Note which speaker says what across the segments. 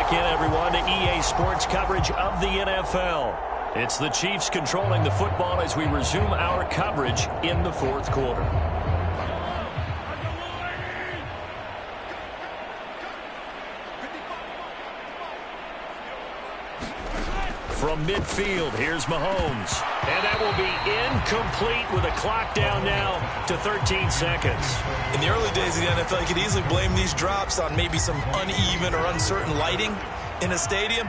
Speaker 1: back in, everyone, to EA Sports coverage of the NFL. It's the Chiefs controlling the football as we resume our coverage in the fourth quarter. From midfield, here's Mahomes. And that will be incomplete with a clock down now to 13 seconds.
Speaker 2: In the early days of the NFL, you could easily blame these drops on maybe some uneven or uncertain lighting in a stadium.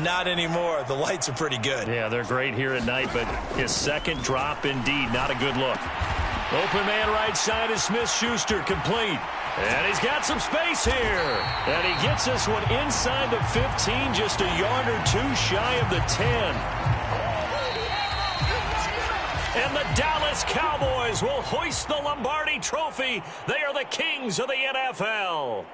Speaker 2: Not anymore. The lights are pretty good.
Speaker 1: Yeah, they're great here at night, but his second drop, indeed, not a good look. Open man right side is Smith-Schuster, complete. And he's got some space here. And he gets this one inside the 15, just a yard or two shy of the 10. And the Dallas Cowboys will hoist the Lombardi Trophy. They are the kings of the NFL.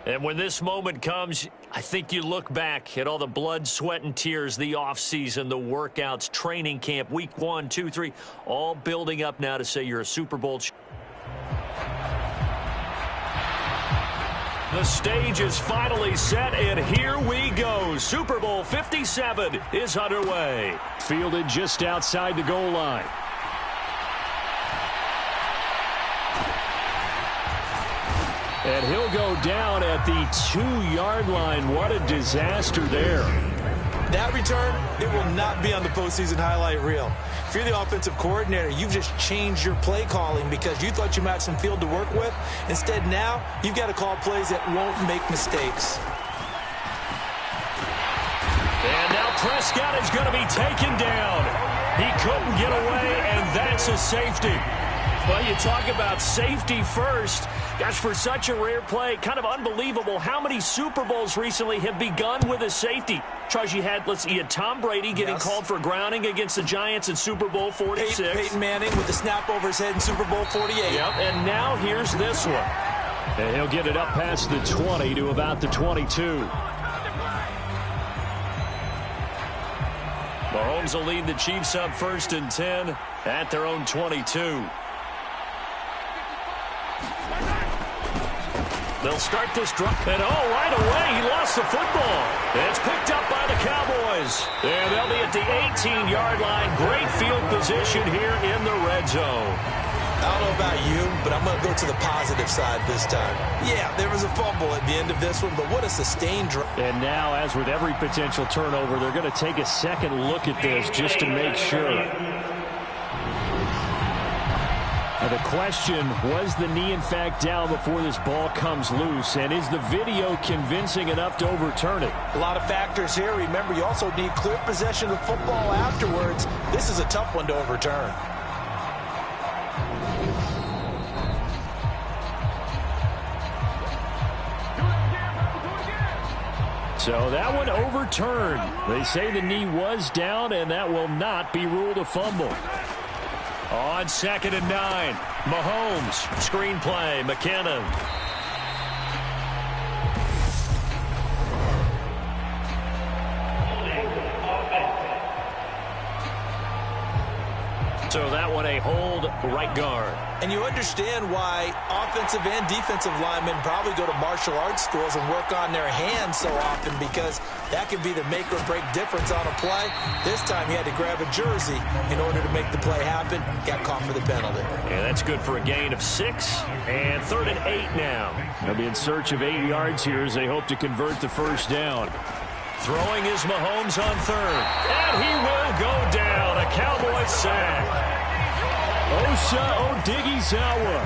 Speaker 1: And when this moment comes, I think you look back at all the blood, sweat, and tears, the offseason, the workouts, training camp, week 1, 2, 3, all building up now to say you're a Super Bowl. The stage is finally set, and here we go. Super Bowl 57 is underway. Fielded just outside the goal line. And he'll go down at the 2-yard line. What a disaster there.
Speaker 2: That return, it will not be on the postseason highlight reel. If you're the offensive coordinator, you've just changed your play calling because you thought you might have some field to work with. Instead, now, you've got to call plays that won't make mistakes.
Speaker 1: And now Prescott is going to be taken down. He couldn't get away, and that's a safety. Well, you talk about safety first. Gosh, for such a rare play, kind of unbelievable how many Super Bowls recently have begun with a safety. Charles, you had Tom Brady getting called for grounding against the Giants in Super Bowl 46.
Speaker 2: Peyton Manning with the snap over his head in Super Bowl 48.
Speaker 1: Yep, and now here's this one. And he'll get it up past the 20 to about the 22. Mahomes will lead the Chiefs up 1st and 10 at their own 22. They'll start this drive. And right away, he lost the football. It's picked up by the Cowboys. And they'll be at the 18-yard line. Great field position here in the red zone.
Speaker 2: I don't know about you, but I'm going to go to the positive side this time. Yeah, there was a fumble at the end of this one, but what a sustained drive.
Speaker 1: And now, as with every potential turnover, they're going to take a second look at this just to make sure. The question, was the knee in fact down before this ball comes loose? And is the video convincing enough to overturn it?
Speaker 2: A lot of factors here. Remember, you also need clear possession of football afterwards. This is a tough one to overturn.
Speaker 1: So that one overturned. They say the knee was down, and that will not be ruled a fumble. On 2nd and 9, Mahomes, screen play, McKinnon. So that one a hold right guard.
Speaker 2: And you understand why offensive and defensive linemen probably go to martial arts schools and work on their hands so often, because that can be the make or break difference on a play. This time he had to grab a jersey in order to make the play happen. Got caught for the penalty.
Speaker 1: Yeah, that's good for a gain of 6. And 3rd and 8 now. They'll be in search of 8 yards here as they hope to convert the first down. Throwing is Mahomes on 3rd. And he will go down. A Cowboys sack. Osa Odighizuwa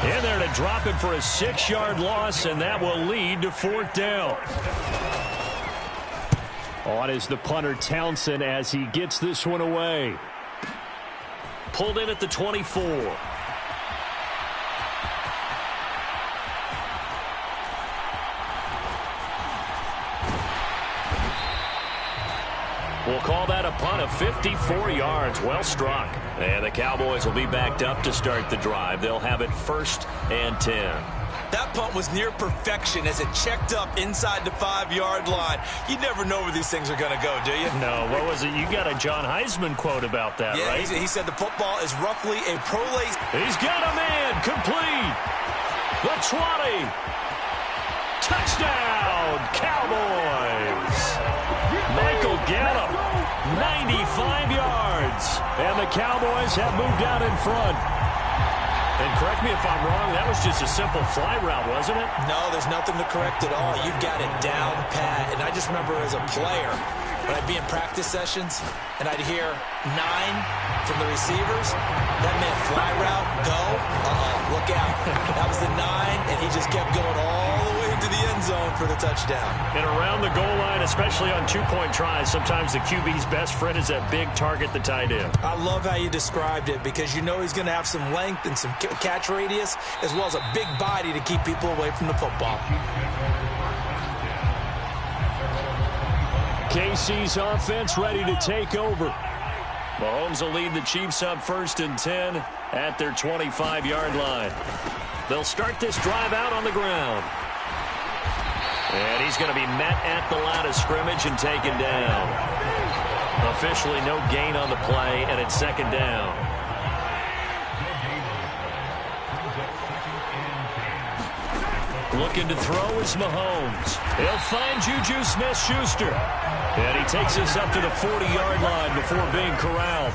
Speaker 1: in there to drop it for a 6-yard loss, and that will lead to 4th down. On is the punter Townsend as he gets this one away. Pulled in at the 24. We'll call that a punt of 54 yards. Well struck. And the Cowboys will be backed up to start the drive. They'll have it 1st and 10.
Speaker 2: That punt was near perfection as it checked up inside the 5-yard line. You never know where these things are going to go, do you?
Speaker 1: No, what was it? You got a John Heisman quote about that, right?
Speaker 2: He said the football is roughly a pro-lace.
Speaker 1: He's got a man, complete. The 20. Touchdown, Cowboys. Michael Gallup, 95 yards. And the Cowboys have moved out in front. And correct me if I'm wrong, that was just a simple fly route, wasn't it?
Speaker 2: No, there's nothing to correct at all. You've got it down pat. And I just remember as a player, when I'd be in practice sessions, and I'd hear 9 from the receivers, that meant fly route, go, look out. That was the 9, and he just kept going all the way into the end zone for the touchdown.
Speaker 1: And around the goal line, especially on two-point tries, sometimes the QB's best friend is that big target, the tight end.
Speaker 2: I love how you described it because you know he's going to have some length and some catch radius as well as a big body to keep people away from the football.
Speaker 1: KC's offense ready to take over. Mahomes will lead the Chiefs up 1st and 10 at their 25-yard line. They'll start this drive out on the ground. And he's going to be met at the line of scrimmage and taken down. Officially no gain on the play, and it's 2nd down. Looking to throw is Mahomes. He'll find Juju Smith-Schuster. And he takes us up to the 40-yard line before being corralled.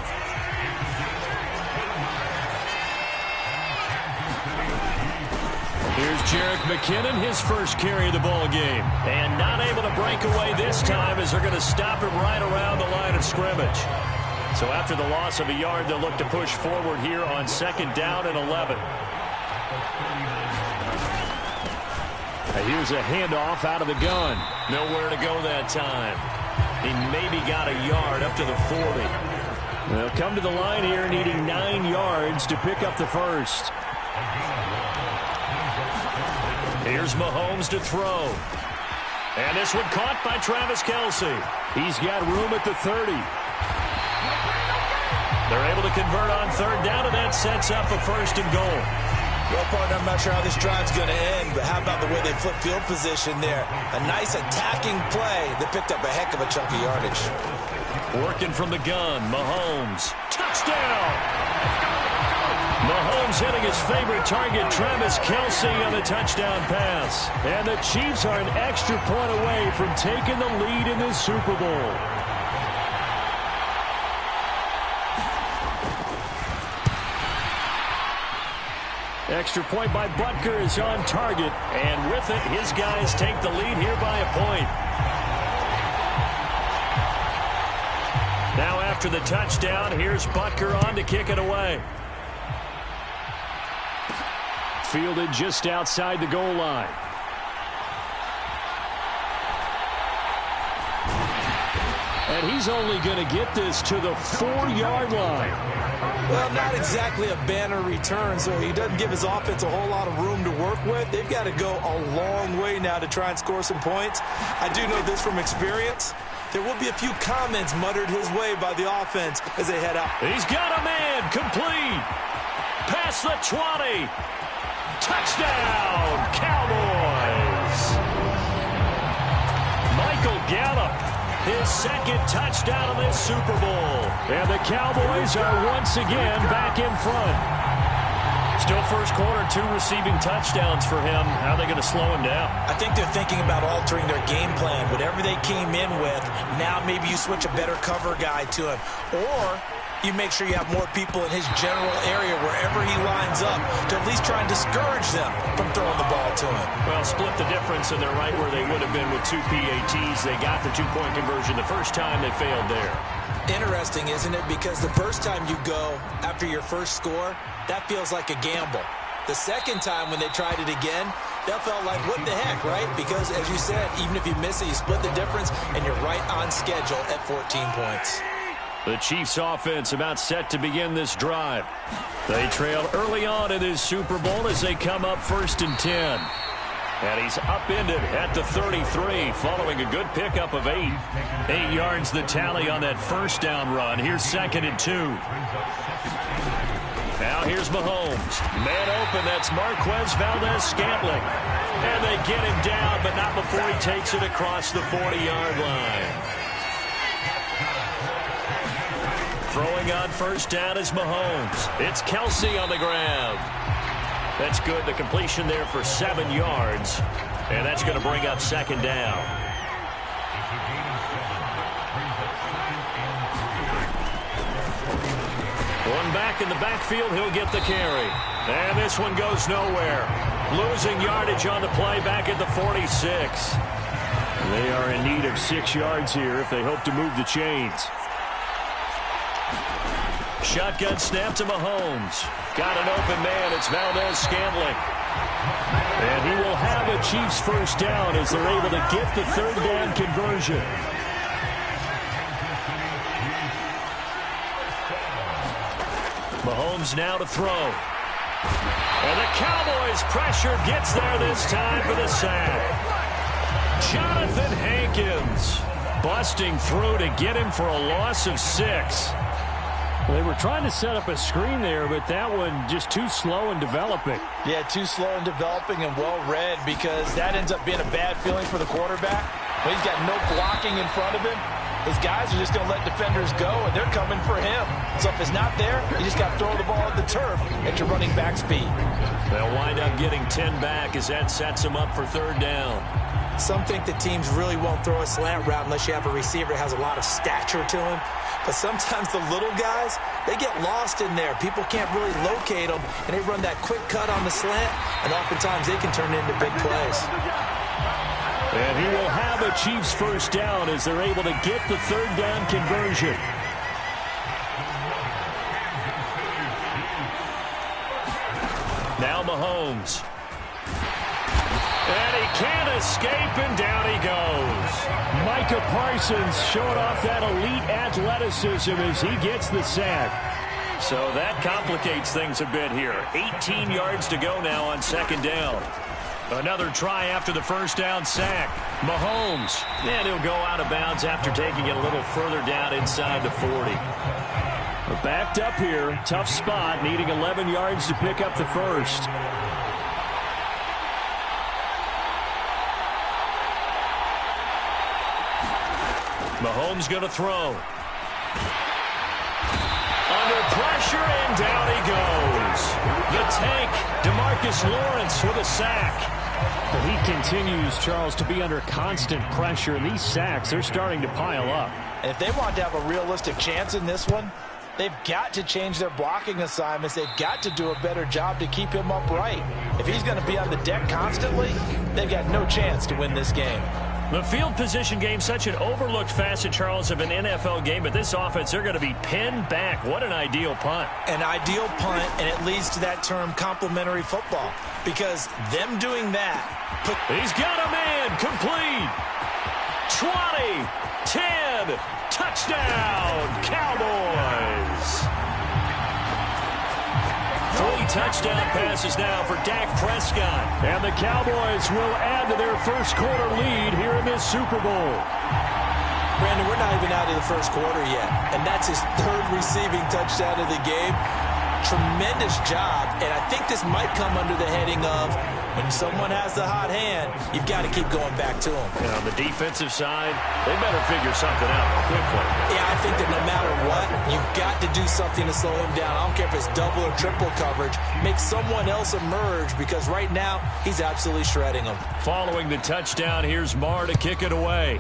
Speaker 1: Here's Jerick McKinnon, his first carry of the ball game. And not able to break away this time as they're going to stop him right around the line of scrimmage. So after the loss of a yard, they'll look to push forward here on 2nd down and 11. Here's a handoff out of the gun. Nowhere to go that time. He maybe got a yard up to the 40. They'll come to the line here needing 9 yards to pick up the first. Here's Mahomes to throw. And this one caught by Travis Kelce. He's got room at the 30. They're able to convert on 3rd down, and that sets up a 1st and goal.
Speaker 2: Well, partner, I'm not sure how this drive's going to end, but how about the way they flip field position there? A nice attacking play that picked up a heck of a chunk of yardage.
Speaker 1: Working from the gun, Mahomes. Touchdown! Mahomes hitting his favorite target, Travis Kelce, on the touchdown pass. And the Chiefs are an extra point away from taking the lead in this Super Bowl. Extra point by Butker is on target, and with it, his guys take the lead here by a point. Now after the touchdown, here's Butker on to kick it away. Fielded just outside the goal line. And he's only going to get this to the 4-yard line.
Speaker 2: Well, not exactly a banner return, so he doesn't give his offense a whole lot of room to work with. They've got to go a long way now to try and score some points. I do know this from experience. There will be a few comments muttered his way by the offense as they head out.
Speaker 1: He's got a man, complete. Past the 20. Touchdown, Cowboys. Michael Gallup. His 2nd touchdown of this Super Bowl. And the Cowboys are once again back in front. Still first quarter, 2 receiving touchdowns for him. How are they going to slow him down?
Speaker 2: I think they're thinking about altering their game plan. Whatever they came in with, now maybe you switch a better cover guy to him. Or you make sure you have more people in his general area wherever he lines up to at least try and discourage them from throwing the ball to him.
Speaker 1: Well, split the difference, and they're right where they would have been with 2 PATs. They got the 2-point conversion the first time. They failed there.
Speaker 2: Interesting, isn't it? Because the first time you go after your first score, that feels like a gamble. The second time when they tried it again, that felt like, what the heck, right? Because, as you said, even if you miss it, you split the difference, and you're right on schedule at 14 points.
Speaker 1: The Chiefs offense about set to begin this drive. They trail early on in this Super Bowl as they come up 1st and 10. And he's upended at the 33 following a good pickup of 8. 8 yards the tally on that first down run. Here's 2nd and 2. Now here's Mahomes. Man open, that's Marquez Valdez-Scantling. And they get him down, but not before he takes it across the 40-yard line. Throwing on first down is Mahomes. It's Kelce on the ground. That's good. The completion there for 7 yards. And that's going to bring up second down. One back in the backfield. He'll get the carry. And this one goes nowhere. Losing yardage on the play back at the 46. They are in need of 6 yards here if they hope to move the chains. Shotgun snap to Mahomes. Got an open man. It's Valdez-Scantling. And he will have a Chiefs first down as they're able to get the third down conversion. Mahomes now to throw. And the Cowboys pressure gets there this time for the sack. Jonathan Hankins busting through to get him for a loss of 6.
Speaker 3: They were trying to set up a screen there, but that one just too slow in developing.
Speaker 2: Yeah, too slow in developing and well read, because that ends up being a bad feeling for the quarterback. When he's got no blocking in front of him, his guys are just going to let defenders go, and they're coming for him. So if it's not there, you just got to throw the ball at the turf at your running back speed.
Speaker 1: They'll wind up getting 10 back as that sets them up for third down.
Speaker 2: Some think the teams really won't throw a slant route unless you have a receiver that has a lot of stature to him. But sometimes the little guys, they get lost in there. People can't really locate them, and they run that quick cut on the slant, and oftentimes they can turn into big plays.
Speaker 1: And he will have a Chiefs first down as they're able to get the third down conversion. Now Mahomes. And he can't escape, and down he goes.
Speaker 3: Micah Parsons showing off that elite athleticism as he gets the sack.
Speaker 1: So that complicates things a bit here. 18 yards to go now on second down. Another try after the first down sack. Mahomes. And he'll go out of bounds after taking it a little further down inside the 40.
Speaker 3: We're backed up here. Tough spot, needing 11 yards to pick up the first.
Speaker 1: Mahomes going to throw. Under pressure, and down he goes. The tank, DeMarcus Lawrence with a sack.
Speaker 3: But he continues, Charles, to be under constant pressure. And these sacks, they're starting to pile up.
Speaker 2: And if they want to have a realistic chance in this one, they've got to change their blocking assignments. They've got to do a better job to keep him upright. If he's going to be on the deck constantly, they've got no chance to win this game.
Speaker 1: The field position game, such an overlooked facet, Charles, of an NFL game, but this offense, they're going to be pinned back. What an ideal punt.
Speaker 2: An ideal punt, and it leads to that term complementary football, because them doing that.
Speaker 1: He's got a man, complete. 20, 10, touchdown, Cowboys. 3 touchdown passes now for Dak Prescott.
Speaker 3: And the Cowboys will add to their first quarter lead here in this Super Bowl.
Speaker 2: Brandon, we're not even out of the first quarter yet, and that's his 3rd receiving touchdown of the game. Tremendous job, and I think this might come under the heading of when someone has the hot hand, you've got to keep going back to them.
Speaker 1: And on the defensive side, they better figure something out quickly.
Speaker 2: Yeah, I think that no matter what, you've got to do something to slow him down. I don't care if it's double or triple coverage. Make someone else emerge, because right now, he's absolutely shredding them.
Speaker 1: Following the touchdown, here's Marr to kick it away.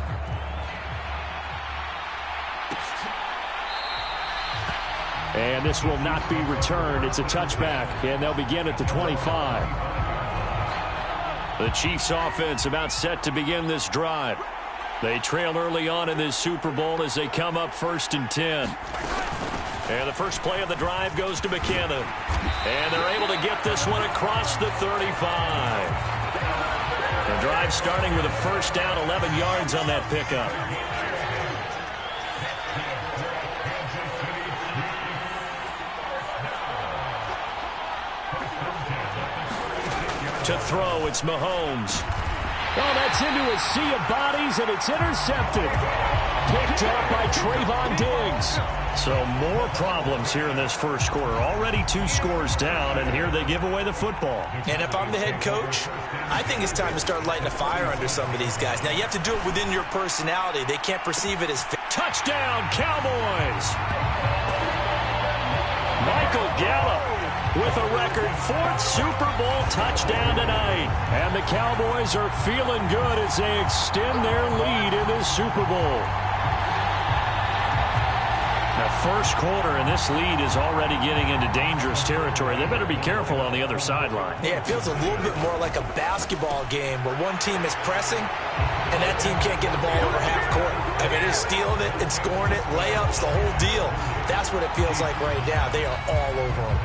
Speaker 3: And this will not be returned. It's a touchback, and they'll begin at the 25.
Speaker 1: The Chiefs offense about set to begin this drive. They trail early on in this Super Bowl as they come up 1st and 10. And the first play of the drive goes to McKinnon. And they're able to get this one across the 35. The drive starting with a first down, 11 yards on that pickup. To throw, it's Mahomes.
Speaker 3: Oh, that's into a sea of bodies, and it's intercepted. Picked up by Trayvon Diggs.
Speaker 1: So more problems here in this first quarter. Already 2 scores down, and here they give away the football.
Speaker 2: And if I'm the head coach, I think it's time to start lighting a fire under some of these guys. Now, you have to do it within your personality. They can't perceive it as...
Speaker 1: Touchdown, Cowboys! Michael Gallup with a record 4th Super Bowl touchdown tonight. And the Cowboys are feeling good as they extend their lead in this Super Bowl. The first quarter, and this lead is already getting into dangerous territory. They better be careful on the other sideline.
Speaker 2: Yeah, it feels a little bit more like a basketball game where one team is pressing and that team can't get the ball over half court. I mean, they're stealing it and scoring it, layups, the whole deal. That's what it feels like right now. They are all over them.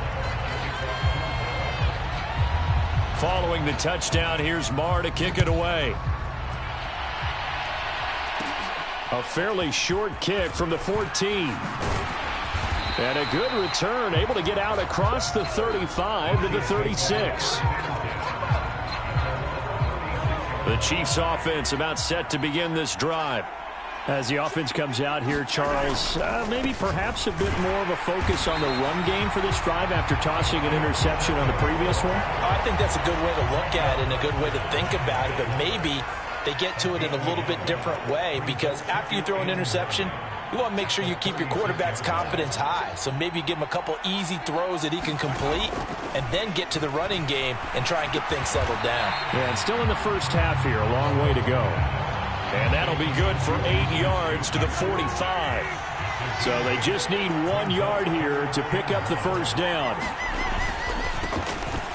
Speaker 1: Following the touchdown, here's Marr to kick it away. A fairly short kick from the 14. And a good return, able to get out across the 35 to the 36. The Chiefs offense about set to begin this drive. As the offense comes out here, Charles, maybe perhaps a bit more of a focus on the run game for this drive after tossing an interception on the previous one?
Speaker 2: I think that's a good way to look at it and a good way to think about it, but maybe they get to it in a little bit different way, because after you throw an interception, you want to make sure you keep your quarterback's confidence high. So maybe give him a couple easy throws that he can complete and then get to the running game and try and get things settled down.
Speaker 1: Yeah, and still in the first half here, a long way to go. And that'll be good for 8 yards to the 45. So they just need 1 yard here to pick up the first down.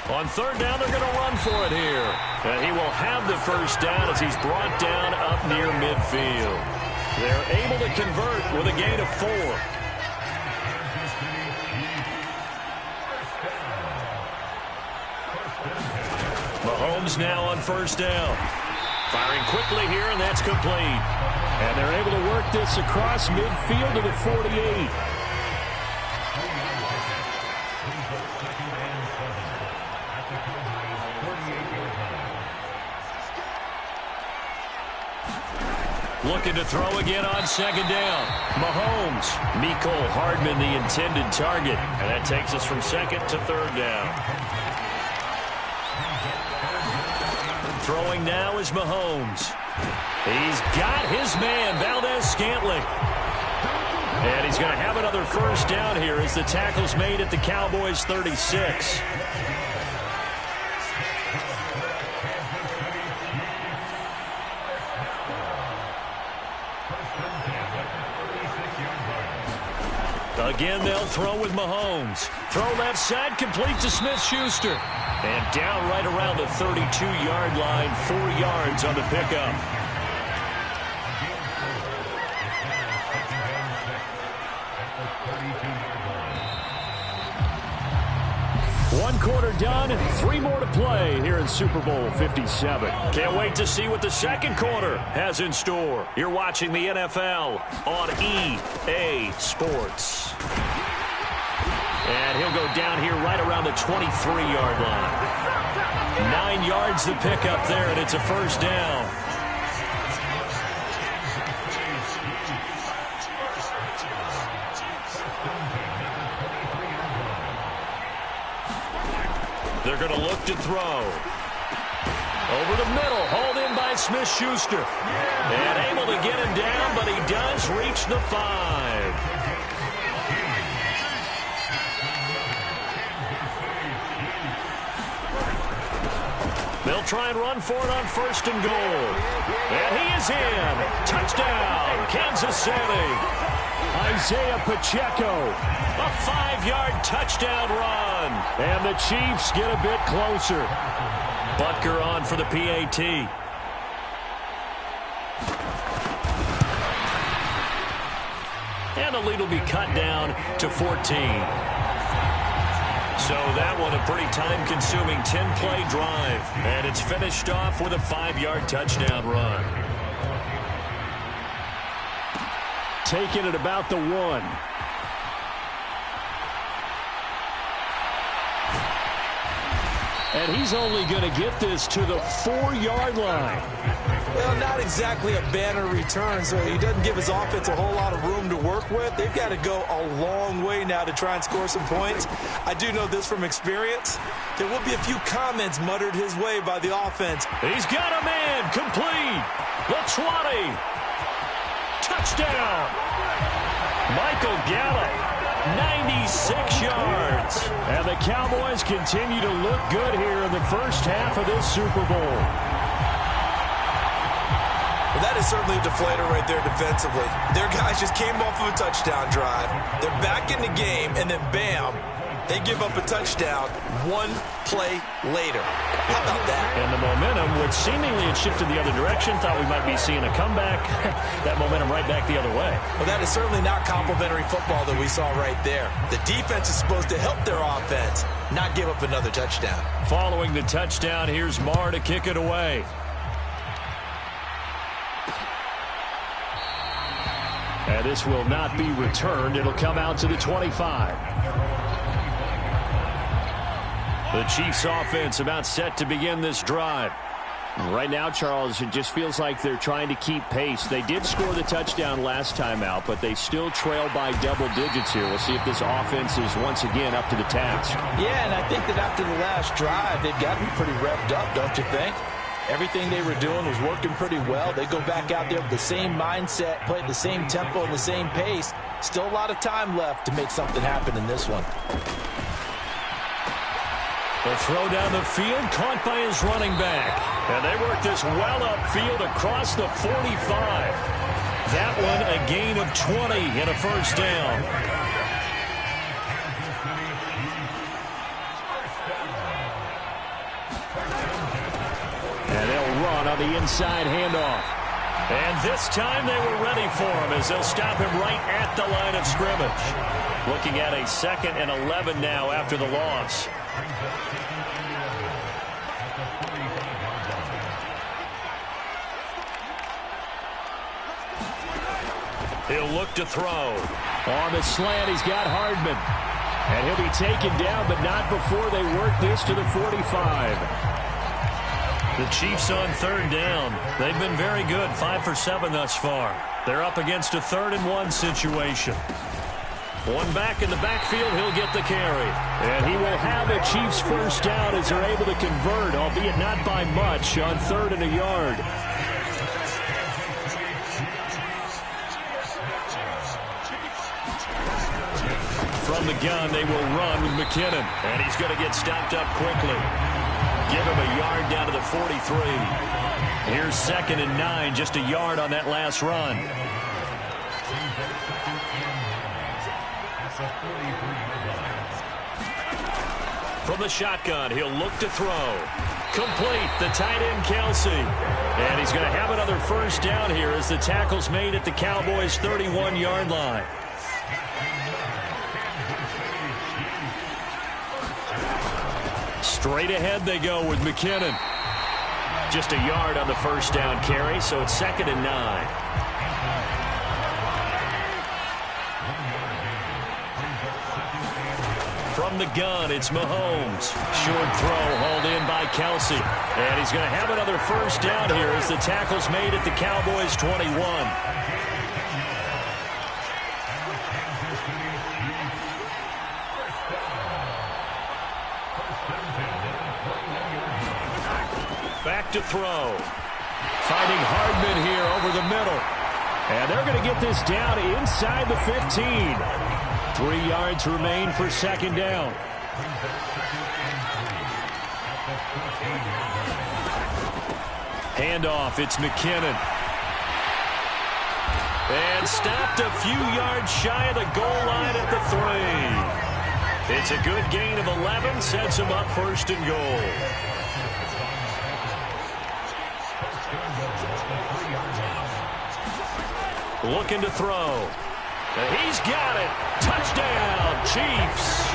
Speaker 1: On third down, they're going to run for it here. And he will have the first down as he's brought down up near midfield. They're able to convert with a gain of 4. Mahomes now on first down. Firing quickly here, and that's complete. And they're able to work this across midfield to the 48. Looking to throw again on second down. Mahomes. Mecole Hardman, the intended target. And that takes us from second to third down. Throwing now is Mahomes. He's got his man, Valdez-Scantling. And he's going to have another first down here as the tackle's made at the Cowboys' 36. Again, they'll throw with Mahomes. Throw left side, complete to Smith-Schuster. And down right around the 32-yard line, 4 yards on the pickup. One quarter done, 3 more to play here in Super Bowl 57. Can't wait to see what the second quarter has in store. You're watching the NFL on EA Sports. And he'll go down here right around the 23-yard line. 9 yards to pick up there, and it's a first down. They're going to look to throw. Over the middle, hauled in by Smith-Schuster. And able to get him down, but he does reach the 5. They'll try and run for it on first and goal. And he is in. Touchdown, Kansas City. Isaiah Pacheco. A 5-yard touchdown run. And the Chiefs get a bit closer. Butker on for the PAT. And the lead will be cut down to 14. So that one a pretty time-consuming 10-play drive. And it's finished off with a 5-yard touchdown run. Taking it about the 1. And he's only going to get this to the 4-yard line.
Speaker 2: Well, not exactly a banner return, so he doesn't give his offense a whole lot of room to work with. They've got to go a long way now to try and score some points. I do know this from experience. There will be a few comments muttered his way by the offense.
Speaker 1: He's got a man complete. The 20. Touchdown. Michael Gallup. 96 yards.
Speaker 3: And the Cowboys continue to look good here in the first half of this Super Bowl.
Speaker 2: Well, that is certainly a deflator right there defensively. Their guys just came off of a touchdown drive. They're back in the game, and then bam, they give up a touchdown one play later. How about that?
Speaker 1: And the momentum, which seemingly had shifted the other direction, thought we might be seeing a comeback. That momentum right back the other way.
Speaker 2: Well, that is certainly not complimentary football that we saw right there. The defense is supposed to help their offense, not give up another touchdown.
Speaker 1: Following the touchdown, here's Marr to kick it away. And this will not be returned. It'll come out to the 25. The Chiefs offense about set to begin this drive.
Speaker 3: Right now, Charles, it just feels like they're trying to keep pace. They did score the touchdown last time out, but they still trail by double digits here. We'll see if this offense is once again up to the task.
Speaker 2: Yeah, and I think that after the last drive, they've got to be pretty revved up, don't you think? Everything they were doing was working pretty well. They go back out there with the same mindset, play at the same tempo and the same pace. Still a lot of time left to make something happen in this one.
Speaker 1: The throw down the field, caught by his running back. And they work this well upfield across the 45. That one a gain of 20 and a first down.
Speaker 3: And they'll run on the inside handoff.
Speaker 1: And this time they were ready for him as they'll stop him right at the line of scrimmage. Looking at a 2nd and 11 now after the loss. He'll look to throw.
Speaker 3: On the slant, he's got Hardman. And he'll be taken down, but not before they work this to the 45.
Speaker 1: The Chiefs on 3rd down. They've been very good, 5 for 7 thus far. They're up against a 3rd and 1 situation. One back in the backfield, he'll get the carry.
Speaker 3: And he will have a Chiefs first down as they're able to convert, albeit not by much, on 3rd and a yard.
Speaker 1: From the gun, they will run with McKinnon. And he's going to get stopped up quickly. Give him a yard down to the 43. Here's 2nd and 9, just a yard on that last run. From the shotgun, he'll look to throw. Complete, the tight end Kelsey. And he's going to have another first down here as the tackle's made at the Cowboys' 31-yard line. Straight ahead they go with McKinnon. Just a yard on the first down carry, so it's 2nd and 9. From the gun, it's Mahomes. Short throw hauled in by Kelsey. And he's going to have another first down here as the tackle's made at the Cowboys' 21. Back to throw.
Speaker 3: Finding Hardman here over the middle. And they're going to get this down inside the 15. 3 yards remain for 2nd down.
Speaker 1: Handoff, it's McKinnon. And stopped a few yards shy of the goal line at the 3. It's a good gain of 11, sets him up 1st and goal. Looking to throw. And he's got it. Touchdown, Chiefs.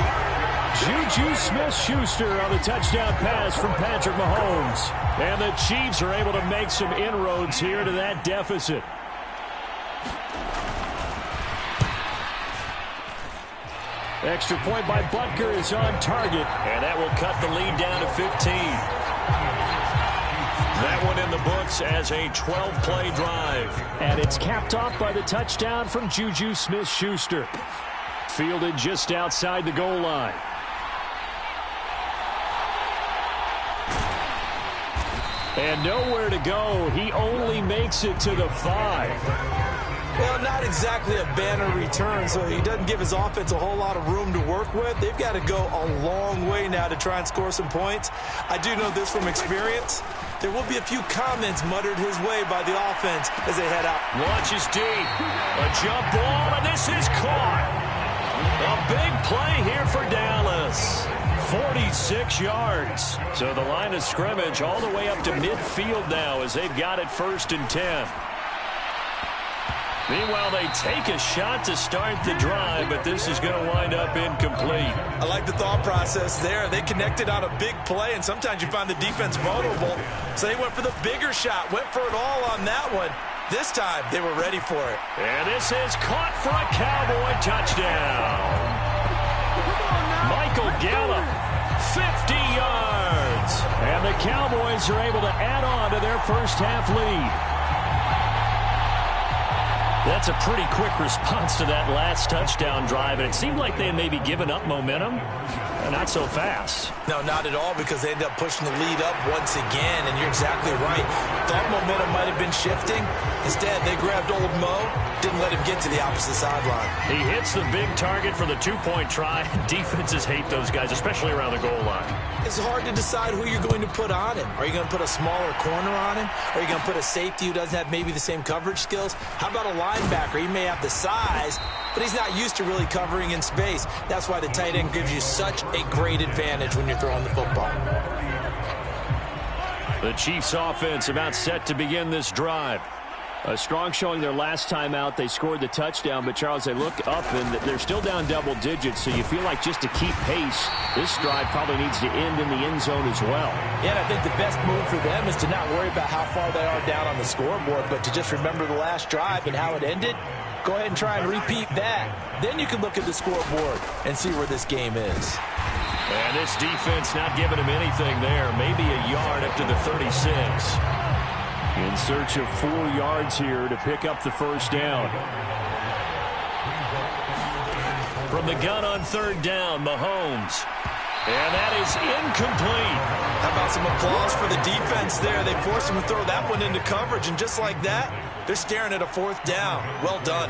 Speaker 3: Juju Smith-Schuster on the touchdown pass from Patrick Mahomes. And the Chiefs are able to make some inroads here to that deficit. Extra point by Butker is on target.
Speaker 1: And that will cut the lead down to 15. That one in the books as a 12-play drive.
Speaker 3: And it's capped off by the touchdown from Juju Smith-Schuster. Fielded just outside the goal line. And nowhere to go. He only makes it to the 5.
Speaker 2: Well, not exactly a banner return, so he doesn't give his offense a whole lot of room to work with. They've got to go a long way now to try and score some points. I do know this from experience. There will be a few comments muttered his way by the offense as they head out.
Speaker 1: Launches deep. A jump ball, and this is caught. A big play here for Dallas. 46 yards. So the line of scrimmage all the way up to midfield now as they've got it 1st and 10. Meanwhile, they take a shot to start the drive, but this is going to wind up incomplete.
Speaker 2: I like the thought process there. They connected on a big play, and sometimes you find the defense vulnerable. So they went for the bigger shot, went for it all on that one. This time, they were ready for it.
Speaker 1: And this is caught for a Cowboy touchdown. Michael Gallup, 50 yards. And the Cowboys are able to add on to their first half lead. That's a pretty quick response to that last touchdown drive, and it seemed like they had maybe given up momentum. Not so fast.
Speaker 2: No, not at all, because they ended up pushing the lead up once again, and you're exactly right. Thought momentum might have been shifting. Instead, they grabbed old Mo, didn't let him get to the opposite sideline.
Speaker 1: He hits the big target for the two-point try. Defenses hate those guys, especially around the goal line.
Speaker 2: It's hard to decide who you're going to put on him. Are you going to put a smaller corner on him? Are you going to put a safety who doesn't have maybe the same coverage skills? How about a linebacker? He may have the size, but he's not used to really covering in space. That's why the tight end gives you such a great advantage when you're throwing the football.
Speaker 1: The Chiefs offense about set to begin this drive.
Speaker 3: A strong showing their last time out. They scored the touchdown, but, Charles, they look up, and they're still down double digits, so you feel like just to keep pace, this drive probably needs to end in the end zone as well.
Speaker 2: Yeah, and I think the best move for them is to not worry about how far they are down on the scoreboard, but to just remember the last drive and how it ended. Go ahead and try and repeat that. Then you can look at the scoreboard and see where this game is.
Speaker 1: And this defense not giving him anything there. Maybe a yard up to the 36.
Speaker 3: In search of 4 yards here to pick up the first down.
Speaker 1: From the gun on 3rd down, Mahomes. And that is incomplete.
Speaker 2: How about some applause for the defense there? They forced him to throw that one into coverage, and just like that, they're staring at a 4th down. Well done.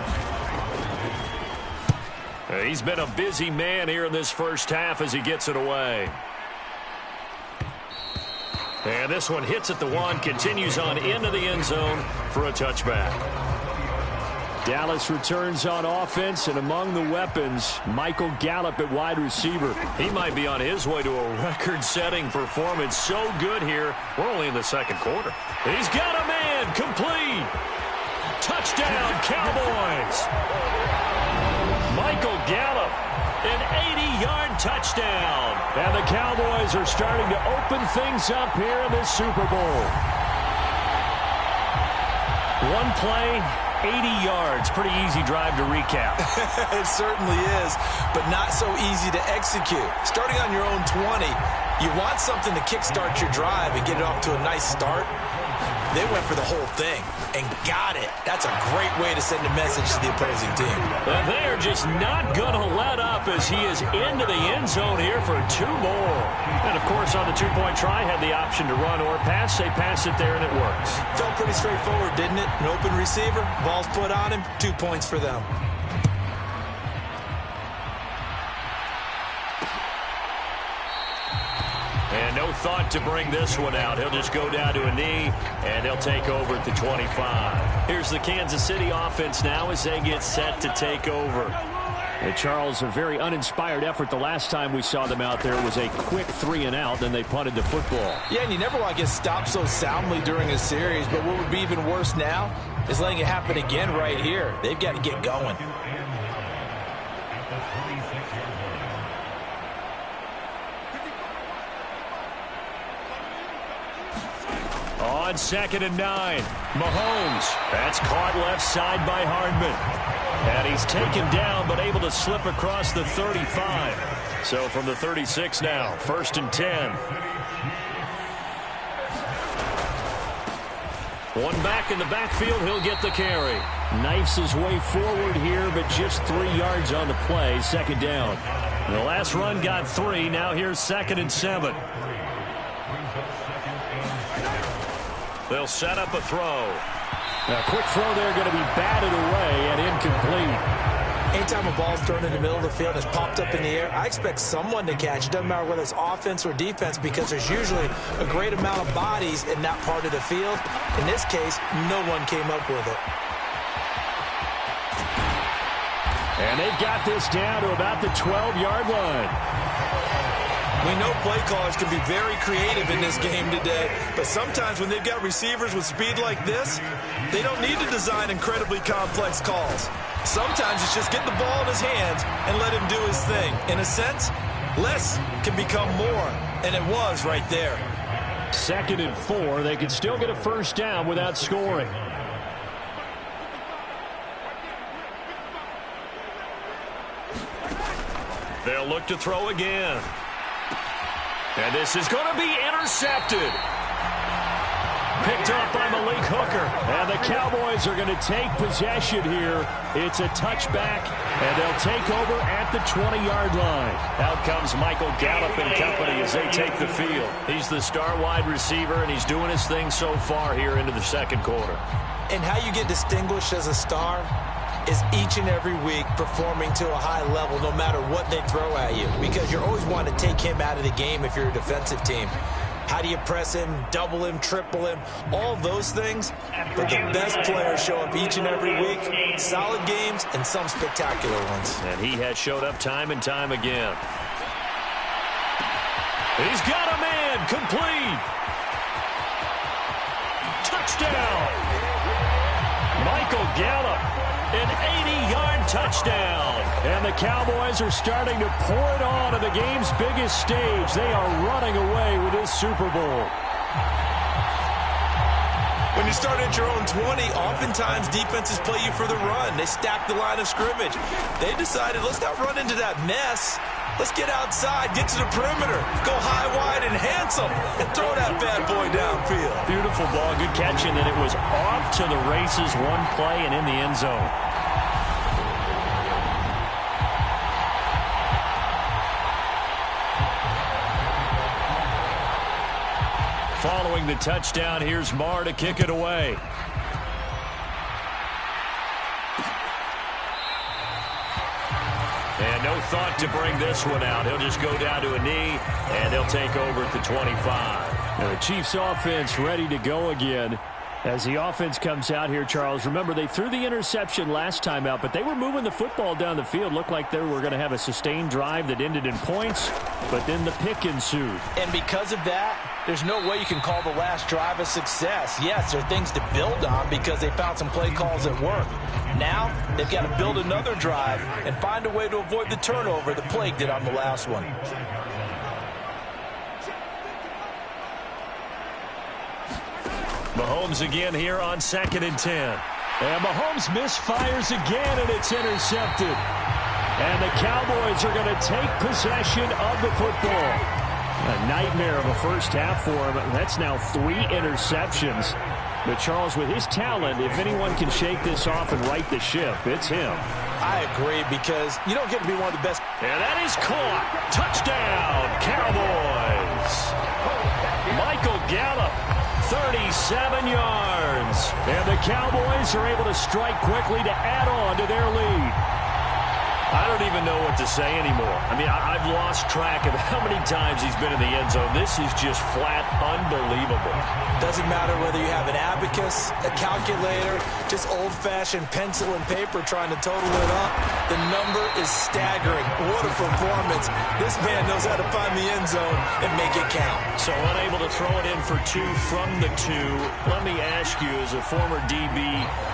Speaker 1: He's been a busy man here in this first half as he gets it away. And this one hits at the 1, continues on into the end zone for a touchback.
Speaker 3: Dallas returns on offense, and among the weapons, Michael Gallup at wide receiver.
Speaker 1: He might be on his way to a record-setting performance. So good here. We're only in the 2nd quarter. He's got a man. Complete. Touchdown, Cowboys. Michael Gallup, an 80-yard touchdown.
Speaker 3: And the Cowboys are starting to open things up here in this Super Bowl.
Speaker 1: One play, 80 yards. Pretty easy drive to recap.
Speaker 2: It certainly is, but not so easy to execute. Starting on your own 20, you want something to kickstart your drive and get it off to a nice start. They went for the whole thing and got it. That's a great way to send a message to the opposing team.
Speaker 1: And they are just not going to let up as he is into the end zone here for 2 more. And, of course, on the 2-point try, had the option to run or pass. They pass it there, and it works.
Speaker 2: Felt pretty straightforward, didn't it? An open receiver, ball's put on him, 2 points for them.
Speaker 1: And no thought to bring this one out. He'll just go down to a knee, and they'll take over at the 25. Here's the Kansas City offense now as they get set to take over.
Speaker 3: And Charles, a very uninspired effort the last time we saw them out there. Was a quick 3-and-out, then they punted the football.
Speaker 2: Yeah, and you never want to get stopped so soundly during a series, but what would be even worse now is letting it happen again right here. They've got to get going.
Speaker 1: On 2nd and 9, Mahomes. That's caught left side by Hardman. And he's taken down, but able to slip across the 35. So from the 36 now, 1st and 10. One back in the backfield, he'll get the carry.
Speaker 3: Knifes his way forward here, but just 3 yards on the play, 2nd down.
Speaker 1: The last run got 3, now here's 2nd and 7. They'll set up a throw. A quick throw there going to be batted away and incomplete.
Speaker 2: Anytime a ball's thrown in the middle of the field and is popped up in the air, I expect someone to catch. It doesn't matter whether it's offense or defense because there's usually a great amount of bodies in that part of the field. In this case, no one came up with it.
Speaker 1: And they've got this down to about the 12-yard line.
Speaker 2: We know play callers can be very creative in this game today, but sometimes when they've got receivers with speed like this, they don't need to design incredibly complex calls. Sometimes it's just get the ball in his hands and let him do his thing. In a sense, less can become more, and it was right there.
Speaker 1: 2nd and 4. They could still get a first down without scoring. They'll look to throw again. And this is going to be intercepted. Picked up by Malik Hooker. And the Cowboys are going to take possession here. It's a touchback, and they'll take over at the 20-yard line. Out comes Michael Gallup and company as they take the field. He's the star wide receiver, and he's doing his thing so far here into the second quarter.
Speaker 2: And how you get distinguished as a star is each and every week performing to a high level no matter what they throw at you, because you're always wanting to take him out of the game if you're a defensive team. How do you press him, double him, triple him, all those things? But the best players show up each and every week. Solid games and some spectacular ones.
Speaker 1: And he has showed up time and time again. He's got a man, complete. Touchdown. Michael Gallup, an 80-yard touchdown. And the Cowboys are starting to pour it on the game's biggest stage. They are running away with this Super Bowl.
Speaker 2: When you start at your own 20, oftentimes defenses play you for the run. They stack the line of scrimmage. They decided, let's not run into that mess. Let's get outside, get to the perimeter, go high, wide, and handsome, and throw that bad boy downfield.
Speaker 1: Beautiful ball, good catch, and then it was off to the races, one play, and in the end zone. Following the touchdown, here's Marr to kick it away. And no thought to bring this one out. He'll just go down to a knee, and they'll take over at the 25. Now the Chiefs offense ready to go again. As the offense comes out here, Charles, remember they threw the interception last time out, but they were moving the football down the field. Looked like they were going to have a sustained drive that ended in points, but then the pick ensued.
Speaker 2: And because of that, there's no way you can call the last drive a success. Yes, there are things to build on because they found some play calls that work. Now, they've got to build another drive and find a way to avoid the turnover the plague did on the last one.
Speaker 1: Mahomes again here on 2nd and 10. And Mahomes misfires again, and it's intercepted. And the Cowboys are going to take possession of the football. A nightmare of a first half for him. That's now 3 interceptions. But Charles, with his talent, if anyone can shake this off and right the ship, it's him.
Speaker 2: I agree, because you don't get to be one of the best.
Speaker 1: And that is caught. Touchdown, Cowboys. Michael Gallup, 37 yards. And the Cowboys are able to strike quickly to add on to their lead. I don't even know what to say anymore. I mean, I've lost track of how many times he's been in the end zone. This is just flat unbelievable.
Speaker 2: Doesn't matter whether you have an abacus, a calculator, just old-fashioned pencil and paper trying to total it up. The number is staggering. What a performance. This man knows how to find the end zone and make it count.
Speaker 1: So unable to throw it in for 2 from the 2. Let me ask you, as a former DB,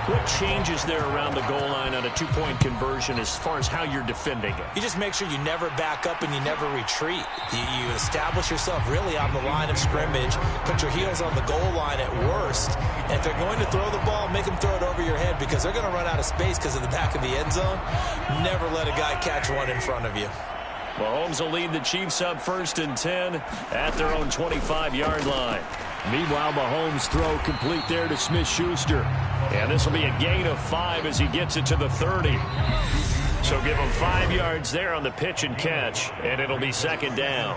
Speaker 1: what changes there around the goal line on a 2-point conversion as far as how you're defending it?
Speaker 2: You just make sure you never back up and you never retreat. You establish yourself really on the line of scrimmage, put your heels on the goal line at worst, and if they're going to throw the ball, make them throw it over your head because they're going to run out of space because of the back of the end zone. Never let a guy catch one in front of you.
Speaker 1: Mahomes will lead the Chiefs up 1st and 10 at their own 25-yard line. Meanwhile, Mahomes' throw complete there to Smith-Schuster. And this will be a gain of 5 as he gets it to the 30. So give him 5 yards there on the pitch and catch, and it'll be 2nd down.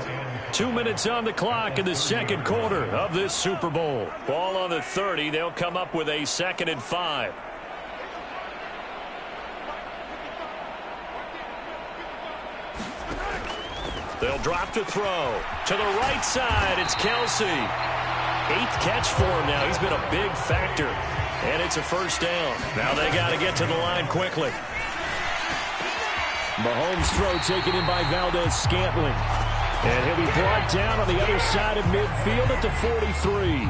Speaker 1: 2 minutes on the clock in the second quarter of this Super Bowl. Ball on the 30. They'll come up with a 2nd and 5. They'll drop to throw. To the right side, it's Kelsey. 8th catch for him now. He's been a big factor. And it's a first down. Now they got to get to the line quickly.
Speaker 3: Mahomes' throw taken in by Valdez-Scantling. And he'll be brought down on the other side of midfield at the 43.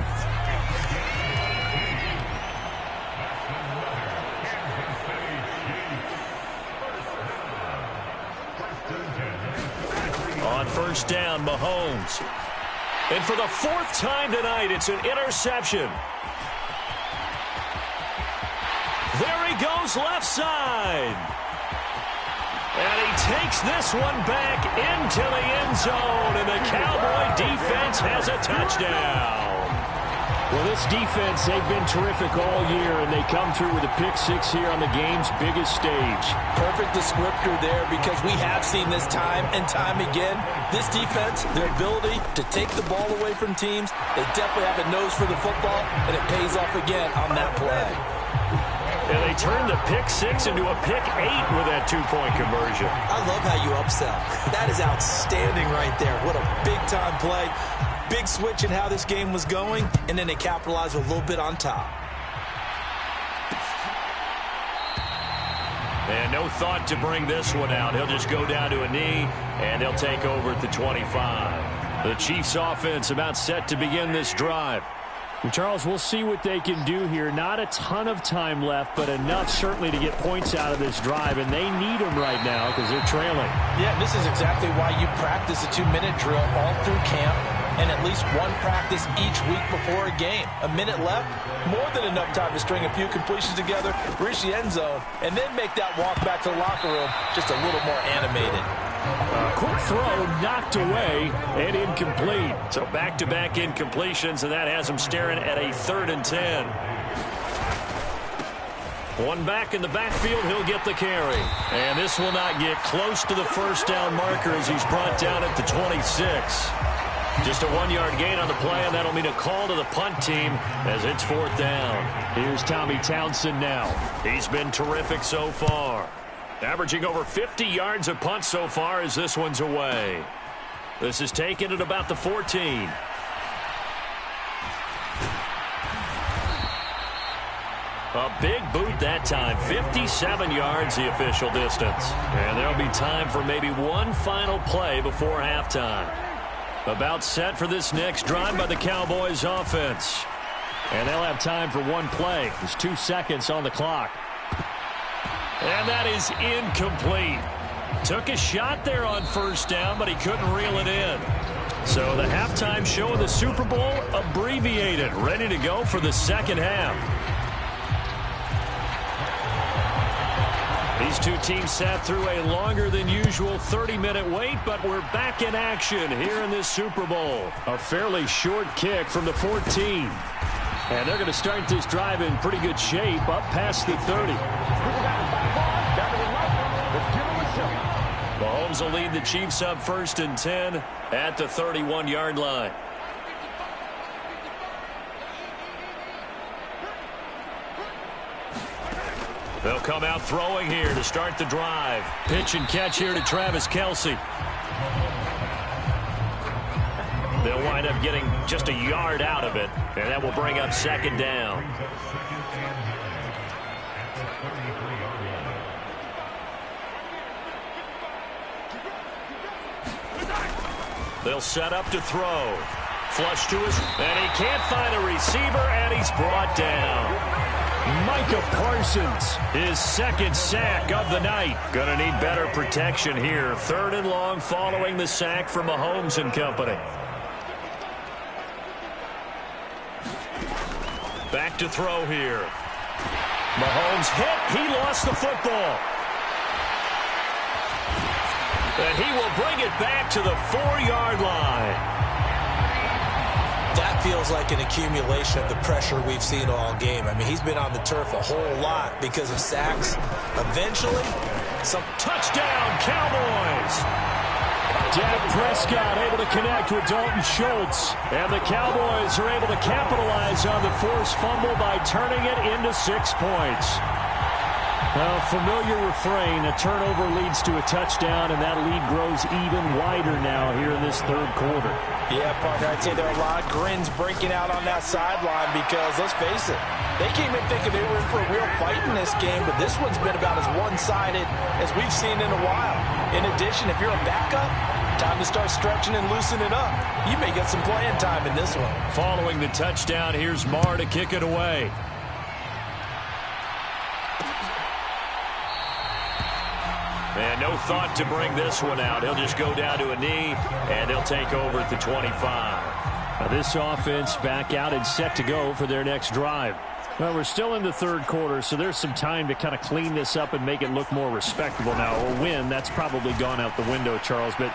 Speaker 1: On first down, Mahomes. And for the 4th time tonight, it's an interception. There he goes, left side. And he takes this one back into the end zone, and the Cowboy defense has a touchdown.
Speaker 3: Well, this defense, they've been terrific all year, and they come through with a pick-6 here on the game's biggest stage.
Speaker 2: Perfect descriptor there, because we have seen this time and time again. This defense, their ability to take the ball away from teams, they definitely have a nose for the football, and it pays off again on that play.
Speaker 1: And they turned the pick-6 into a pick-8 with that 2-point conversion.
Speaker 2: I love how you upsell. That is outstanding right there. What a big-time play. Big switch in how this game was going, and then they capitalized a little bit on top.
Speaker 1: And no thought to bring this one out. He'll just go down to a knee, and they'll take over at the 25. The Chiefs' offense about set to begin this drive.
Speaker 3: And Charles, we'll see what they can do here. Not a ton of time left, but enough certainly to get points out of this drive, and they need them right now because they're trailing.
Speaker 2: Yeah, this is exactly why you practice a 2-minute drill all through camp and at least one practice each week before a game. A minute left, more than enough time to string a few completions together, reach the end zone, and then make that walk back to the locker room just a little more animated.
Speaker 3: Quick throw knocked away and incomplete.
Speaker 1: So back-to-back incompletions, and that has him staring at a 3rd and 10. One back in the backfield, he'll get the carry. And this will not get close to the first down marker as he's brought down at the 26. Just a 1-yard gain on the play, and that'll mean a call to the punt team as it's 4th down.
Speaker 3: Here's Tommy Townsend now.
Speaker 1: He's been terrific so far. Averaging over 50 yards a punt so far as this one's away. This is taken at about the 14. A big boot that time. 57 yards the official distance. And there'll be time for maybe one final play before halftime. About set for this next drive by the Cowboys offense.
Speaker 3: And they'll have time for one play. There's 2 seconds on the clock.
Speaker 1: And that is incomplete. Took a shot there on first down, but he couldn't reel it in. So the halftime show of the Super Bowl abbreviated, ready to go for the second half. These two teams sat through a longer than usual 30-minute wait, but we're back in action here in this Super Bowl.
Speaker 3: A fairly short kick from the 14. And they're going to start this drive in pretty good shape up past the 30.
Speaker 1: Mahomes will lead the Chiefs up 1st and 10 at the 31-yard line. They'll come out throwing here to start the drive. Pitch and catch here to Travis Kelce. They'll wind up getting just a yard out of it, and that will bring up 2nd down. They'll set up to throw. Flush to his, and he can't find a receiver, and he's brought down. Micah Parsons, his 2nd sack of the night. Gonna need better protection here. 3rd and long following the sack from Mahomes and company. Back to throw here. Mahomes hit. He lost the football. And he will bring it back to the 4-yard line.
Speaker 2: That feels like an accumulation of the pressure we've seen all game. I mean, he's been on the turf a whole lot because of sacks. Eventually, some
Speaker 1: touchdown, Cowboys. Dak Prescott able to connect with Dalton Schultz. And the Cowboys are able to capitalize on the forced fumble by turning it into 6 points. A familiar refrain, a turnover leads to a touchdown, and that lead grows even wider now here in this third quarter.
Speaker 2: Yeah, partner, I'd say there are a lot of grins breaking out on that sideline because, let's face it, they came in thinking they were in for a real fight in this game, but this one's been about as one-sided as we've seen in a while. In addition, if you're a backup, time to start stretching and loosening up. You may get some playing time in this one.
Speaker 1: Following the touchdown, here's Marr to kick it away. And no thought to bring this one out. He'll just go down to a knee, and they'll take over at the 25.
Speaker 3: Now this offense back out and set to go for their next drive. Well, we're still in the third quarter, so there's some time to kind of clean this up and make it look more respectable now. A win, that's probably gone out the window, Charles, but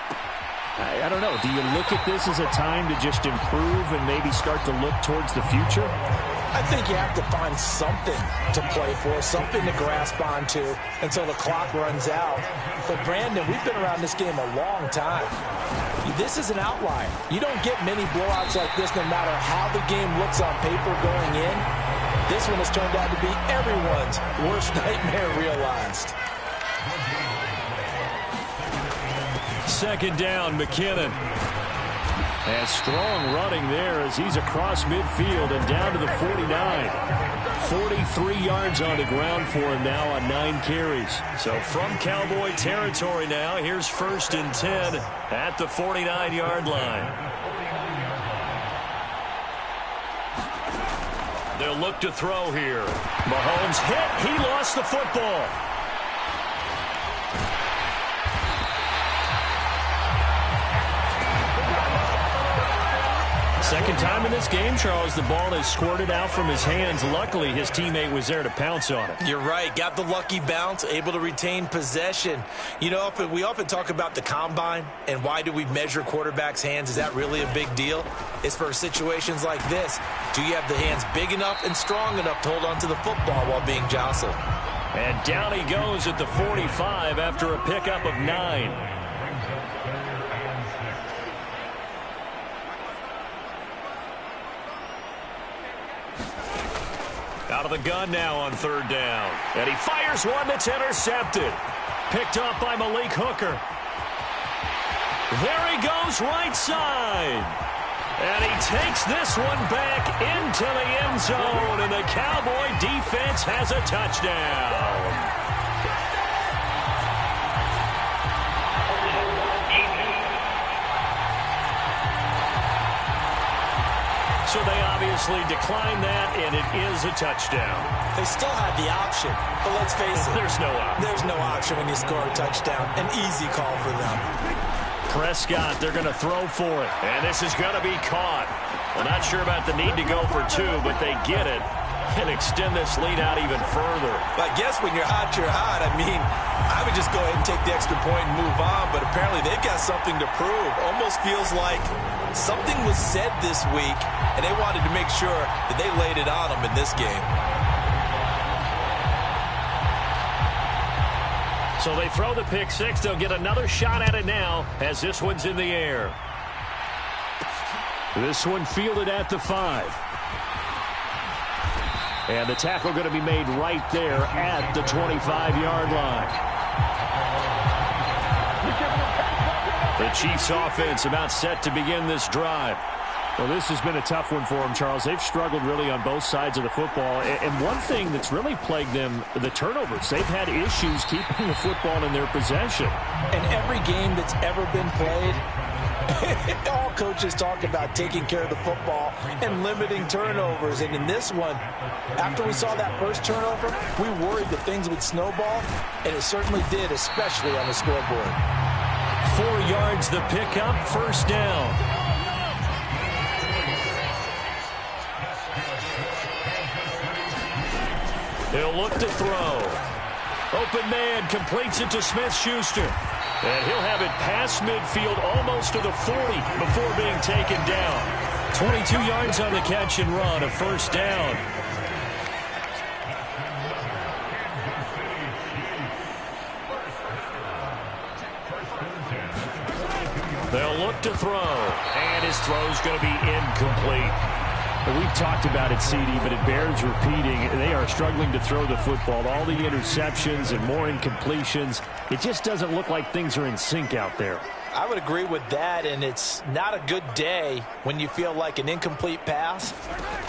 Speaker 3: I don't know. Do you look at this as a time to just improve and maybe start to look towards the future?
Speaker 2: I think you have to find something to play for, something to grasp onto until the clock runs out. But, Brandon, we've been around this game a long time. This is an outlier. You don't get many blowouts like this no matter how the game looks on paper going in. This one has turned out to be everyone's worst nightmare realized.
Speaker 1: Second down, McKinnon. And strong running there as he's across midfield and down to the 49. 43 yards on the ground for him now on 9 carries. So from Cowboy territory now, here's 1st and 10 at the 49-yard line. They'll look to throw here. Mahomes hit. He lost the football. Second time in this game, Charles, the ball has squirted out from his hands. Luckily, his teammate was there to pounce on it.
Speaker 2: You're right. Got the lucky bounce, able to retain possession. You know, we often talk about the combine and why do we measure quarterbacks' hands. Is that really a big deal? It's for situations like this. Do you have the hands big enough and strong enough to hold on to the football while being jostled?
Speaker 1: And down he goes at the 45 after a pickup of 9. Out of the gun now on 3rd down. And he fires one that's intercepted. Picked up by Malik Hooker. There he goes right side. And he takes this one back into the end zone. And the Cowboy defense has a touchdown. So they obviously declined that, and it is a touchdown.
Speaker 2: They still had the option, but let's face it.
Speaker 1: There's no option.
Speaker 2: There's no option when you score a touchdown. An easy call for them.
Speaker 1: Prescott, they're going to throw for it. And this is going to be caught. Well, not sure about the need to go for 2, but they get it and extend this lead out even further.
Speaker 2: I guess when you're hot, you're hot. I mean, I would just go ahead and take the extra point and move on, but apparently they've got something to prove. Almost feels like something was said this week, and they wanted to make sure that they laid it on them in this game.
Speaker 1: So they throw the pick 6. They'll get another shot at it now as this one's in the air. This one fielded at the 5. And the tackle going to be made right there at the 25-yard line. The Chiefs offense about set to begin this drive.
Speaker 3: Well, this has been a tough one for them, Charles. They've struggled really on both sides of the football. And one thing that's really plagued them, the turnovers. They've had issues keeping the football in their possession.
Speaker 2: In every game that's ever been played, all coaches talk about taking care of the football and limiting turnovers. And in this one, after we saw that first turnover, we worried that things would snowball, and it certainly did, especially on the scoreboard.
Speaker 1: 4 yards the pickup, 1st down. He'll look to throw. Open man completes it to Smith-Schuster. And he'll have it past midfield almost to the 40 before being taken down. 22 yards on the catch and run, a 1st down. to throw. And his throw's going to be incomplete.
Speaker 3: We've talked about it, CD, but it bears repeating. They are struggling to throw the football. All the interceptions and more incompletions. It just doesn't look like things are in sync out there.
Speaker 2: I would agree with that, and it's not a good day when you feel like an incomplete pass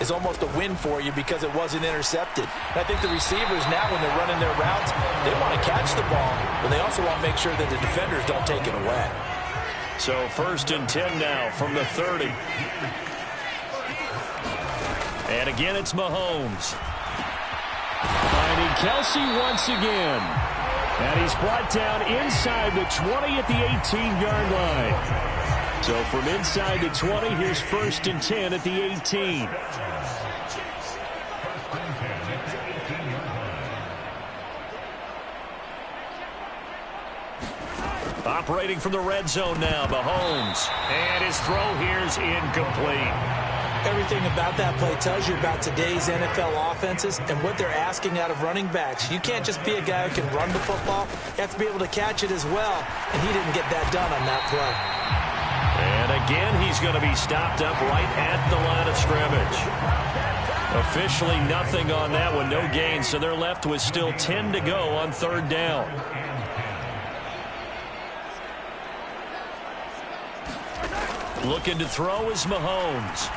Speaker 2: is almost a win for you because it wasn't intercepted. And I think the receivers now, when they're running their routes, they want to catch the ball, but they also want to make sure that the defenders don't take it away.
Speaker 1: So 1st and 10 now from the 30. And again, it's Mahomes.
Speaker 3: Finding Kelsey once again. And he's brought down inside the 20 at the 18-yard line. So from inside the 20, here's 1st and 10 at the 18.
Speaker 1: Operating from the red zone now, Mahomes. And his throw here's incomplete.
Speaker 2: Everything about that play tells you about today's NFL offenses and what they're asking out of running backs. You can't just be a guy who can run the football. You have to be able to catch it as well, and he didn't get that done on that play.
Speaker 1: And again, he's going to be stopped up right at the line of scrimmage. Officially nothing on that one, no gain, so they're left with still 10 to go on 3rd down. Looking to throw is Mahomes.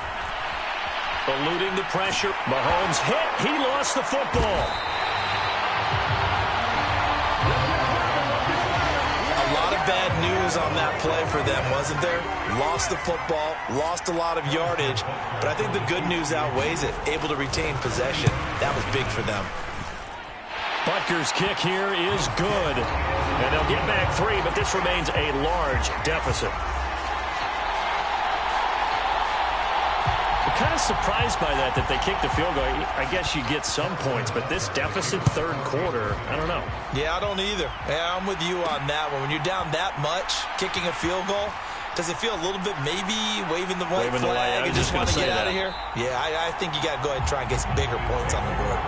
Speaker 1: Eluding the pressure. Mahomes hit. He lost the football.
Speaker 2: A lot of bad news on that play for them, wasn't there? Lost the football, lost a lot of yardage, but I think the good news outweighs it. Able to retain possession. That was big for them.
Speaker 1: Butker's kick here is good. And they'll get back 3, but this remains a large deficit. Kind of surprised by that they kicked the field goal. I guess you get some points, but this deficit 3rd quarter, I don't know.
Speaker 2: Yeah, I don't either. Yeah, I'm with you on that one. When you're down that much, kicking a field goal, does it feel a little bit maybe waving the white flag and just want to get out of here? Yeah, I think you got to go ahead and try and get some bigger points on the board.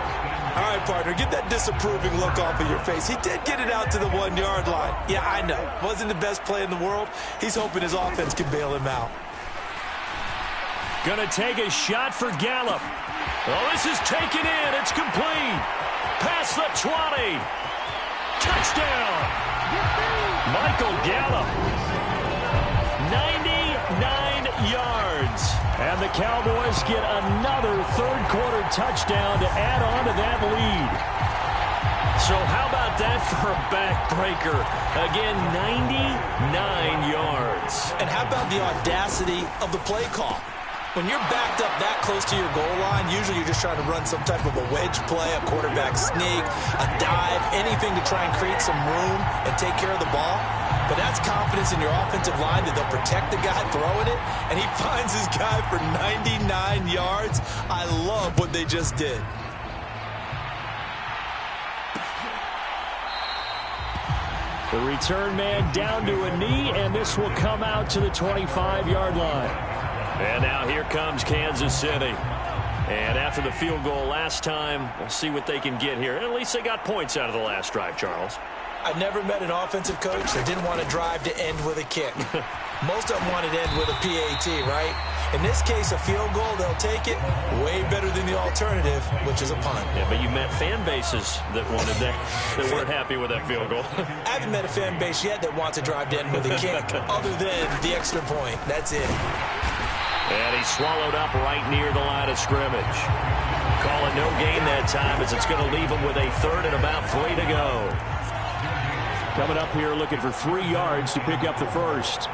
Speaker 2: All right, partner, get that disapproving look off of your face. He did get it out to the 1-yard line. Yeah, I know. Wasn't the best play in the world. He's hoping his offense can bail him out.
Speaker 1: Gonna take a shot for Gallup. Well, this is taken in. It's complete. Past the 20. Touchdown. Michael Gallup. 99 yards. And the Cowboys get another 3rd quarter touchdown to add on to that lead. So how about that for a backbreaker? Again, 99 yards.
Speaker 2: And how about the audacity of the play call? When you're backed up that close to your goal line, usually you're just trying to run some type of a wedge play, a quarterback sneak, a dive, anything to try and create some room and take care of the ball. But that's confidence in your offensive line that they'll protect the guy throwing it, and he finds his guy for 99 yards. I love what they just did.
Speaker 3: The return man down to a knee, and this will come out to the 25-yard line.
Speaker 1: And now here comes Kansas City. And after the field goal last time, we'll see what they can get here. At least they got points out of the last drive, Charles.
Speaker 2: I never met an offensive coach that didn't want to drive to end with a kick. Most of them wanted to end with a PAT, right? In this case, a field goal, they'll take it. Way better than the alternative, which is a punt.
Speaker 1: Yeah, but you met fan bases that wanted that weren't happy with that field goal.
Speaker 2: I haven't met a fan base yet that wants to drive to end with a kick other than the extra point. That's it.
Speaker 1: And he's swallowed up right near the line of scrimmage. Calling no gain that time as it's going to leave him with a 3rd and about 3 to go.
Speaker 3: Coming up here looking for 3 yards to pick up the 1st.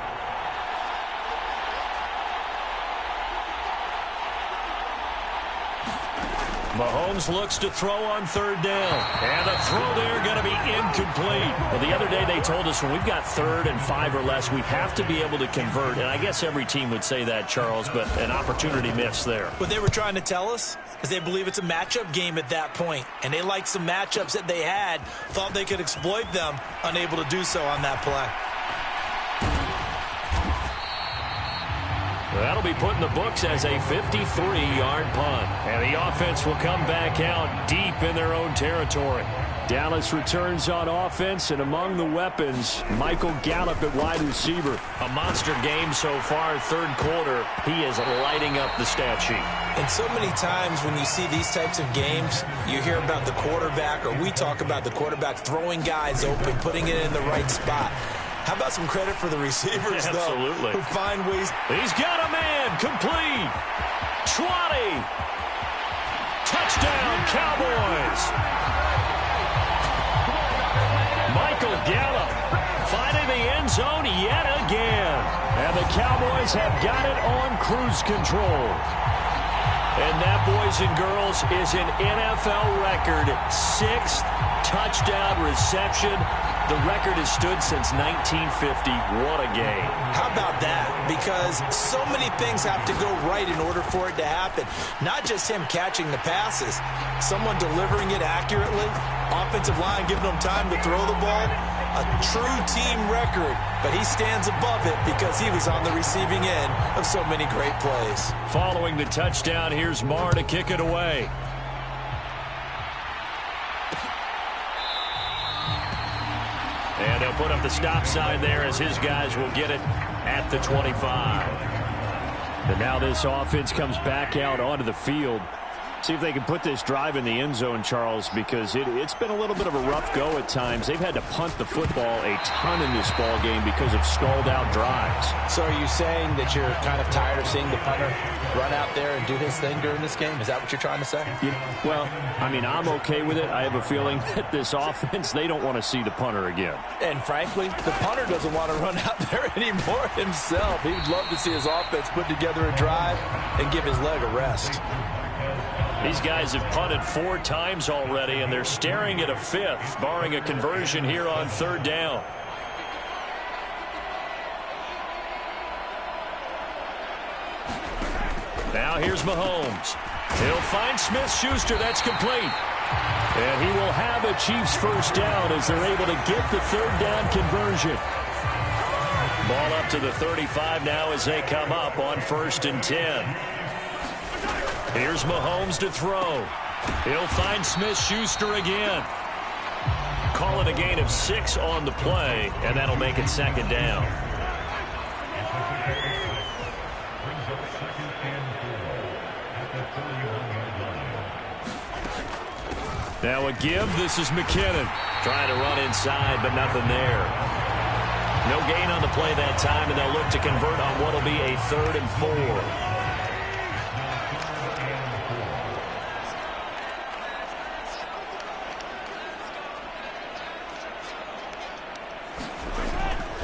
Speaker 1: Mahomes looks to throw on 3rd down. And the throw there going to be incomplete. Well, the other day they told us when we've got 3rd and 5 or less, we have to be able to convert. And I guess every team would say that, Charles, but an opportunity missed there.
Speaker 2: What they were trying to tell us is they believe it's a matchup game at that point. And they liked some matchups that they had, thought they could exploit them, unable to do so on that play.
Speaker 1: That'll be put in the books as a 53-yard punt. And the offense will come back out deep in their own territory.
Speaker 3: Dallas returns on offense, and among the weapons, Michael Gallup at wide receiver.
Speaker 1: A monster game so far, third quarter. He is lighting up the stat sheet.
Speaker 2: And so many times when you see these types of games, you hear about the quarterback, or we talk about the quarterback throwing guys open, putting it in the right spot. How about some credit for the receivers,
Speaker 1: Absolutely.
Speaker 2: though, who find ways.
Speaker 1: He's got a man, complete. 20. Touchdown, Cowboys. Michael Gallup finding the end zone yet again.
Speaker 3: And the Cowboys have got it on cruise control.
Speaker 1: And that, boys and girls, is an NFL record 6th touchdown reception. The record has stood since 1950. What a game.
Speaker 2: How about that? Because so many things have to go right in order for it to happen. Not just him catching the passes. Someone delivering it accurately. Offensive line giving them time to throw the ball. A true team record. But he stands above it because he was on the receiving end of so many great plays.
Speaker 1: Following the touchdown, here's Marr to kick it away. And they'll put up the stop sign there as his guys will get it at the 25.
Speaker 3: And now this offense comes back out onto the field. See if they can put this drive in the end zone, Charles, because it's been a little bit of a rough go at times. They've had to punt the football a ton in this ball game because of stalled-out drives.
Speaker 4: So are you saying that you're kind of tired of seeing the punter run out there and do his thing during this game? Is that what you're trying to say?
Speaker 3: Well, I mean, I'm okay with it. I have a feeling that this offense, they don't want to see the punter again.
Speaker 4: And frankly, the punter doesn't want to run out there anymore himself. He would love to see his offense put together a drive and give his leg a rest.
Speaker 1: These guys have punted 4 times already, and they're staring at a 5th, barring a conversion here on 3rd down. Now here's Mahomes. He'll find Smith-Schuster. That's complete.
Speaker 3: And he will have a Chiefs first down as they're able to get the 3rd down conversion.
Speaker 1: Ball up to the 35 now as they come up on 1st and 10. Here's Mahomes to throw. He'll find Smith-Schuster again. Call it a gain of 6 on the play, and that'll make it 2nd down. Now a give. This is McKinnon. Trying to run inside, but nothing there. No gain on the play that time, and they'll look to convert on what will be a 3rd and 4.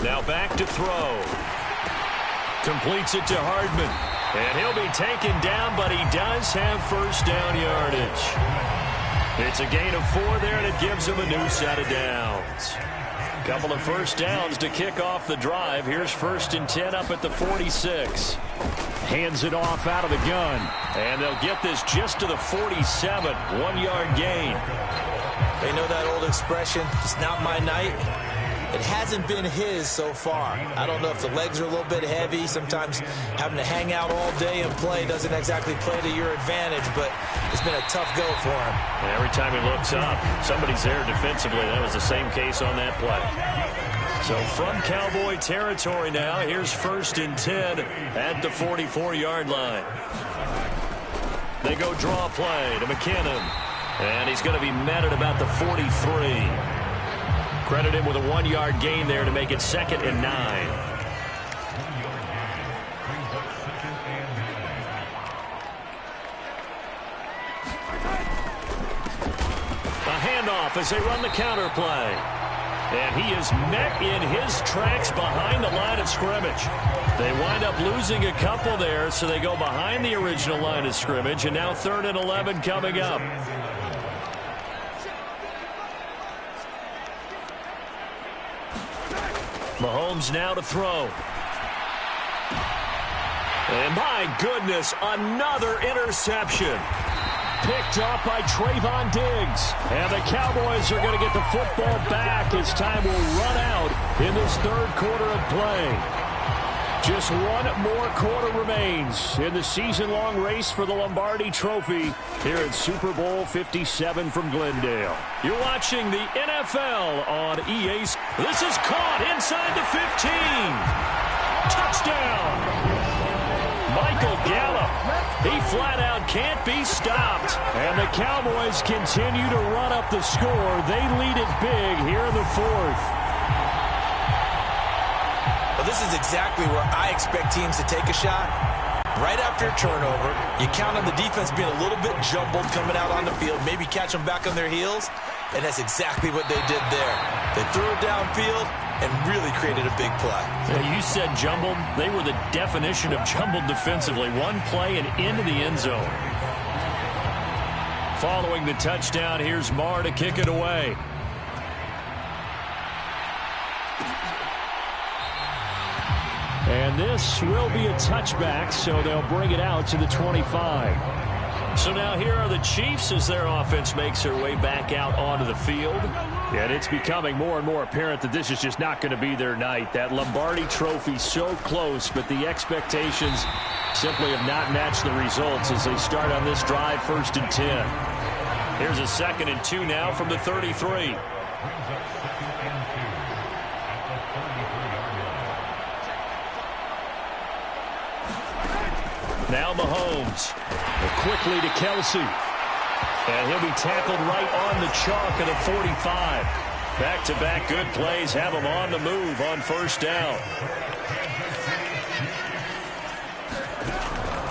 Speaker 1: Now back to throw. Completes it to Hardman. And he'll be taken down, but he does have first down yardage. It's a gain of 4 there, and it gives him a new set of downs. Couple of first downs to kick off the drive. Here's 1st and 10 up at the 46.
Speaker 3: Hands it off out of the gun.
Speaker 1: And they'll get this just to the 47. 1-yard gain.
Speaker 2: They know that old expression, it's not my night. It hasn't been his so far. I don't know if the legs are a little bit heavy. Sometimes having to hang out all day and play doesn't exactly play to your advantage, but it's been a tough go for him.
Speaker 1: And every time he looks up, somebody's there defensively. That was the same case on that play. So from Cowboy territory now, here's 1st and 10 at the 44-yard line. They go draw play to McKinnon. And he's going to be met at about the 43. Credit him with a 1-yard gain there to make it 2nd and 9. A handoff as they run the counter play. And he is met in his tracks behind the line of scrimmage. They wind up losing a couple there, so they go behind the original line of scrimmage, and now 3rd and 11 coming up. Mahomes now to throw. And my goodness, another interception. Picked up by Trayvon Diggs. And the Cowboys are going to get the football back as time will run out in this 3rd quarter of play.
Speaker 3: Just one more quarter remains in the season-long race for the Lombardi Trophy here at Super Bowl 57 from Glendale.
Speaker 1: You're watching the NFL on EA. This is caught inside the 15. Touchdown. Michael Gallup. He flat out can't be stopped. And the Cowboys continue to run up the score. They lead it big here in the fourth.
Speaker 2: This is exactly where I expect teams to take a shot. Right after a turnover, you count on the defense being a little bit jumbled coming out on the field, maybe catch them back on their heels, and that's exactly what they did there. They threw it downfield and really created a big play.
Speaker 1: You said jumbled. They were the definition of jumbled defensively. One play and into the end zone. Following the touchdown, here's Marr to kick it away.
Speaker 3: And this will be a touchback, so they'll bring it out to the 25.
Speaker 1: So now here are the Chiefs as their offense makes their way back out onto the field.
Speaker 3: And it's becoming more and more apparent that this is just not going to be their night. That Lombardi Trophy so close, but the expectations simply have not matched the results as they start on this drive 1st and 10.
Speaker 1: Here's a 2nd and 2 now from the 33. Now Mahomes.
Speaker 3: Quickly to Kelsey.
Speaker 1: And he'll be tackled right on the chalk at a 45. Back-to-back good plays have him on the move on 1st down.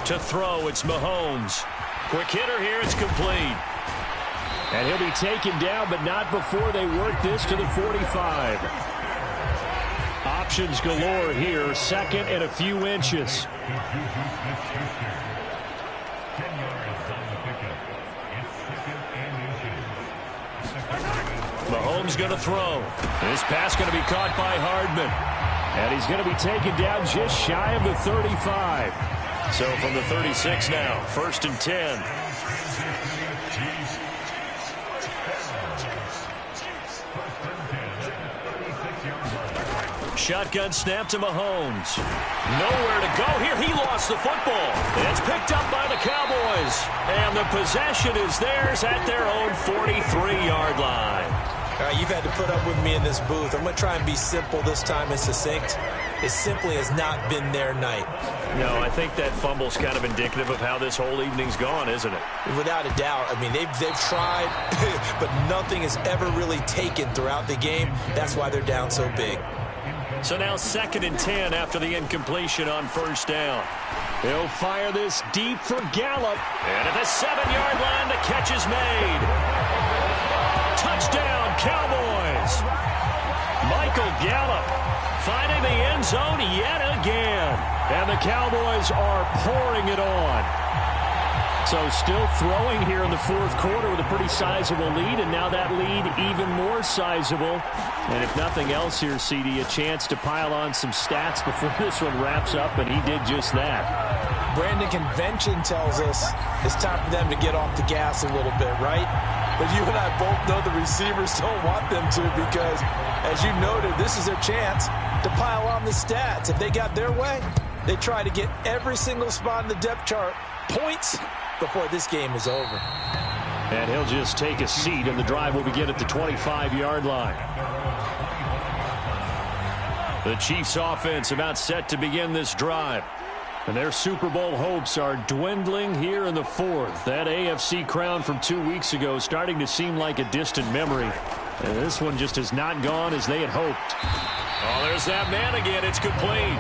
Speaker 1: To throw, it's Mahomes. Quick hitter here, it's complete.
Speaker 3: And he'll be taken down, but not before they work this to the 45. Options galore here, 2nd and a few inches.
Speaker 1: Mahomes going to throw. This pass going to be caught by Hardman.
Speaker 3: And he's going to be taken down just shy of the 35.
Speaker 1: So from the 36 now, 1st and 10. Shotgun snap to Mahomes. Nowhere to go here. He lost the football. It's picked up by the Cowboys. And the possession is theirs at their own 43-yard line.
Speaker 2: All right, you've had to put up with me in this booth. I'm going to try and be simple this time and succinct. It simply has not been their night.
Speaker 1: No, I think that fumble's kind of indicative of how this whole evening's gone, isn't it?
Speaker 2: Without a doubt. I mean, they've tried, but nothing has ever really taken throughout the game. That's why they're down so big.
Speaker 1: So now 2nd and 10 after the incompletion on 1st down.
Speaker 3: He'll fire this deep for Gallup.
Speaker 1: And at the 7-yard line, the catch is made. Touchdown, Cowboys. Michael Gallup finding the end zone yet again.
Speaker 3: And the Cowboys are pouring it on. So still throwing here in the 4th quarter with a pretty sizable lead, and now that lead even more sizable. And if nothing else here, CD, a chance to pile on some stats before this one wraps up, and he did just that.
Speaker 2: Brandon, convention tells us it's time for them to get off the gas a little bit, right? But you and I both know the receivers don't want them to because, as you noted, this is their chance to pile on the stats. If they got their way, they try to get every single spot in the depth chart points before this game is over.
Speaker 3: And he'll just take a seat, and the drive will begin at the 25-yard line.
Speaker 1: The Chiefs offense about set to begin this drive.
Speaker 3: And their Super Bowl hopes are dwindling here in the 4th. That AFC crown from 2 weeks ago starting to seem like a distant memory. And this one just has not gone as they had hoped.
Speaker 1: Oh, there's that man again. It's complete.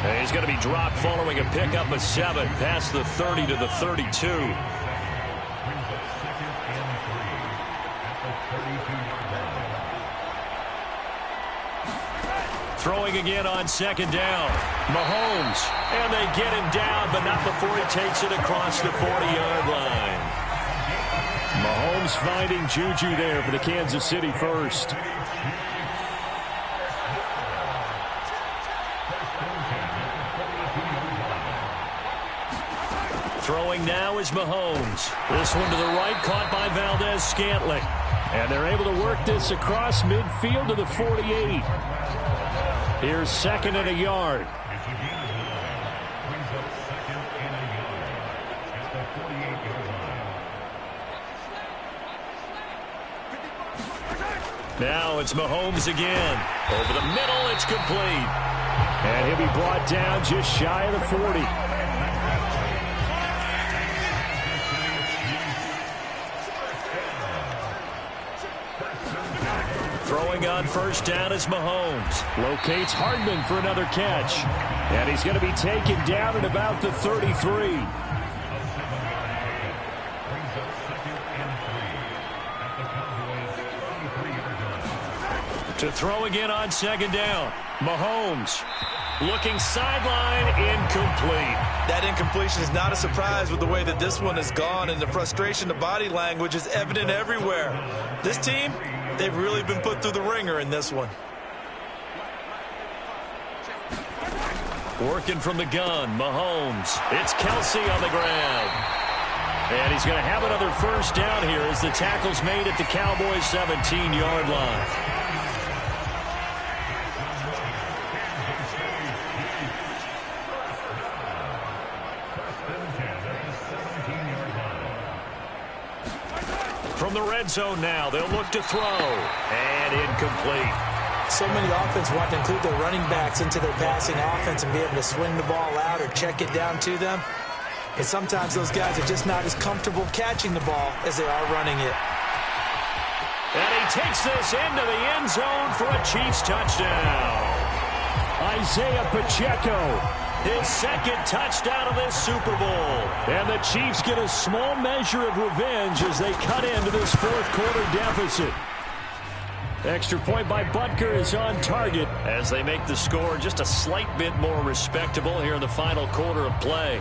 Speaker 1: And he's going to be dropped following a pickup of 7 past the 30 to the 32. Throwing again on 2nd down. Mahomes. And they get him down, but not before he takes it across the 40-yard line.
Speaker 3: Mahomes finding Juju there for the Kansas City first.
Speaker 1: Throwing now is Mahomes. This one to the right, caught by Valdez-Scantling.
Speaker 3: And they're able to work this across midfield to the 48. Here's 2nd and a yard.
Speaker 1: Now it's Mahomes again. Over the middle, it's complete.
Speaker 3: And he'll be brought down just shy of the 40.
Speaker 1: Throwing on first down is Mahomes.
Speaker 3: Locates Hardman for another catch. And he's going to be taken down at about the 33.
Speaker 1: To throw again on second down. Mahomes looking sideline, incomplete.
Speaker 2: That incompletion is not a surprise with the way that this one has gone, and the frustration, the body language is evident everywhere. This team, they've really been put through the ringer in this one.
Speaker 1: Working from the gun, Mahomes. It's Kelsey on the ground. And he's going to have another first down here as the tackle's made at the Cowboys' 17-yard line. From the red zone now, they'll look to throw. And incomplete.
Speaker 2: So many offenses want to include their running backs into their passing offense and be able to swing the ball out or check it down to them. And sometimes those guys are just not as comfortable catching the ball as they are running it.
Speaker 1: And he takes this into the end zone for a Chiefs touchdown.
Speaker 3: Isaiah Pacheco,
Speaker 1: His second touchdown of this Super Bowl.
Speaker 3: and the Chiefs get a small measure of revenge as they cut into this fourth quarter deficit. Extra point by Butker is on target
Speaker 1: As they make the score just a slight bit more respectable here in the final quarter of play.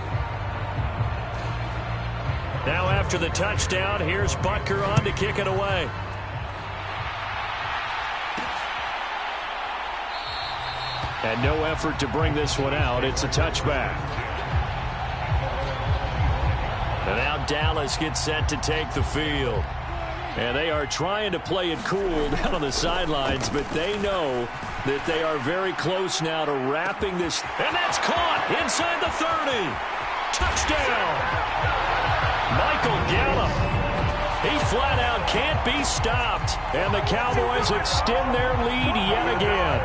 Speaker 1: Now after the touchdown, here's Butker on to kick it away.
Speaker 3: And no effort to bring this one out. It's a touchback.
Speaker 1: And now Dallas gets set to take the field.
Speaker 3: And they are trying to play it cool down on the sidelines, but they know that they are very close now to wrapping this.
Speaker 1: And that's caught inside the 30. Touchdown. Michael Gallup. He flat out can't be stopped.
Speaker 3: And the Cowboys extend their lead yet again.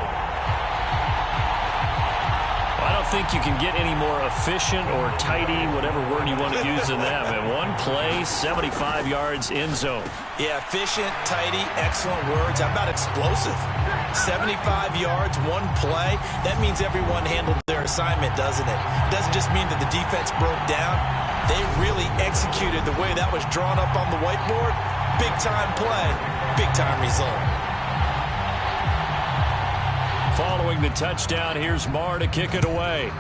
Speaker 1: I don't think you can get any more efficient or tidy, whatever word you want to use in that. Man, one play, 75 yards in zone.
Speaker 2: Yeah, efficient, tidy, excellent words. How about explosive? 75 yards, one play. That means everyone handled their assignment, doesn't it? It doesn't just mean that the defense broke down. They really executed the way that was drawn up on the whiteboard. Big-time play, big-time result.
Speaker 1: Following the touchdown, here's Marr to kick it away.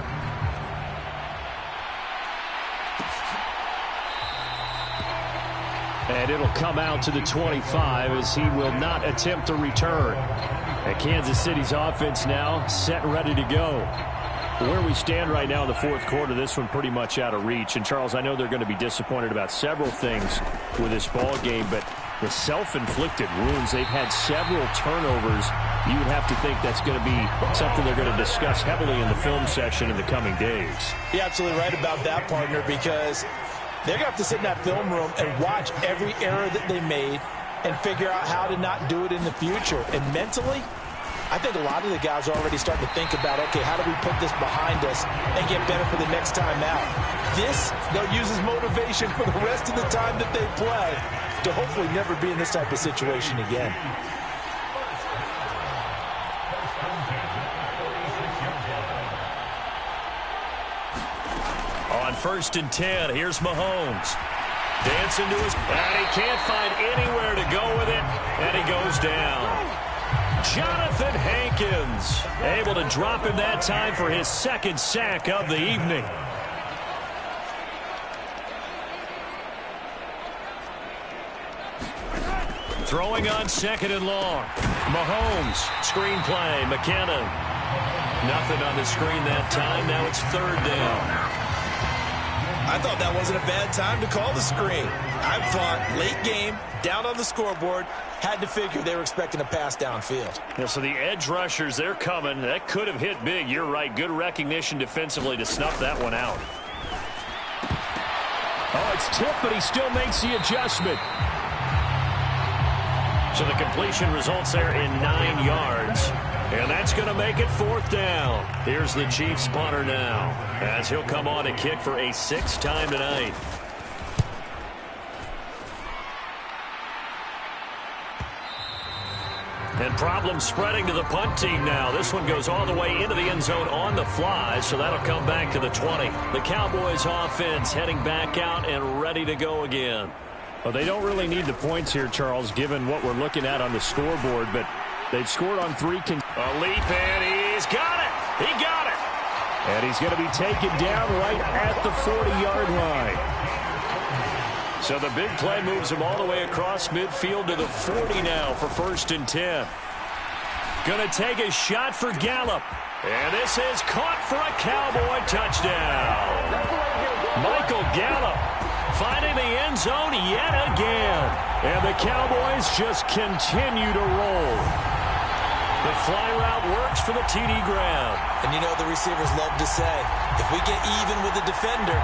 Speaker 3: And it'll come out to the 25 as he will not attempt a return. And Kansas City's offense now set and ready to go. Where we stand right now in the fourth quarter, this one pretty much out of reach. And, Charles, I know they're going to be disappointed about several things with this ball game, but the self-inflicted wounds, they've had several turnovers. You would have to think that's going to be something they're going to discuss heavily in the film session in the coming days.
Speaker 2: You're absolutely right about that, partner, because they're going to have to sit in that film room and watch every error that they made and figure out how to not do it in the future. And mentally, I think a lot of the guys are already starting to think about, okay, how do we put this behind us and get better for the next time out? This, they'll use as motivation for the rest of the time that they play to hopefully never be in this type of situation again.
Speaker 1: On 1st and 10, here's Mahomes. Dancing to his... And he can't find anywhere to go with it, and he goes down. Jonathan Hankins able to drop him that time for his second sack of the evening. Throwing on 2nd and long. Mahomes, screenplay, McKinnon. Nothing on the screen that time. Now it's 3rd down.
Speaker 2: I thought that wasn't a bad time to call the screen. I thought late game, down on the scoreboard, had to figure they were expecting a pass downfield.
Speaker 1: Yeah, so the edge rushers, they're coming. That could have hit big. You're right. Good recognition defensively to snuff that one out.
Speaker 3: Oh, it's tipped, but he still makes the adjustment.
Speaker 1: So the completion results there in 9 yards. And that's going to make it 4th down. Here's the Chiefs punter now, as he'll come on to kick for a 6th time tonight. And problems spreading to the punt team now. This one goes all the way into the end zone on the fly, so that'll come back to the 20. The Cowboys offense heading back out and ready to go again.
Speaker 3: Well, they don't really need the points here, Charles, given what we're looking at on the scoreboard, but they've scored on 3.
Speaker 1: A leap, and he's got it. He got it.
Speaker 3: And he's going to be taken down right at the 40-yard line.
Speaker 1: So the big play moves him all the way across midfield to the 40 now for 1st and 10. Going to take a shot for Gallup. And this is caught for a Cowboy touchdown. Michael Gallup finding the end zone yet again. And the Cowboys just continue to roll. The fly route works for the TD ground.
Speaker 2: And you know the receivers love to say, if we get even with the defender,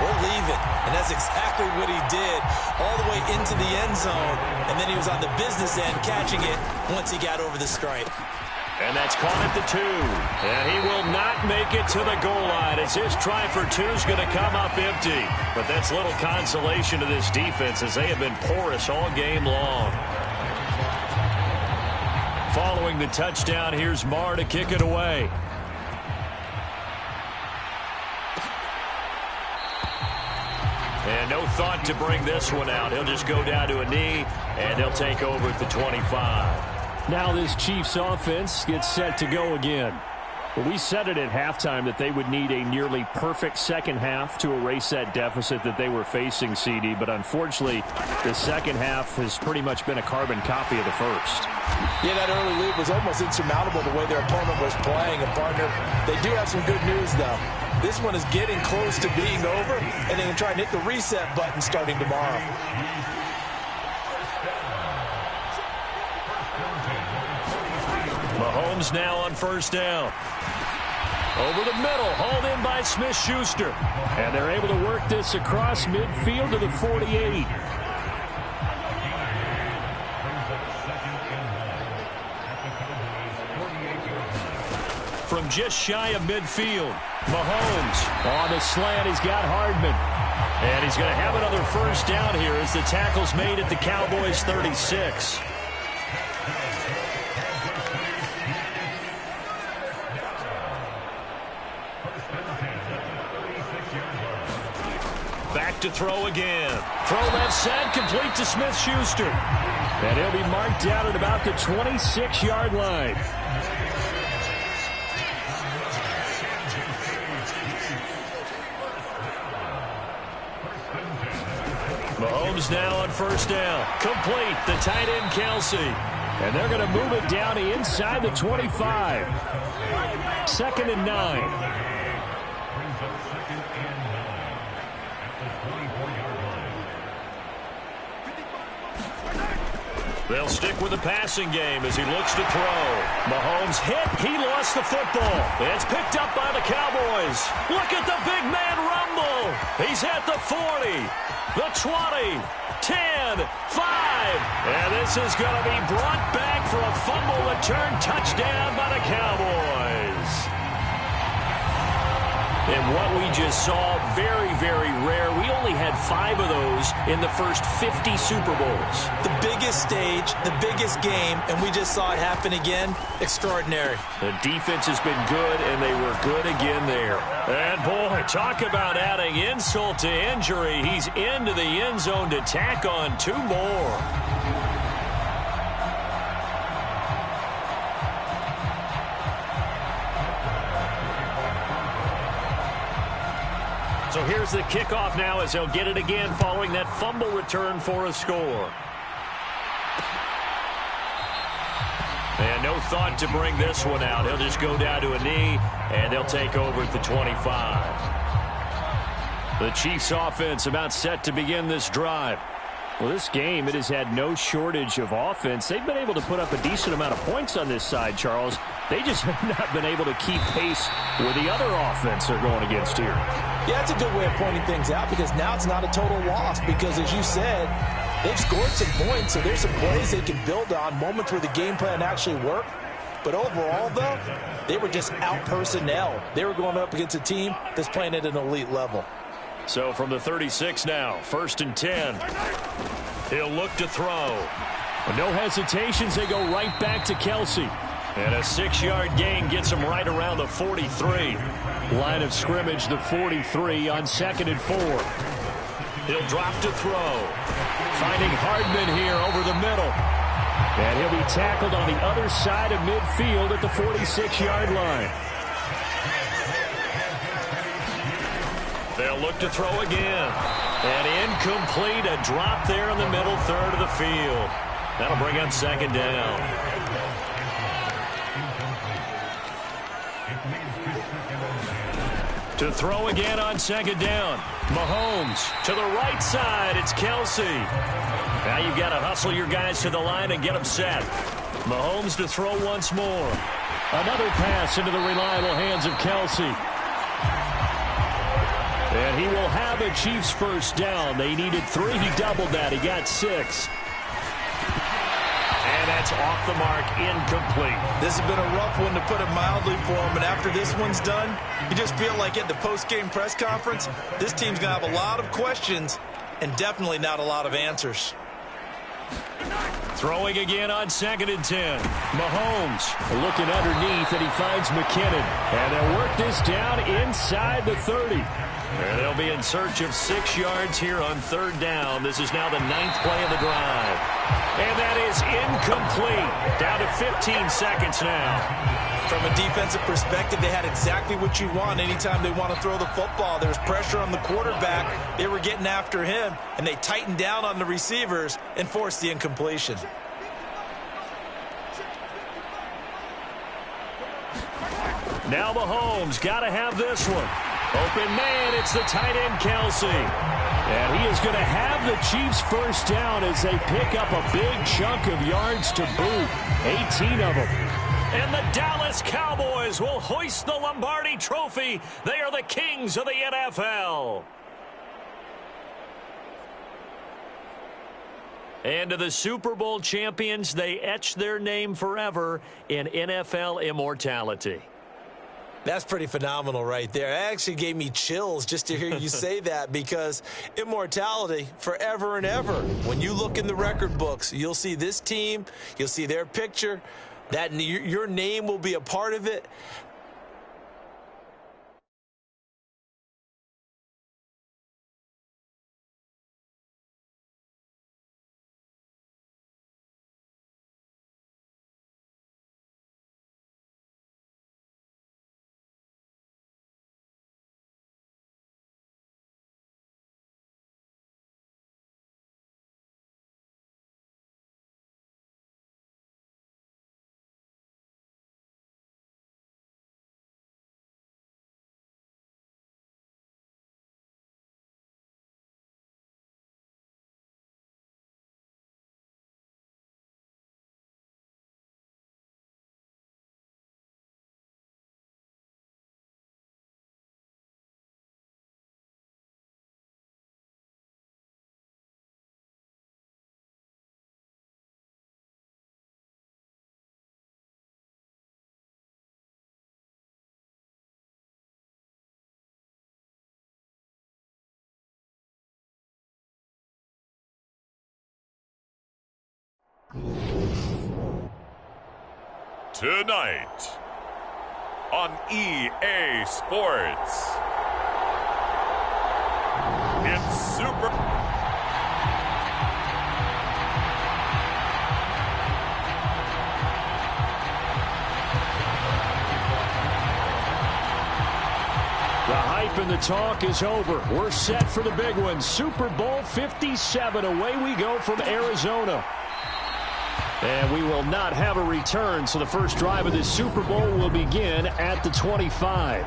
Speaker 2: we're leaving. And that's exactly what he did all the way into the end zone. And then he was on the business end catching it once he got over the stripe.
Speaker 1: And that's caught at the 2. And he will not make it to the goal line as his try for 2 is going to come up empty. But that's little consolation to this defense as they have been porous all game long. Following the touchdown, here's Marr to kick it away. And no thought to bring this one out. He'll just go down to a knee, and they'll take over at the 25.
Speaker 3: Now this Chiefs offense gets set to go again. Well, we said it at halftime that they would need a nearly perfect second half to erase that deficit that they were facing, CD. But unfortunately, the second half has pretty much been a carbon copy of the first.
Speaker 4: Yeah, that early lead was almost insurmountable the way their opponent was playing. And, partner, they do have some good news, though. This one is getting close to being over, and they can try and hit the reset button starting tomorrow.
Speaker 1: Mahomes now on 1st down. Over the middle, hauled in by Smith-Schuster.
Speaker 3: And they're able to work this across midfield to the 48.
Speaker 1: From just shy of midfield, Mahomes
Speaker 3: on the slant. He's got Hardman.
Speaker 1: And he's going to have another 1st down here as the tackle's made at the Cowboys' 36. Back to throw again. Throw left side, complete to Smith-Schuster.
Speaker 3: And he'll be marked down at about the 26-yard line.
Speaker 1: Mahomes now on 1st down. Complete, the tight end Kelsey.
Speaker 3: And they're going to move it down to inside the 25. 2nd and 9.
Speaker 1: They'll stick with the passing game as he looks to throw. Mahomes hit. He lost the football. It's picked up by the Cowboys. Look at the big man rumble. He's at the 40, the 20, 10, 5. And this is going to be brought back for a fumble return touchdown by the Cowboys. And what we just saw, very, very rare. We only had 5 of those in the first 50 Super Bowls.
Speaker 2: The biggest stage, the biggest game, and we just saw it happen again. Extraordinary.
Speaker 1: The defense has been good, and they were good again there. And, boy, talk about adding insult to injury. He's into the end zone to tack on 2 more. So here's the kickoff now as they'll get it again following that fumble return for a score. And no thought to bring this one out. He'll just go down to a knee, and they'll take over at the 25. The Chiefs offense about set to begin this drive.
Speaker 3: Well, this game, it has had no shortage of offense. They've been able to put up a decent amount of points on this side, Charles. They just have not been able to keep pace with the other offense they're going against here.
Speaker 4: Yeah, that's a good way of pointing things out because now it's not a total loss because, as you said, they've scored some points, so there's some plays they can build on, moments where the game plan actually worked. But overall, though, they were just out-personnel. They were going up against a team that's playing at an elite level.
Speaker 1: So from the 36 now, 1st and 10. He'll look to throw.
Speaker 3: With no hesitations, they go right back to Kelsey.
Speaker 1: And a 6-yard gain gets him right around the 43.
Speaker 3: Line of scrimmage, the 43 on 2nd and 4.
Speaker 1: He'll drop to throw.
Speaker 3: Finding Hardman here over the middle. And he'll be tackled on the other side of midfield at the 46-yard line.
Speaker 1: They'll look to throw again. And incomplete, a drop there in the middle third of the field. That'll bring up 2nd down. To throw again on 2nd down. Mahomes to the right side. It's Kelsey. Now you've got to hustle your guys to the line and get them set. Mahomes to throw once more.
Speaker 3: Another pass into the reliable hands of Kelsey. And he will have a Chiefs first down. They needed 3. He doubled that. He got 6.
Speaker 1: And that's off the mark, incomplete.
Speaker 2: This has been a rough one, to put it mildly, for him. And after this one's done, you just feel like at the post-game press conference, this team's going to have a lot of questions and definitely not a lot of answers.
Speaker 1: Throwing again on 2nd and 10. Mahomes
Speaker 3: looking underneath, and he finds McKinnon. And they'll work this down inside the 30.
Speaker 1: And they'll be in search of 6 yards here on 3rd down. This is now the 9th play of the drive. And that is incomplete. Down to 15 seconds now.
Speaker 2: From a defensive perspective, they had exactly what you want anytime they want to throw the football. There's pressure on the quarterback. They were getting after him, and they tightened down on the receivers and forced the incompletion.
Speaker 1: Now Mahomes got to have this one. Open man, it's the tight end Kelsey.
Speaker 3: And he is going to have the Chiefs first down as they pick up a big chunk of yards to boot. 18 of them.
Speaker 1: And the Dallas Cowboys will hoist the Lombardi Trophy. They are the kings of the NFL. And to the Super Bowl champions, they etch their name forever in NFL immortality.
Speaker 2: That's pretty phenomenal right there. It actually gave me chills just to hear you say that, because immortality forever and ever. When you look in the record books, you'll see this team, you'll see their picture, that your name will be a part of it.
Speaker 5: Tonight on EA Sports, it's Super...
Speaker 3: The hype and the talk is over. We're set for the big one. Super Bowl 57. Away we go from Arizona. And we will not have a return, so the first drive of this Super Bowl will begin at the 25.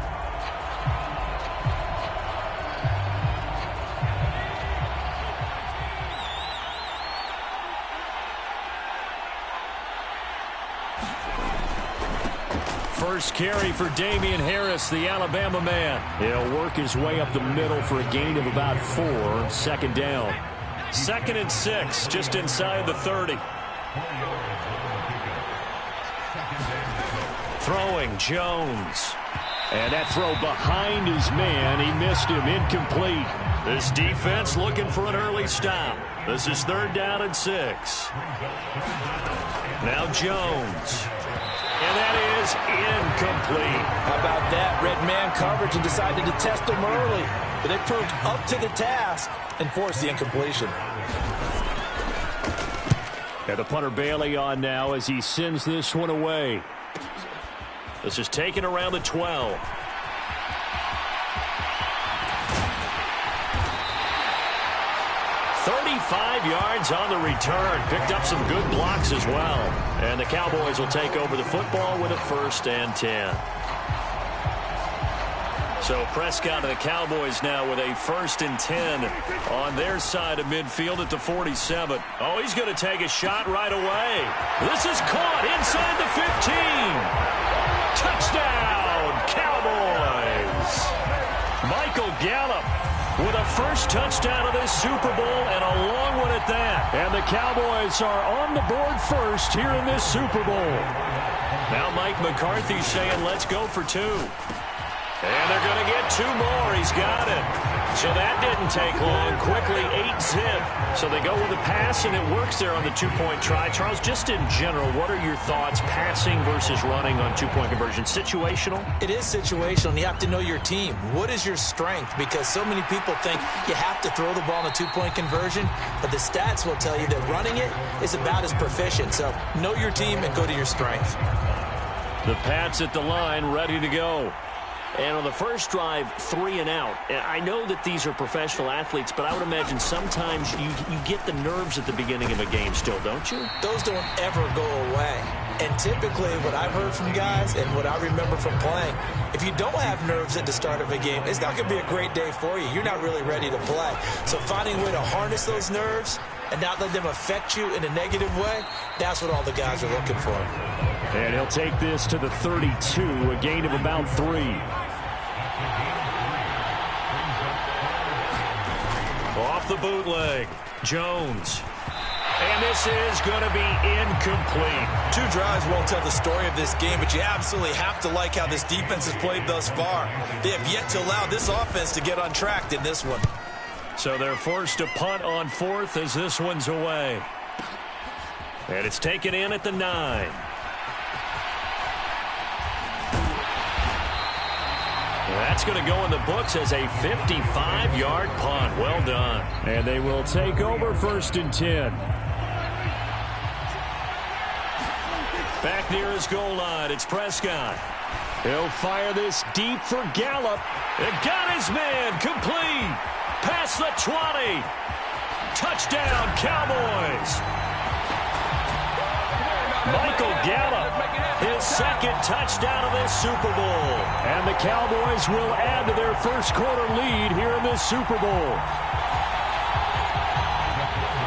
Speaker 3: First carry for Damian Harris, the Alabama man. He'll work his way up the middle for a gain of about 4. Second down. 2nd and 6, just inside the 30. Throwing, Jones. And that throw behind his man. He missed him. Incomplete. This defense looking for an early stop. This is 3rd down and 6. Now Jones. And that is incomplete.
Speaker 2: How about that? Red man coverage and decided to test him early. But they proved up to the task and forced the incompletion.
Speaker 3: And the punter Bailey on now as he sends this one away. This is taken around the 12. Yards on the return. Picked up some good blocks as well. And the Cowboys will take over the football with a 1st and 10. So Prescott and the Cowboys now with a 1st and 10 on their side of midfield at the 47. Oh, he's going to take a shot right away. This is caught inside the 15. Touchdown, Cowboys. Michael Gallup with a first touchdown of this Super Bowl, and a long one at that. And the Cowboys are on the board first here in this Super Bowl. Now Mike McCarthy saying, let's go for 2. And they're going to get 2 more. He's got it. So that didn't take long. Quickly, 8-zip. So they go with a pass, and it works there on the 2-point try. Charles, just in general, what are your thoughts passing versus running on 2-point conversion? Situational?
Speaker 2: It is situational, and you have to know your team. What is your strength? Because so many people think you have to throw the ball in a 2-point conversion, but the stats will tell you that running it is about as proficient. So know your team and go to your strength.
Speaker 3: The Pats at the line, ready to go. And on the first drive, 3 and out. I know that these are professional athletes, but I would imagine sometimes you get the nerves at the beginning of a game still, don't you?
Speaker 2: Those don't ever go away. And typically what I've heard from guys and what I remember from playing, if you don't have nerves at the start of a game, it's not going to be a great day for you. You're not really ready to play. So finding a way to harness those nerves and not let them affect you in a negative way, that's what all the guys are looking for.
Speaker 3: And he'll take this to the 32, a gain of about 3. Off the bootleg, Jones. And this is going to be incomplete.
Speaker 2: 2 drives won't tell the story of this game, but you absolutely have to like how this defense has played thus far. They have yet to allow this offense to get on track in this one.
Speaker 3: So they're forced to punt on 4th as this one's away. And it's taken in at the 9. That's going to go in the books as a 55-yard punt. Well done. And they will take over 1st and 10. Back near his goal line, it's Prescott. He'll fire this deep for Gallup. It got his man complete. Past the 20. Touchdown, Cowboys. Michael Gallup, his 2nd touchdown of this Super Bowl. And the Cowboys will add to their first quarter lead here in this Super Bowl.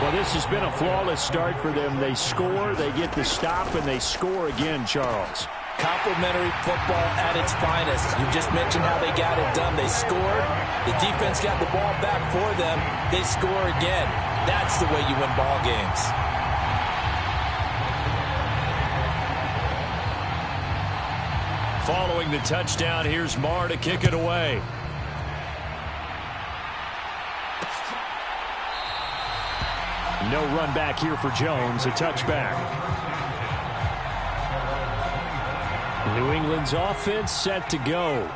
Speaker 3: Well, this has been a flawless start for them. They score, they get the stop, and they score again, Charles.
Speaker 2: Complimentary football at its finest. You just mentioned how they got it done. They scored. The defense got the ball back for them. They score again. That's the way you win ball games.
Speaker 3: Following the touchdown, here's Marr to kick it away. No run back here for Jones. A touchback. New England's offense set to go.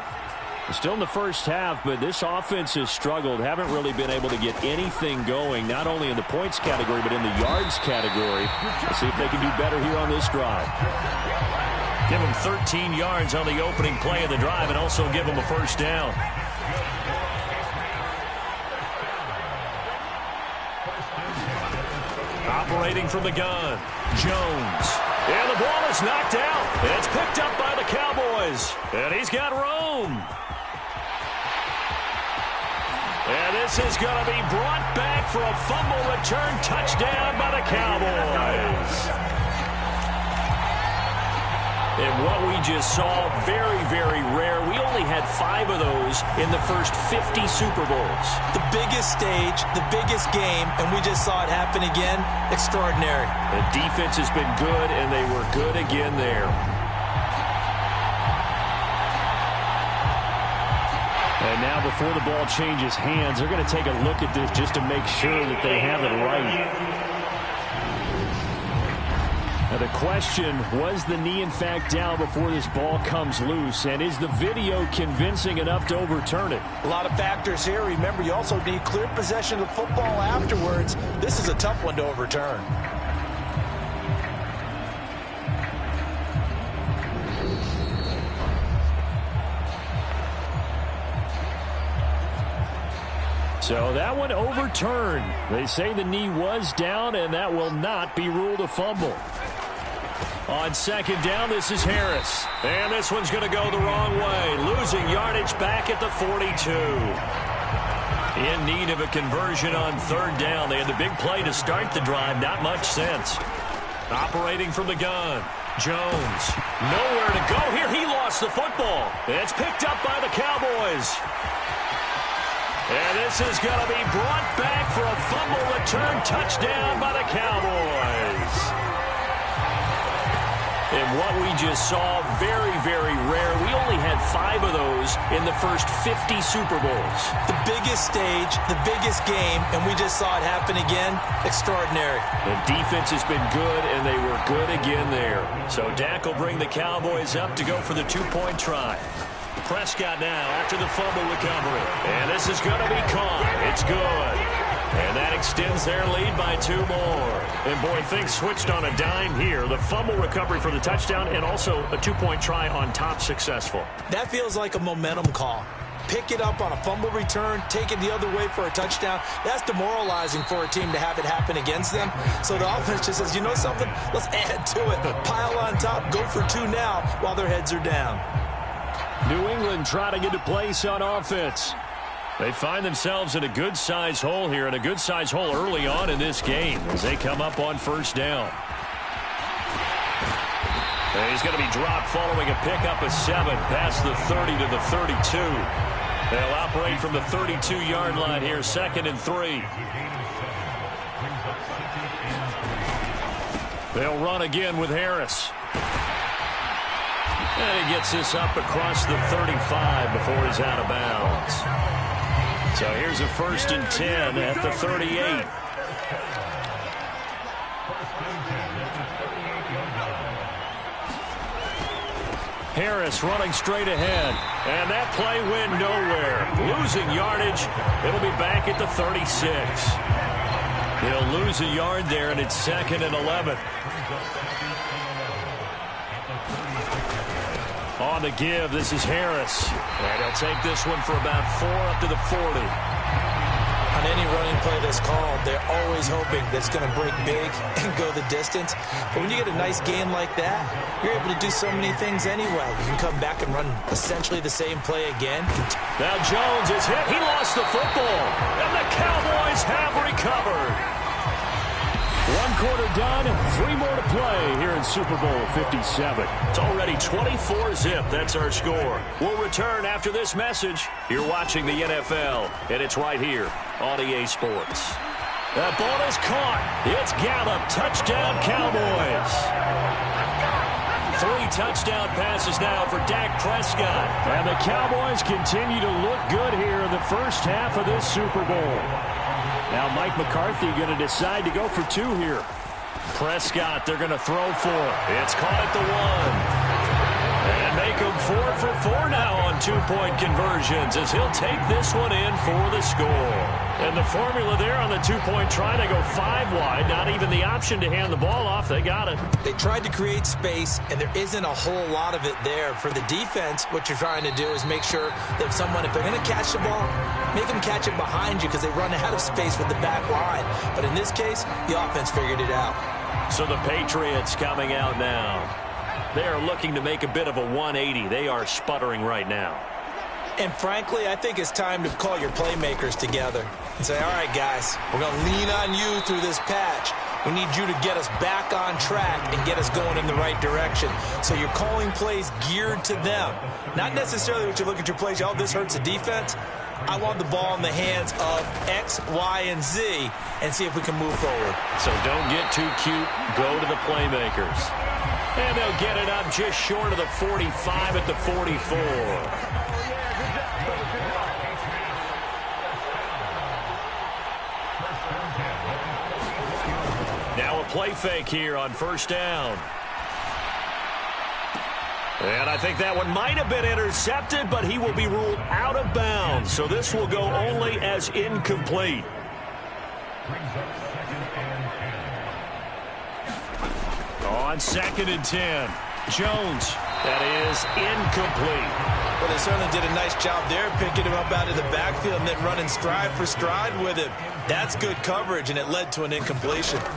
Speaker 3: Still in the first half, but this offense has struggled. Haven't really been able to get anything going, not only in the points category, but in the yards category. Let's see if they can do better here on this drive. Give them 13 yards on the opening play of the drive and also give them a first down. Operating from the gun, Jones. And the ball is knocked out. It's picked up by the Cowboys. And he's got room. And this is going to be brought back for a fumble return touchdown by the Cowboys. And what we just saw, very, very rare. We only had 5 of those in the first 50 Super Bowls.
Speaker 2: The biggest stage, the biggest game, and we just saw it happen again. Extraordinary.
Speaker 3: The defense has been good, and they were good again there. And now before the ball changes hands, they're going to take a look at this just to make sure that they have it right. Now the question, was the knee in fact down before this ball comes loose? And is the video convincing enough to overturn it?
Speaker 2: A lot of factors here. Remember, you also need clear possession of the football afterwards. This is a tough one to overturn.
Speaker 3: So that one overturned. They say the knee was down, and that will not be ruled a fumble. On second down, this is Harris. And this one's going to go the wrong way. Losing yardage back at the 42. In need of a conversion on third down. They had the big play to start the drive. Not much sense. Operating from the gun. Jones. Nowhere to go here. He lost the football. It's picked up by the Cowboys. And this is going to be brought back for a fumble return touchdown by the Cowboys. And what we just saw, very, very rare. We only had 5 of those in the first 50 Super Bowls.
Speaker 2: The biggest stage, the biggest game, and we just saw it happen again. Extraordinary.
Speaker 3: The defense has been good, and they were good again there. So Dak will bring the Cowboys up to go for the 2-point try. Prescott now after the fumble recovery. And this is going to be caught. It's good. And that extends their lead by 2 more. And, boy, things switched on a dime here. The fumble recovery for the touchdown and also a 2-point try on top successful.
Speaker 2: That feels like a momentum call. Pick it up on a fumble return, take it the other way for a touchdown. That's demoralizing for a team to have it happen against them. So the offense just says, you know something? Let's add to it. Pile on top, go for 2 now while their heads are down.
Speaker 3: New England trying to get a place on offense. They find themselves in a good-sized hole here, and a good-sized hole early on in this game as they come up on first down. And he's going to be dropped following a pickup of 7 past the 30 to the 32. They'll operate from the 32-yard line here, 2nd and 3. They'll run again with Harris. And he gets this up across the 35 before he's out of bounds. So here's a 1st and 10 at the 38. Harris running straight ahead. And that play went nowhere. Losing yardage. It'll be back at the 36. He'll lose a yard there, and it's 2nd and 11. On the give, this is Harris. And he'll take this one for about 4 up to the 40.
Speaker 2: On any running play that's called, they're always hoping that it's going to break big and go the distance. But when you get a nice gain like that, you're able to do so many things anyway. You can come back and run essentially the same play again.
Speaker 3: Now Jones is hit. He lost the football. And the Cowboys have recovered. 1 quarter done, 3 more to play here in Super Bowl 57. It's already 24-zip. That's our score. We'll return after this message. You're watching the NFL, and it's right here on EA Sports. That ball is caught. It's Gallup. Touchdown, Cowboys. 3 touchdown passes now for Dak Prescott. And the Cowboys continue to look good here in the first half of this Super Bowl. Now Mike McCarthy going to decide to go for 2 here. Prescott, they're going to throw for. It's caught at the 1. And make him 4 for 4 now on 2-point conversions as he'll take this one in for the score. And the formula there on the 2-point try, they go 5 wide. Not even the option to hand the ball off. They got it.
Speaker 2: They tried to create space, and there isn't a whole lot of it there. For the defense, what you're trying to do is make sure that if they're going to catch the ball, make them catch it behind you because they run out of space with the back line. But in this case, the offense figured it out.
Speaker 3: So the Patriots coming out now. They are looking to make a bit of a 180. They are sputtering right now.
Speaker 2: And frankly, I think it's time to call your playmakers together and say, all right, guys, we're going to lean on you through this patch. We need you to get us back on track and get us going in the right direction. So you're calling plays geared to them. Not necessarily what you look at your plays, oh, this hurts the defense. I want the ball in the hands of X, Y, and Z and see if we can move forward.
Speaker 1: So don't get too cute. Go to the playmakers. And they'll get it up just short of the 45 at the 44. Now a play fake here on first down. And I think that one might have been intercepted, but he will be ruled out of bounds. So this will go only as incomplete. On 2nd and 10, Jones. That is incomplete.
Speaker 2: Well, they certainly did a nice job there, picking him up out of the backfield and then running stride for stride with him. That's good coverage, and it led to an incompletion.
Speaker 1: And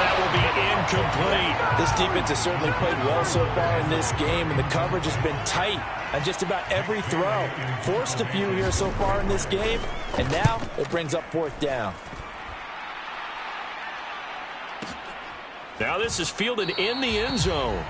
Speaker 1: that will be incomplete.
Speaker 4: This defense has certainly played well so far in this game, and the coverage has been tight on just about every throw. Forced a few here so far in this game, and now it brings up 4th down.
Speaker 1: Now this is fielded in the end zone.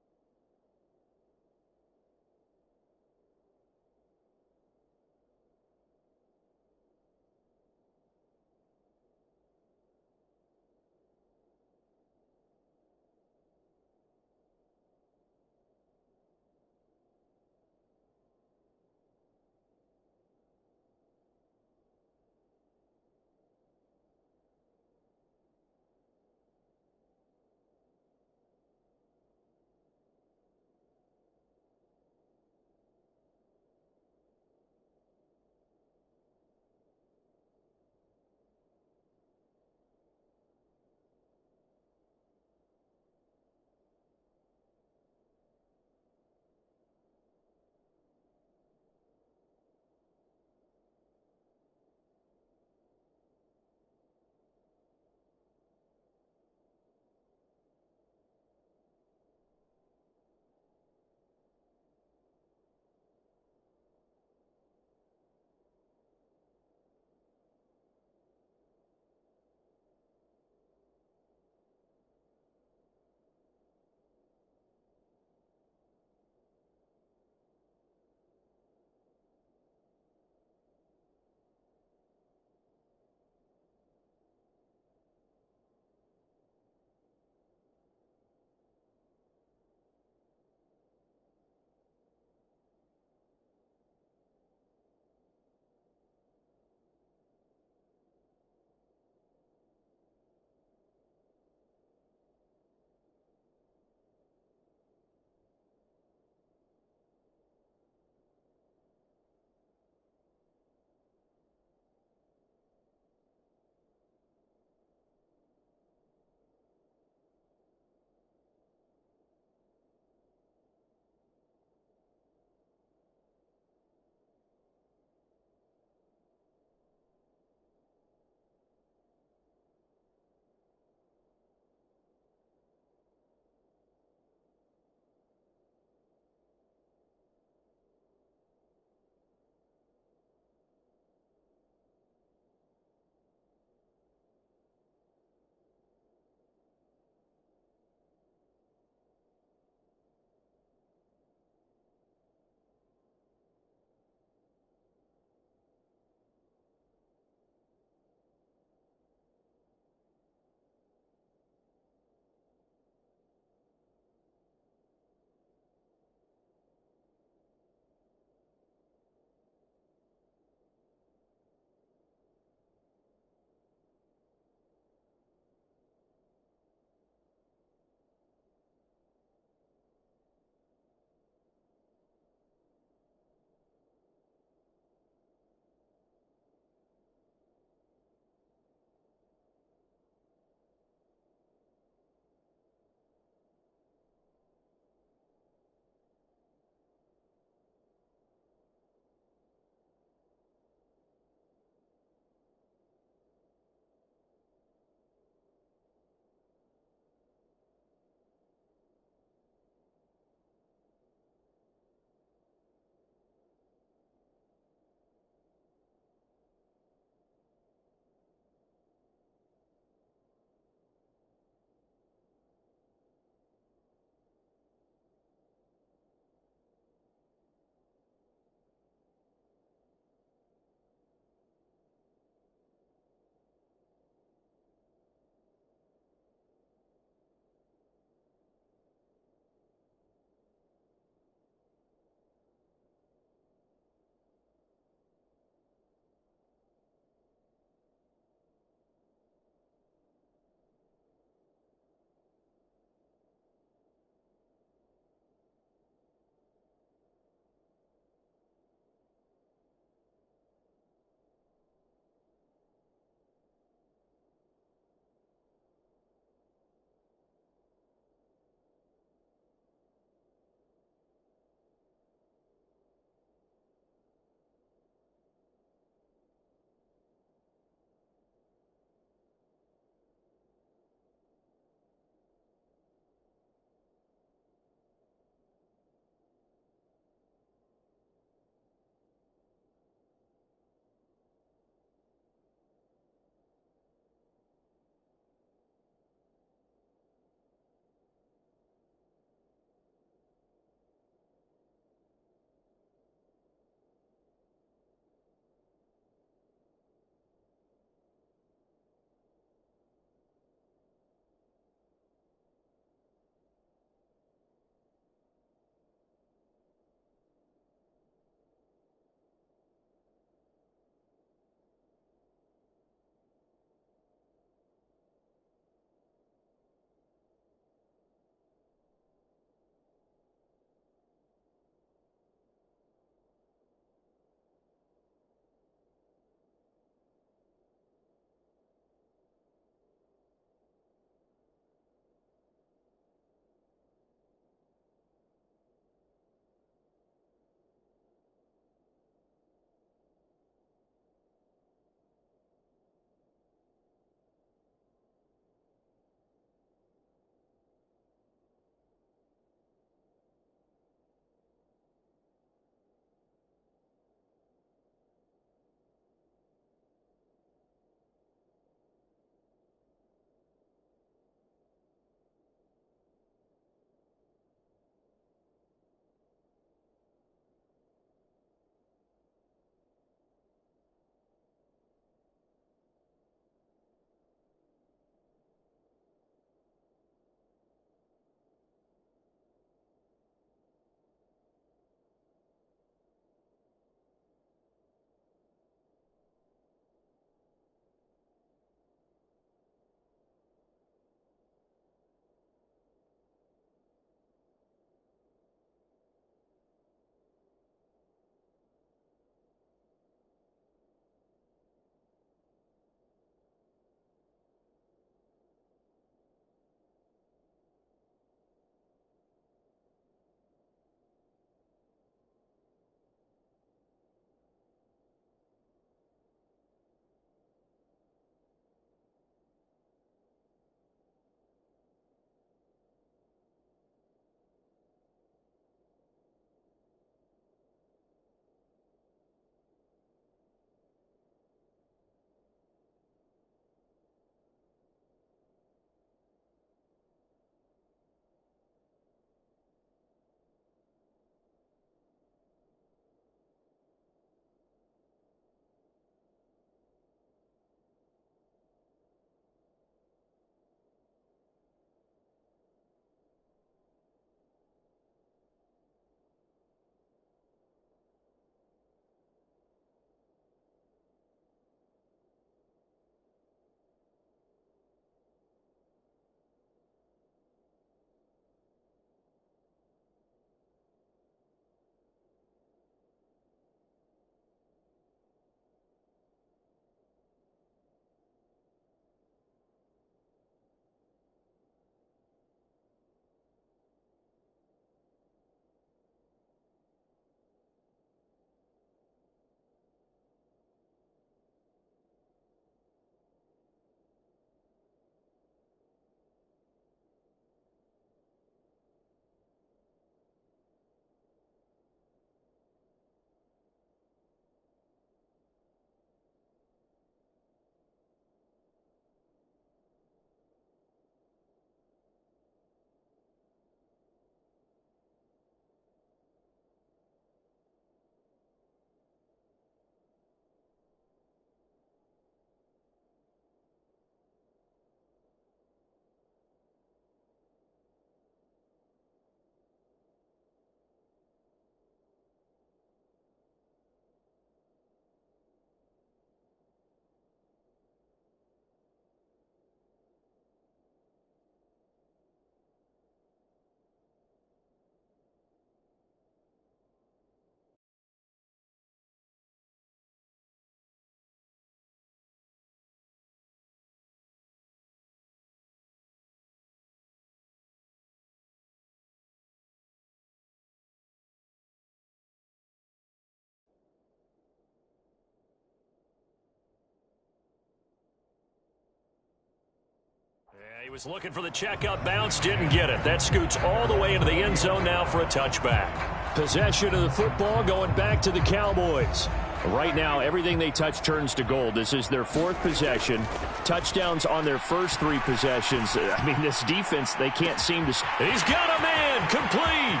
Speaker 1: He was looking for the checkup bounce, didn't get it. That scoots all the way into the end zone now for a touchback. Possession of the football going back to the Cowboys. Right now, everything they touch turns to gold. This is their fourth possession. Touchdowns on their first three possessions. I mean, this defense, they can't seem to... He's got a man! Complete!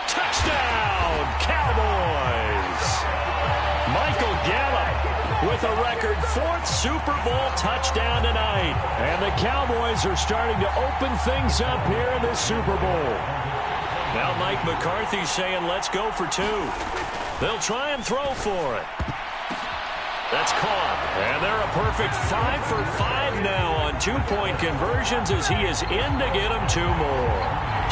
Speaker 1: Touchdown, Cowboys! Michael Gallup with a record fourth Super Bowl touchdown tonight. And the Cowboys are starting to open things up here in this Super Bowl. Now Mike McCarthy's saying, let's go for two. They'll try and throw for it. That's caught. And they're a perfect 5 for 5 now on two-point conversions as he is in to get them two more.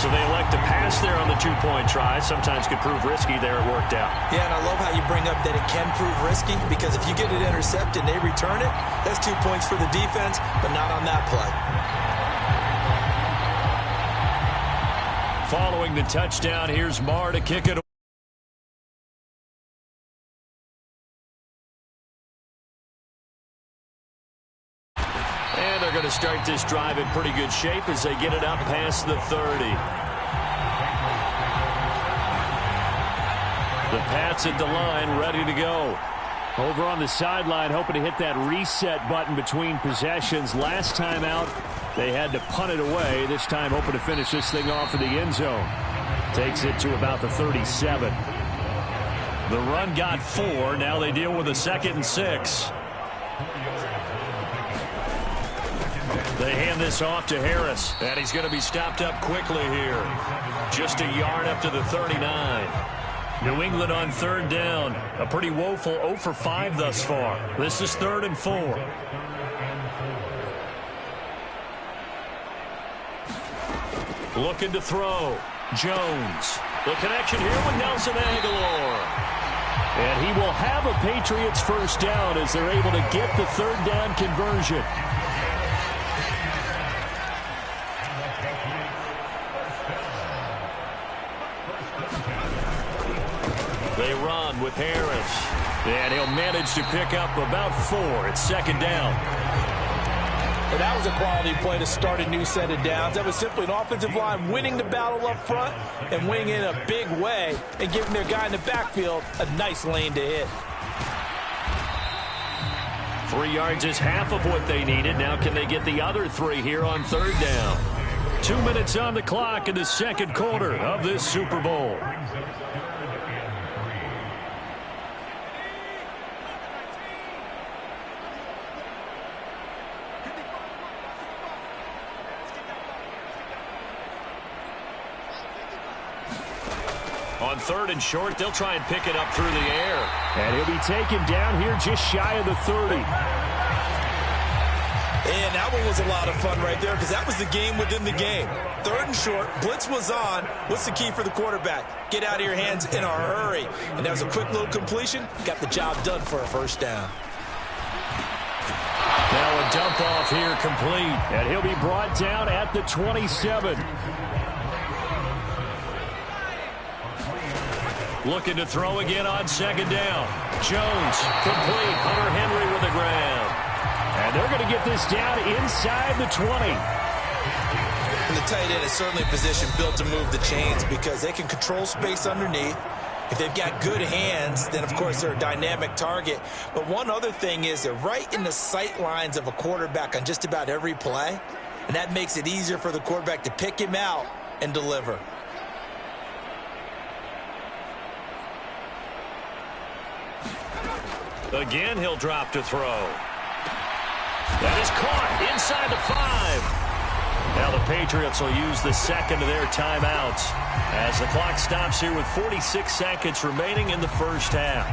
Speaker 1: So they elect to pass there on the two-point try. Sometimes could prove risky. There it worked out.
Speaker 2: Yeah, and I love how you bring up that it can prove risky, because if you get it intercepted and they return it, that's 2 points for the defense, but not on that play.
Speaker 1: Following the touchdown, here's Marr to kick it away. And they're going to start this drive in pretty good shape as they get it up past the 30. The Pats at the line, ready to go. Over on the sideline, hoping to hit that reset button between possessions. Last time out, they had to punt it away. This time, hoping to finish this thing off in the end zone. Takes it to about the 37. The run got 4. Now they deal with a 2nd and 6. They hand this off to Harris, and he's going to be stopped up quickly here. Just a yard up to the 39. New England on 3rd down. A pretty woeful 0 for 5 thus far. This is 3rd and 4. Looking to throw. Jones. The connection here with Nelson Aguilar. And he will have a Patriots first down as they're able to get the 3rd down conversion. They run with Harris. And he'll manage to pick up about 4. It's 2nd down.
Speaker 2: And that was a quality play to start a new set of downs. That was simply an offensive line winning the battle up front and winning in a big way and giving their guy in the backfield a nice lane to hit.
Speaker 1: 3 yards is half of what they needed. Now can they get the other 3 here on 3rd down? 2 minutes on the clock in the second quarter of this Super Bowl. On 3rd and short, they'll try and pick it up through the air.
Speaker 3: And he'll be taken down here just shy of the 30.
Speaker 2: And that one was a lot of fun right there, because that was the game within the game. 3rd and short, blitz was on. What's the key for the quarterback? Get out of your hands in a hurry. And that was a quick little completion. Got the job done for a first down.
Speaker 1: Now a dump off here complete.
Speaker 3: And he'll be brought down at the 27.
Speaker 1: Looking to throw again on 2nd down. Jones, complete. Hunter Henry with the grab.
Speaker 3: And they're going to get this down inside the 20.
Speaker 2: And the tight end is certainly a position built to move the chains, because they can control space underneath. If they've got good hands, then, of course, they're a dynamic target. But one other thing is they're right in the sight lines of a quarterback on just about every play. And that makes it easier for the quarterback to pick him out and deliver.
Speaker 1: Again, he'll drop to throw. That is caught inside the 5. Now the Patriots will use the second of their timeouts as the clock stops here with 46 seconds remaining in the first half.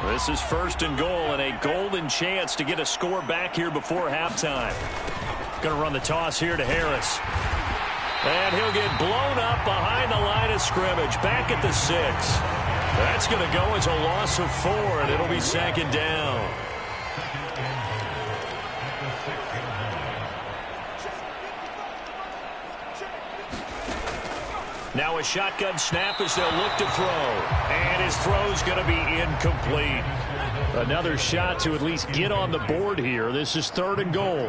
Speaker 1: This is 1st and goal and a golden chance to get a score back here before halftime. Going to run the toss here to Harris. And he'll get blown up behind the line of scrimmage, back at the 6. That's going to go as a loss of 4, and it'll be 2nd down. Now a shotgun snap as they'll look to throw. And his throw's going to be incomplete.
Speaker 3: Another shot to at least get on the board here. This is 3rd and goal.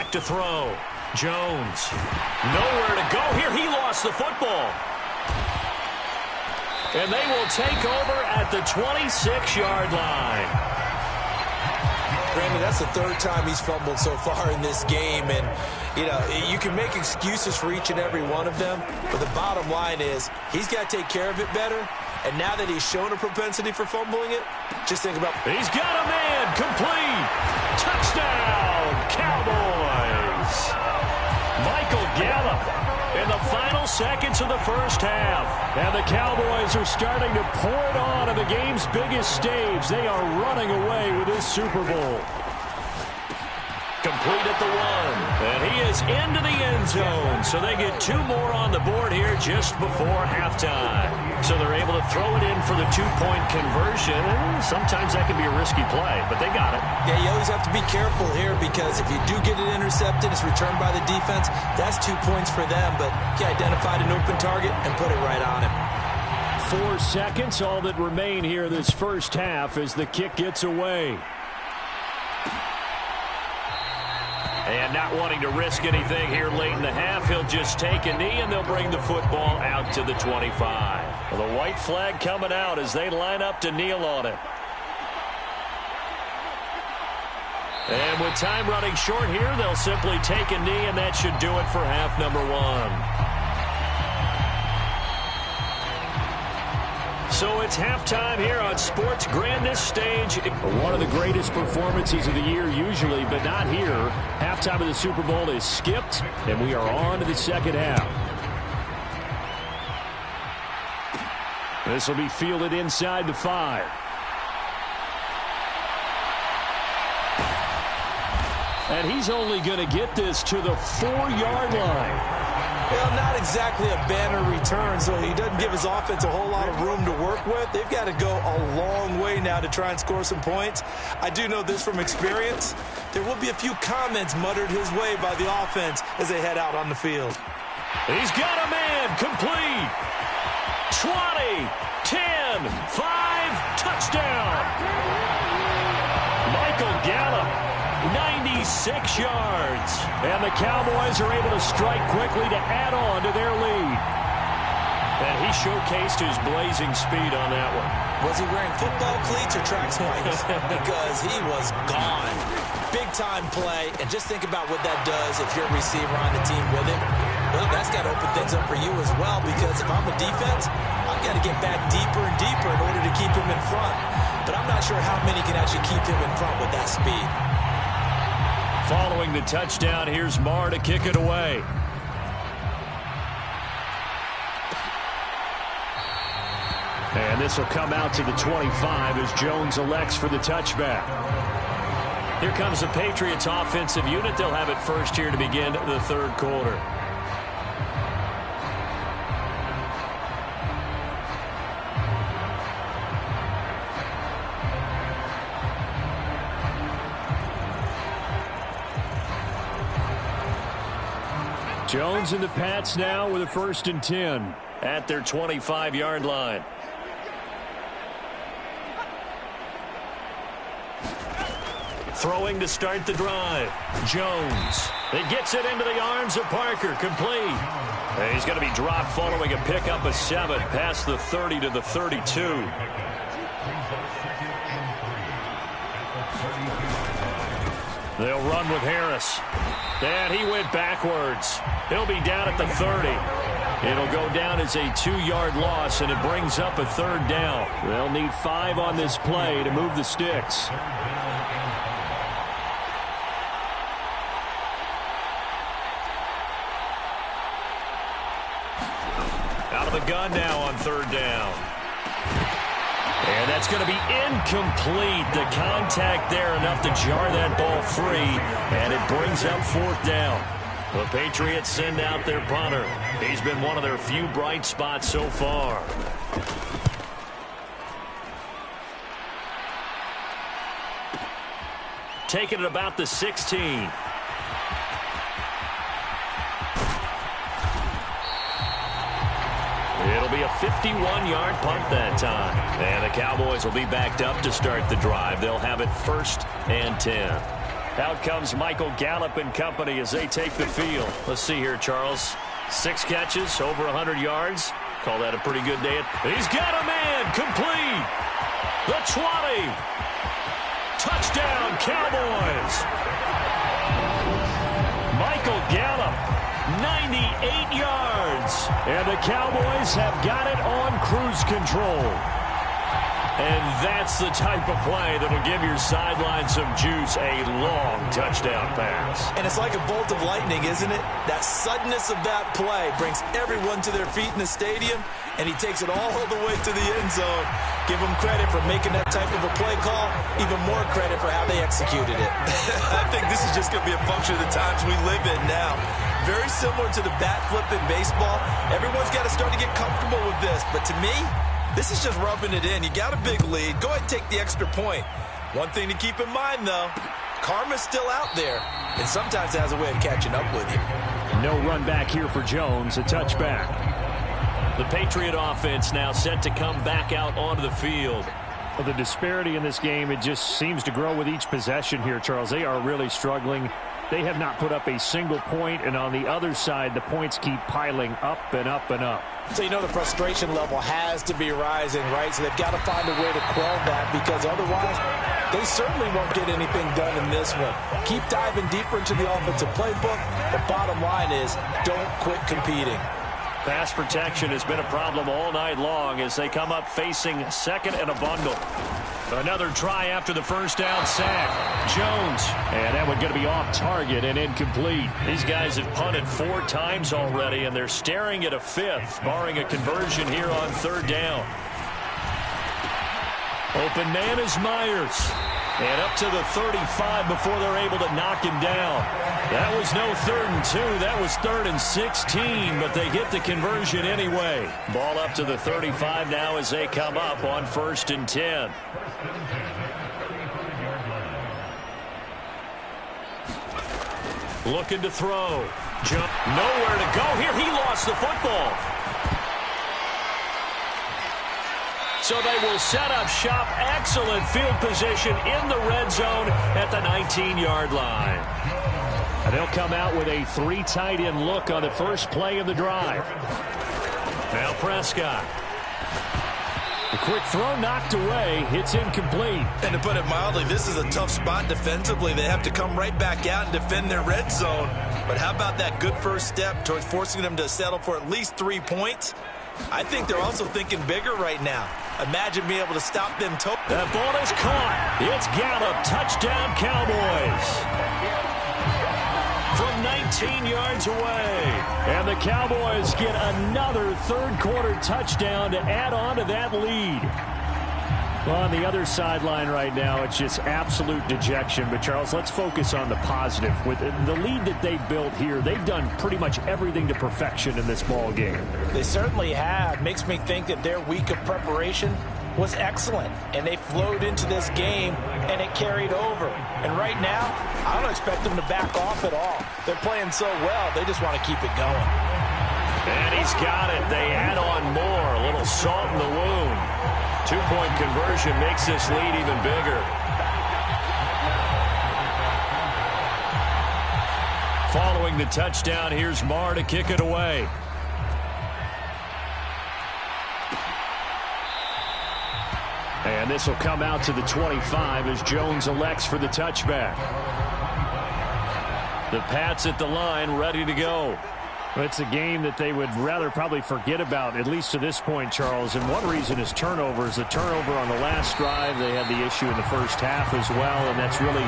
Speaker 3: back to throw. Jones. Nowhere to go here. He lost the football. And they will take over at the 26-yard line.
Speaker 2: Brandon, that's the third time he's fumbled so far in this game. And, you know, you can make excuses for each and every one of them. But the bottom line is he's got to take care of it better. And now that he's shown a propensity for fumbling it, just think about...
Speaker 3: He's got a man. Complete. Touchdown, Cowboys. Michael Gallup in the final seconds of the first half. And the Cowboys are starting to pour it on the game's biggest stage. They are running away with this Super Bowl. Complete at the 1. And he is into the end zone. So they get 2 more on the board here just before halftime. So they're able to throw it in for the 2-point conversion. And sometimes that can be a risky play, but they got it.
Speaker 2: Yeah, you always have to be careful here because if you do get it intercepted, it's returned by the defense. That's 2 points for them, but he identified an open target and put it right on him.
Speaker 3: 4 seconds, all that remain here this first half as the kick gets away. And not wanting to risk anything here late in the half, he'll just take a knee, and they'll bring the football out to the 25. Well, the white flag coming out as they line up to kneel on it. And with time running short here, they'll simply take a knee, and that should do it for half number 1. So it's halftime here on sports' grandest stage. One of the greatest performances of the year usually, but not here. Halftime of the Super Bowl is skipped, and we are on to the second half. This will be fielded inside the 5. And he's only going to get this to the 4-yard line.
Speaker 2: Well, not exactly a banner return, so he doesn't give his offense a whole lot of room to work with. They've got to go a long way now to try and score some points. I do know this from experience. There will be a few comments muttered his way by the offense as they head out on the field.
Speaker 3: He's got a man. Complete. 20, 10, 5, touchdown. Michael Gallup. 96 yards. And the Cowboys are able to strike quickly to add on to their lead. And he showcased his blazing speed on that one.
Speaker 2: Was he wearing football cleats or track spikes? Because he was gone. Big-time play. And just think about what that does if you're a receiver on the team with him. Well, that's got to open things up for you as well, because if I'm a defense, I've got to get back deeper and deeper in order to keep him in front. But I'm not sure how many can actually keep him in front with that speed.
Speaker 3: Following the touchdown, here's Marr to kick it away. And this will come out to the 25 as Jones elects for the touchback. Here comes the Patriots offensive unit. They'll have it first here to begin the third quarter. Jones and the Pats now with a 1st and 10 at their 25-yard line. Throwing to start the drive. Jones. It gets it into the arms of Parker. Complete. And he's going to be dropped following a pickup of 7 past the 30 to the 32. They'll run with Harris. And he went backwards. He'll be down at the 30. It'll go down as a 2-yard loss, and it brings up a 3rd down. They'll need 5 on this play to move the sticks. Out of the gun now on 3rd down. And that's going to be incomplete. The contact there enough to jar that ball free, and it brings up 4th down. The Patriots send out their punter. He's been one of their few bright spots so far. Taking it about the 16. It'll be a 51-yard punt that time. And the Cowboys will be backed up to start the drive. They'll have it 1st and 10. Out comes Michael Gallup and company as they take the field. Let's see here, Charles. 6 catches, over 100 yards. Call that a pretty good day. He's got a man, complete. The 20. Touchdown, Cowboys. Michael Gallup, 98 yards. And the Cowboys have got it on cruise control. And that's the type of play that'll give your sideline some juice, a long touchdown pass.
Speaker 2: And it's like a bolt of lightning, isn't it? That suddenness of that play brings everyone to their feet in the stadium, and he takes it all the way to the end zone. Give him credit for making that type of a play call, even more credit for how they executed it.
Speaker 4: I think this is just going to be a function of the times we live in now. Very similar to the bat flip in baseball. Everyone's got to start to get comfortable with this, but to me, this is just rubbing it in. You got a big lead. Go ahead and take the extra point. One thing to keep in mind, though, karma's still out there, and sometimes it has a way of catching up with you.
Speaker 3: No run back here for Jones, a touchback. The Patriot offense now set to come back out onto the field. Well, the disparity in this game, it just seems to grow with each possession here, Charles. They are really struggling. They have not put up a single point, and on the other side, the points keep piling up and up and up.
Speaker 2: So you know the frustration level has to be rising, right? So they've got to find a way to quell that, because otherwise they certainly won't get anything done in this one. Keep diving deeper into the offensive playbook. The bottom line is don't quit competing.
Speaker 3: Pass protection has been a problem all night long as they come up facing second and a bundle. Another try after the first down sack. Jones. And that one going to be off target and incomplete. These guys have punted 4 times already, and they're staring at a 5th, barring a conversion here on 3rd down. Open man is Myers. And up to the 35 before they're able to knock him down. That was no 3rd and 2. That was 3rd and 16, but they get the conversion anyway. Ball up to the 35 now as they come up on 1st and 10. Looking to throw. Jump. Nowhere to go here. He lost the football. So they will set up shop. Excellent field position in the red zone at the 19-yard line. And they'll come out with a 3 tight end look on the first play of the drive. Now Prescott. The quick throw knocked away. It's incomplete.
Speaker 4: And to put it mildly, this is a tough spot defensively. They have to come right back out and defend their red zone. But how about that good first step towards forcing them to settle for at least 3 points? I think they're also thinking bigger right now. Imagine being able to stop them.
Speaker 3: That ball is caught. It's Gallup. Touchdown, Cowboys. From 19 yards away. And the Cowboys get another 3rd quarter touchdown to add on to that lead. Well, on the other sideline right now, it's just absolute dejection. But, Charles, let's focus on the positive. With the lead that they've built here, they've done pretty much everything to perfection in this ball game.
Speaker 2: They certainly have. Makes me think that their week of preparation was excellent. And they flowed into this game, and it carried over. And right now, I don't expect them to back off at all. They're playing so well, they just want to keep it going.
Speaker 3: And he's got it. They add on more. A little salt in the wound. 2-point conversion makes this lead even bigger. Following the touchdown, here's Marr to kick it away. And this will come out to the 25 as Jones elects for the touchback. The Pats at the line, ready to go. It's a game that they would rather probably forget about, at least to this point, Charles. And one reason is turnovers. The turnover on the last drive, they had the issue in the first half as well, and that's really,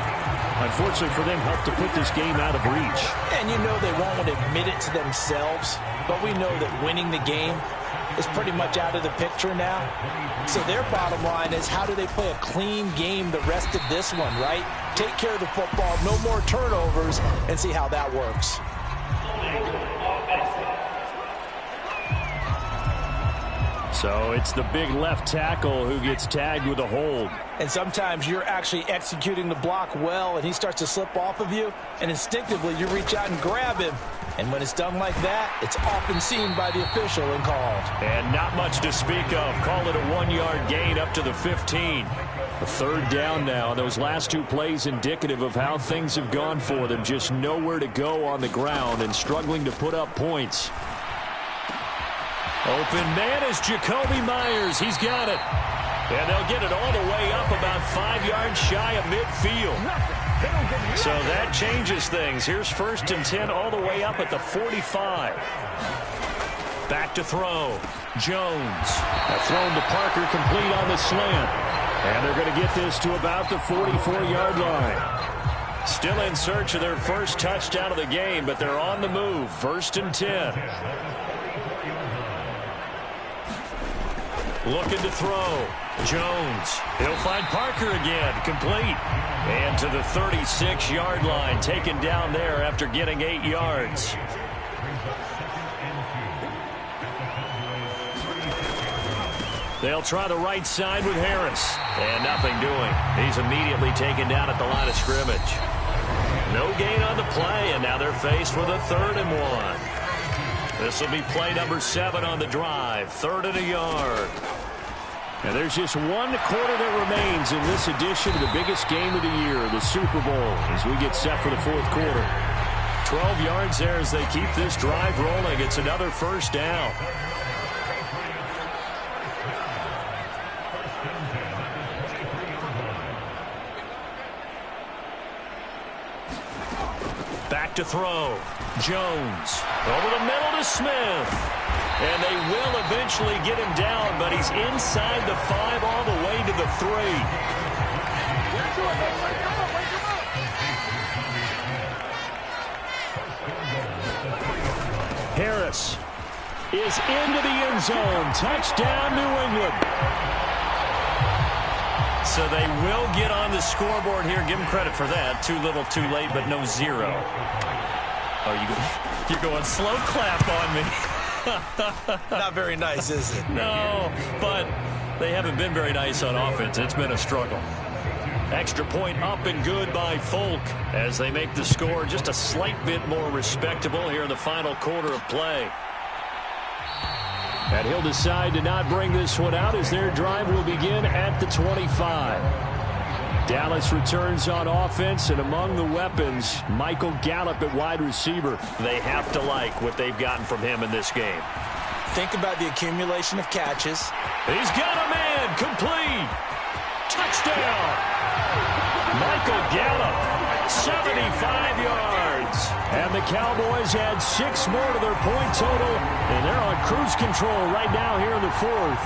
Speaker 3: unfortunately for them, helped to put this game out of reach.
Speaker 2: And you know they won't want to admit it to themselves, but we know that winning the game is pretty much out of the picture now. So their bottom line is, how do they play a clean game the rest of this one, right? Take care of the football, no more turnovers, and see how that works.
Speaker 3: So it's the big left tackle who gets tagged with a hold.
Speaker 2: And sometimes you're actually executing the block well, and he starts to slip off of you, and instinctively you reach out and grab him. And when it's done like that, it's often seen by the official and called.
Speaker 3: And not much to speak of. Call it a 1-yard gain up to the 15. A third down now. Those last two plays indicative of how things have gone for them. Just nowhere to go on the ground and struggling to put up points. Open man is Jacoby Myers. He's got it. And they'll get it all the way up about 5 yards shy of midfield. So that changes things. Here's 1st and 10 all the way up at the 45. Back to throw. Jones. Thrown to Parker, complete on the slant. And they're going to get this to about the 44-yard line. Still in search of their first touchdown of the game, but they're on the move. 1st and 10. Looking to throw. Jones. He'll find Parker again. Complete. And to the 36-yard line. Taken down there after getting 8 yards. They'll try the right side with Harris. And nothing doing. He's immediately taken down at the line of scrimmage. No gain on the play, and now they're faced with a 3rd and 1. This will be play number 7 on the drive. 3rd and a yard. And there's just 1 quarter that remains in this edition of the biggest game of the year, the Super Bowl, as we get set for the 4th quarter. 12 yards there as they keep this drive rolling. It's another 1st down. Back to throw. Jones. Over the middle to Smith. And they will eventually get him down, but he's inside the 5 all the way to the 3. Harris is into the end zone. Touchdown, New England. So they will get on the scoreboard here. Give them credit for that. Too little, too late, but no 0. Oh, you're going slow clap on me.
Speaker 2: Not very nice, is it?
Speaker 3: No, but they haven't been very nice on offense. It's been a struggle. Extra point up and good by Folk as they make the score just a slight bit more respectable here in the final quarter of play. And he'll decide to not bring this one out as their drive will begin at the 25. Dallas returns on offense, and among the weapons, Michael Gallup at wide receiver. They have to like what they've gotten from him in this game.
Speaker 2: Think about the accumulation of catches.
Speaker 3: He's got a man. Complete. Touchdown. Michael Gallup, 75 yards. And the Cowboys add 6 more to their point total, and they're on cruise control right now here in the 4th.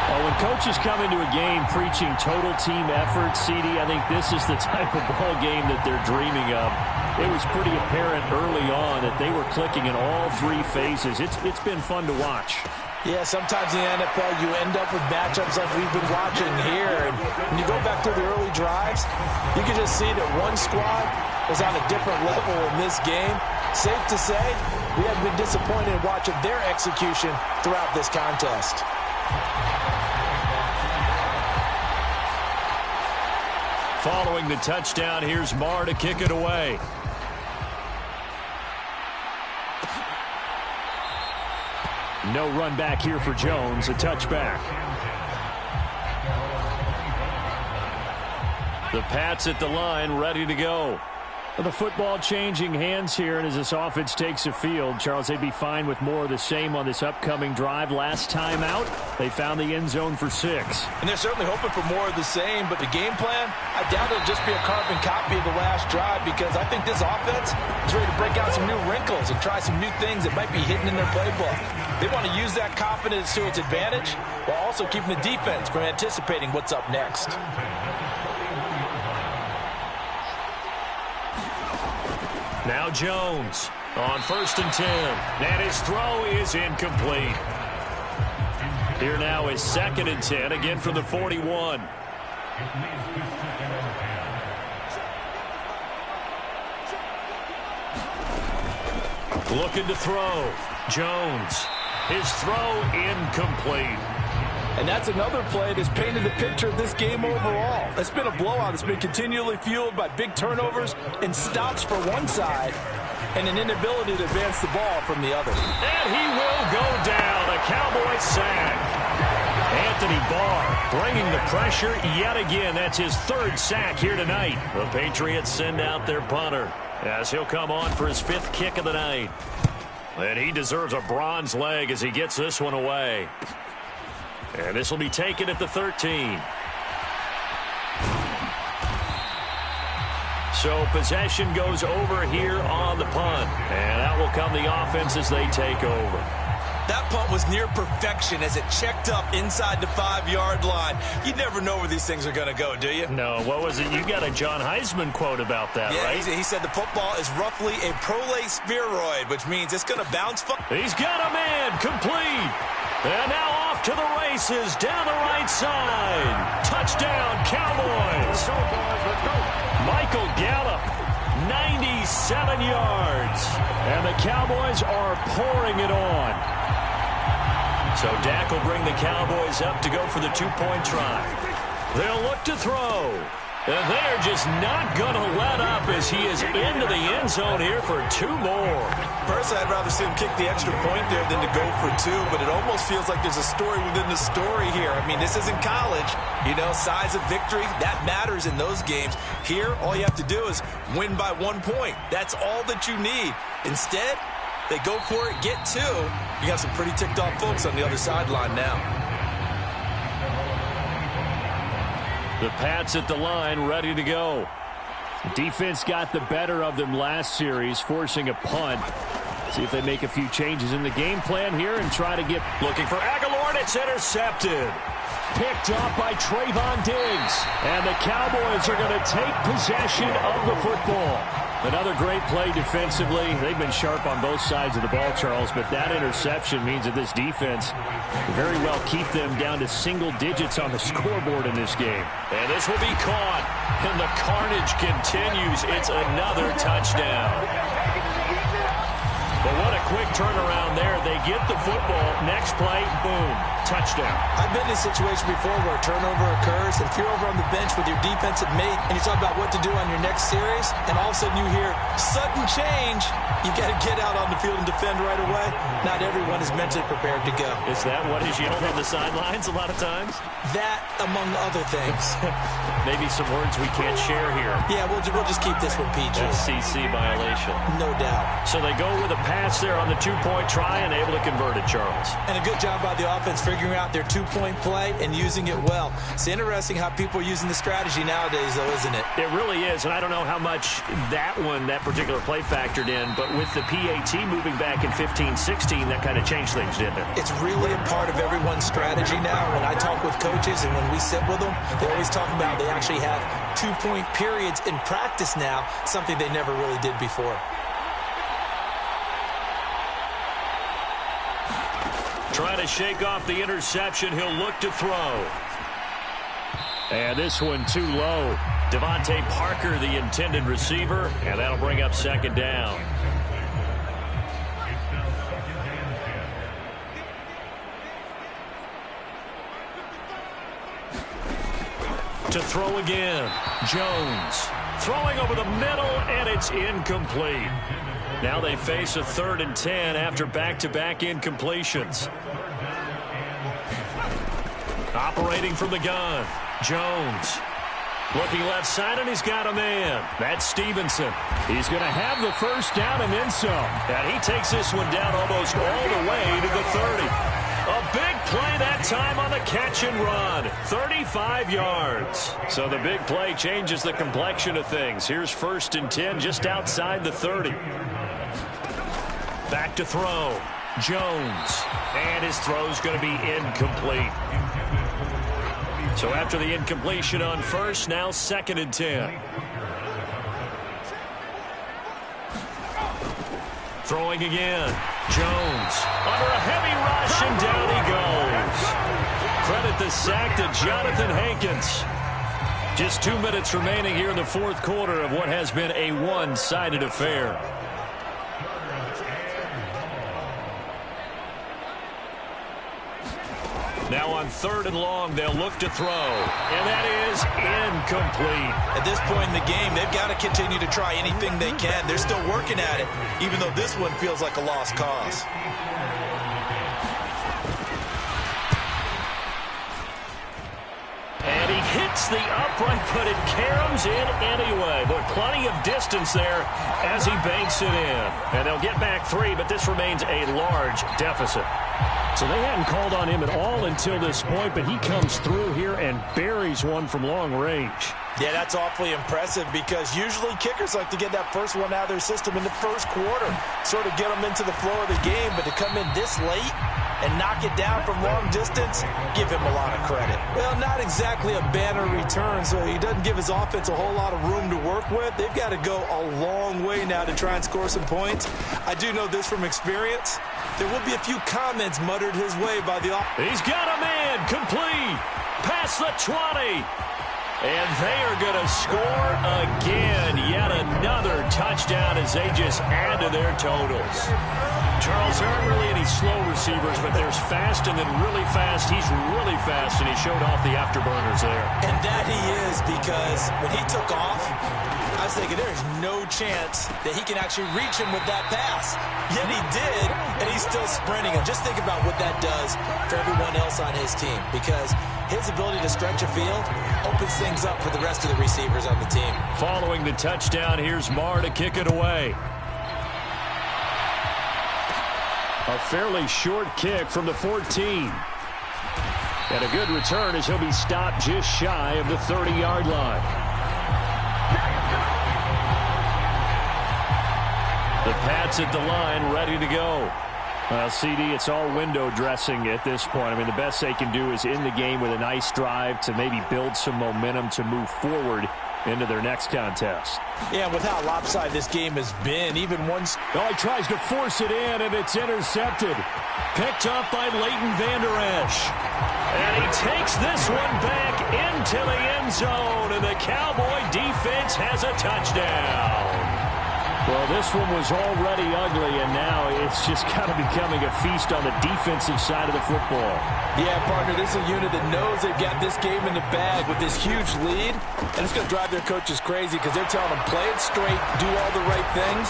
Speaker 3: Well, when coaches come into a game preaching total team effort, CD, I think this is the type of ball game that they're dreaming of. It was pretty apparent early on that they were clicking in all 3 phases. It's been fun to watch.
Speaker 2: Yeah, sometimes in the NFL you end up with matchups like we've been watching here. And when you go back to the early drives, you can just see that one squad was on a different level in this game. Safe to say, we haven't been disappointed in watching their execution throughout this contest.
Speaker 3: Following the touchdown, here's Marr to kick it away. No run back here for Jones, a touchback. The Pats at the line, ready to go. The football changing hands here, and as this offense takes the field, Charles, they'd be fine with more of the same on this upcoming drive. Last time out, they found the end zone for 6.
Speaker 2: And they're certainly hoping for more of the same, but the game plan, I doubt it'll just be a carbon copy of the last drive, because I think this offense is ready to break out some new wrinkles and try some new things that might be hidden in their playbook. They want to use that confidence to its advantage while also keeping the defense from anticipating what's up next.
Speaker 3: Now Jones on 1st and 10. And his throw is incomplete. Here now is 2nd and 10, again from the 41. Looking to throw. Jones. His throw incomplete.
Speaker 2: And that's another play that's painted the picture of this game overall. It's been a blowout. It's been continually fueled by big turnovers and stops for one side and an inability to advance the ball from the other.
Speaker 3: And he will go down. A Cowboy sack.
Speaker 1: Anthony Barr bringing the pressure yet again. That's his third sack here tonight. The Patriots send out their punter as he'll come on for his 5th kick of the night. And he deserves a bronze leg as he gets this one away. And this will be taken at the 13. So possession goes over here on the punt. And out will come the offense as they take over.
Speaker 2: That punt was near perfection as it checked up inside the 5-yard line. You never know where these things are going to go, do you?
Speaker 1: No, what was it? You got a John Heisman quote about that,
Speaker 2: yeah,
Speaker 1: right?
Speaker 2: He said the football is roughly a prolate spheroid, which means it's going to bounce.
Speaker 1: He's got a man complete. And now off to the races down the right side. Touchdown, Cowboys. Michael Gallup, 97 yards. And the Cowboys are pouring it on. So Dak will bring the Cowboys up to go for the 2-point try. They'll look to throw. And they're just not going to let up as he is into the end zone here for 2 more.
Speaker 2: Personally, I'd rather see him kick the extra point there than to go for 2, but it almost feels like there's a story within the story here. I mean, this isn't college. You know, size of victory, that matters in those games. Here, all you have to do is win by 1 point. That's all that you need. Instead, they go for it, get 2. You got some pretty ticked off folks on the other sideline now.
Speaker 3: The Pats at the line, ready to go. Defense got the better of them last series, forcing a punt. See if they make a few changes in the game plan here and try to get...
Speaker 1: Looking for Aguilar, and it's intercepted.
Speaker 3: Picked off by Trayvon Diggs. And the Cowboys are going to take possession of the football. Another great play defensively. They've been sharp on both sides of the ball, Charles, but that interception means that this defense very well keep them down to single digits on the scoreboard in this game.
Speaker 1: And this will be caught, and the carnage continues. It's another touchdown. But what a quick turnaround there. They get the football. Next play, boom, touchdown.
Speaker 2: I've been in a situation before where a turnover occurs, and if you're over on the bench with your defensive mate and you talk about what to do on your next series, and all of a sudden you hear sudden change, you got to get out on the field and defend right away. Not everyone is mentally prepared to go.
Speaker 1: Is that what is yelled on the sidelines a lot of times?
Speaker 2: That, among other things.
Speaker 1: Maybe some words we can't share here.
Speaker 2: Yeah, we'll just keep this one PG.
Speaker 1: FCC violation.
Speaker 2: No doubt.
Speaker 1: So they go with a pass there on the 2-point try and able to convert it, Charles.
Speaker 2: And a good job by the offense figuring out their 2-point play and using it well. It's interesting how people are using the strategy nowadays, though, isn't it?
Speaker 1: It really is, and I don't know how much that particular play factored in, but with the PAT moving back in 15-16, that kind of changed things, didn't it?
Speaker 2: It's really a part of everyone's strategy now. When I talk with coaches and when we sit with them, they always talk about they actually have 2-point periods in practice now, something they never really did before.
Speaker 1: Trying to shake off the interception. He'll look to throw.
Speaker 3: And this one too low.
Speaker 1: Devontae Parker, the intended receiver, and that'll bring up 2nd down. To throw again. Jones throwing over the middle, and it's incomplete. Now they face a 3rd and 10 after back-to-back incompletions. Operating from the gun. Jones looking left side, and he's got a man. That's Stevenson.
Speaker 3: He's going to have the 1st down and then some.
Speaker 1: And he takes this one down almost all the way to the 30. A big play that time on the catch and run. 35 yards. So the big play changes the complexion of things. Here's 1st and 10 just outside the 30. Back to throw. Jones. And his throw's going to be incomplete. So after the incompletion on 1st, now 2nd and 10. Throwing again. Jones under a heavy rush, and down he goes. Credit the sack to Jonathan Hankins. Just 2 minutes remaining here in the 4th quarter of what has been a one-sided affair. Now on 3rd and long, they'll look to throw. And that is incomplete.
Speaker 2: At this point in the game, they've got to continue to try anything they can. They're still working at it, even though this one feels like a lost cause.
Speaker 3: hits the upright, but it caroms in anyway. But plenty of distance there as he banks it in. And they'll get back 3, but this remains a large deficit. So they hadn't called on him at all until this point, but he comes through here and buries one from long range.
Speaker 2: Yeah, that's awfully impressive because usually kickers like to get that first one out of their system in the first quarter, sort of get them into the flow of the game, but to come in this late and knock it down from long distance, give him a lot of credit. Well, not exactly a banner return, so he doesn't give his offense a whole lot of room to work with. They've got to go a long way now to try and score some points. I do know this from experience. There will be a few comments muttered his way by the offense.
Speaker 3: He's got a man, complete, past the 20. And they are going to score again. Yet another touchdown as they just add to their totals. Charles, there aren't really any slow receivers, but there's fast and then really fast. He's really fast, and he showed off the afterburners there.
Speaker 2: And that he is, because when he took off, I was thinking there's no chance that he can actually reach him with that pass. Yet he did, and he's still sprinting. And just think about what that does for everyone else on his team, because his ability to stretch a field opens things up for the rest of the receivers on the team.
Speaker 3: Following the touchdown, here's Marr to kick it away. A fairly short kick from the 14. And a good return as he'll be stopped just shy of the 30-yard line. The Pats at the line, ready to go. CD, it's all window dressing at this point. I mean, the best they can do is in the game with a nice drive to maybe build some momentum to move forward into their next contest.
Speaker 2: Yeah, with how lopsided this game has been, even once...
Speaker 3: Oh, he tries to force it in, and it's intercepted. Picked up by Leighton Vander Esch. And he takes this one back into the end zone, and the Cowboy defense has a touchdown. Well, this one was already ugly, and now it's just kind of becoming a feast on the defensive side of the football.
Speaker 2: Yeah, partner, this is a unit that knows they've got this game in the bag with this huge lead, and it's going to drive their coaches crazy because they're telling them play it straight, do all the right things,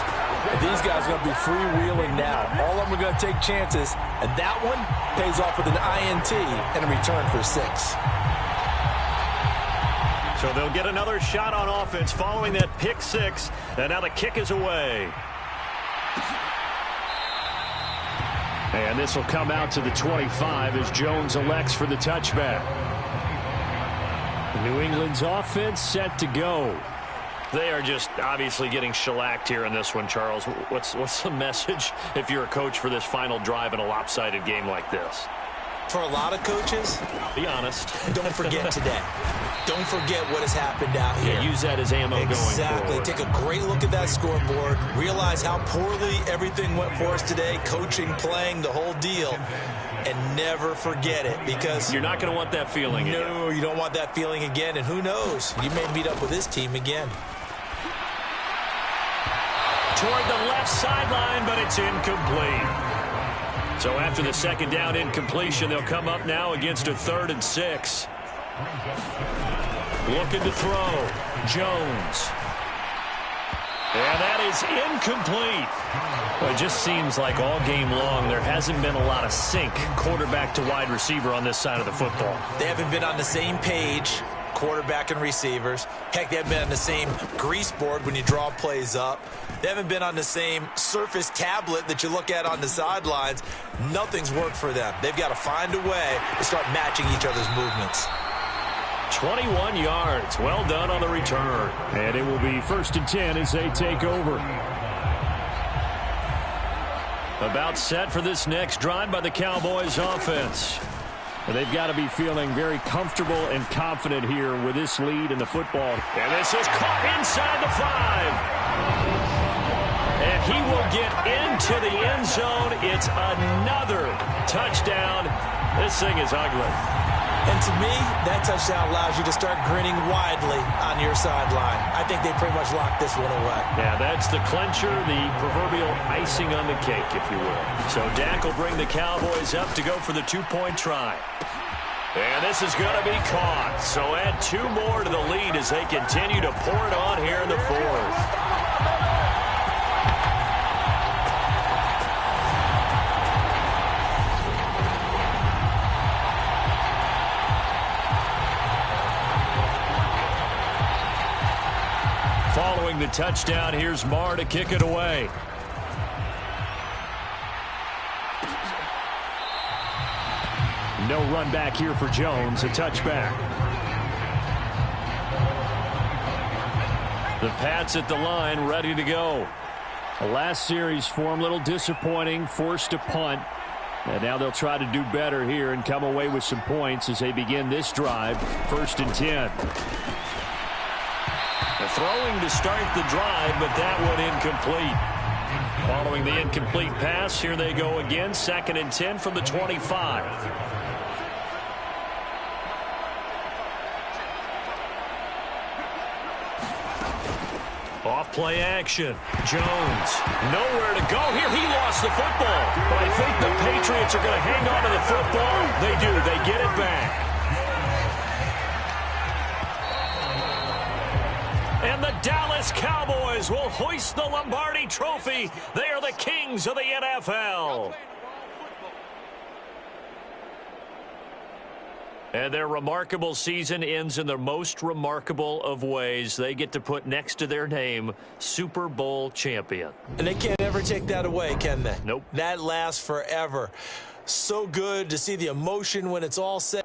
Speaker 2: and these guys are going to be freewheeling now. All of them are going to take chances, and that one pays off with an INT and a return for 6.
Speaker 3: So they'll get another shot on offense following that pick 6. And now the kick is away. And this will come out to the 25 as Jones elects for the touchback. New England's offense set to go. They are just obviously getting shellacked here in this one, Charles. What's the message if you're a coach for this final drive in a lopsided game like this?
Speaker 2: For a lot of coaches,
Speaker 3: be honest.
Speaker 2: Don't forget today. Don't forget what has happened out here.
Speaker 3: Yeah, use that as ammo going forward.
Speaker 2: Exactly. Take a great look at that scoreboard. Realize how poorly everything went for us today. Coaching, playing, the whole deal. And never forget it, because
Speaker 3: you're not going to want that feeling again.
Speaker 2: No, you don't want that feeling again. And who knows? You may meet up with this team again.
Speaker 3: Toward the left sideline, but it's incomplete. So after the second down incompletion, they'll come up now against a 3rd and 6. Looking to throw. Jones. And that is incomplete. Well, it just seems like all game long there hasn't been a lot of sync quarterback to wide receiver on this side of the football.
Speaker 2: They haven't been on the same page, quarterback and receivers. Heck, they haven't been on the same grease board when you draw plays up. They haven't been on the same surface tablet that you look at on the sidelines. Nothing's worked for them. They've got to find a way to start matching each other's movements.
Speaker 3: 21 yards. Well done on the return. And it will be 1st and 10 as they take over. About set for this next drive by the Cowboys offense. They've got to be feeling very comfortable and confident here with this lead in the football. And this is caught inside the 5. And he will get into the end zone. It's another touchdown. This thing is ugly.
Speaker 2: And to me, that touchdown allows you to start grinning widely on your sideline. I think they pretty much locked this one away.
Speaker 3: Yeah, that's the clincher, the proverbial icing on the cake, if you will. So Dak will bring the Cowboys up to go for the 2-point try. And this is going to be caught. So add 2 more to the lead as they continue to pour it on here in the 4th. scoring the touchdown. Here's Marr to kick it away. No run back here for Jones. A touchback. The Pats at the line, ready to go. The last series for him, a little disappointing, forced to punt. And now they'll try to do better here and come away with some points as they begin this drive, 1st and 10. The throwing to start the drive, but that one incomplete. Following the incomplete pass, here they go again, 2nd and 10 from the 25. Off play action. Jones. Nowhere to go here. He lost the football. But I think the Patriots are going to hang on to the football. They do. They get it back. And the Dallas Cowboys will hoist the Lombardi Trophy. They are the kings of the NFL. And their remarkable season ends in the most remarkable of ways. They get to put next to their name, Super Bowl champion.
Speaker 2: And they can't ever take that away, can they?
Speaker 3: Nope.
Speaker 2: That lasts forever. So good to see the emotion when it's all said.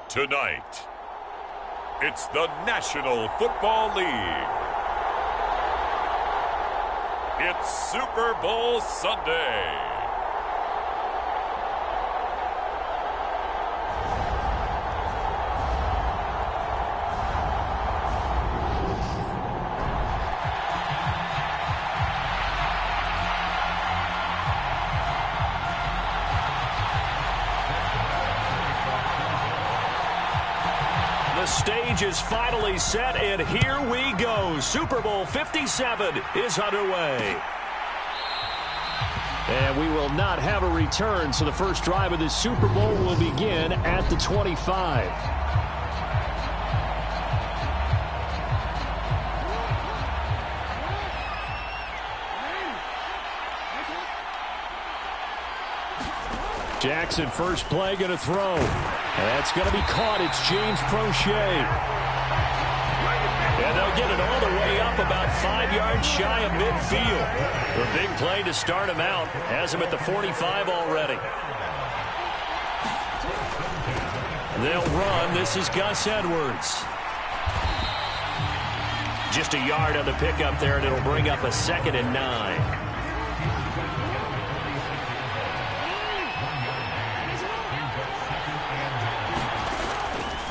Speaker 5: Tonight, it's the National Football League. It's Super Bowl Sunday.
Speaker 3: The stage is finally set, and here we go. Super Bowl 57 is underway. And we will not have a return, so the first drive of this Super Bowl will begin at the 25. Jackson, first play, going to throw. That's going to be caught. It's James Prochet. And they'll get it all the way up about 5 yards shy of midfield. The big play to start him out. Has him at the 45 already. They'll run. This is Gus Edwards. Just a yard on the pickup there, and it'll bring up a 2nd and 9.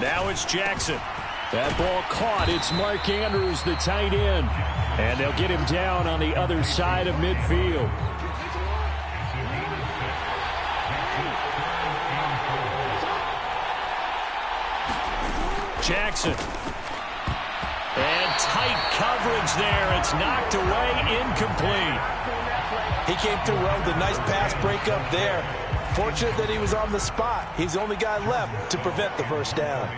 Speaker 3: Now it's Jackson. That ball caught. It's Mark Andrews, the tight end. And they'll get him down on the other side of midfield. Jackson. And tight coverage there. It's knocked away, incomplete.
Speaker 2: He came through well with a nice pass breakup there. Fortunate that he was on the spot. He's the only guy left to prevent the first down.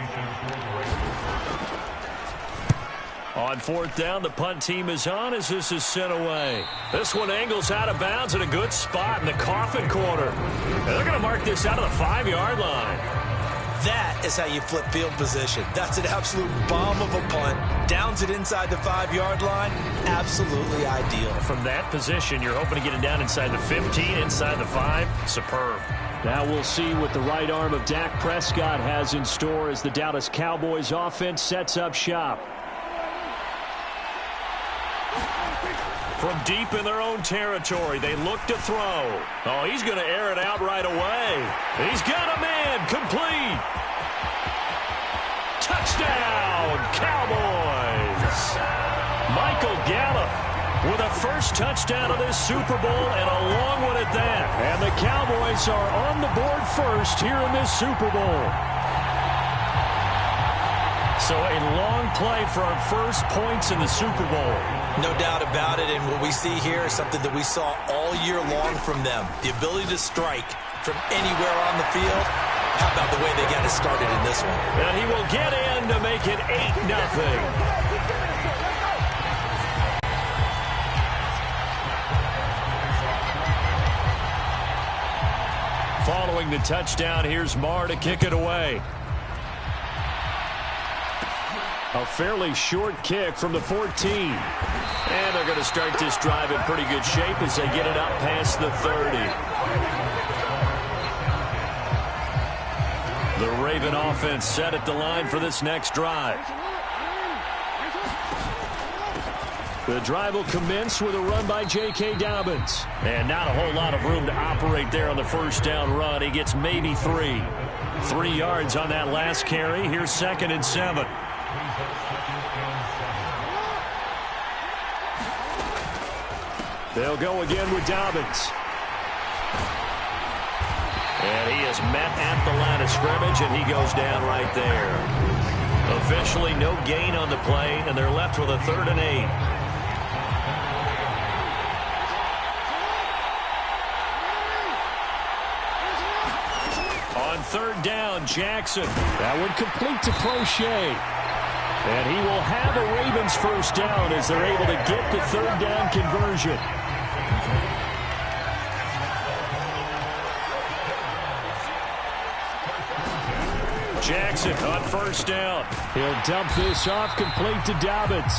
Speaker 3: On 4th down, the punt team is on as this is sent away. This one angles out of bounds in a good spot in the coffin corner. And they're going to mark this out of the 5-yard line.
Speaker 2: That is how you flip field position. That's an absolute bomb of a punt. Downs it inside the 5-yard line. Absolutely ideal.
Speaker 3: From that position, you're hoping to get it down inside the 15, inside the 5. Superb. Now we'll see what the right arm of Dak Prescott has in store as the Dallas Cowboys offense sets up shop.
Speaker 1: From deep in their own territory, they look to throw. Oh, he's going to air it out right away. He's got a man. Complete. Touchdown, Cowboys. Michael Gallup with a first touchdown of this Super Bowl, and a long one at that. And the Cowboys are on the board first here in this Super Bowl. So a long play for our first points in the Super Bowl.
Speaker 2: No doubt about it, and what we see here is something that we saw all year long from them. The ability to strike from anywhere on the field. How about the way they got it started in this one?
Speaker 1: And he will get in to make it 8-0. Following the touchdown, here's Marr to kick it away.
Speaker 3: A fairly short kick from the 14.
Speaker 1: And they're going to start this drive in pretty good shape as they get it up past the 30. The Raven offense set at the line for this next drive.
Speaker 3: The drive will commence with a run by J.K. Dobbins.
Speaker 1: And not a whole lot of room to operate there on the first down run. He gets maybe 3. 3 yards on that last carry. Here's 2nd and 7.
Speaker 3: They'll go again with Dobbins.
Speaker 1: And he is met at the line of scrimmage, and he goes down right there. Officially no gain on the play, and they're left with a 3rd and 8. On 3rd down, Jackson.
Speaker 3: That would complete to Crochet. And he will have a Ravens first down as they're able to get the 3rd down conversion.
Speaker 1: Jackson on 1st down.
Speaker 3: He'll dump this off, complete to Dobbins.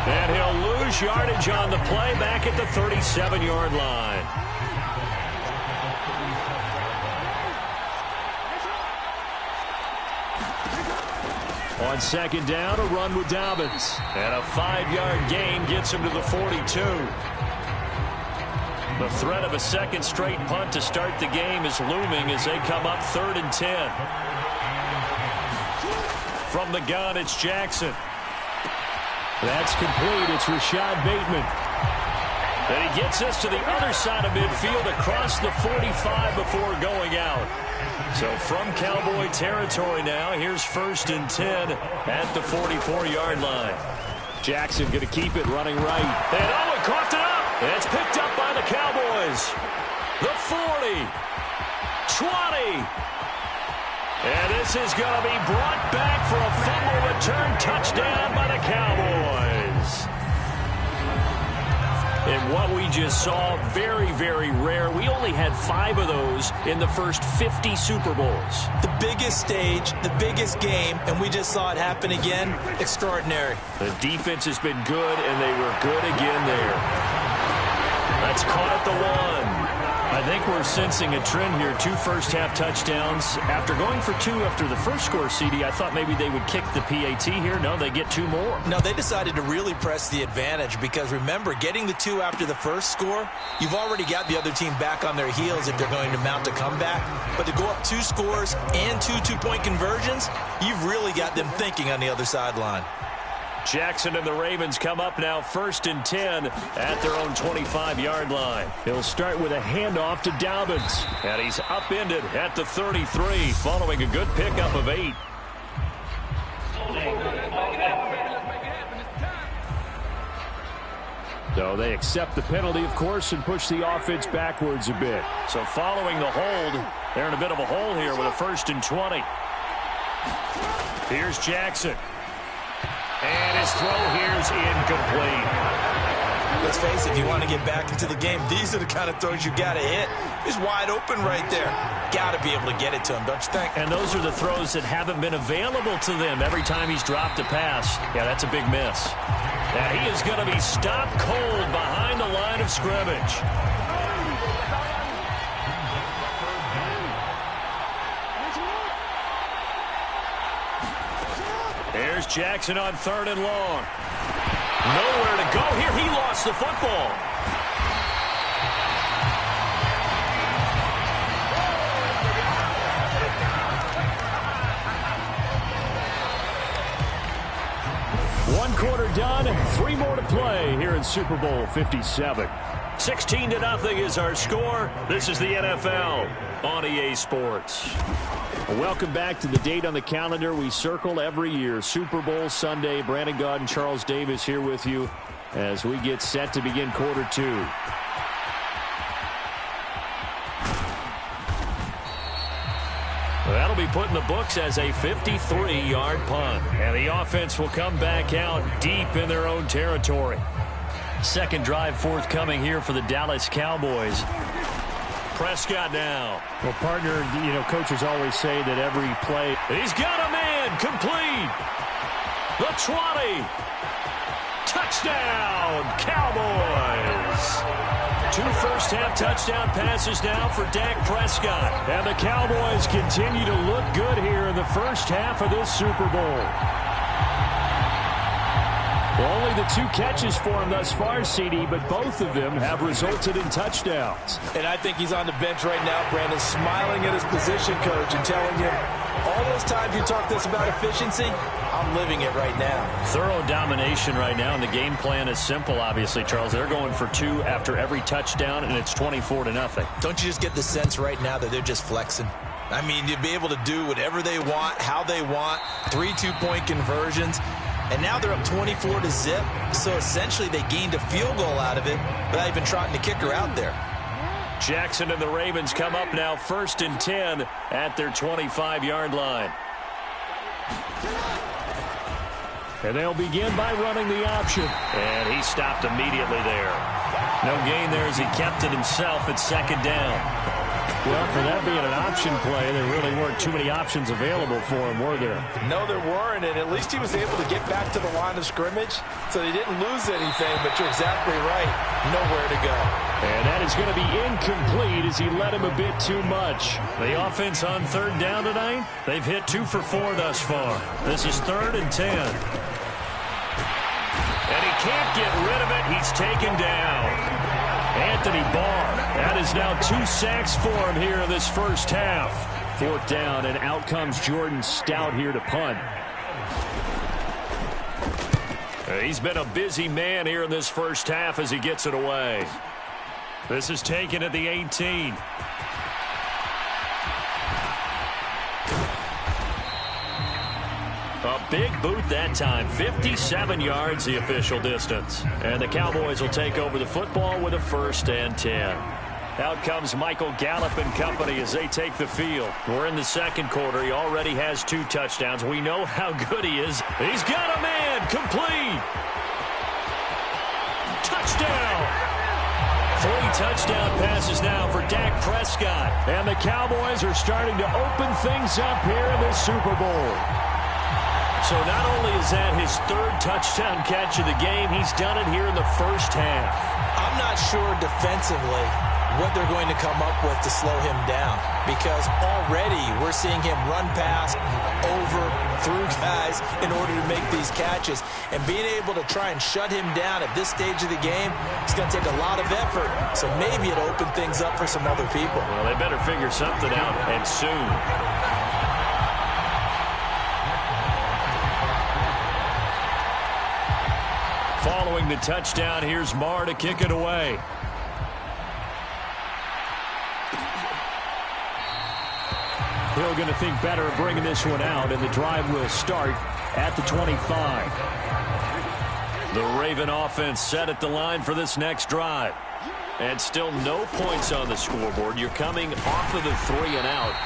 Speaker 1: And he'll lose yardage on the play back at the 37-yard line.
Speaker 3: On 2nd down, a run with Dobbins.
Speaker 1: And a 5-yard gain gets him to the 42. The threat of a 2nd straight punt to start the game is looming as they come up 3rd and 10. From the gun, it's Jackson.
Speaker 3: That's complete. It's Rashad Bateman.
Speaker 1: And he gets us to the other side of midfield across the 45 before going out. So from Cowboy territory now, here's 1st and 10 at the 44-yard line.
Speaker 3: Jackson going to keep it running right.
Speaker 1: And Owen caught it up. And it's picked up by the Cowboys. The 40. 20. And this is going to be brought back for a fumble return touchdown by the Cowboys. And what we just saw, very, very rare. We only had 5 of those in the first 50 Super Bowls.
Speaker 2: The biggest stage, the biggest game, and we just saw it happen again. Extraordinary.
Speaker 1: The defense has been good, and they were good again there. That's caught at the 1.
Speaker 3: I think we're sensing a trend here. 2 first-half touchdowns. After going for 2 after the first score, CD, I thought maybe they would kick the PAT here. No, they get 2 more.
Speaker 2: No, they decided to really press the advantage because, remember, getting the 2 after the first score, you've already got the other team back on their heels if they're going to mount a comeback. But to go up 2 scores and 2 two-point conversions, you've really got them thinking on the other sideline.
Speaker 1: Jackson and the Ravens come up now 1st and 10 at their own 25-yard line.
Speaker 3: He'll start with a handoff to Dobbins.
Speaker 1: And he's upended at the 33 following a good pickup of 8.
Speaker 3: So they accept the penalty, of course, and push the offense backwards a bit.
Speaker 1: So following the hold, they're in a bit of a hole here with a 1st and 20. Here's Jackson. And his throw here's incomplete.
Speaker 2: Let's face it, if you want to get back into the game, these are the kind of throws you got to hit. He's wide open right there. Got to be able to get it to him, don't you think?
Speaker 3: And those are the throws that haven't been available to them every time he's dropped a pass. Yeah, that's a big miss. And he is going to be stopped cold behind the line of scrimmage. Here's Jackson on 3rd and long. Nowhere to go here. He lost the football. One quarter done, 3 more to play here in Super Bowl 57. 16-0 is our score. This is the NFL on EA Sports. Welcome back to the date on the calendar we circle every year. Super Bowl Sunday. Brandon Gaud and Charles Davis here with you as we get set to begin quarter 2. That'll be put in the books as a 53-yard punt. And the offense will come back out deep in their own territory. Second drive forthcoming here for the Dallas Cowboys. Prescott now. Well, partner, you know, coaches always say that every play. He's got a man complete. The 20. Touchdown, Cowboys. 2 first-half touchdown passes now for Dak Prescott. And the Cowboys continue to look good here in the first half of this Super Bowl. Only the 2 catches for him thus far, CD, but both of them have resulted in touchdowns.
Speaker 4: And I think he's on the bench right now, Brandon, smiling at his position coach and telling him, all those times you talk to us about efficiency, I'm living it right now.
Speaker 3: Thorough domination right now, and the game plan is simple, obviously, Charles. They're going for 2 after every touchdown, and it's 24-0.
Speaker 2: Don't you just get the sense right now that they're just flexing? I mean, you'll be able to do whatever they want, how they want, 3 2-point conversions. And now they're up 24-0, so essentially they gained a field goal out of it without even trotting the kicker out there.
Speaker 3: Jackson and the Ravens come up now 1st and 10 at their 25-yard line. And they'll begin by running the option. And he stopped immediately there. No gain there as he kept it himself at 2nd down. Well, for that being an option play, there really weren't too many options available for him, were there?
Speaker 4: No, there weren't, and at least he was able to get back to the line of scrimmage, so he didn't lose anything, but you're exactly right. Nowhere to go.
Speaker 3: And that is going to be incomplete as he led him a bit too much. The offense on 3rd down tonight, they've hit 2 for 4 thus far. This is 3rd and 10. And he can't get rid of it. He's taken down. Anthony Barr, that is now 2 sacks for him here in this first half. 4th down, and out comes Jordan Stout here to punt. He's been a busy man here in this first half as he gets it away. This is taken at the 18. A big boot that time. 57 yards the official distance. And the Cowboys will take over the football with a 1st and 10. Out comes Michael Gallup and company as they take the field. We're in the 2nd quarter. He already has 2 touchdowns. We know how good he is. He's got a man complete. Touchdown. 3 touchdown passes now for Dak Prescott. And the Cowboys are starting to open things up here in this Super Bowl. So not only is that his 3rd touchdown catch of the game, he's done it here in the first half.
Speaker 2: I'm not sure defensively what they're going to come up with to slow him down, because already we're seeing him run past, over, through guys in order to make these catches. And being able to try and shut him down at this stage of the game, it's going to take a lot of effort. So maybe it'll open things up for some other people.
Speaker 3: Well, they better figure something out, and soon. Following the touchdown, here's Marr to kick it away. Hill going to think better of bringing this one out, and the drive will start at the 25. The Raven offense set at the line for this next drive. And still no points on the scoreboard. You're coming off of the 3 and out.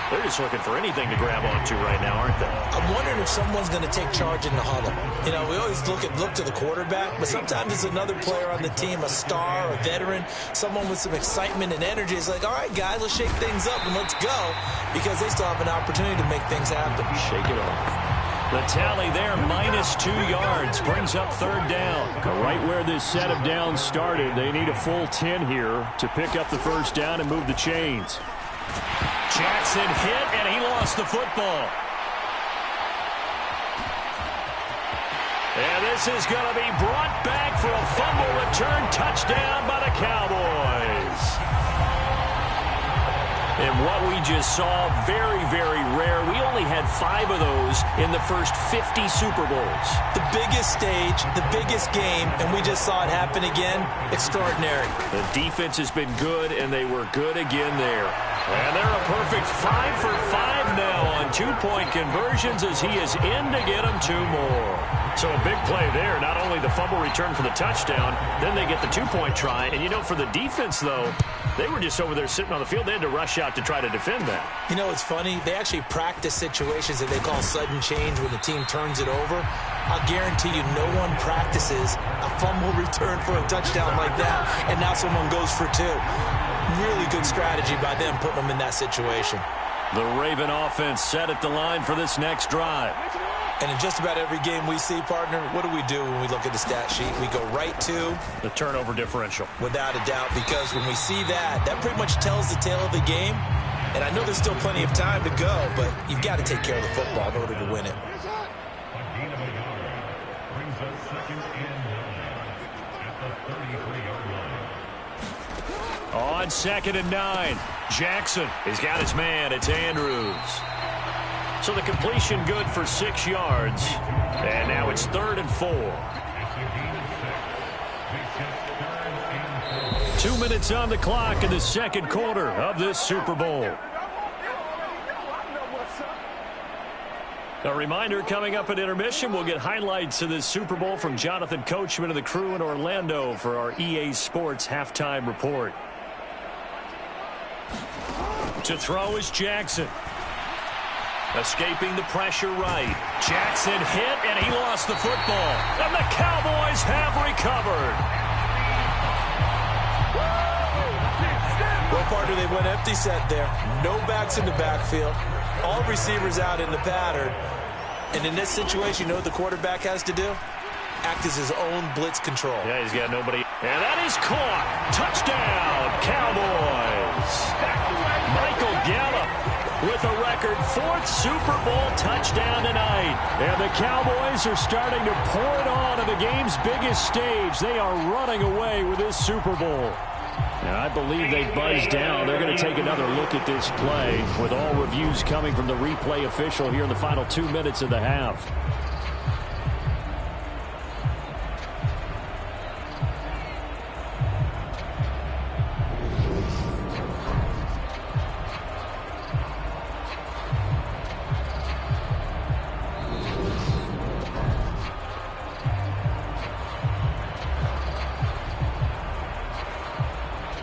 Speaker 1: They're just looking for anything to grab onto right now, aren't they?
Speaker 2: I'm wondering if someone's going to take charge in the huddle. You know, we always look to the quarterback, but sometimes it's another player on the team, a star, a veteran, someone with some excitement and energy. It's like, all right, guys, let's shake things up and let's go, because they still have an opportunity to make things happen.
Speaker 1: Shake it off.
Speaker 3: The tally there, -2 yards, brings up third down. Right where this set of downs started, they need a full 10 here to pick up the first down and move the chains.
Speaker 1: Jackson hit, and he lost the football. And this is going to be brought back for a fumble return touchdown by the Cowboys. And what we just saw, very, very rare. We only had 5 of those in the first 50 Super Bowls.
Speaker 2: The biggest stage, the biggest game, and we just saw it happen again. Extraordinary.
Speaker 1: The defense has been good, and they were good again there. And they're a perfect 5 for 5 now on 2-point conversions as he is in to get them 2 more. So a big play there. Not only the fumble return for the touchdown, then they get the 2-point try. And, you know, for the defense, though, they were just over there sitting on the field. They had to rush out to try to defend that.
Speaker 2: You know, it's funny. They actually practice situations that they call sudden change when the team turns it over. I'll guarantee you no one practices a fumble return for a touchdown like that, and now someone goes for 2. Really good strategy by them putting them in that situation.
Speaker 3: The Raven offense set at the line for this next drive.
Speaker 2: And in just about every game we see, partner, what do we do when we look at the stat sheet? We go right to
Speaker 1: the turnover differential.
Speaker 2: Without a doubt, because when we see that, that pretty much tells the tale of the game. And I know there's still plenty of time to go, but you've got to take care of the football in order to win it.
Speaker 3: On 2nd and 9, Jackson.
Speaker 1: He's got his man. It's Andrews. So the completion good for 6 yards. And now it's 3rd and 4.
Speaker 3: 2 minutes on the clock in the second quarter of this Super Bowl. A reminder, coming up at intermission, we'll get highlights of this Super Bowl from Jonathan Coachman and the crew in Orlando for our EA Sports halftime report. To throw is Jackson. Escaping the pressure right. Jackson hit, and he lost the football. And the Cowboys have recovered.
Speaker 2: Well, partner, they went empty set there. No backs in the backfield. All receivers out in the pattern. And in this situation, you know what the quarterback has to do? Act as his own blitz control.
Speaker 1: Yeah, he's got nobody.
Speaker 3: And that is caught. Touchdown, Cowboys. Michael Gallup with a record 4th Super Bowl touchdown tonight. And the Cowboys are starting to pour it on the game's biggest stage. They are running away with this Super Bowl. And I believe they buzzed down. They're going to take another look at this play with all reviews coming from the replay official here in the final 2 minutes of the half.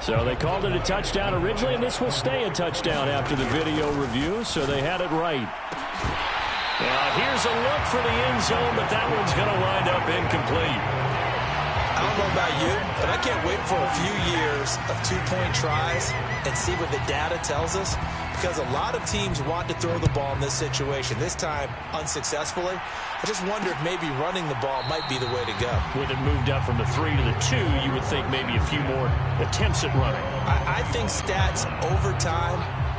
Speaker 3: So they called it a touchdown originally, and this will stay a touchdown after the video review, so they had it right.
Speaker 1: Now here's a look for the end zone, but that one's going to wind up incomplete.
Speaker 2: I don't know about you, but I can't wait for a few years of 2-point tries and see what the data tells us, because a lot of teams want to throw the ball in this situation. This time, unsuccessfully. I just wonder if maybe running the ball might be the way to go.
Speaker 1: With it moved up from the 3 to the 2, you would think maybe a few more attempts at running.
Speaker 2: I think stats over time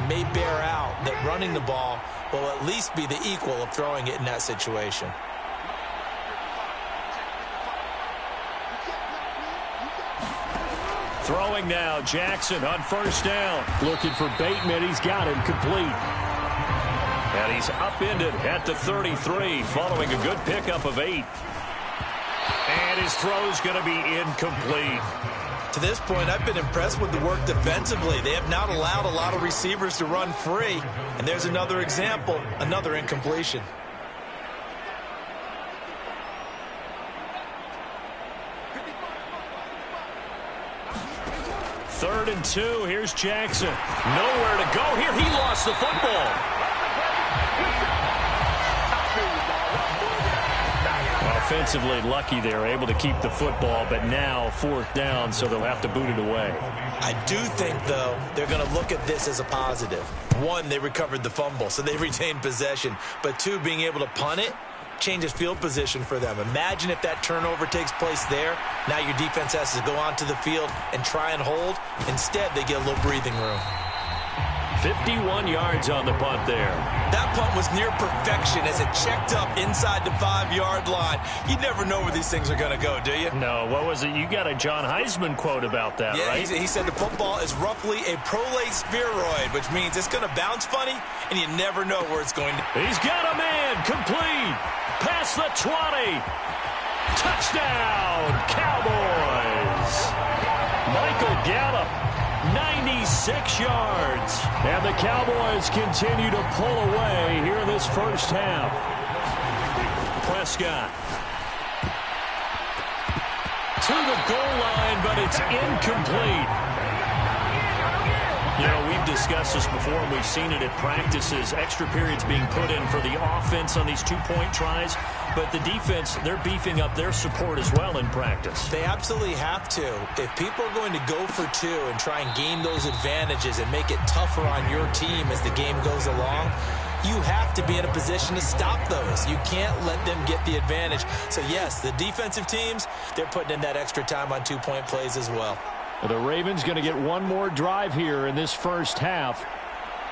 Speaker 2: may bear out that running the ball will at least be the equal of throwing it in that situation.
Speaker 3: Throwing now, Jackson on 1st down. Looking for Bateman. He's got him complete.
Speaker 1: And he's upended at the 33 following a good pickup of 8. And his throw's going to be incomplete.
Speaker 2: To this point, I've been impressed with the work defensively. They have not allowed a lot of receivers to run free. And there's another example, another incompletion.
Speaker 3: 3rd and 2. Here's Jackson. Nowhere to go here. He lost the football. Offensively lucky they're able to keep the football, but now 4th down, so they'll have to boot it away.
Speaker 2: I do think, though, they're going to look at this as a positive. 1, they recovered the fumble, so they retained possession. But 2, being able to punt it changes field position for them. Imagine if that turnover takes place there. Now your defense has to go onto the field and try and hold. Instead, they get a little breathing room.
Speaker 3: 51 yards on the punt there.
Speaker 2: That punt was near perfection as it checked up inside the 5-yard line. You never know where these things are going to go, do you?
Speaker 3: No, what was it? You got a John Heisman quote about that,
Speaker 2: yeah,
Speaker 3: right?
Speaker 2: He said the football is roughly a prolate spheroid, which means it's going to bounce funny, and you never know where it's going to.
Speaker 3: He's got a man complete. Past the 20. Touchdown, Cowboys. Michael Gallup. 96 yards. And the Cowboys continue to pull away here in this first half. Prescott. To the goal line, but it's incomplete. You know, we've discussed this before, and we've seen it at practices. Extra periods being put in for the offense on these 2-point tries. But the defense, they're beefing up their support as well in practice.
Speaker 2: They absolutely have to. If people are going to go for 2 and try and gain those advantages and make it tougher on your team as the game goes along, you have to be in a position to stop those. You can't let them get the advantage. So, yes, the defensive teams, they're putting in that extra time on 2-point plays as well.
Speaker 3: The Ravens going to get one more drive here in this first half.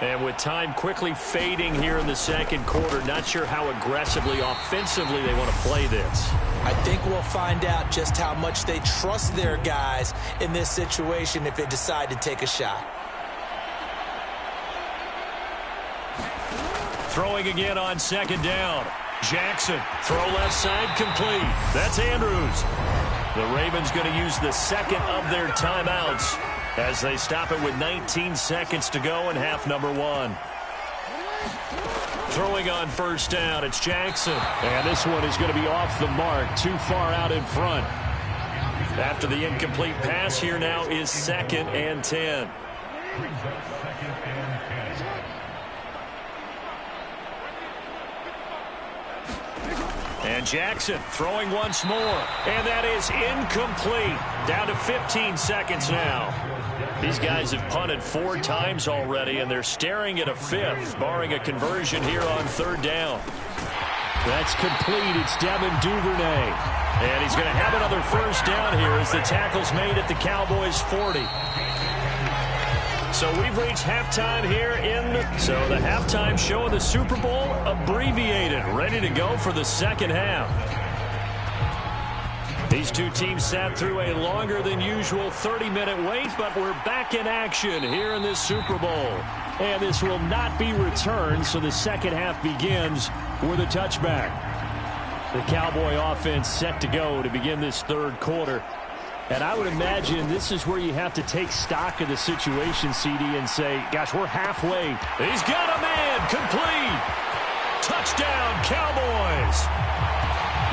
Speaker 3: And with time quickly fading here in the second quarter, not sure how aggressively, offensively they want to play this.
Speaker 2: I think we'll find out just how much they trust their guys in this situation if they decide to take a shot.
Speaker 3: Throwing again on 2nd down. Jackson, throw left side, complete. That's Andrews. The Ravens going to use the second of their timeouts as they stop it with 19 seconds to go in half number 1. Throwing on 1st down, it's Jackson. And this one is going to be off the mark, too far out in front. After the incomplete pass, here now is 2nd and 10. And Jackson throwing once more. And that is incomplete. Down to 15 seconds now. These guys have punted 4 times already, and they're staring at a 5th, barring a conversion here on 3rd down. That's complete. It's Devin Duvernay. And he's going to have another 1st down here as the tackle's made at the Cowboys' 40. So we've reached halftime here so the halftime show of the Super Bowl abbreviated, ready to go for the second half. These two teams sat through a longer than usual 30-minute wait, but we're back in action here in this Super Bowl. And this will not be returned, so the second half begins with a touchback. The Cowboy offense set to go to begin this 3rd quarter. And I would imagine this is where you have to take stock of the situation, CD, and say, gosh, we're halfway. He's got a man, complete. Touchdown, Cowboys.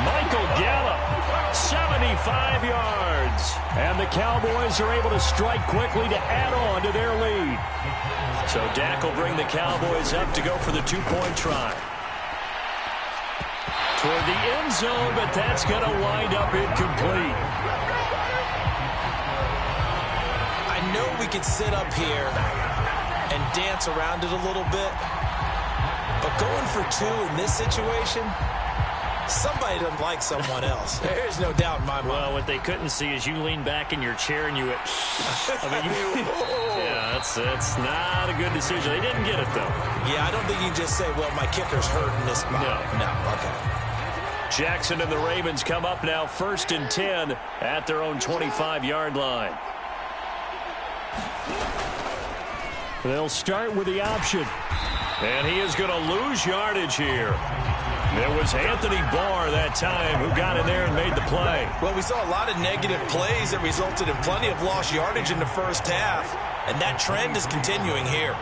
Speaker 3: Michael Gallup, 75 yards. And the Cowboys are able to strike quickly to add on to their lead. So Dak will bring the Cowboys up to go for the 2-point try. Toward the end zone, but that's going to wind up incomplete.
Speaker 2: I know we could sit up here and dance around it a little bit, but going for 2 in this situation, somebody doesn't like someone else. There's no doubt in my mind.
Speaker 3: Well, what they couldn't see is you lean back in your chair and you went, yeah, that's not a good decision. They didn't get it, though.
Speaker 2: Yeah, I don't think you can just say, well, my kicker's hurt in this spot. No, okay.
Speaker 3: Jackson and the Ravens come up now 1st and 10 at their own 25-yard line. They'll start with the option. And he is going to lose yardage here. It was Anthony Barr that time who got in there and made the play.
Speaker 2: Well, we saw a lot of negative plays that resulted in plenty of lost yardage in the first half. And that trend is continuing here.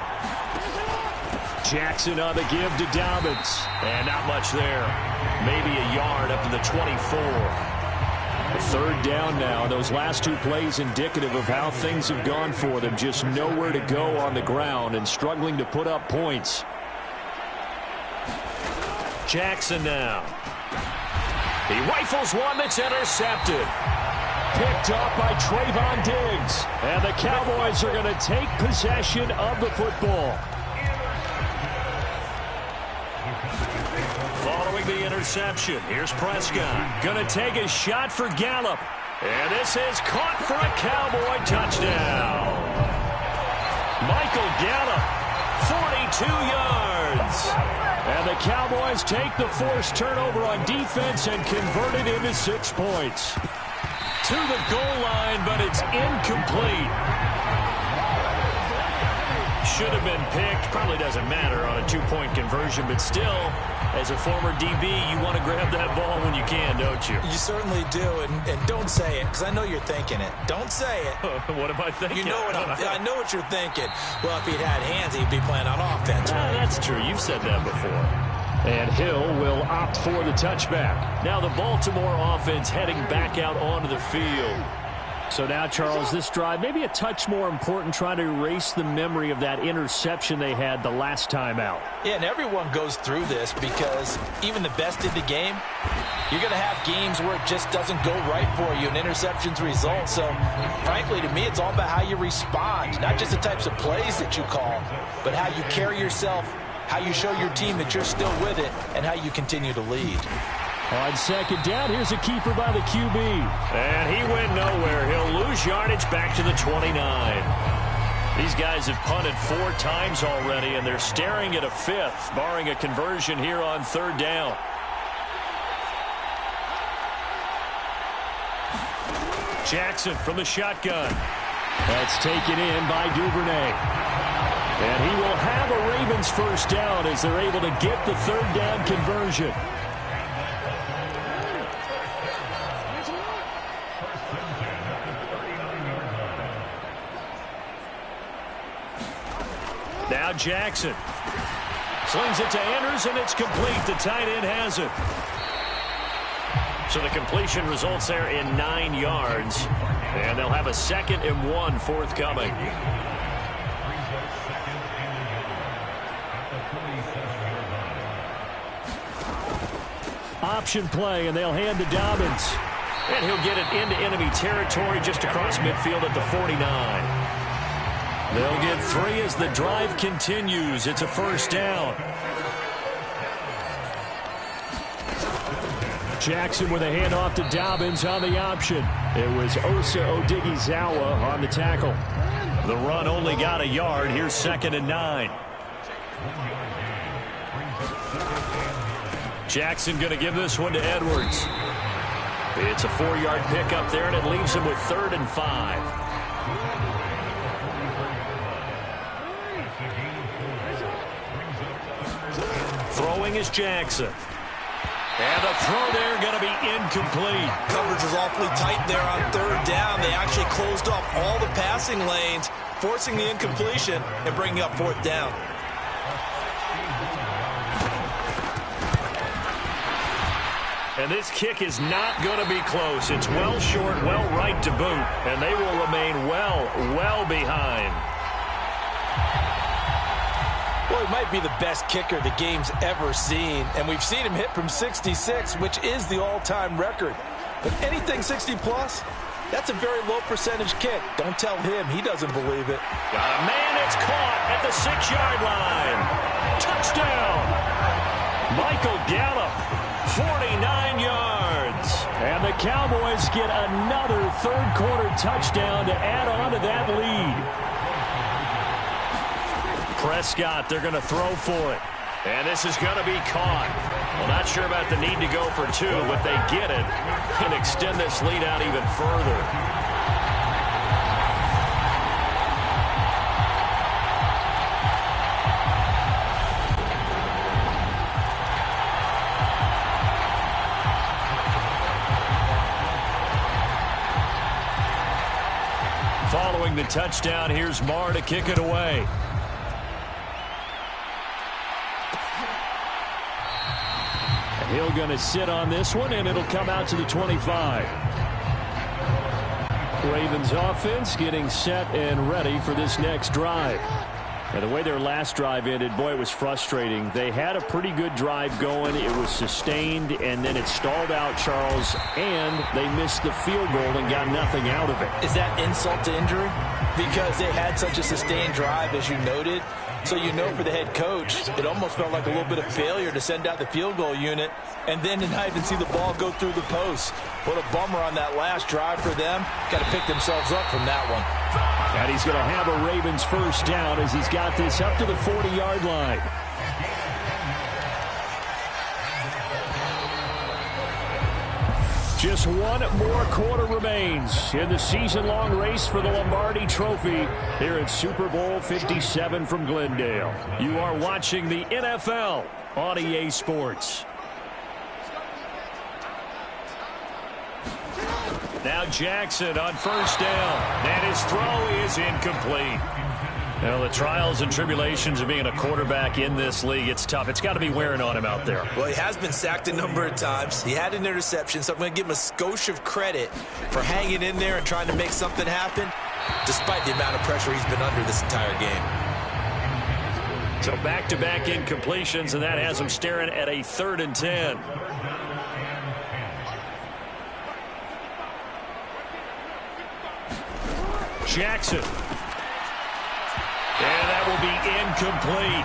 Speaker 3: Jackson on the give to Dobbins. And not much there. Maybe a yard up to the 24. Third down now. Those last two plays indicative of how things have gone for them. Just nowhere to go on the ground and struggling to put up points.
Speaker 1: Jackson now. He rifles one that's intercepted.
Speaker 3: Picked up by Trayvon Diggs. And the Cowboys are going to take possession of the football.
Speaker 1: Following the interception, here's Prescott. Going to take a shot for Gallup. And this is caught for a Cowboy touchdown. Michael Gallup, 42 yards. And the Cowboys take the forced turnover on defense and convert it into 6 points. To the goal line, but it's incomplete. Should have been picked. Probably doesn't matter on a 2-point conversion, but still, as a former DB, you want to grab that ball when you can, don't you?
Speaker 2: You certainly do, and don't say it, because I know you're thinking it. Don't say it.
Speaker 1: What am I thinking?
Speaker 2: You know what I know what you're thinking. Well, if he'd had hands, he'd be playing on offense. Right?
Speaker 1: That's true. You've said that before.
Speaker 3: And Hill will opt for the touchback.
Speaker 1: Now the Baltimore offense heading back out onto the field.
Speaker 3: So now, Charles, this drive maybe a touch more important, trying to erase the memory of that interception they had the last time out.
Speaker 2: Yeah, and everyone goes through this because even the best in the game, you're going to have games where it just doesn't go right for you and interceptions result. So, frankly, to me, it's all about how you respond, not just the types of plays that you call, but how you carry yourself, how you show your team that you're still with it, and how you continue to lead.
Speaker 3: On second down, here's a keeper by the QB.
Speaker 1: And he went nowhere. He'll lose yardage back to the 29. These guys have punted 4 times already, and they're staring at a 5th, barring a conversion here on third down. Jackson from the shotgun.
Speaker 3: That's taken in by Duvernay. And he will have a Ravens first down as they're able to get the third down conversion.
Speaker 1: Now Jackson slings it to Anders, and it's complete. The tight end has it. So the completion results there in 9 yards, and they'll have a 2nd and 1 forthcoming.
Speaker 3: Option play, and they'll hand to Dobbins.
Speaker 1: And he'll get it into enemy territory just across midfield at the 49. They'll get 3 as the drive continues. It's a first down.
Speaker 3: Jackson with a handoff to Dobbins on the option. It was Osa Odighizuwa on the tackle.
Speaker 1: The run only got a yard. Here's 2nd and 9. Jackson going to give this one to Edwards. It's a 4-yard pickup there, and it leaves him with 3rd and 5. Throwing is Jackson. And the throw there going to be incomplete.
Speaker 2: Coverage was awfully tight there on 3rd down. They actually closed off all the passing lanes, forcing the incompletion and bringing up 4th down.
Speaker 1: And this kick is not going to be close. It's well short, well right to boot, and they will remain well behind.
Speaker 2: Well, he might be the best kicker the game's ever seen, and we've seen him hit from 66, which is the all-time record. But anything 60-plus, that's a very low percentage kick. Don't tell him. He doesn't believe it.
Speaker 1: Got a man that's caught at the 6-yard line. Touchdown. Michael Gallup, 49 yards.
Speaker 3: And the Cowboys get another third-quarter touchdown to add on to that lead.
Speaker 1: Prescott, they're going to throw for it. And this is going to be caught. Well, not sure about the need to go for 2, but they get it and extend this lead out even further. Following the touchdown, here's Marr to kick it away.
Speaker 3: Hill going to sit on this one, and it'll come out to the 25. Ravens offense getting set and ready for this next drive. And the way their last drive ended, boy, it was frustrating. They had a pretty good drive going. It was sustained, and then it stalled out, Charles, and they missed the field goal and got nothing out of it.
Speaker 2: Is that insult to injury? Because they had such a sustained drive, as you noted. So you know for the head coach, it almost felt like a little bit of failure to send out the field goal unit and then to not even see the ball go through the post. What a bummer on that last drive for them. Got to pick themselves up from that one.
Speaker 3: And he's going to have a Ravens first down as he's got this up to the 40-yard line. Just one more quarter remains in the season-long race for the Lombardi Trophy here at Super Bowl 57 from Glendale. You are watching the NFL on EA Sports. Now Jackson on first down, and his throw is incomplete. Well, the trials and tribulations of being a quarterback in this league, it's tough. It's got to be wearing on him out there.
Speaker 2: Well, he has been sacked a number of times. He had an interception, so I'm going to give him a skosh of credit for hanging in there and trying to make something happen, despite the amount of pressure he's been under this entire game.
Speaker 3: So back-to-back incompletions, and that has him staring at a 3rd and 10. Jackson. And that will be incomplete.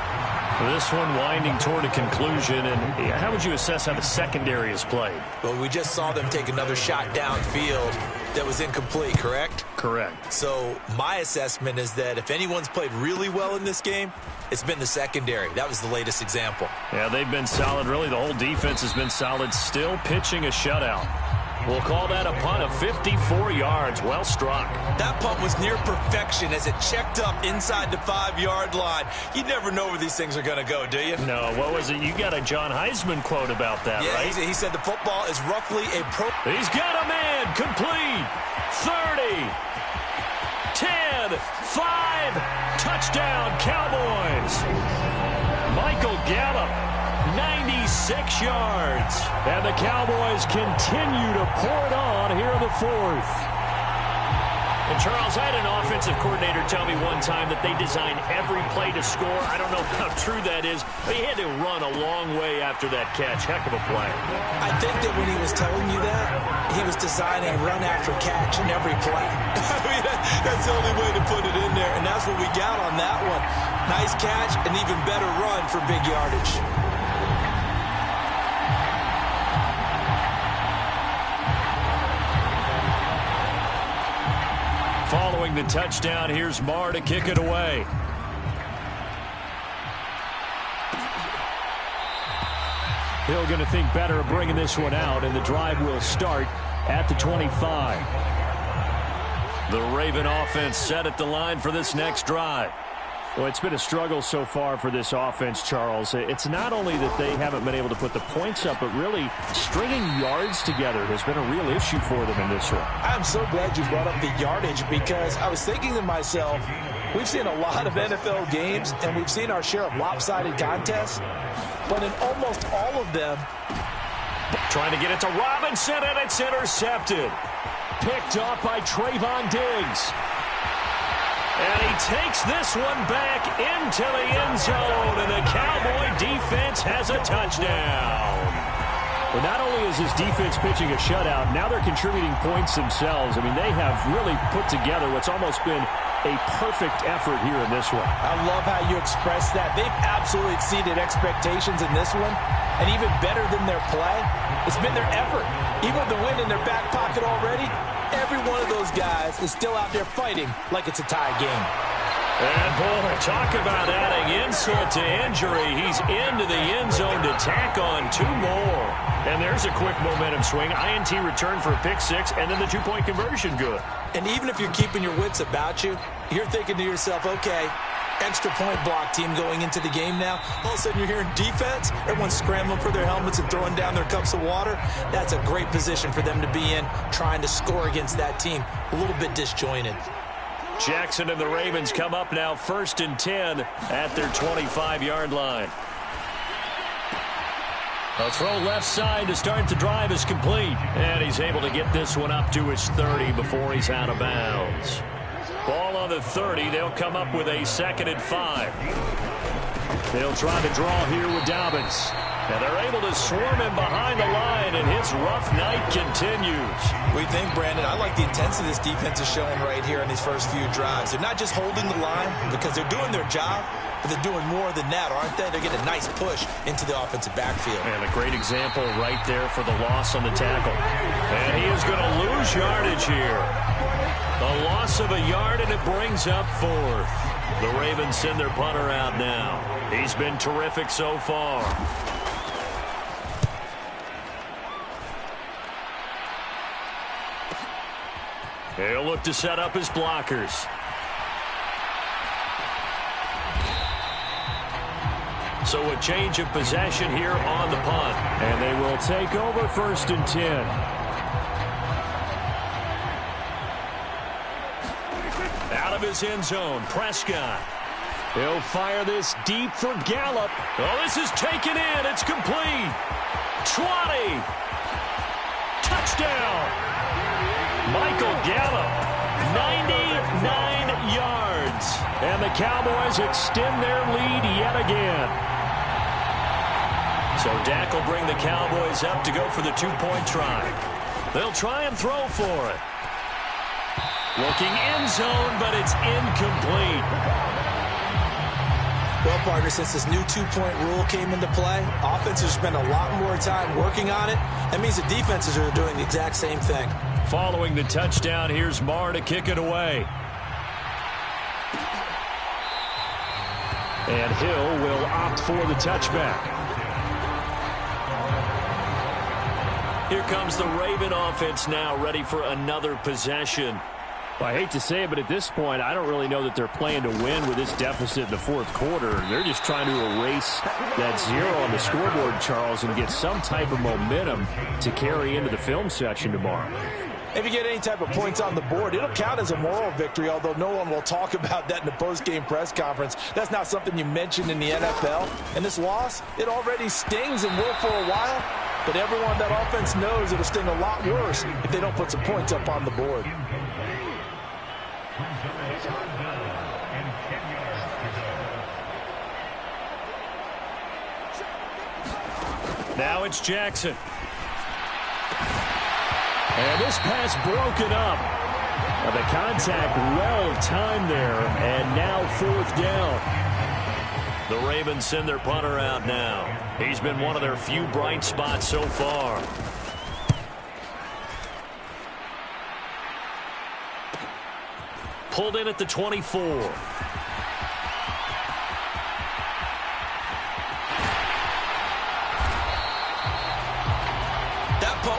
Speaker 3: This one winding toward a conclusion. And how would you assess how the secondary has played?
Speaker 2: Well, we just saw them take another shot downfield that was incomplete, correct?
Speaker 3: Correct.
Speaker 2: So my assessment is that if anyone's played really well in this game, it's been the secondary. That was the latest example.
Speaker 3: Yeah, they've been solid. Really, the whole defense has been solid. Still pitching a shutout. We'll call that a punt of 54 yards. Well struck.
Speaker 2: That punt was near perfection as it checked up inside the 5-yard line. You never know where these things are going to go, do you?
Speaker 3: No. What was it? You got a John Heisman quote about that, right?
Speaker 2: Yeah, he said the football is roughly a pro.
Speaker 3: He's got a man. Complete. 30. 10. 5. Touchdown, Cowboys. Michael Gallup. 96 yards. And the Cowboys continue to pour it on here in the 4th. And Charles, I had an offensive coordinator tell me one time that they design every play to score. I don't know how true that is, but he had to run a long way after that catch. Heck of a play.
Speaker 2: I think that when he was telling you that, he was designing run after catch in every play. I mean, that's the only way to put it in there, and that's what we got on that one. Nice catch, and even better run for big yardage.
Speaker 3: Following the touchdown, here's Marr to kick it away. Hill going to think better of bringing this one out, and the drive will start at the 25. The Raven offense set at the line for this next drive. Well, it's been a struggle so far for this offense, Charles. It's not only that they haven't been able to put the points up, but really stringing yards together has been a real issue for them in this one.
Speaker 4: I'm so glad you brought up the yardage because I was thinking to myself, we've seen a lot of NFL games and we've seen our share of lopsided contests, but in almost all of them.
Speaker 3: Trying to get it to Robinson, and it's intercepted. Picked off by Trayvon Diggs. And he takes this one back into the end zone, and the Cowboy defense has a touchdown. Well, not only is his defense pitching a shutout, now they're contributing points themselves. I mean, they have really put together what's almost been a perfect effort here in this one.
Speaker 4: I love how you express that. They've absolutely exceeded expectations in this one, and even better than their play, it's been their effort. Even with the win in their back pocket already, every one of those guys is still out there fighting like it's a tie game.
Speaker 3: And, boy, talk about adding insult to injury. He's into the end zone to tack on 2 more. And there's a quick momentum swing. INT return for a pick 6, and then the 2-point conversion good.
Speaker 2: And even if you're keeping your wits about you, you're thinking to yourself, okay, extra point block team going into the game now. All of a sudden you're hearing defense. Everyone's scrambling for their helmets and throwing down their cups of water. That's a great position for them to be in, trying to score against that team. A little bit disjointed.
Speaker 3: Jackson and the Ravens come up now 1st and 10 at their 25-yard line.
Speaker 1: A throw left side to start the drive is complete. And he's able to get this one up to his 30 before he's out of bounds. Ball on the 30. They'll come up with a 2nd and 5. They'll try to draw here with Dobbins. And they're able to swarm him behind the line, and his rough night continues.
Speaker 2: We think, Brandon, I like the intensity this defense is showing right here in these first few drives. They're not just holding the line because they're doing their job, but they're doing more than that, aren't they? They're getting a nice push into the offensive backfield.
Speaker 1: And a great example right there for the loss on the tackle. And he is going to lose yardage here. A loss of a yard, and it brings up 4th. The Ravens send their punter out now. He's been terrific so far. He'll look to set up his blockers. So a change of possession here on the punt.
Speaker 3: And they will take over 1st and 10.
Speaker 1: Out of his end zone, Prescott. He'll fire this deep for Gallup. Oh, this is taken in. It's complete. 20. Touchdown. Michael Gallup, 99 yards. And the Cowboys extend their lead yet again. So Dak will bring the Cowboys up to go for the 2-point try. They'll try and throw for it. Looking end zone, but it's incomplete.
Speaker 2: Well, partner, since this new 2-point rule came into play, offenses spend a lot more time working on it. That means the defenses are doing the exact same thing.
Speaker 1: Following the touchdown, here's Marr to kick it away.
Speaker 3: And Hill will opt for the touchback.
Speaker 1: Here comes the Raven offense now, ready for another possession.
Speaker 3: Well, I hate to say it, but at this point, I don't really know that they're playing to win with this deficit in the 4th quarter. They're just trying to erase that 0 on the scoreboard, Charles, and get some type of momentum to carry into the film section tomorrow.
Speaker 4: If you get any type of points on the board, it'll count as a moral victory, although no one will talk about that in the post-game press conference. That's not something you mentioned in the NFL. And this loss, it already stings and will for a while, but everyone on that offense knows it'll sting a lot worse if they don't put some points up on the board.
Speaker 1: Now it's Jackson.
Speaker 3: And this pass broken up. The contact well timed there, and now 4th down.
Speaker 1: The Ravens send their punter out now. He's been one of their few bright spots so far. Pulled in at the 24.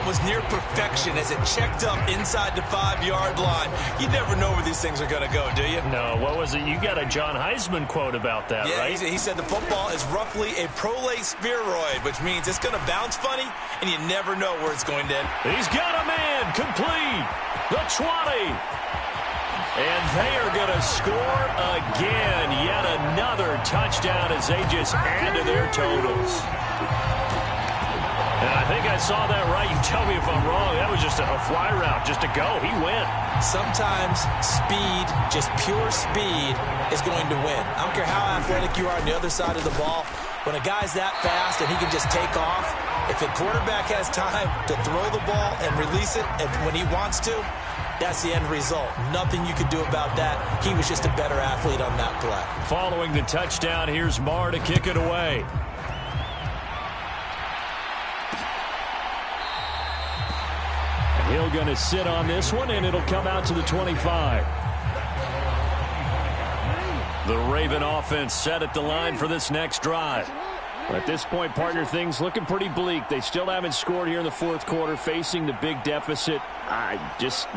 Speaker 2: Was near perfection as it checked up inside the 5-yard line. You never know where these things are going to go, do you?
Speaker 1: No, what was it? You got a John Heisman quote about that,
Speaker 2: yeah,
Speaker 1: right?
Speaker 2: He said the football is roughly a prolate spheroid, which means it's going to bounce funny, and you never know where it's going to end.
Speaker 1: He's got a man complete. The 20. And they are going to score again. Yet another touchdown as they just add to their totals. And I think I saw that right. You tell me if I'm wrong. That was just a fly route, just a go. He went.
Speaker 2: Sometimes speed, just pure speed, is going to win. I don't care how athletic you are on the other side of the ball. When a guy's that fast and he can just take off, if the quarterback has time to throw the ball and release it and when he wants to, that's the end result. Nothing you could do about that. He was just a better athlete on that play.
Speaker 1: Following the touchdown, here's Marr to kick it away.
Speaker 3: Hill going to sit on this one, and it'll come out to the 25.
Speaker 1: The Raven offense set at the line for this next drive.
Speaker 3: At this point, partner, things looking pretty bleak. They still haven't scored here in the 4th quarter, facing the big deficit.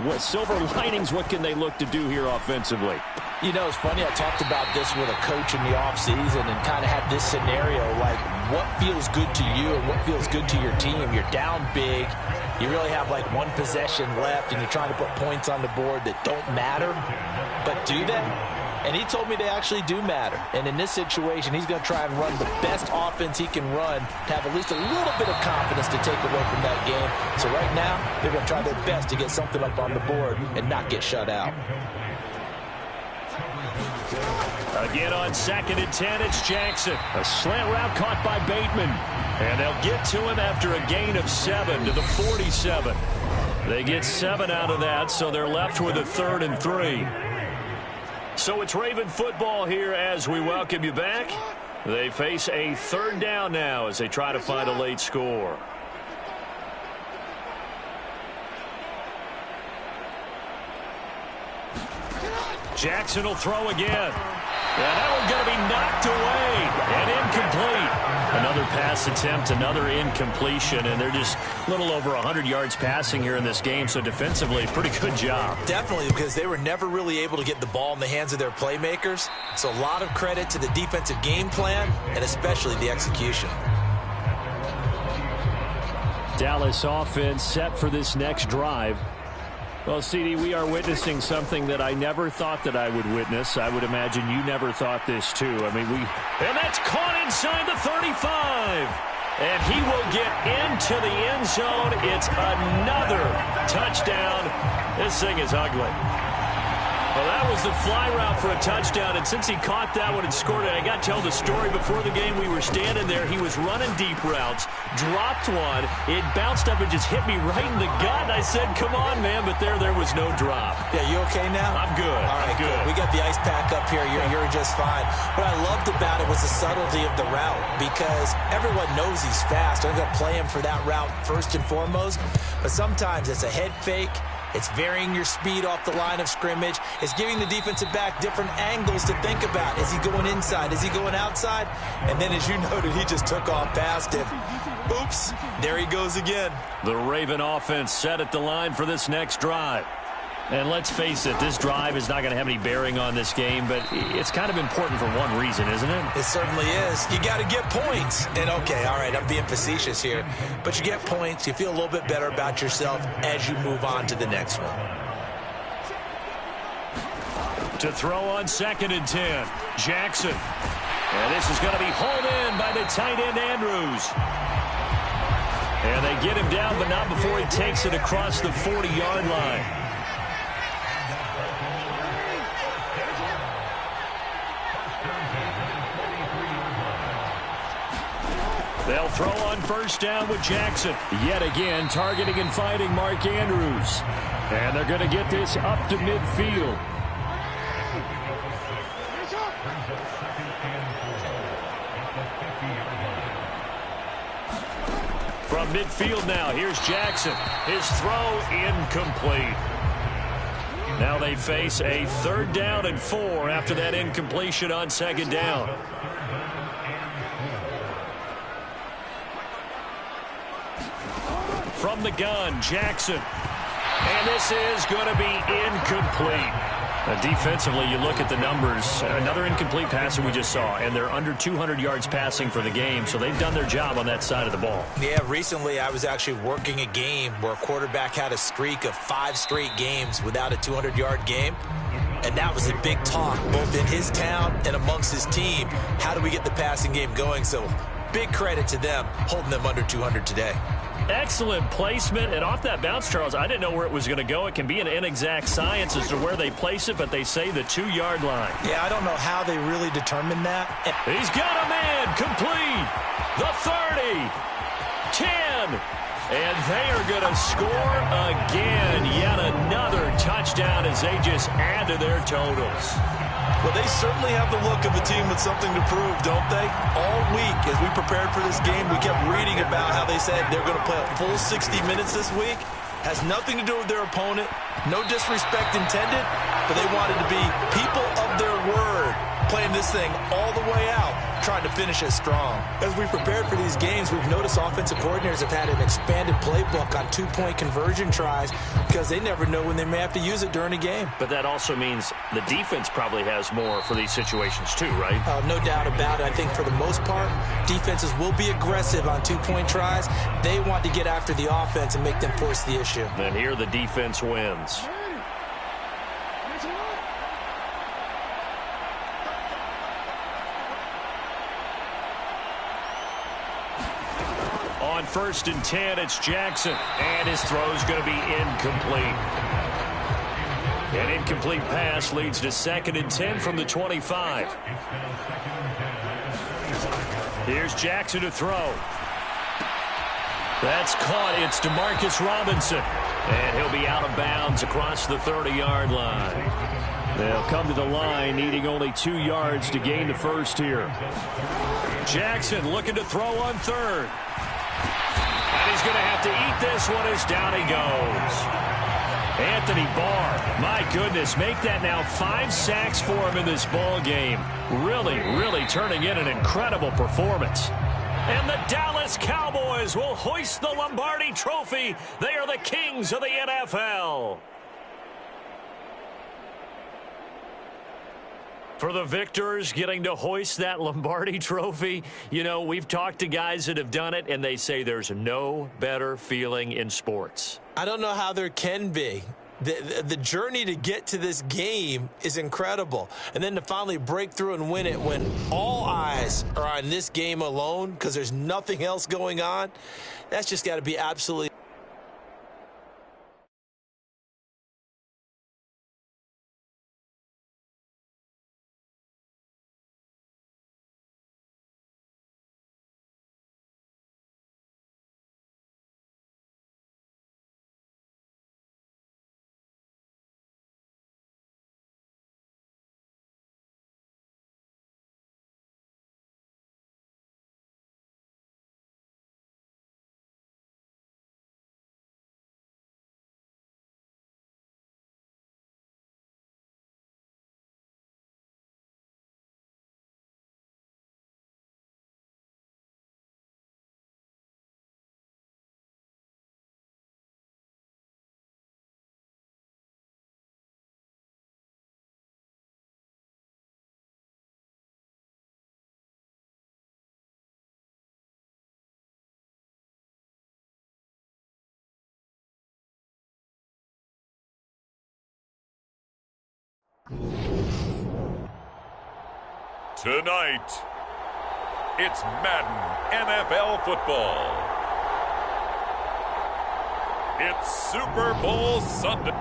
Speaker 3: What silver linings, what can they look to do here offensively?
Speaker 4: You know, it's funny, I talked about this with a coach in the offseason and kind of had this scenario, like what feels good to you and what feels good to your team. You're down big. You really have like one possession left, and you're trying to put points on the board that don't matter. But do they?
Speaker 2: And he told me they actually do matter. And in this situation, he's going to try and run the best offense he can run to have at least a little bit of confidence to take away from that game. So right now, they're going to try their best to get something up on the board and not get shut out.
Speaker 3: Again on 2nd and 10, it's Jackson. A slant route caught by Bateman. And they'll get to him after a gain of 7 to the 47. They get 7 out of that, so they're left with a 3rd and 3. So it's Raven football here as we welcome you back. They face a 3rd down now as they try to find a late score. Jackson will throw again. And that one's going to be knocked away and incomplete. Another pass attempt, another incompletion, and they're just a little over 100 yards passing here in this game, so defensively, pretty good job.
Speaker 2: Definitely, because they were never really able to get the ball in the hands of their playmakers, so a lot of credit to the defensive game plan and especially the execution.
Speaker 3: Dallas offense set for this next drive. Well, CD, we are witnessing something that I never thought that I would witness. I would imagine you never thought this, too. I mean, and that's caught inside the 35. And he will get into the end zone. It's another touchdown. This thing is ugly. Well, that was the fly route for a touchdown, and since he caught that one and scored it, I got to tell the story. Before the game, we were standing there. He was running deep routes, dropped one. It bounced up and just hit me right in the gut, and I said, come on, man, but there was no drop.
Speaker 2: Yeah, you okay now?
Speaker 3: I'm good.
Speaker 2: All right, good. We got the ice pack up here. You're just fine. What I loved about it was the subtlety of the route, because everyone knows he's fast. They're going to play him for that route first and foremost, but sometimes it's a head fake. It's varying your speed off the line of scrimmage. It's giving the defensive back different angles to think about. Is he going inside? Is he going outside? And then, as you noted, he just took off past him. Oops, there he goes again.
Speaker 3: The Raven offense set at the line for this next drive. And let's face it, this drive is not going to have any bearing on this game, but it's kind of important for one reason, isn't it?
Speaker 2: It certainly is. You got to get points. And, okay, all right, I'm being facetious here. But you get points. You feel a little bit better about yourself as you move on to the next one.
Speaker 3: To throw on 2nd and 10, Jackson. And this is going to be hauled in by the tight end, Andrews. And they get him down, but not before he takes it across the 40-yard line. They'll throw on 1st down with Jackson. Yet again, targeting and fighting Mark Andrews. And they're going to get this up to midfield. From midfield now, here's Jackson. His throw incomplete. Now they face a 3rd down and 4 after that incompletion on 2nd down. From the gun, Jackson. And this is going to be incomplete. Defensively, you look at the numbers. Another incomplete pass that we just saw, and they're under 200 yards passing for the game, so they've done their job on that side of the ball.
Speaker 2: Yeah, recently I was actually working a game where a quarterback had a streak of 5 straight games without a 200-yard game. And that was a big talk, both in his town and amongst his team. How do we get the passing game going? So big credit to them, holding them under 200 today.
Speaker 3: Excellent placement, and off that bounce, Charles, I didn't know where it was going to go. It can be an inexact science as to where they place it, but they say the 2-yard line.
Speaker 2: Yeah, I don't know how they really determined that.
Speaker 3: He's got a man, complete, the 30, 10, and they are going to score again. Yet another touchdown as they just add to their totals.
Speaker 4: Well, they certainly have the look of a team with something to prove, don't they? All week, as we prepared for this game, we kept reading about how they said they're going to play a full 60 minutes this week. Has nothing to do with their opponent. No disrespect intended, but they wanted to be people of their word, playing this thing all the way out, trying to finish it strong. As we prepared for these games, we've noticed offensive coordinators have had an expanded playbook on 2-point conversion tries because they never know when they may have to use it during a game.
Speaker 3: But that also means the defense probably has more for these situations too, right?
Speaker 2: No doubt about it. I think for the most part, defenses will be aggressive on 2-point tries. They want to get after the offense and make them force the issue.
Speaker 3: And here the defense wins.
Speaker 1: On 1st and 10, it's Jackson. And his throw's going to be incomplete. An incomplete pass leads to 2nd and 10 from the 25. Here's Jackson to throw. That's caught. It's DeMarcus Robinson. And he'll be out of bounds across the 30-yard line. They'll come to the line needing only 2 yards to gain the first here. Jackson looking to throw on 3rd. And he's going to have to eat this one as down he goes. Anthony Barr, my goodness, make that now 5 sacks for him in this ball game. Really, really turning in an incredible performance. And the Dallas Cowboys will hoist the Lombardi Trophy. They are the kings of the NFL. For the victors getting to hoist that Lombardi Trophy, you know, we've talked to guys that have done it, and they say there's no better feeling in sports.
Speaker 2: I don't know how there can be. The journey to get to this game is incredible. And then to finally break through and win it when all eyes are on this game alone because there's nothing else going on, that's just got to be absolutely...
Speaker 5: Tonight, it's Madden NFL football. It's Super Bowl Sunday.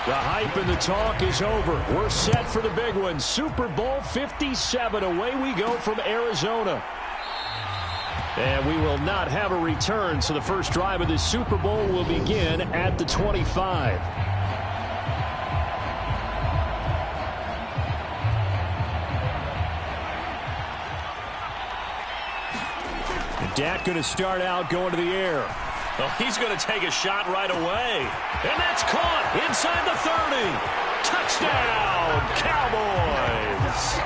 Speaker 3: The hype and the talk is over. We're set for the big one. Super Bowl 57. Away we go from Arizona. And we will not have a return, so the first drive of this Super Bowl will begin at the 25. Dak going to start out going to the air.
Speaker 1: Well, he's going to take a shot right away. And that's caught inside the 30. Touchdown, Cowboys.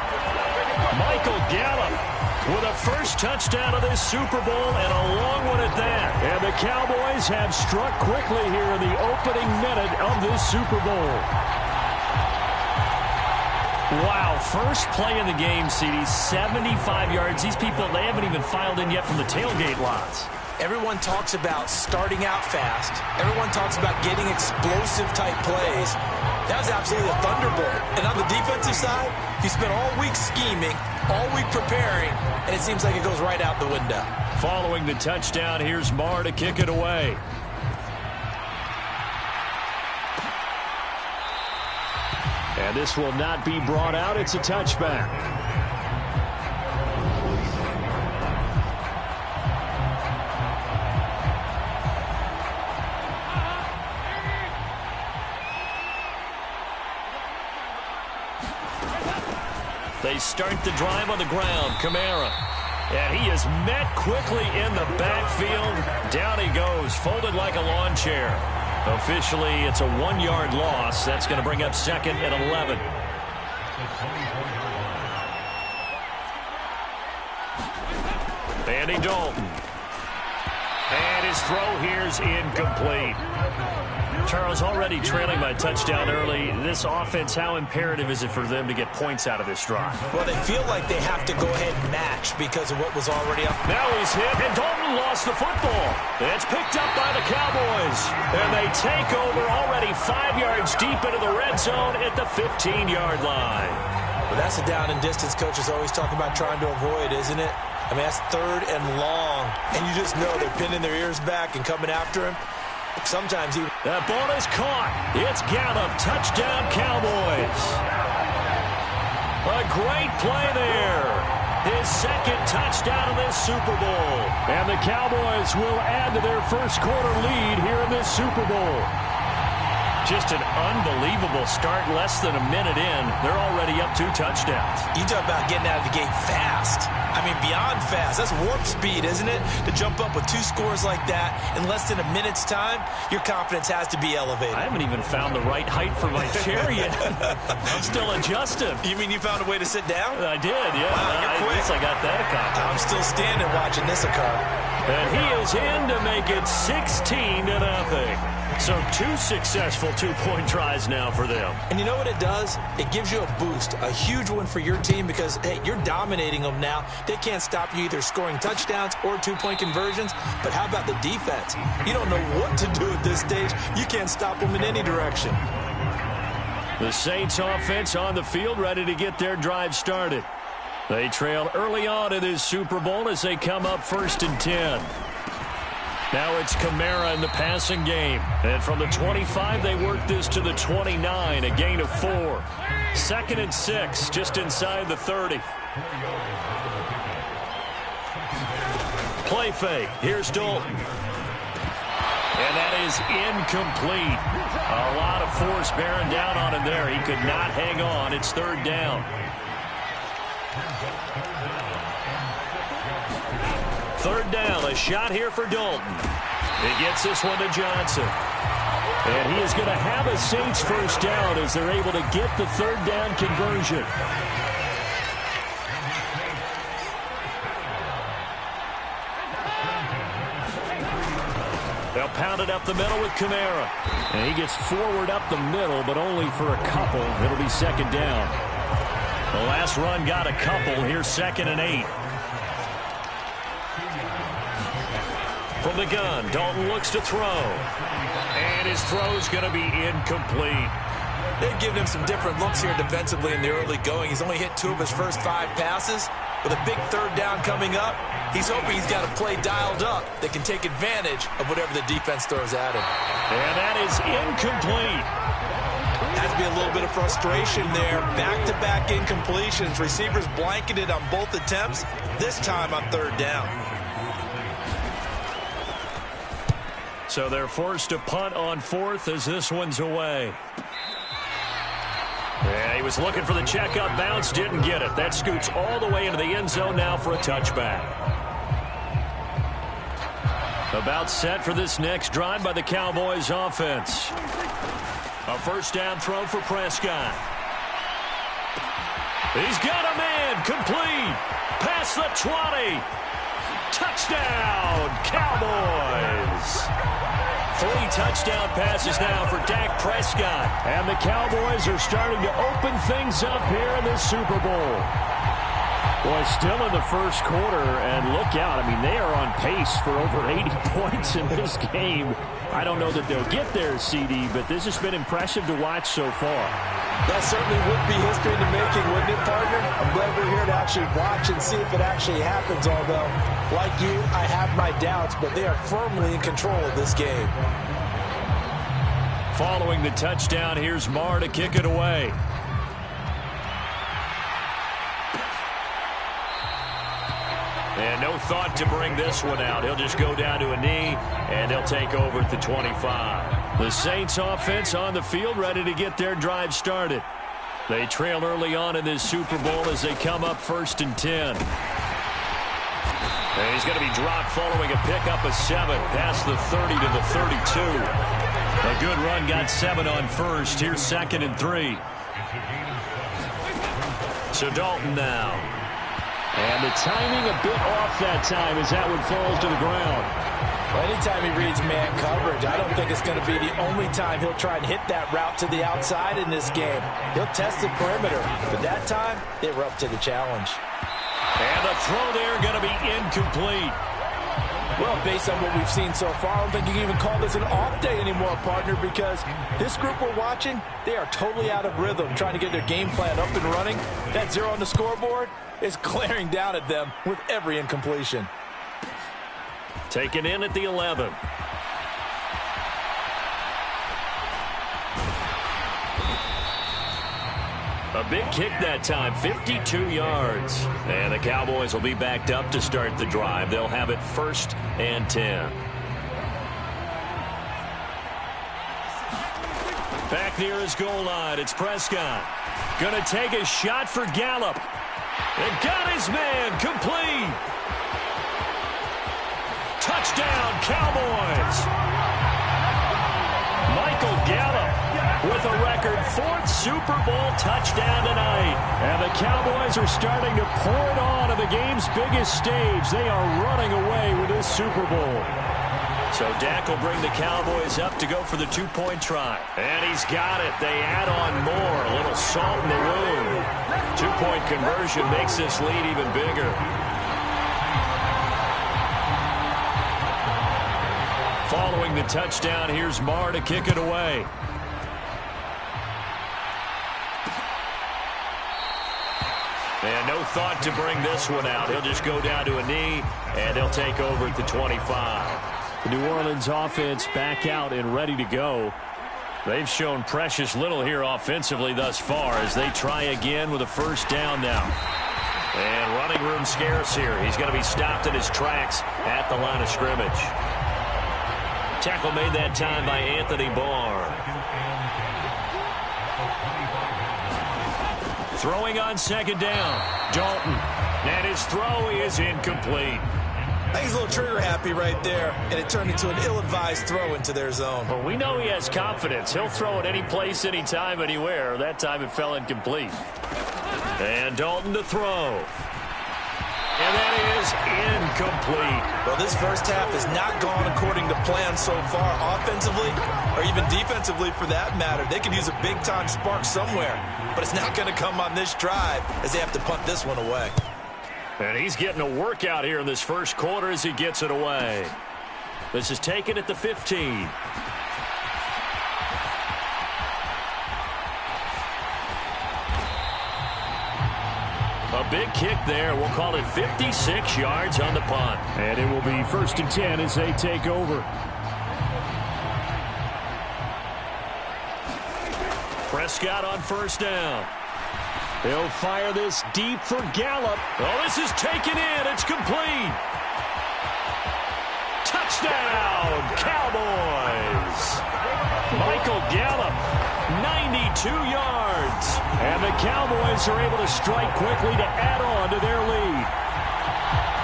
Speaker 1: Michael Gallup with a first touchdown of this Super Bowl, and a long one at that.
Speaker 3: And the Cowboys have struck quickly here in the opening minute of this Super Bowl.
Speaker 1: Wow, first play of the game, CD, 75 yards. These people, they haven't even filed in yet from the tailgate lots.
Speaker 2: Everyone talks about starting out fast. Everyone talks about getting explosive-type plays. That was absolutely a thunderbolt. And on the defensive side, you spent all week scheming, all week preparing, and it seems like it goes right out the window.
Speaker 1: Following the touchdown, here's Marr to kick it away.
Speaker 3: And this will not be brought out. It's a touchback.
Speaker 1: They start the drive on the ground. Kamara. And he is met quickly in the backfield. Down he goes, folded like a lawn chair. Officially, it's a 1-yard loss. That's going to bring up 2nd and 11. Andy Dalton. And his throw here is incomplete.
Speaker 3: Charles, already trailing by touchdown early. This offense, how imperative is it for them to get points out of this drive?
Speaker 2: Well, they feel like they have to go ahead and match because of what was already up.
Speaker 3: Now he's hit, and Dalton lost the football. It's picked up by the Cowboys. And they take over already 5 yards deep into the red zone at the 15-yard line.
Speaker 2: Well, that's a down and distance coaches always talk about trying to avoid, isn't it? I mean, that's 3rd and long. And you just know they're pinning their ears back and coming after him. Sometimes he...
Speaker 3: That ball is caught. It's Gallup. Touchdown, Cowboys. A great play there. His 2nd touchdown of this Super Bowl. And the Cowboys will add to their first quarter lead here in this Super Bowl. Just an unbelievable start. Less than a minute in, they're already up 2 touchdowns.
Speaker 2: You talk about getting out of the gate fast. I mean, beyond fast. That's warp speed, isn't it? To jump up with 2 scores like that in less than a minute's time, your confidence has to be elevated.
Speaker 3: I haven't even found the right height for my chair yet. I'm still adjusting.
Speaker 2: You mean you found a way to sit down?
Speaker 3: I did, yeah.
Speaker 2: Wow, you're quick.
Speaker 3: At least I got that accomplished.
Speaker 2: I'm still standing watching this occur.
Speaker 3: And he is in to make it 16-0. So 2 successful 2-point tries now for them.
Speaker 2: And you know what it does? It gives you a boost, a huge one for your team because, hey, you're dominating them now. They can't stop you either scoring touchdowns or 2-point conversions. But how about the defense? You don't know what to do at this stage. You can't stop them in any direction.
Speaker 3: The Saints offense on the field ready to get their drive started. They trail early on in this Super Bowl as they come up 1st and 10. Now it's Kamara in the passing game. And from the 25, they work this to the 29, a gain of 4. 2nd and 6, just inside the 30. Play fake. Here's Dalton. And that is incomplete. A lot of force bearing down on him there. He could not hang on. It's 3rd down. 3rd down, a shot here for Dalton. He gets this one to Johnson. And he is going to have a Saints 1st down as they're able to get the 3rd down conversion. They'll pound it up the middle with Kamara. And he gets forward up the middle, but only for a couple. It'll be 2nd down. The last run got a couple. Here's 2nd and 8. From the gun, Dalton looks to throw. And his throw's going to be incomplete.
Speaker 2: They've given him some different looks here defensively in the early going. He's only hit 2 of his first 5 passes. With a big 3rd down coming up, he's hoping he's got a play dialed up that can take advantage of whatever the defense throws at him.
Speaker 3: And that is incomplete.
Speaker 2: Has to be a little bit of frustration there. Back-to-back incompletions. Receivers blanketed on both attempts, this time on 3rd down.
Speaker 3: So they're forced to punt on 4th as this one's away. Yeah, he was looking for the checkup bounce, didn't get it. That scoots all the way into the end zone now for a touchback. About set for this next drive by the Cowboys offense. A 1st down throw for Prescott. He's got a man, complete, past the 20. Touchdown, Cowboys. 3 touchdown passes now for Dak Prescott. And the Cowboys are starting to open things up here in this Super Bowl. Boy, still in the first quarter, and look out. I mean, they are on pace for over 80 points in this game. I don't know that they'll get there, CD, but this has been impressive to watch so far.
Speaker 4: That certainly would be history in the making, wouldn't it, partner? I'm glad we're here to actually watch and see if it actually happens, although, like you, I have my doubts, but they are firmly in control of this game.
Speaker 3: Following the touchdown, here's Marr to kick it away. And no thought to bring this one out. He'll just go down to a knee, and they'll take over at the 25. The Saints offense on the field ready to get their drive started. They trail early on in this Super Bowl as they come up 1st and 10. And he's going to be dropped following a pickup of 7 past the 30 to the 32. A good run got 7 on 1st. Here's 2nd and 3. So Dalton now. And the timing a bit off that time as that one falls to the ground.
Speaker 2: Well, anytime he reads man coverage, I don't think it's going to be the only time he'll try and hit that route to the outside in this game. He'll test the perimeter, but that time, they were up to the challenge.
Speaker 1: And the throw there going to be incomplete.
Speaker 2: Well, based on what we've seen so far, I don't think you can even call this an off day anymore, partner, because this group we're watching, they are totally out of rhythm, trying to get their game plan up and running. That 0 on the scoreboard is glaring down at them with every incompletion.
Speaker 1: Taken in at the 11. A big kick that time, 52 yards. And the Cowboys will be backed up to start the drive. They'll have it 1st and 10. Back near his goal line, it's Prescott. Going to take a shot for Gallup. And got his man, complete. Touchdown, Cowboys. Michael Gallup with a record 4th Super Bowl touchdown tonight. And the Cowboys are starting to pour it on the game's biggest stage. They are running away with this Super Bowl. So Dak will bring the Cowboys up to go for the 2-point try. And he's got it. They add on more. A little salt in the wound. 2-point conversion makes this lead even bigger. Following the touchdown, here's Marr to kick it away. And no thought to bring this one out. He'll just go down to a knee, and they'll take over at the 25.
Speaker 3: The New Orleans offense back out and ready to go. They've shown precious little here offensively thus far as they try again with a 1st down now. And running room scarce here. He's going to be stopped in his tracks at the line of scrimmage. Tackle made that time by Anthony Barr. Throwing on 2nd down. Dalton. And his throw is incomplete.
Speaker 2: I think he's a little trigger happy right there, and it turned into an ill-advised throw into their zone.
Speaker 3: Well, we know he has confidence. He'll throw it any place, anytime, anywhere. That time it fell incomplete.
Speaker 1: And Dalton to throw. And that is incomplete.
Speaker 2: Well, this first half has not gone according to plan so far offensively or even defensively for that matter. They could use a big-time spark somewhere, but it's not going to come on this drive as they have to punt this one away.
Speaker 1: And he's getting a workout here in this first quarter as he gets it away. This is taken at the 15. A big kick there. We'll call it 56 yards on the punt.
Speaker 3: And it will be 1st and 10 as they take over.
Speaker 1: Prescott on 1st down.
Speaker 3: They'll fire this deep for Gallup.
Speaker 1: Oh, this is taken in. It's complete. Touchdown, Cowboys. Michael Gallup, 92 yards.
Speaker 3: And the Cowboys are able to strike quickly to add on to their lead.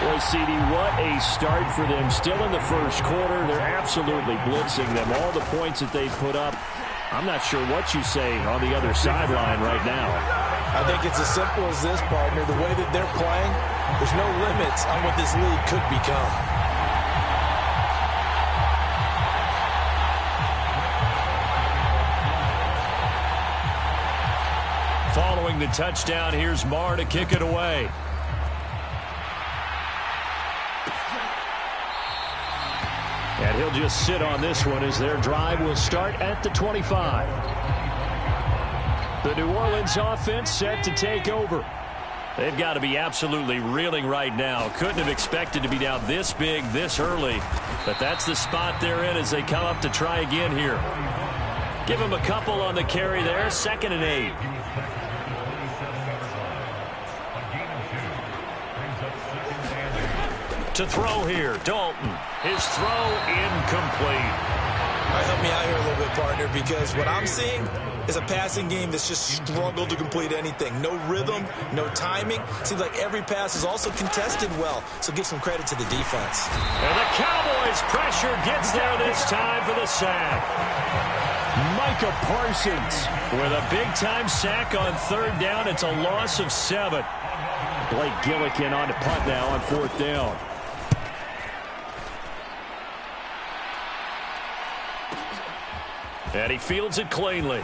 Speaker 3: Boy, CD, what a start for them. Still in the first quarter. They're absolutely blitzing them. All the points that they put up, I'm not sure what you say on the other sideline right now.
Speaker 2: I think it's as simple as this, partner. The way that they're playing, there's no limits on what this league could become.
Speaker 1: Following the touchdown, here's Marr to kick it away.
Speaker 3: And he'll just sit on this one as their drive will start at the 25. The New Orleans offense set to take over.
Speaker 1: They've got to be absolutely reeling right now. Couldn't have expected to be down this big this early. But that's the spot they're in as they come up to try again here. Give them a couple on the carry there. 2nd and 8. To throw here, Dalton. His throw incomplete.
Speaker 2: All right, help me out here a little bit, partner, because what I'm seeing is a passing game that's just struggled to complete anything. No rhythm, no timing. Seems like every pass is also contested well, so give some credit to the defense.
Speaker 1: And the Cowboys pressure gets there this time for the sack.
Speaker 3: Micah Parsons
Speaker 1: with a big-time sack on 3rd down. It's a loss of 7.
Speaker 3: Blake Gillikin on to punt now on 4th down.
Speaker 1: And he fields it cleanly.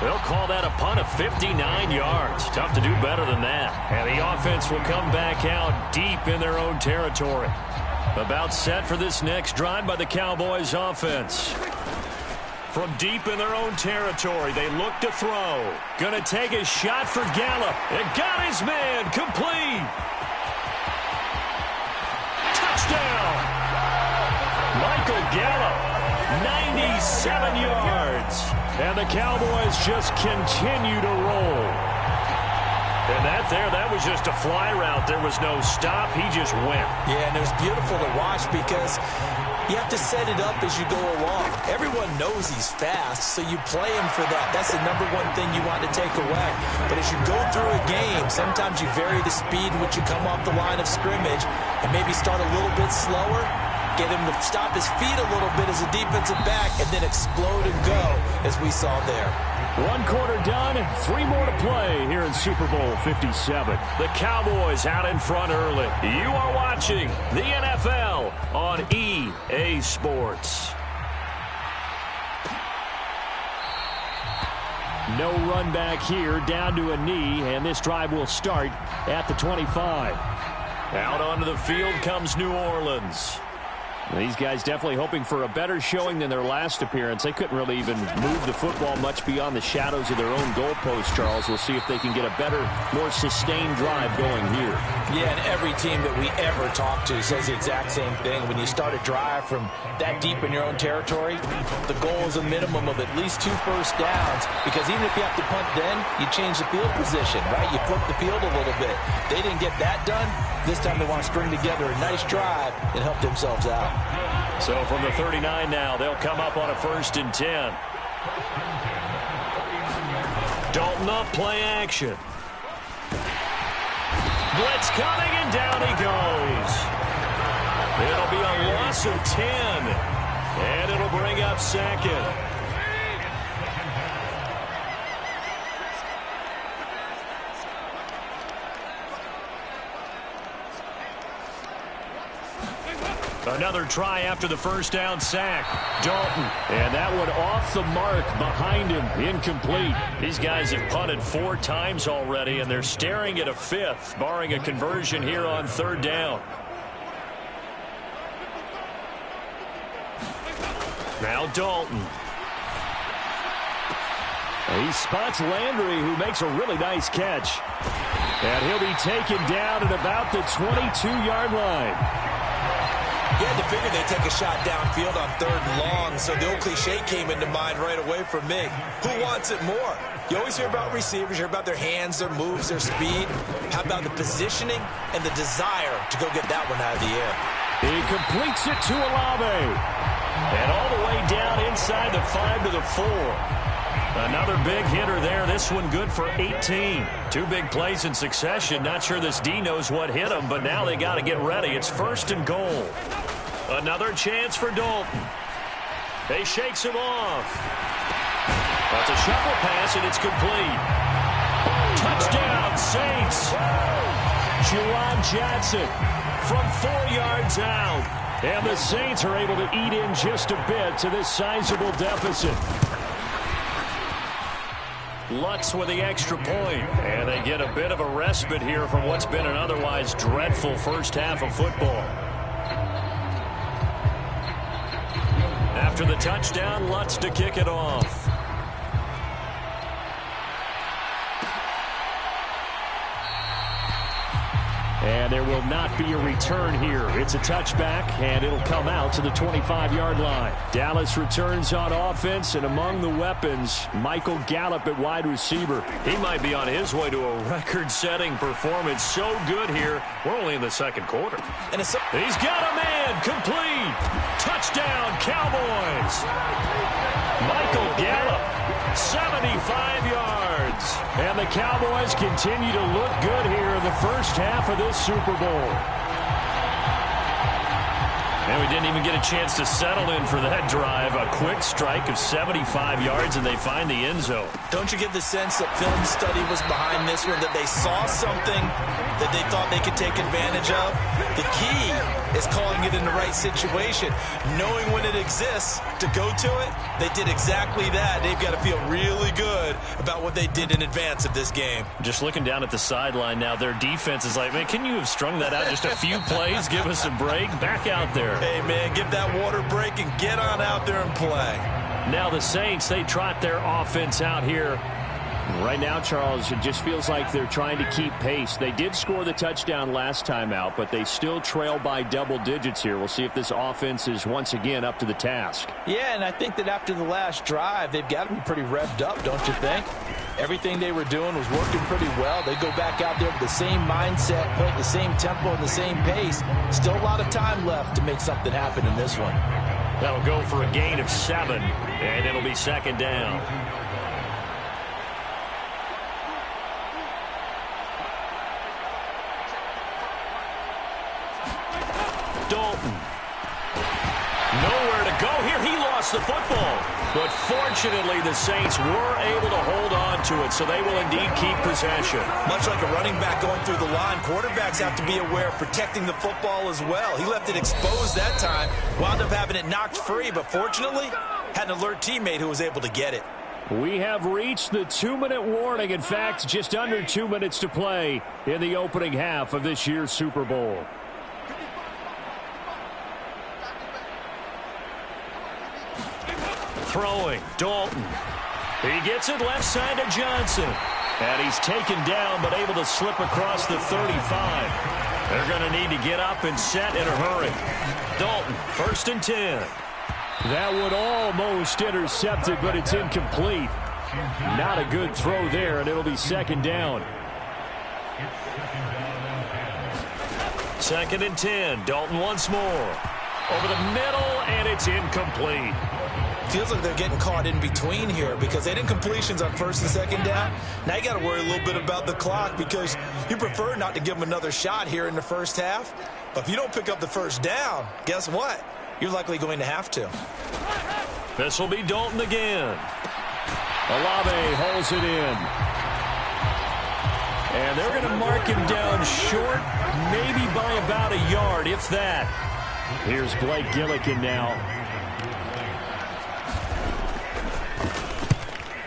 Speaker 1: They'll call that a punt of 59 yards. Tough to do better than that. And the offense will come back out deep in their own territory. About set for this next drive by the Cowboys offense. From deep in their own territory, they look to throw. Gonna take a shot for Gallup. And got his man complete. Touchdown. Michael Gallup, 97 yards. And the Cowboys just continue to roll. And that was just a fly route. There was no stop. He just went.
Speaker 2: Yeah, and it was beautiful to watch because you have to set it up as you go along. Everyone knows he's fast, so you play him for that. That's the number one thing you want to take away. But as you go through a game, sometimes you vary the speed in which you come off the line of scrimmage and maybe start a little bit slower, get him to stop his feet a little bit as a defensive back, and then explode and go, as we saw there.
Speaker 3: 1 quarter done, 3 more to play here in Super Bowl 57.
Speaker 1: The Cowboys out in front early. You are watching the NFL on EA Sports.
Speaker 3: No run back here, down to a knee, and this drive will start at the 25.
Speaker 1: Out onto the field comes New Orleans.
Speaker 3: These guys definitely hoping for a better showing than their last appearance. They couldn't really even move the football much beyond the shadows of their own goalpost, Charles. We'll see if they can get a better, more sustained drive going here.
Speaker 2: Yeah, and every team that we ever talk to says the exact same thing. When you start a drive from that deep in your own territory, the goal is a minimum of at least 2 first downs, because even if you have to punt then, you change the field position, right? You flip the field a little bit. They didn't get that done. This time they want to string together a nice drive and help themselves out.
Speaker 1: So from the 39 now, they'll come up on a 1st and 10. Dalton up, play action. Blitz coming, and down he goes. It'll be a loss of 10, and it'll bring up 2nd. Another try after the first down sack. Dalton.
Speaker 3: And that one off the mark behind him. Incomplete.
Speaker 1: These guys have punted 4 times already, and they're staring at a 5th, barring a conversion here on 3rd down. Now Dalton.
Speaker 3: He spots Landry, who makes a really nice catch. And he'll be taken down at about the 22-yard line.
Speaker 2: You had to figure they'd take a shot downfield on 3rd and long, so the old cliche came into mind right away for me. Who wants it more? You always hear about receivers, you hear about their hands, their moves, their speed. How about the positioning and the desire to go get that one out of the air?
Speaker 3: He completes it to Olave.
Speaker 1: And all the way down inside the 5 to the 4. Another big hitter there. This one good for 18. 2 big plays in succession. Not sure this D knows what hit him, but now they got to get ready. It's 1st and goal. Another chance for Dalton. He shakes him off. That's a shuffle pass, and it's complete. Touchdown, Saints.
Speaker 3: Juwan Johnson from 4 yards out. And the Saints are able to eat in just a bit to this sizable deficit.
Speaker 1: Lutz with the extra point. And they get a bit of a respite here from what's been an otherwise dreadful first half of football. After the touchdown, Lutz to kick it off.
Speaker 3: And there will not be a return here. It's a touchback, and it'll come out to the 25-yard line. Dallas returns on offense, and among the weapons, Michael Gallup at wide receiver.
Speaker 1: He might be on his way to a record-setting performance. So good here. We're only in the 2nd quarter.
Speaker 2: And
Speaker 1: he's got a man complete. Touchdown, Cowboys. Michael Gallup, 75 yards.
Speaker 3: And the Cowboys continue to look good here in the first half of this Super Bowl.
Speaker 1: And we didn't even get a chance to settle in for that drive. A quick strike of 75 yards, and they find the end zone.
Speaker 2: Don't you get the sense that film study was behind this one, that they saw something that they thought they could take advantage of. The key is calling it in the right situation, knowing when it exists to go to it. They did exactly that. They've got to feel really good about what they did in advance of this game.
Speaker 3: Just looking down at the sideline now, their defense is like, man, can you have strung that out just a few plays? Give us a break. Back out there.
Speaker 2: Hey, man, give that water break and get on out there and play.
Speaker 3: Now the Saints, they trot their offense out here. Right now, Charles, it just feels like they're trying to keep pace. They did score the touchdown last time out, but they still trail by double digits here. We'll see if this offense is once again up to the task.
Speaker 2: Yeah, and I think that after the last drive, they've got to be pretty revved up, don't you think? Everything they were doing was working pretty well. They go back out there with the same mindset, playing the same tempo and the same pace. Still a lot of time left to make something happen in this one.
Speaker 3: That'll go for a gain of 7, and it'll be second down. Dalton. Nowhere to go here. He lost the football. But fortunately, the Saints were able to hold on to it, so they will indeed keep possession.
Speaker 2: Much like a running back going through the line, quarterbacks have to be aware of protecting the football as well. He left it exposed that time, wound up having it knocked free, but fortunately, had an alert teammate who was able to get it.
Speaker 3: We have reached the 2-minute warning. In fact, just under 2 minutes to play in the opening half of this year's Super Bowl. Throwing, Dalton. He gets it left side to Johnson. And he's taken down, but able to slip across the 35. They're going to need to get up and set in a hurry. Dalton, 1st and 10. That would almost intercept it, but it's incomplete. Not a good throw there, and it'll be second down. 2nd and 10. Dalton once more. Over the middle, and it's incomplete.
Speaker 2: Feels like they're getting caught in between here because they didn't completions on 1st and 2nd down. Now you got to worry a little bit about the clock because you prefer not to give them another shot here in the first half. But if you don't pick up the first down, guess what? You're likely going to have to.
Speaker 3: This will be Dalton again. Olave holds it in. And they're going to mark him down short, maybe by about a yard, if that. Here's Blake Gillikin now.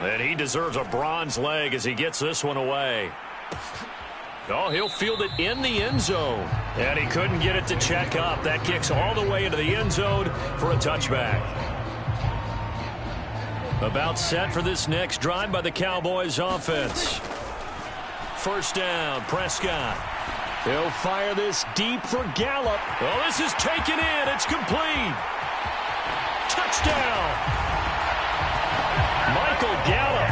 Speaker 3: And he deserves a bronze leg as he gets this one away. Oh, he'll field it in the end zone. And he couldn't get it to check up. That kicks all the way into the end zone for a touchback. About set for this next drive by the Cowboys offense. 1st down, Prescott. He'll fire this deep for Gallup. Oh, this is taken in. It's complete. Touchdown. Michael Gallup,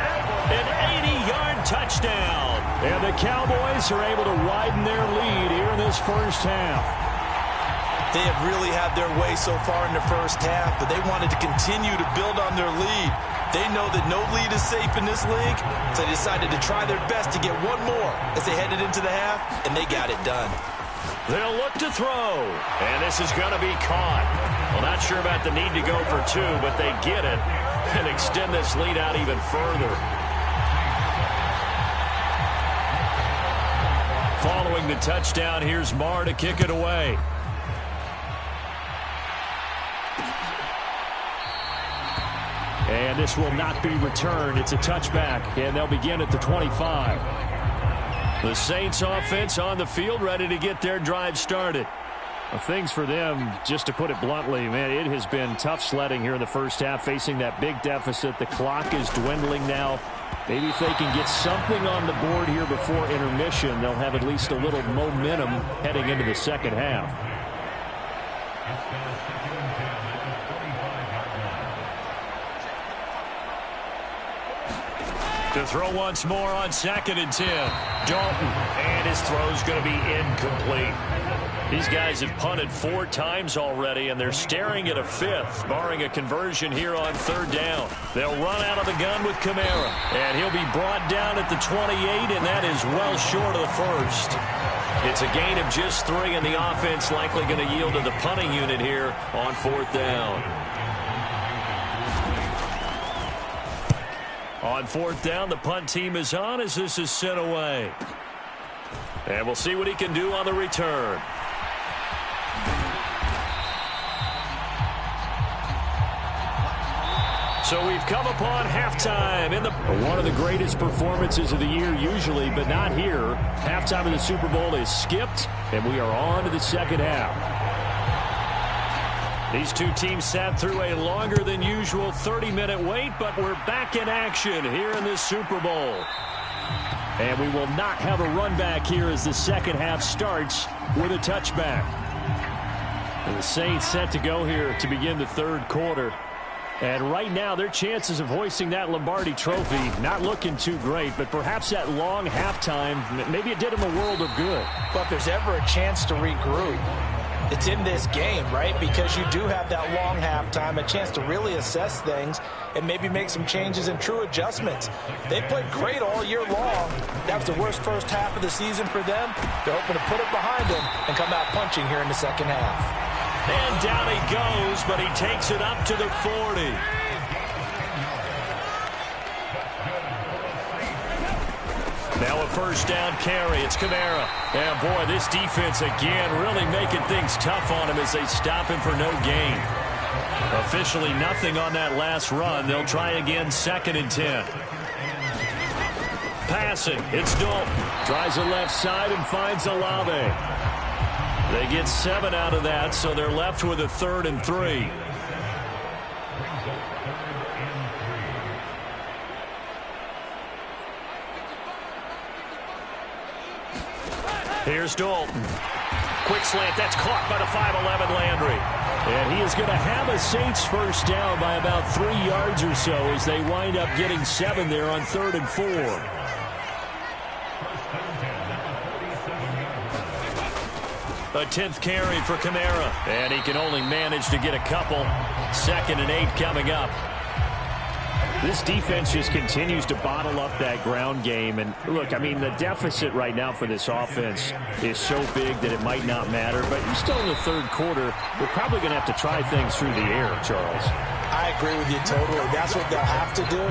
Speaker 3: an 80-yard touchdown. And the Cowboys are able to widen their lead here in this first half.
Speaker 2: They have really had their way so far in the first half, but they wanted to continue to build on their lead. They know that no lead is safe in this league, so they decided to try their best to get one more as they headed into the half, and they got it done.
Speaker 3: They'll look to throw, and this is going to be caught. Well, not sure about the need to go for 2, but they get it and extend this lead out even further. Following the touchdown, here's Marr to kick it away. And this will not be returned. It's a touchback, and they'll begin at the 25. The Saints offense on the field, ready to get their drive started. Well, things for them, just to put it bluntly, man, it has been tough sledding here in the first half, facing that big deficit. The clock is dwindling now. Maybe if they can get something on the board here before intermission, they'll have at least a little momentum heading into the second half. To throw once more on 2nd and 10. Dalton, and his throw's going to be incomplete. These guys have punted 4 times already, and they're staring at a 5th, barring a conversion here on 3rd down. They'll run out of the gun with Kamara, and he'll be brought down at the 28, and that is well short of the 1st. It's a gain of just 3, and the offense likely going to yield to the punting unit here on 4th down. On 4th down, the punt team is on as this is sent away.
Speaker 1: And we'll see what he can do on the return. So we've come upon halftime in one of the greatest performances of the year usually, but not here. Halftime of the Super Bowl is skipped, and we are on to the second half. These two teams sat through a longer than usual 30-minute wait, but we're back in action here in this Super Bowl. And we will not have a run back here as the second half starts with a touchback. And the Saints set to go here to begin the third quarter. And right now, their chances of hoisting that Lombardi trophy not looking too great, but perhaps that long halftime, maybe it did them a world of good.
Speaker 2: But if there's ever a chance to regroup, it's in this game, right? Because you do have that long halftime, a chance to really assess things and maybe make some changes and true adjustments. They played great all year long. That was the worst first half of the season for them. They're hoping to put it behind them and come out punching here in the second half.
Speaker 1: And down he goes, but he takes it up to the 40. Now a first down carry. It's Kamara. And boy, this defense again really making things tough on him as they stop him for no gain. Officially nothing on that last run. They'll try again, 2nd and 10. Passing. It's Dalton. Tries the left side and finds Olave. They get 7 out of that, so they're left with a 3rd and 3. Here's Dalton. Quick slant. That's caught by the 5'11" Landry. And he is going to have a Saints first down by about 3 yards or so as they wind up getting 7 there on 3rd and 4. A 10th carry for Kamara. And he can only manage to get a couple. 2nd and 8 coming up.
Speaker 3: This defense just continues to bottle up that ground game. And look, I mean, the deficit right now for this offense is so big that it might not matter. But you're still in the third quarter. We're probably going to have to try things through the air, Charles.
Speaker 2: I agree with you totally. That's what they'll have to do.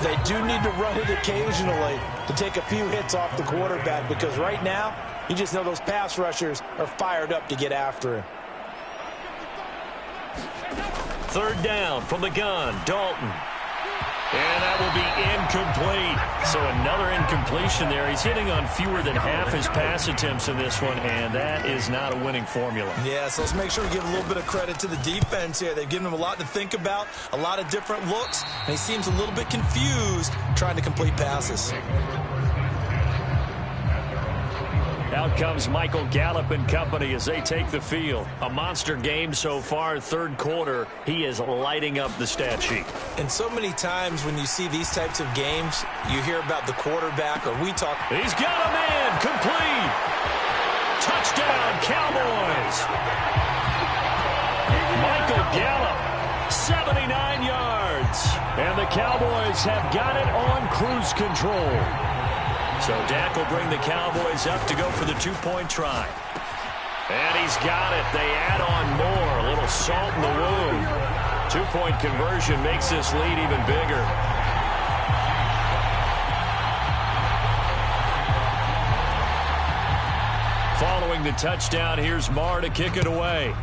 Speaker 2: They do need to run it occasionally to take a few hits off the quarterback, because right now, you just know those pass rushers are fired up to get after him.
Speaker 1: 3rd down from the gun, Dalton. And that will be incomplete. So another incompletion there. He's hitting on fewer than half his pass attempts in this one, and that is not a winning formula.
Speaker 2: Yeah, so let's make sure we give a little bit of credit to the defense here. They've given him a lot to think about, a lot of different looks, and he seems a little bit confused trying to complete passes.
Speaker 1: Out comes Michael Gallup and company as they take the field. A monster game so far, third quarter. He is lighting up the stat sheet.
Speaker 2: And so many times when you see these types of games, you hear about the quarterback, or we talk.
Speaker 1: He's got a man, complete. Touchdown, Cowboys. Michael Gallup, 79 yards. And the Cowboys have got it on cruise control. So Dak will bring the Cowboys up to go for the two-point try. And he's got it. They add on more. A little salt in the wound. Two-point conversion makes this lead even bigger. Following the touchdown, here's Marr to kick it away.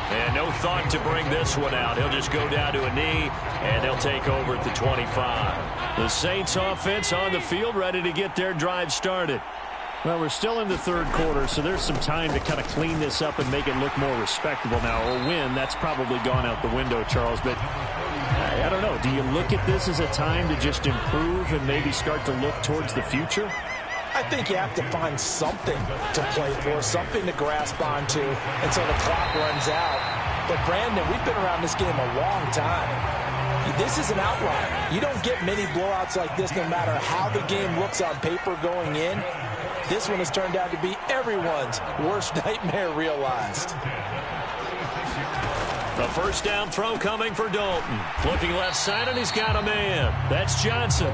Speaker 1: And no thought to bring this one out. He'll just go down to a knee, and they'll take over at the 25. The Saints offense on the field, ready to get their drive started.
Speaker 3: Well, we're still in the third quarter, so there's some time to kind of clean this up and make it look more respectable now. Or win, that's probably gone out the window, Charles. But I don't know. Do you look at this as a time to just improve and maybe start to look towards the future?
Speaker 2: I think you have to find something to play for, something to grasp onto until the clock runs out. But, Brandon, we've been around this game a long time. This is an outlier. You don't get many blowouts like this no matter how the game looks on paper going in. This one has turned out to be everyone's worst nightmare realized.
Speaker 1: The first down throw coming for Dalton. Looking left side, and he's got a man. That's Johnson.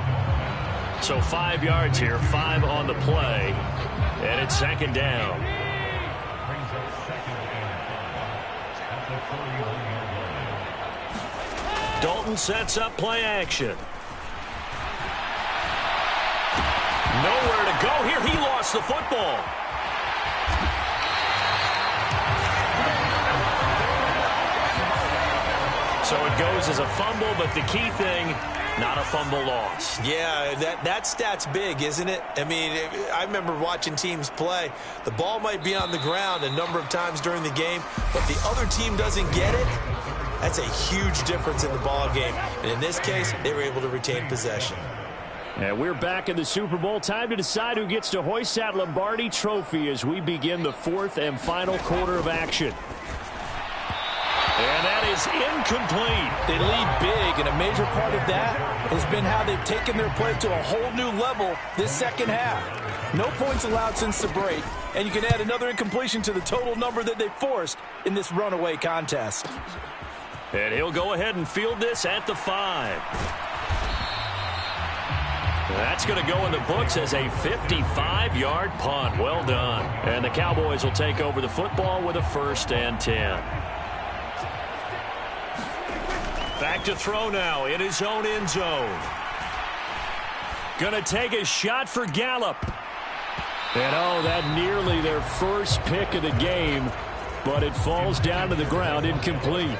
Speaker 1: So 5 yards here, 5 on the play, and it's second down. Dalton sets up play action. lost the football. So it goes as a fumble, but the key thing, not a fumble loss.
Speaker 2: Yeah, that stat's big, isn't it? I mean, I remember watching teams play. The ball might be on the ground a number of times during the game, but the other team doesn't get it. That's a huge difference in the ball game. And in this case, they were able to retain possession.
Speaker 3: And we're back in the Super Bowl. Time to decide who gets to hoist that Lombardi trophy as we begin the fourth and final quarter of action.
Speaker 1: And that is incomplete.
Speaker 4: They lead big, and a major part of that has been how they've taken their play to a whole new level this second half. No points allowed since the break, and you can add another incompletion to the total number that they forced in this runaway contest.
Speaker 1: And he'll go ahead and field this at the 5. That's going to go in the books as a 55-yard punt. Well done. And the Cowboys will take over the football with a 1st and 10. Back to throw now in his own end zone. Going to take a shot for Gallup.
Speaker 3: And oh, that nearly their first pick of the game, but it falls down to the ground, incomplete.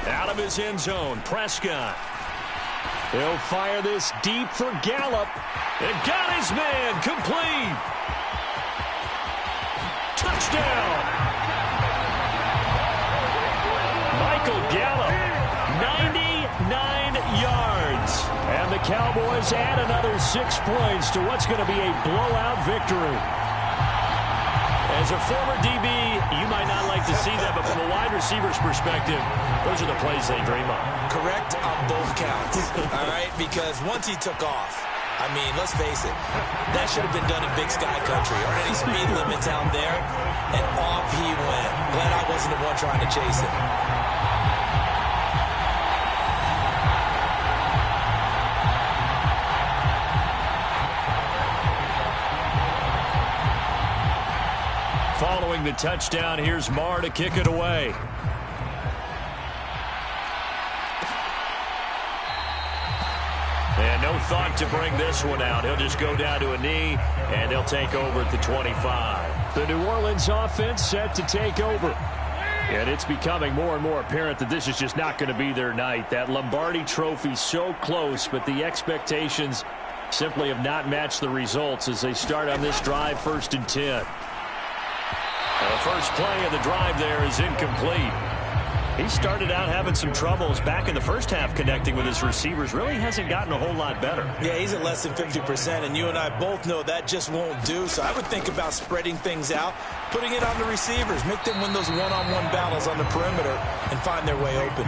Speaker 1: Out of his end zone, Prescott.
Speaker 3: He'll fire this deep for Gallup.
Speaker 1: And got his man, complete. Touchdown. Michael Gallup, 99 yards.
Speaker 3: And the Cowboys add another 6 points to what's going to be a blowout victory.
Speaker 1: As a former DB, you might not like to see that, but from a wide receiver's perspective, those are the plays they dream of.
Speaker 2: Correct on both counts, all right? Because once he took off, I mean, let's face it, that should have been done in Big Sky Country. Aren't any speed limits out there? And off he went. Glad I wasn't the one trying to chase it.
Speaker 1: Following the touchdown, here's Marr to kick it away. And no thought to bring this one out. He'll just go down to a knee, and they'll take over at the 25.
Speaker 3: The New Orleans offense set to take over. And it's becoming more and more apparent that this is just not going to be their night. That Lombardi trophy so close, but the expectations simply have not matched the results as they start on this drive, 1st and 10.
Speaker 1: The first play of the drive there is incomplete. He started out having some troubles back in the first half connecting with his receivers. Really hasn't gotten a whole lot better.
Speaker 2: Yeah, he's at less than 50%, and you and I both know that just won't do. So I would think about spreading things out, putting it on the receivers, make them win those one-on-one battles on the perimeter and find their way open.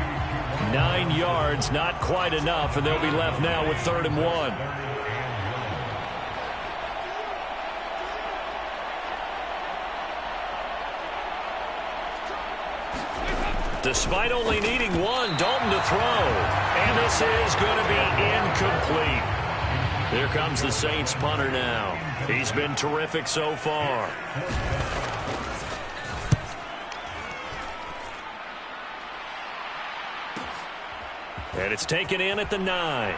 Speaker 1: 9 yards, not quite enough, and they'll be left now with 3rd and 1. Despite only needing one, Dalton to throw. And this is going to be incomplete. Here comes the Saints punter now. He's been terrific so far. And it's taken in at the 9.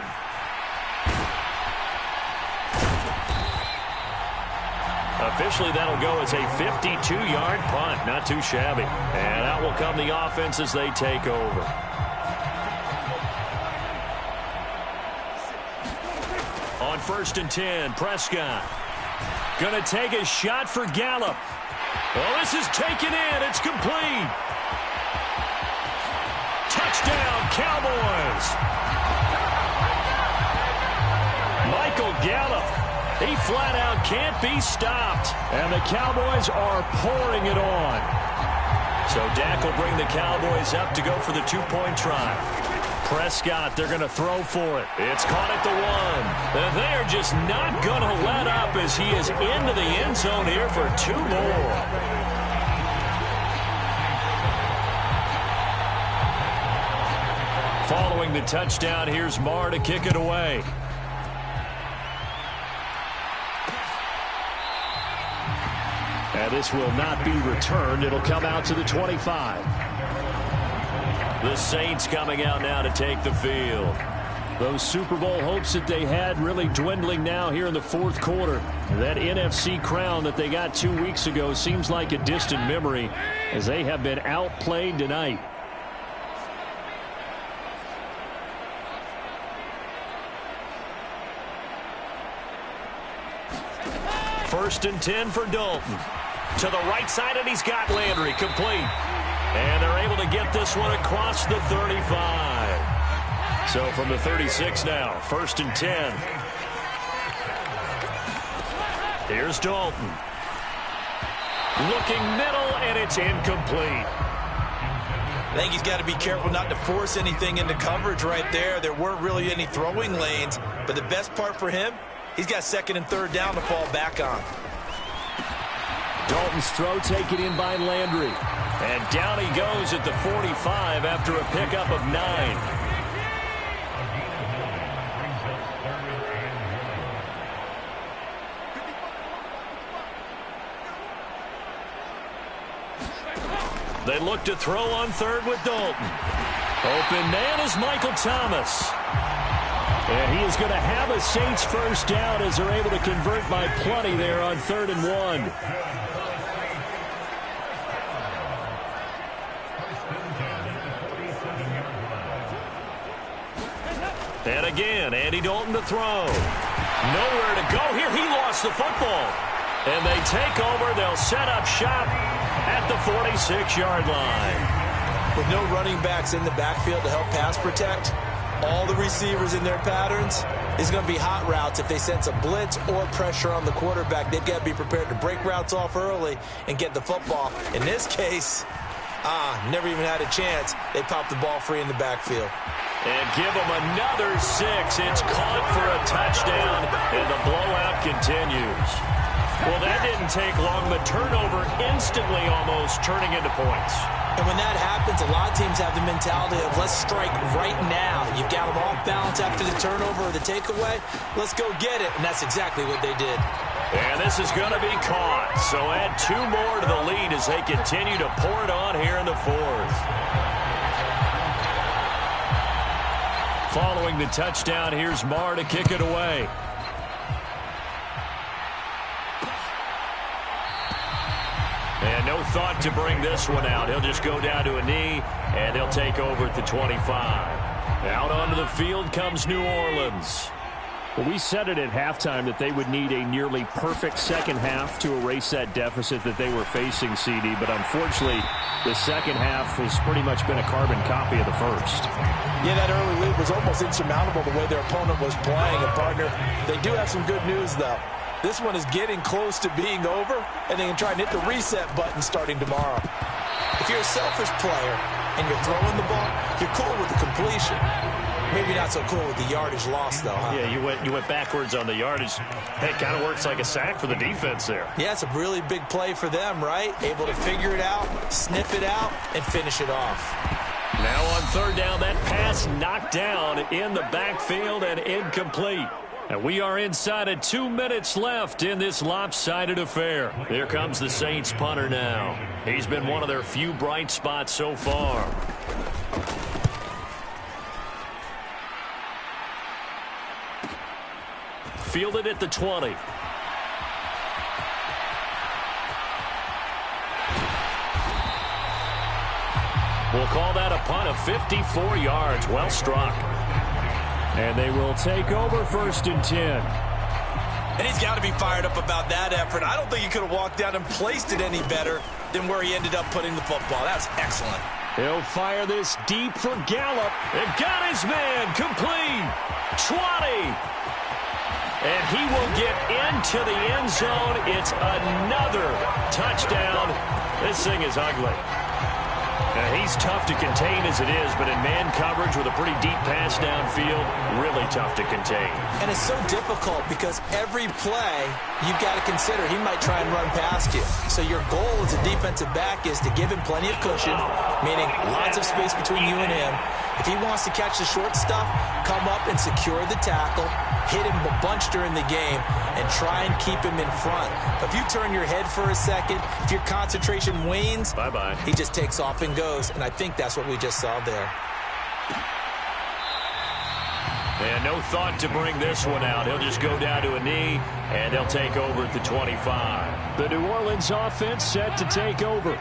Speaker 1: Officially, that'll go as a 52-yard punt. Not too shabby. And out will come the offense as they take over. On 1st and 10, Prescott. Going to take a shot for Gallup. Well, this is taken in. It's complete. Touchdown, Cowboys. Michael Gallup. He flat out can't be stopped.
Speaker 3: And the Cowboys are pouring it on.
Speaker 1: So Dak will bring the Cowboys up to go for the 2-point try. Prescott, they're going to throw for it. It's caught at the 1. And they're just not going to let up as he is into the end zone here for 2 more. Following the touchdown, here's Marr to kick it away.
Speaker 3: And this will not be returned. It'll come out to the 25.
Speaker 1: The Saints coming out now to take the field.
Speaker 3: Those Super Bowl hopes that they had really dwindling now here in the fourth quarter. That NFC crown that they got 2 weeks ago seems like a distant memory as they have been outplayed tonight. First and 10 for Dalton. To the right side, and he's got Landry complete. And they're able to get this one across the 35. So from the 36 now, first and 10. Here's Dalton. Looking middle, and it's incomplete.
Speaker 2: I think he's got to be careful not to force anything into coverage right there. There weren't really any throwing lanes, but the best part for him, he's got second and third down to fall back on.
Speaker 3: Dalton's throw taken in by Landry. And down he goes at the 45 after a pickup of 9. They look to throw on third with Dalton. Open man is Michael Thomas. And he is going to have a Saints first down as they're able to convert by plenty there on 3rd and 1. And again, Andy Dalton to throw. Nowhere to go here. He lost the football. And they take over. They'll set up shop at the 46-yard line.
Speaker 2: With no running backs in the backfield to help pass protect, all the receivers in their patterns, it's going to be hot routes if they sense a blitz or pressure on the quarterback. They've got to be prepared to break routes off early and get the football. In this case, never even had a chance. They popped the ball free in the backfield.
Speaker 3: And give them another 6. It's caught for a touchdown, and the blowout continues. Well, that didn't take long. The turnover instantly almost turning into points.
Speaker 2: And when that happens, a lot of teams have the mentality of let's strike right now. You've got them off balance after the turnover or the takeaway. Let's go get it. And that's exactly what they did.
Speaker 3: And this is going to be caught. So add 2 more to the lead as they continue to pour it on here in the 4th. Following the touchdown, here's Marr to kick it away. And no thought to bring this one out. He'll just go down to a knee, and they'll take over at the 25. Out onto the field comes New Orleans. Well, we said it at halftime that they would need a nearly perfect second half to erase that deficit that they were facing, CD. But unfortunately, the second half has pretty much been a carbon copy of the first.
Speaker 4: Yeah, that early lead was almost insurmountable the way their opponent was playing. And, partner, they do have some good news, though. This one is getting close to being over, and they can try and hit the reset button starting tomorrow.
Speaker 2: If you're a selfish player and you're throwing the ball, you're cool with the completion. Maybe not so cool with the yardage loss, though, huh?
Speaker 3: Yeah, you went backwards on the yardage. Hey, it kind of works like a sack for the defense there.
Speaker 2: Yeah, it's a really big play for them, right? Able to figure it out, sniff it out, and finish it off.
Speaker 3: Now on 3rd down, that pass knocked down in the backfield and incomplete. And we are inside of 2 minutes left in this lopsided affair. Here comes the Saints punter now. He's been one of their few bright spots so far. Fielded at the 20. We'll call that a punt of 54 yards. Well struck. And they will take over 1st and 10.
Speaker 2: And he's got to be fired up about that effort. I don't think he could have walked out and placed it any better than where he ended up putting the football. That's excellent.
Speaker 3: He'll fire this deep for Gallup. And got his man complete. 20. And he will get into the end zone. It's another touchdown. This thing is ugly. He's tough to contain as it is, but in man coverage with a pretty deep pass downfield, really tough to contain.
Speaker 2: And it's so difficult because every play you've got to consider he might try and run past you. So your goal as a defensive back is to give him plenty of cushion, meaning lots of space between you and him. If he wants to catch the short stuff, come up and secure the tackle, hit him a bunch during the game, and try and keep him in front. If you turn your head for a second, if your concentration wanes,
Speaker 3: bye-bye.
Speaker 2: He just takes off and goes, and I think that's what we just saw there.
Speaker 1: And no thought to bring this one out. He'll just go down to a knee, and they'll take over at the 25.
Speaker 3: The New Orleans offense set to take over.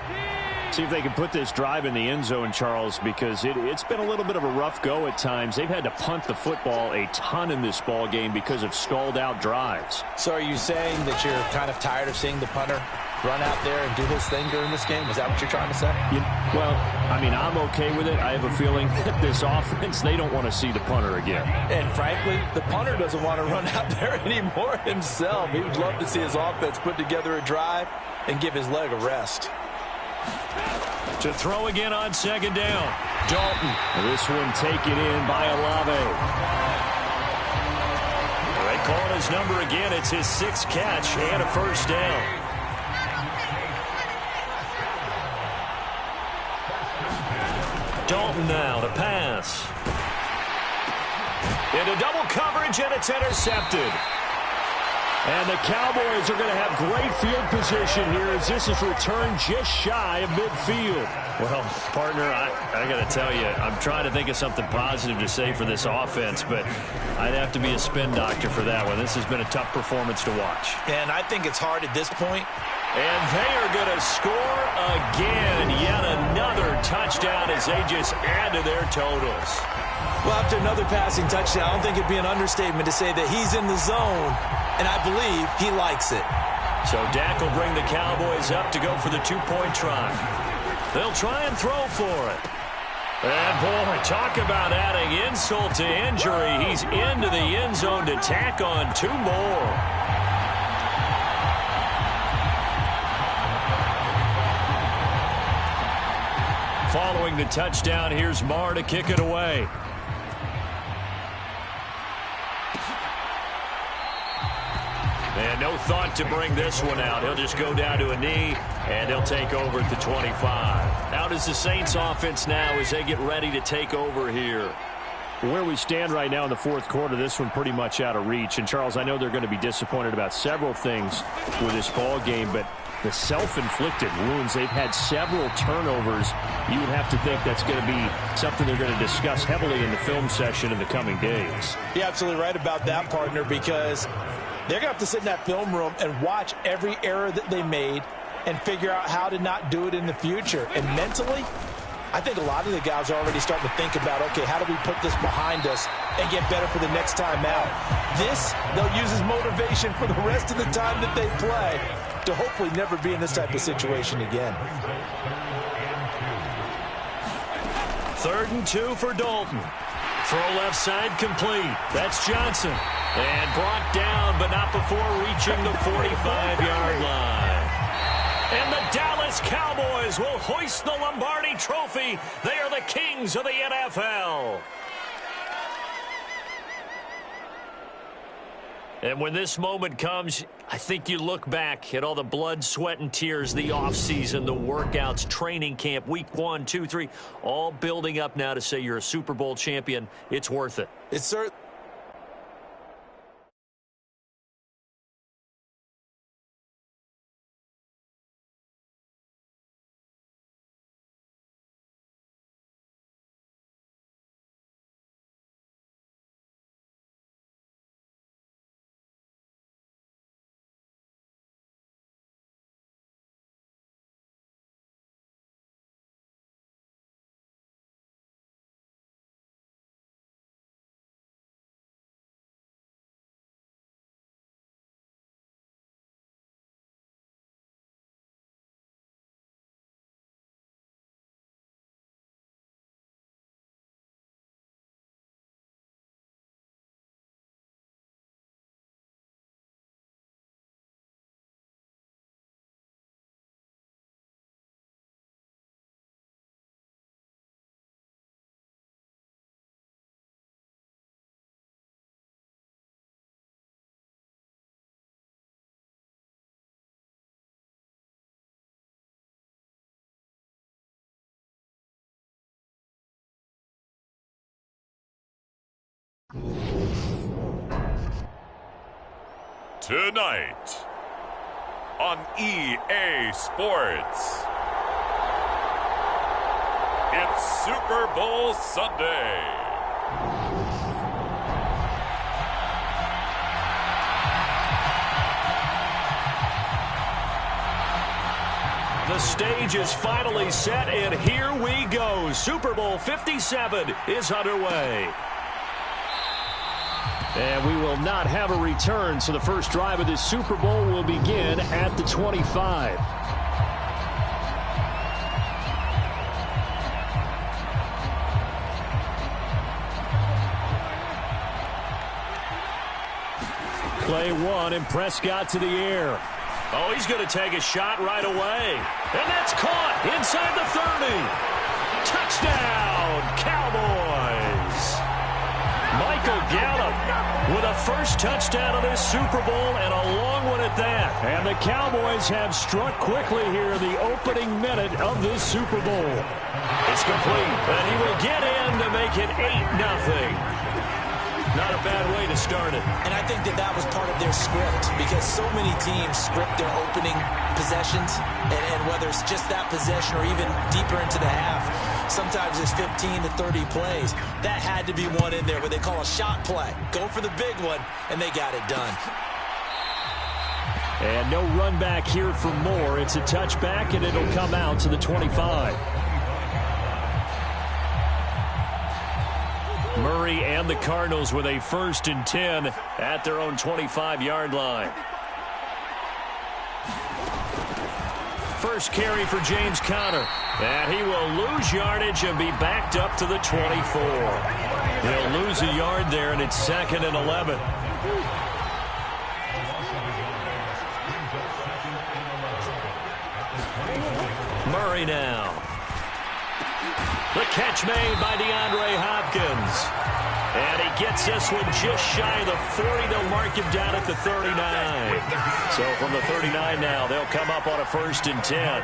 Speaker 3: See if they can put this drive in the end zone, Charles, because it's been a little bit of a rough go at times. They've had to punt the football a ton in this ball game because of stalled-out drives.
Speaker 2: So are you saying that you're kind of tired of seeing the punter run out there and do his thing during this game? Is that what you're trying to say?
Speaker 3: Well, I mean, I'm okay with it. I have a feeling that this offense, they don't want to see the punter again.
Speaker 2: And frankly, the punter doesn't want to run out there anymore himself. He would love to see his offense put together a drive and give his leg a rest.
Speaker 1: To throw again on second down.
Speaker 3: Dalton. This one taken in by Olave.
Speaker 1: They call his number again. It's his 6th catch and a first down. Dalton now to pass. Into double coverage, and it's intercepted.
Speaker 3: And the Cowboys are going to have great field position here as this is returned just shy of midfield.
Speaker 1: Well, partner, I got to tell you, I'm trying to think of something positive to say for this offense, but I'd have to be a spin doctor for that one. This has been a tough performance to watch.
Speaker 2: And I think it's hard at this point.
Speaker 1: And they are going to score again. Yet another touchdown as they just add to their totals.
Speaker 2: Well, after another passing touchdown, I don't think it'd be an understatement to say that he's in the zone, and I believe he likes it.
Speaker 1: So Dak will bring the Cowboys up to go for the 2-point try. They'll try and throw for it. And, boy, talk about adding insult to injury. He's into the end zone to tack on 2 more. Following the touchdown, here's Marr to kick it away. And no thought to bring this one out. He'll just go down to a knee, and they'll take over at the 25. How does the Saints offense now as they get ready to take over here?
Speaker 3: Where we stand right now in the fourth quarter, this one pretty much out of reach. And, Charles, I know they're going to be disappointed about several things with this ball game, but the self-inflicted wounds, they've had several turnovers. You would have to think that's going to be something they're going to discuss heavily in the film session in the coming days.
Speaker 2: You're absolutely right about that, partner, because they're going to have to sit in that film room and watch every error that they made and figure out how to not do it in the future. And mentally, I think a lot of the guys are already starting to think about, okay, how do we put this behind us and get better for the next time out? This, they'll use as motivation for the rest of the time that they play to hopefully never be in this type of situation again.
Speaker 1: 3rd and 2 for Dalton. Throw left side complete. That's Johnson. And brought down, but not before reaching the 45-yard line. And the Dallas Cowboys will hoist the Lombardi Trophy. They are the kings of the NFL. And when this moment comes, I think you look back at all the blood, sweat, and tears, the offseason, the workouts, training camp, week 1, 2, 3, all building up now to say you're a Super Bowl champion. It's worth it.
Speaker 2: It's certainly.
Speaker 5: Tonight on EA Sports, it's Super Bowl Sunday.
Speaker 1: The stage is finally set, and here we go. Super Bowl 57 is underway.
Speaker 3: And we will not have a return, so the first drive of this Super Bowl will begin at the 25. Play one, and Prescott to the air.
Speaker 1: Oh, he's going to take a shot right away. And that's caught inside the 30. Touchdown, Cowboys. Michael Gallup with a first touchdown of this Super Bowl, and a long one at that.
Speaker 3: And the Cowboys have struck quickly here in the opening minute of this Super Bowl.
Speaker 1: It's complete, and he will get in to make it 8-0. Not a bad way to start it.
Speaker 2: And I think that was part of their script, because so many teams script their opening possessions, and whether it's just that possession or even deeper into the half, sometimes it's 15 to 30 plays. That had to be one in there where they call a shot play. Go for the big one, and they got it done.
Speaker 3: And no run back here for Moore. It's a touchback, and it'll come out to the 25. Murray and the Cardinals with a 1st and 10 at their own 25-yard line. First carry for James Conner. And he will lose yardage and be backed up to the 24. He'll lose a yard there, and it's 2nd and 11. Murray now. The catch made by DeAndre Hopkins. And he gets this one just shy of the 40. They'll mark him down at the 39. So from the 39 now, they'll come up on a 1st and 10.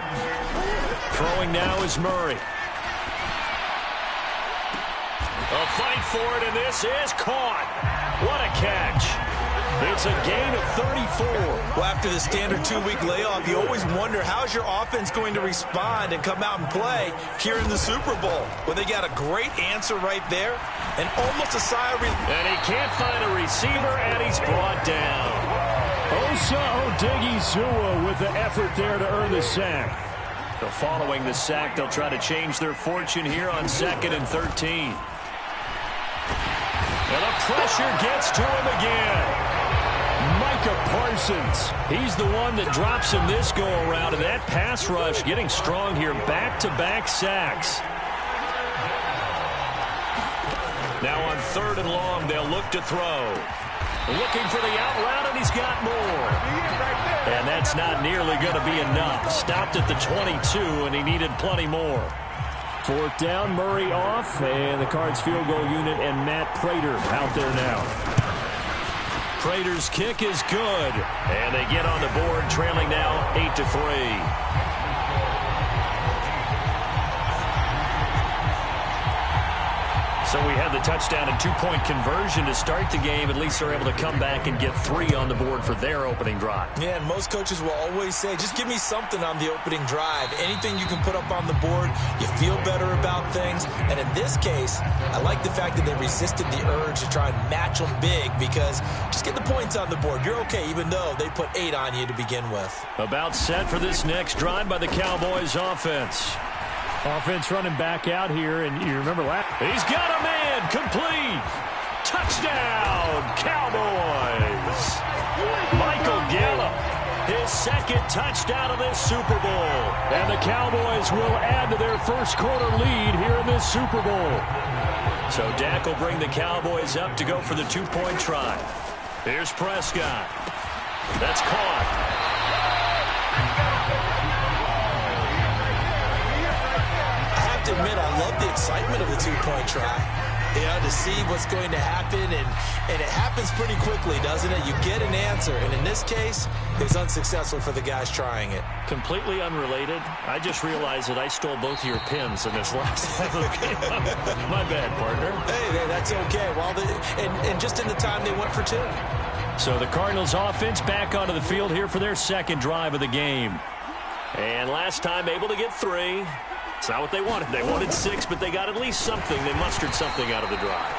Speaker 3: Throwing now is Murray. A fight for it, and this is caught. What a catch. It's a gain of 34.
Speaker 2: Well, after the standard 2-week layoff, you always wonder how's your offense going to respond and come out and play here in the Super Bowl. Well, they got a great answer right there, and almost a sigh of relief.
Speaker 1: And he can't find a receiver, and he's brought down.
Speaker 3: Osa Odigizua with the effort there to earn the sack.
Speaker 1: So following the sack, they'll try to change their fortune here on 2nd and 13. And the pressure gets to him again. Micah Parsons, he's the one that drops him this go-around, and that pass rush getting strong here, back-to-back sacks. Now on 3rd and long, they'll look to throw. Looking for the out route, and he's got more. And that's not nearly going to be enough. Stopped at the 22, and he needed plenty more.
Speaker 3: 4th down, Murray off, and the Cards field goal unit and Matt Prater out there now.
Speaker 1: Prater's kick is good, and they get on the board, trailing now 8-3. So we had the touchdown and 2-point conversion to start the game. At least they're able to come back and get 3 on the board for their opening drive.
Speaker 2: Yeah, and most coaches will always say, just give me something on the opening drive. Anything you can put up on the board, you feel better about things. And in this case, I like the fact that they resisted the urge to try and match them big, because just get the points on the board. You're okay, even though they put 8 on you to begin with.
Speaker 1: About set for this next drive by the Cowboys offense.
Speaker 3: Offense running back out here, and you remember last.
Speaker 1: He's got a man, complete. Touchdown, Cowboys. Michael Gallup, his 2nd touchdown of this Super Bowl.
Speaker 3: And the Cowboys will add to their first quarter lead here in this Super Bowl.
Speaker 1: So Dak will bring the Cowboys up to go for the 2-point try. Here's Prescott. That's caught.
Speaker 2: To admit, I love the excitement of the 2-point try. You know, to see what's going to happen, and it happens pretty quickly, doesn't it? You get an answer, and in this case, it was unsuccessful for the guys trying it.
Speaker 1: Completely unrelated. I just realized that I stole both of your pins in this last game. My bad, partner.
Speaker 2: Hey, that's okay. Well, and just in the time they went for 2.
Speaker 3: So the Cardinals offense back onto the field here for their 2nd drive of the game.
Speaker 1: And last time able to get 3. It's not what they wanted. They wanted 6, but they got at least something. They mustered something out of the drive.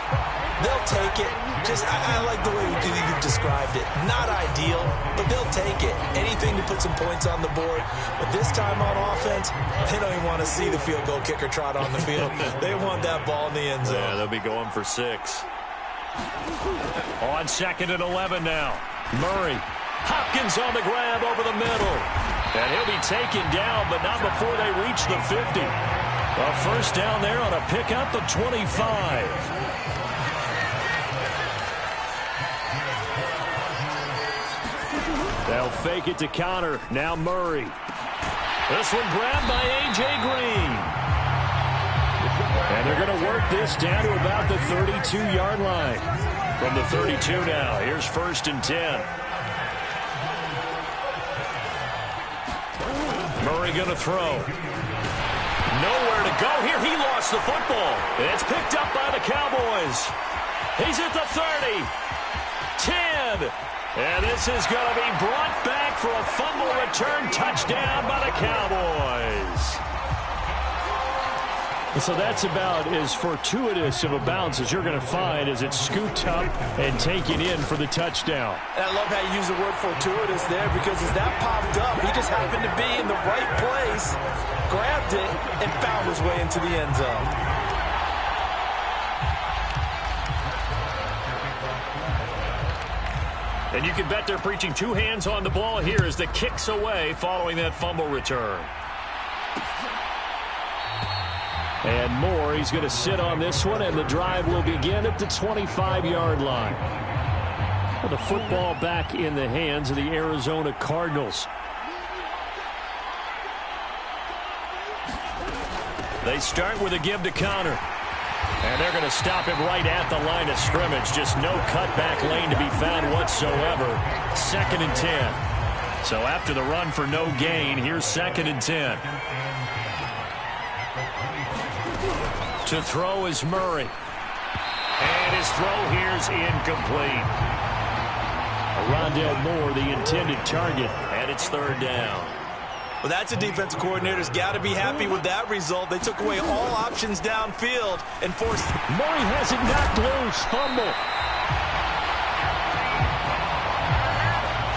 Speaker 2: They'll take it. I like the way you described it. Not ideal, but they'll take it. Anything to put some points on the board. But this time on offense, they don't even want to see the field goal kicker trot on the field. They want that ball in the end zone.
Speaker 1: Yeah, they'll be going for 6. On 2nd and 11 now. Murray. Hopkins on the grab over the middle. And he'll be taken down, but not before they reach the 50. A first down there on a pickup of 25. They'll fake it to Connor. Now Murray. This one grabbed by A.J. Green. And they're going to work this down to about the 32-yard line. From the 32 now, here's 1st and 10. Murray going to throw. Nowhere to go here. He lost the football. And it's picked up by the Cowboys. He's at the 30. 10. And this is going to be brought back for a fumble return touchdown by the Cowboys. So that's about as fortuitous of a bounce as you're going to find as it's scooped up and taken in for the touchdown.
Speaker 4: And I love how you use the word fortuitous there, because as that popped up, he just happened to be in the right place, grabbed it, and found his way into the end zone.
Speaker 1: And you can bet they're preaching 2 hands on the ball here as the kick's away following that fumble return.
Speaker 3: And Moore, he's going to sit on this one, and the drive will begin at the 25-yard line. Well, the football back in the hands of the Arizona Cardinals.
Speaker 1: They start with a give to Connor. And they're going to stop him right at the line of scrimmage. Just no cutback lane to be found whatsoever. 2nd and 10. So after the run for no gain, here's 2nd and 10. To throw is Murray. And his throw here's incomplete.
Speaker 3: Rondale Moore, the intended target.
Speaker 1: And it's 3rd down.
Speaker 2: Well, that's a defensive coordinator's got to be happy with that result. They took away all options downfield and forced.
Speaker 3: Murray has it knocked loose. Fumble.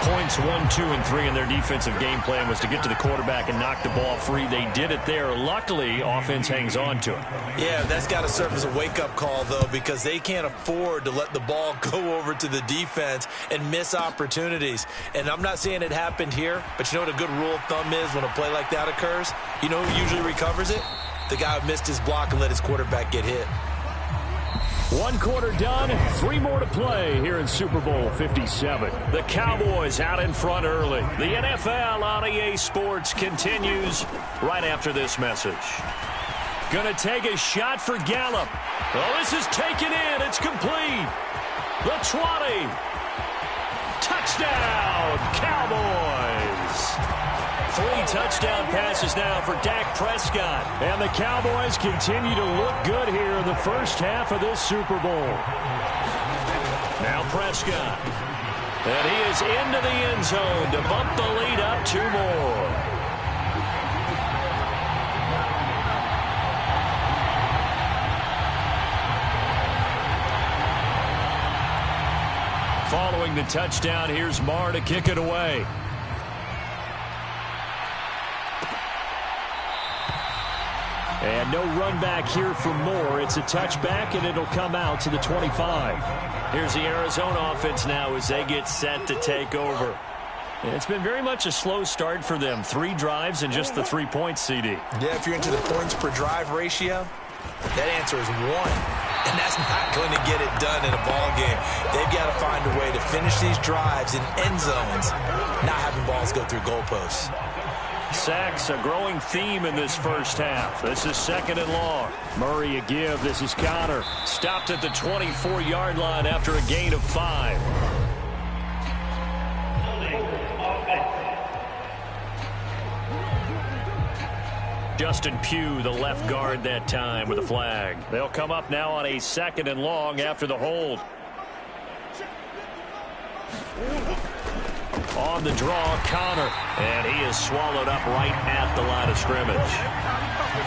Speaker 1: Points 1, 2, and 3 in their defensive game plan was to get to the quarterback and knock the ball free. They did it there. Luckily, offense hangs on to it.
Speaker 2: Yeah, that's got to serve as a wake-up call, though, because they can't afford to let the ball go over to the defense and miss opportunities. And I'm not saying it happened here, but you know what a good rule of thumb is when a play like that occurs? You know who usually recovers it? The guy who missed his block and let his quarterback get hit.
Speaker 3: 1 quarter done, 3 more to play here in Super Bowl 57.
Speaker 1: The Cowboys out in front early. The NFL on EA Sports continues right after this message. Gonna take a shot for Gallup. Oh, this is taken in. It's complete. The 20. Touchdown, Cowboys. 3 touchdown passes now for Dak Prescott.
Speaker 3: And the Cowboys continue to look good here in the first half of this Super Bowl.
Speaker 1: Now Prescott. And he is into the end zone to bump the lead up 2 more. Following the touchdown, here's Marr to kick it away.
Speaker 3: And no run back here for Moore. It's a touchback, and it'll come out to the 25.
Speaker 1: Here's the Arizona offense now as they get set to take over.
Speaker 3: And it's been very much a slow start for them. 3 drives and just the 3 points, CD.
Speaker 2: Yeah, if you're into the points per drive ratio, that answer is 1. And that's not going to get it done in a ball game. They've got to find a way to finish these drives in end zones, not having balls go through goalposts.
Speaker 3: Sacks, a growing theme in this first half. This is 2nd and long. Murray a give. This is Connor.
Speaker 1: Stopped at the 24-yard line after a gain of 5. Justin Pugh, the left guard that time with a flag. They'll come up now on a 2nd and long after the hold. On the draw, Connor. And he is swallowed up right at the line of scrimmage.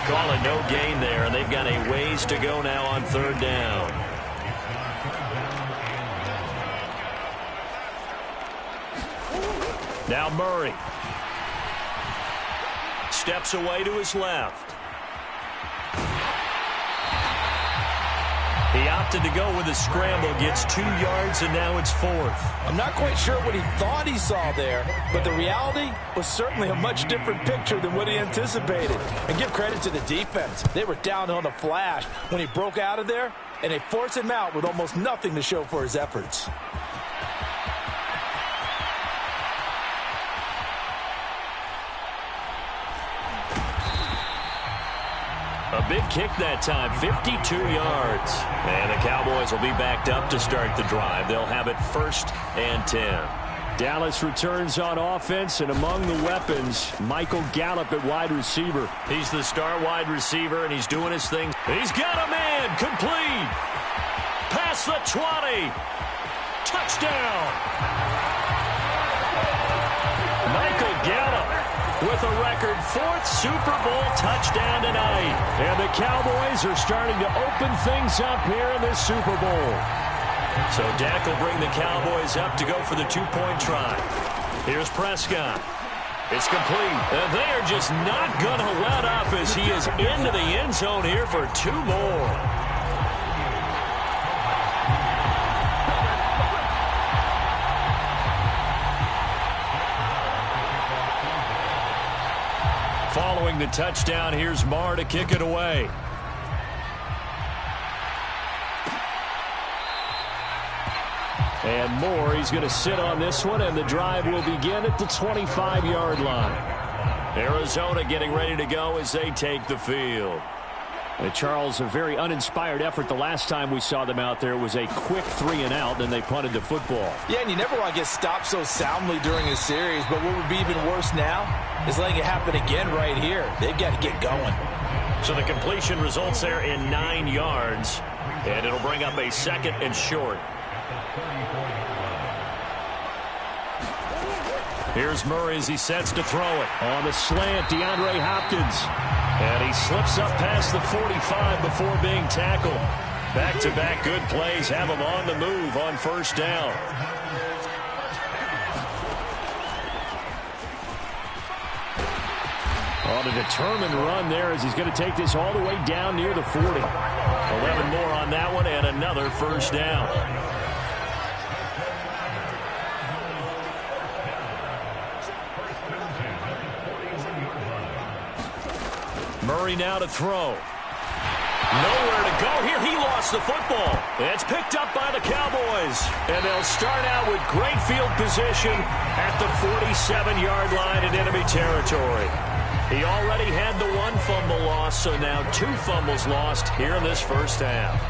Speaker 1: Call it no gain there, and they've got a ways to go now on 3rd down. Now Murray. Steps away to his left. He opted to go with a scramble, gets 2 yards, and now it's 4th.
Speaker 2: I'm not quite sure what he thought he saw there, but the reality was certainly a much different picture than what he anticipated. And give credit to the defense. They were down on the flash when he broke out of there, and they forced him out with almost nothing to show for his efforts.
Speaker 1: A big kick that time, 52 yards. And the Cowboys will be backed up to start the drive. They'll have it 1st and 10.
Speaker 3: Dallas returns on offense, and among the weapons, Michael Gallup at wide receiver.
Speaker 1: He's the star wide receiver, and he's doing his thing. He's got a man, complete. Past the 20. Touchdown. Michael Gallup with a record 4th Super Bowl touchdown tonight.
Speaker 3: And the Cowboys are starting to open things up here in this Super Bowl.
Speaker 1: So Dak will bring the Cowboys up to go for the 2-point try. Here's Prescott. It's complete. And they are just not going to let up as he is into the end zone here for 2 more. Following the touchdown, here's Marr to kick it away.
Speaker 3: And Moore, he's going to sit on this one, and the drive will begin at the 25-yard line.
Speaker 1: Arizona getting ready to go as they take the field.
Speaker 3: Charles, a very uninspired effort. The last time we saw them out there was a quick 3-and-out, then they punted the football.
Speaker 2: Yeah, and you never want to get stopped so soundly during a series, but what would be even worse now is letting it happen again right here. They've got to get going.
Speaker 1: So the completion results there in 9 yards, and it'll bring up a 2nd and short. Here's Murray as he sets to throw it.
Speaker 3: On the slant, DeAndre Hopkins.
Speaker 1: And he slips up past the 45 before being tackled. Back-to-back good plays have him on the move on 1st down.
Speaker 3: On a determined run there as he's going to take this all the way down near the 40.
Speaker 1: 11 more on that one and another 1st down. Murray now to throw. Nowhere to go here. He lost the football. It's picked up by the Cowboys. And they'll start out with great field position at the 47-yard line in enemy territory. He already had the 1 fumble loss, so now 2 fumbles lost here in this 1st half.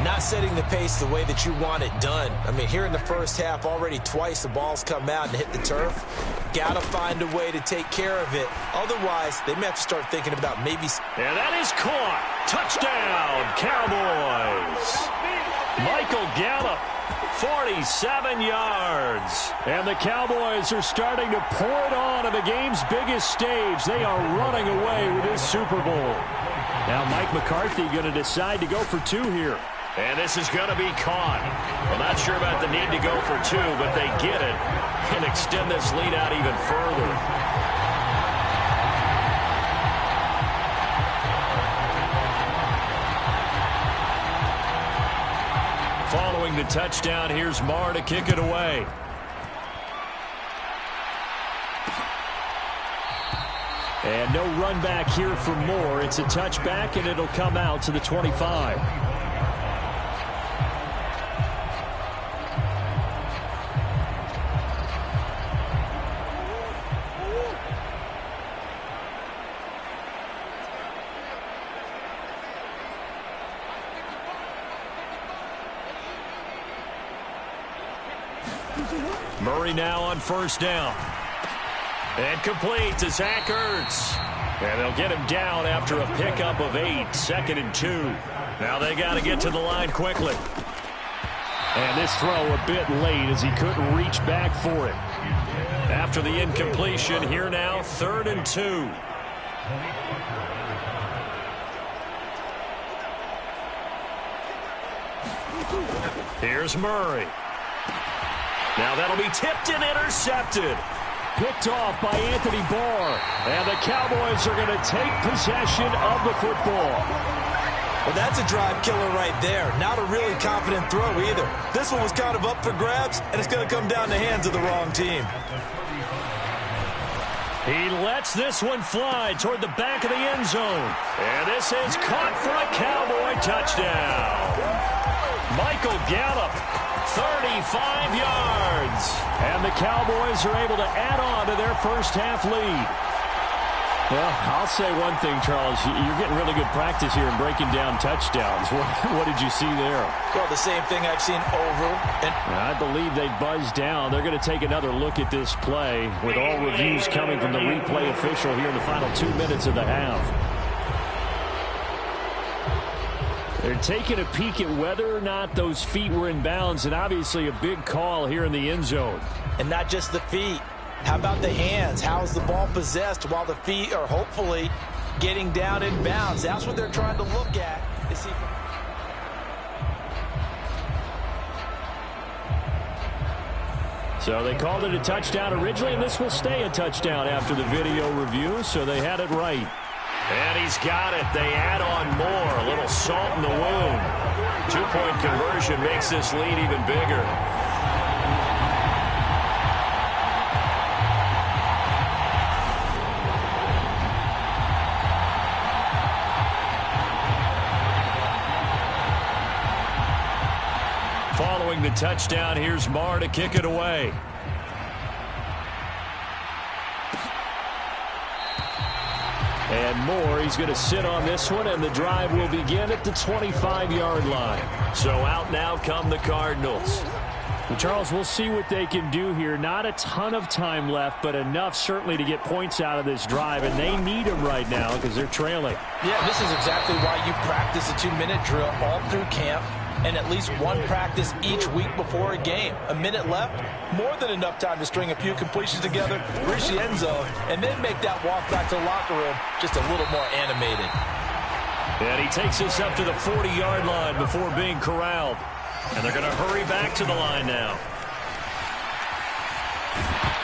Speaker 2: Not setting the pace the way that you want it done. I mean, here in the 1st half, already twice the ball's come out and hit the turf. Got to find a way to take care of it. Otherwise, they may have to start thinking about maybe...
Speaker 1: And that is caught. Touchdown, Cowboys. Michael Gallup, 47 yards.
Speaker 3: And the Cowboys are starting to pour it on the game's biggest stage. They are running away with this Super Bowl. Now Mike McCarthy going to decide to go for 2 here.
Speaker 1: And this is going to be caught. Well, not sure about the need to go for 2, but they get it and extend this lead out even further. Following the touchdown, here's Marr to kick it away.
Speaker 3: And no run back here for Moore. It's a touchback, and it'll come out to the 25.
Speaker 1: Murray now on 1st down. And complete to Zach Ertz. And they'll get him down after a pickup of 8, 2nd and 2. Now they got to get to the line quickly.
Speaker 3: And this throw a bit late as he couldn't reach back for it.
Speaker 1: After the incompletion, here now, 3rd and 2. Here's Murray. Now that'll be tipped and intercepted.
Speaker 3: picked off by Anthony Barr. And the Cowboys are going to take possession of the football.
Speaker 2: Well, that's a drive killer right there. Not a really confident throw either. This one was kind of up for grabs, and it's going to come down the hands of the wrong team.
Speaker 3: He lets this one fly toward the back of the end zone. And this is caught for a Cowboy touchdown. Michael Gallup, 35 yards. And the Cowboys are able to add on to their first half lead. Well, I'll say one thing, Charles. You're getting really good practice here in breaking down touchdowns. What did you see there?
Speaker 2: Well, the same thing I've seen over. And
Speaker 3: I believe they buzzed down. They're going to take another look at this play with all reviews coming from the replay official here in the final 2 minutes of the half. They're taking a peek at whether or not those feet were in bounds, and obviously a big call here in the end zone.
Speaker 2: And not just the feet. How about the hands? How is the ball possessed while the feet are hopefully getting down in bounds? That's what they're trying to look at. To see.
Speaker 3: So they called it a touchdown originally, and this will stay a touchdown after the video review, so they had it right.
Speaker 1: And he's got it. They add on more. A little salt in the wound. 2-point conversion makes this lead even bigger. Following the touchdown, here's Marr to kick it away.
Speaker 3: And Moore, he's going to sit on this one, and the drive will begin at the 25-yard line.
Speaker 1: So out now come the Cardinals.
Speaker 3: Well, Charles, we'll see what they can do here. Not a ton of time left, but enough certainly to get points out of this drive, and they need them right now because they're trailing.
Speaker 2: Yeah, this is exactly why you practice a 2-minute drill all through camp, and at least one practice each week before a game. A minute left, more than enough time to string a few completions together, reach the end zone, and then make that walk back to the locker room just a little more animated.
Speaker 1: And he takes us up to the 40-yard line before being corralled. And they're going to hurry back to the line now.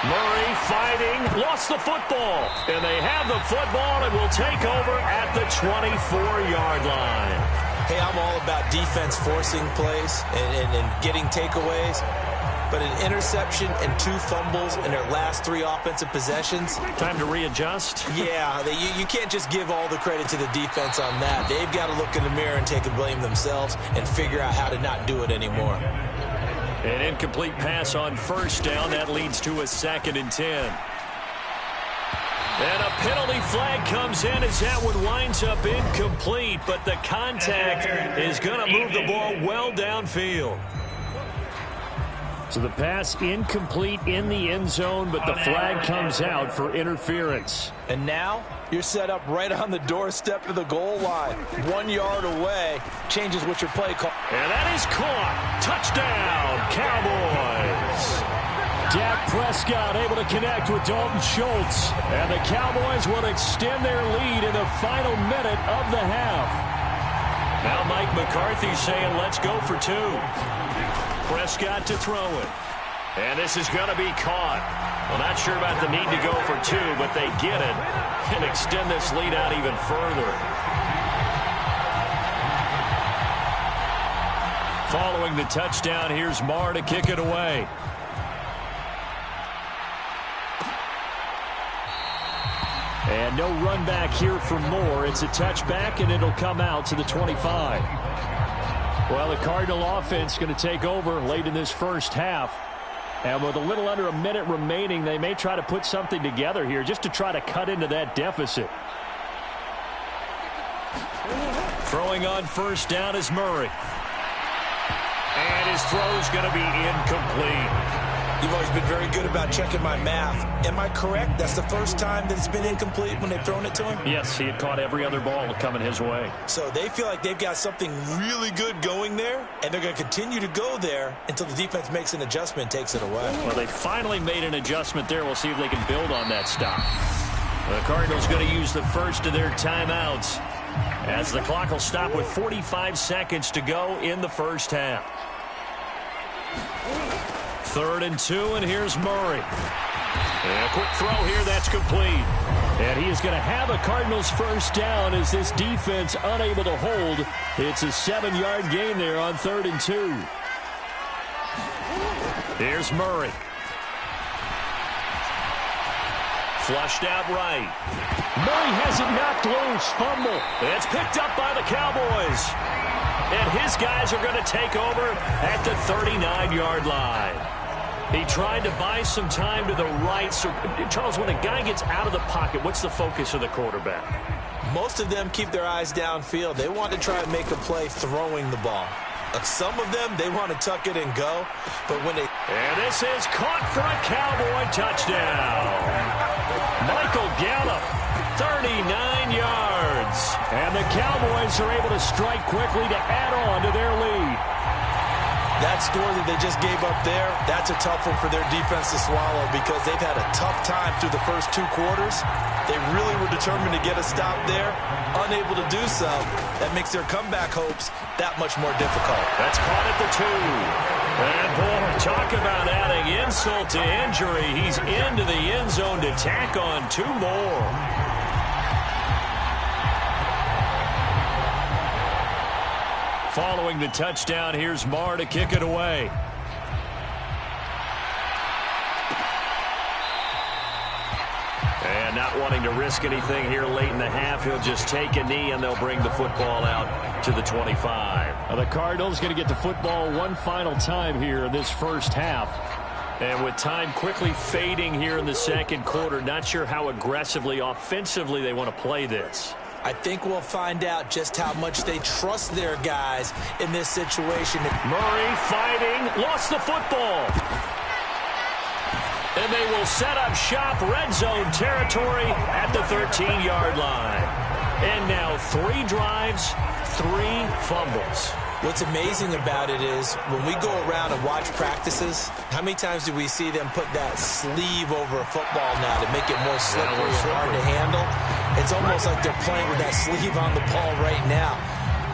Speaker 1: Murray fighting, lost the football. And they have the football and will take over at the 24-yard line.
Speaker 2: Hey, I'm all about defense forcing plays and getting takeaways. But an interception and 2 fumbles in their last 3 offensive possessions.
Speaker 1: Time to readjust?
Speaker 2: Yeah, you can't just give all the credit to the defense on that. They've got to look in the mirror and take the blame themselves and figure out how to not do it anymore.
Speaker 1: An incomplete pass on first down. That leads to a 2nd and 10. And a penalty flag comes in as that one winds up incomplete, but the contact is going to move the ball well downfield.
Speaker 3: So the pass incomplete in the end zone, but the flag comes out for interference.
Speaker 2: And now you're set up right on the doorstep of the goal line. 1 yard away changes what your play call.
Speaker 1: And that is caught. Touchdown, Cowboys.
Speaker 3: Dak Prescott able to connect with Dalton Schultz. And the Cowboys will extend their lead in the final minute of the half.
Speaker 1: Now Mike McCarthy saying, let's go for 2. Prescott to throw it. And this is going to be caught. Well, not sure about the need to go for 2, but they get it and extend this lead out even further. Following the touchdown, here's Marr to kick it away.
Speaker 3: And no run back here for Moore. It's a touchback, and it'll come out to the 25. Well, the Cardinal offense going to take over late in this first half. And with a little under a minute remaining, they may try to put something together here just to try to cut into that deficit.
Speaker 1: Throwing on first down is Murray. And his throw is going to be incomplete.
Speaker 2: You've always been very good about checking my math. Am I correct? That's the first time that it's been incomplete when they've thrown it to him?
Speaker 3: Yes, he had caught every other ball coming his way.
Speaker 2: So they feel like they've got something really good going there, and they're going to continue to go there until the defense makes an adjustment and takes it away.
Speaker 3: Well, they finally made an adjustment there. We'll see if they can build on that stop. The Cardinals going to use the first of their timeouts as the clock will stop with 45 seconds to go in the first half. 3rd and 2, and here's Murray. And a quick throw here, that's complete. And he is going to have a Cardinals first down as this defense unable to hold. It's a 7-yard gain there on 3rd and 2. Here's Murray. Flushed out right. Murray has it knocked loose. Fumble. It's picked up by the Cowboys. And his guys are going to take over at the 39-yard line. He tried to buy some time to the right. So, Charles, when a guy gets out of the pocket, what's the focus of the quarterback?
Speaker 2: Most of them keep their eyes downfield. They want to try and make a play throwing the ball. Some of them, they want to tuck it and go. But when they...
Speaker 3: And this is caught for a Cowboy touchdown. Michael Gallup, 39 yards. And the Cowboys are able to strike quickly to add on to their lead.
Speaker 2: That score that they just gave up there, that's a tough one for their defense to swallow because they've had a tough time through the first 2 quarters. They really were determined to get a stop there, unable to do so. That makes their comeback hopes that much more difficult.
Speaker 3: That's caught at the 2. And boy, talk about adding insult to injury. He's into the end zone to tack on 2 more. Following the touchdown, here's Marr to kick it away. And not wanting to risk anything here late in the half, he'll just take a knee and they'll bring the football out to the 25. Now the Cardinals going to get the football one final time here in this first half. And with time quickly fading here in the second quarter, not sure how aggressively, offensively they want to play this.
Speaker 2: I think we'll find out just how much they trust their guys in this situation.
Speaker 3: Murray fighting, lost the football. And they will set up shop, red zone territory at the 13-yard line. And now 3 drives, 3 fumbles.
Speaker 2: What's amazing about it is when we go around and watch practices, how many times do we see them put that sleeve over a football now to make it more slippery and hard to handle? It's almost like they're playing with that sleeve on the ball right now.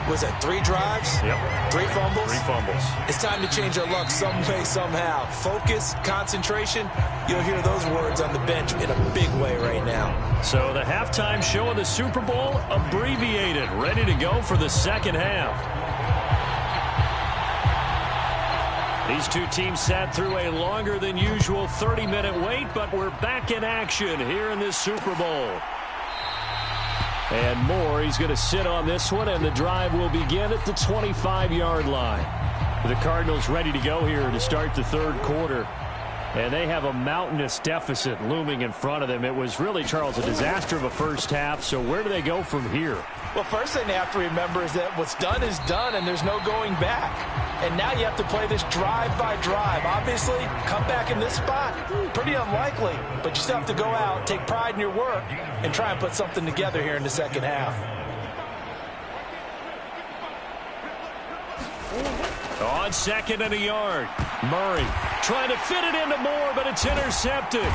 Speaker 2: Was it 3 drives?
Speaker 3: Yep.
Speaker 2: 3 fumbles?
Speaker 3: 3 fumbles.
Speaker 2: It's time to change our luck some way, somehow. Focus, concentration, you'll hear those words on the bench in a big way right now.
Speaker 3: So the halftime show of the Super Bowl abbreviated, ready to go for the second half. These 2 teams sat through a longer than usual 30-minute wait, but we're back in action here in this Super Bowl. And Moore, he's going to sit on this one, and the drive will begin at the 25-yard line. The Cardinals ready to go here to start the third quarter. And they have a mountainous deficit looming in front of them. It was really, Charles, a disaster of a first half. So where do they go from here?
Speaker 4: Well, first thing they have to remember is that what's done is done, and there's no going back. And now you have to play this drive by drive. Obviously, come back in this spot, pretty unlikely. But you still have to go out, take pride in your work, and try and put something together here in the second half.
Speaker 3: On 2nd and a yard, Murray trying to fit it into Moore, but it's intercepted.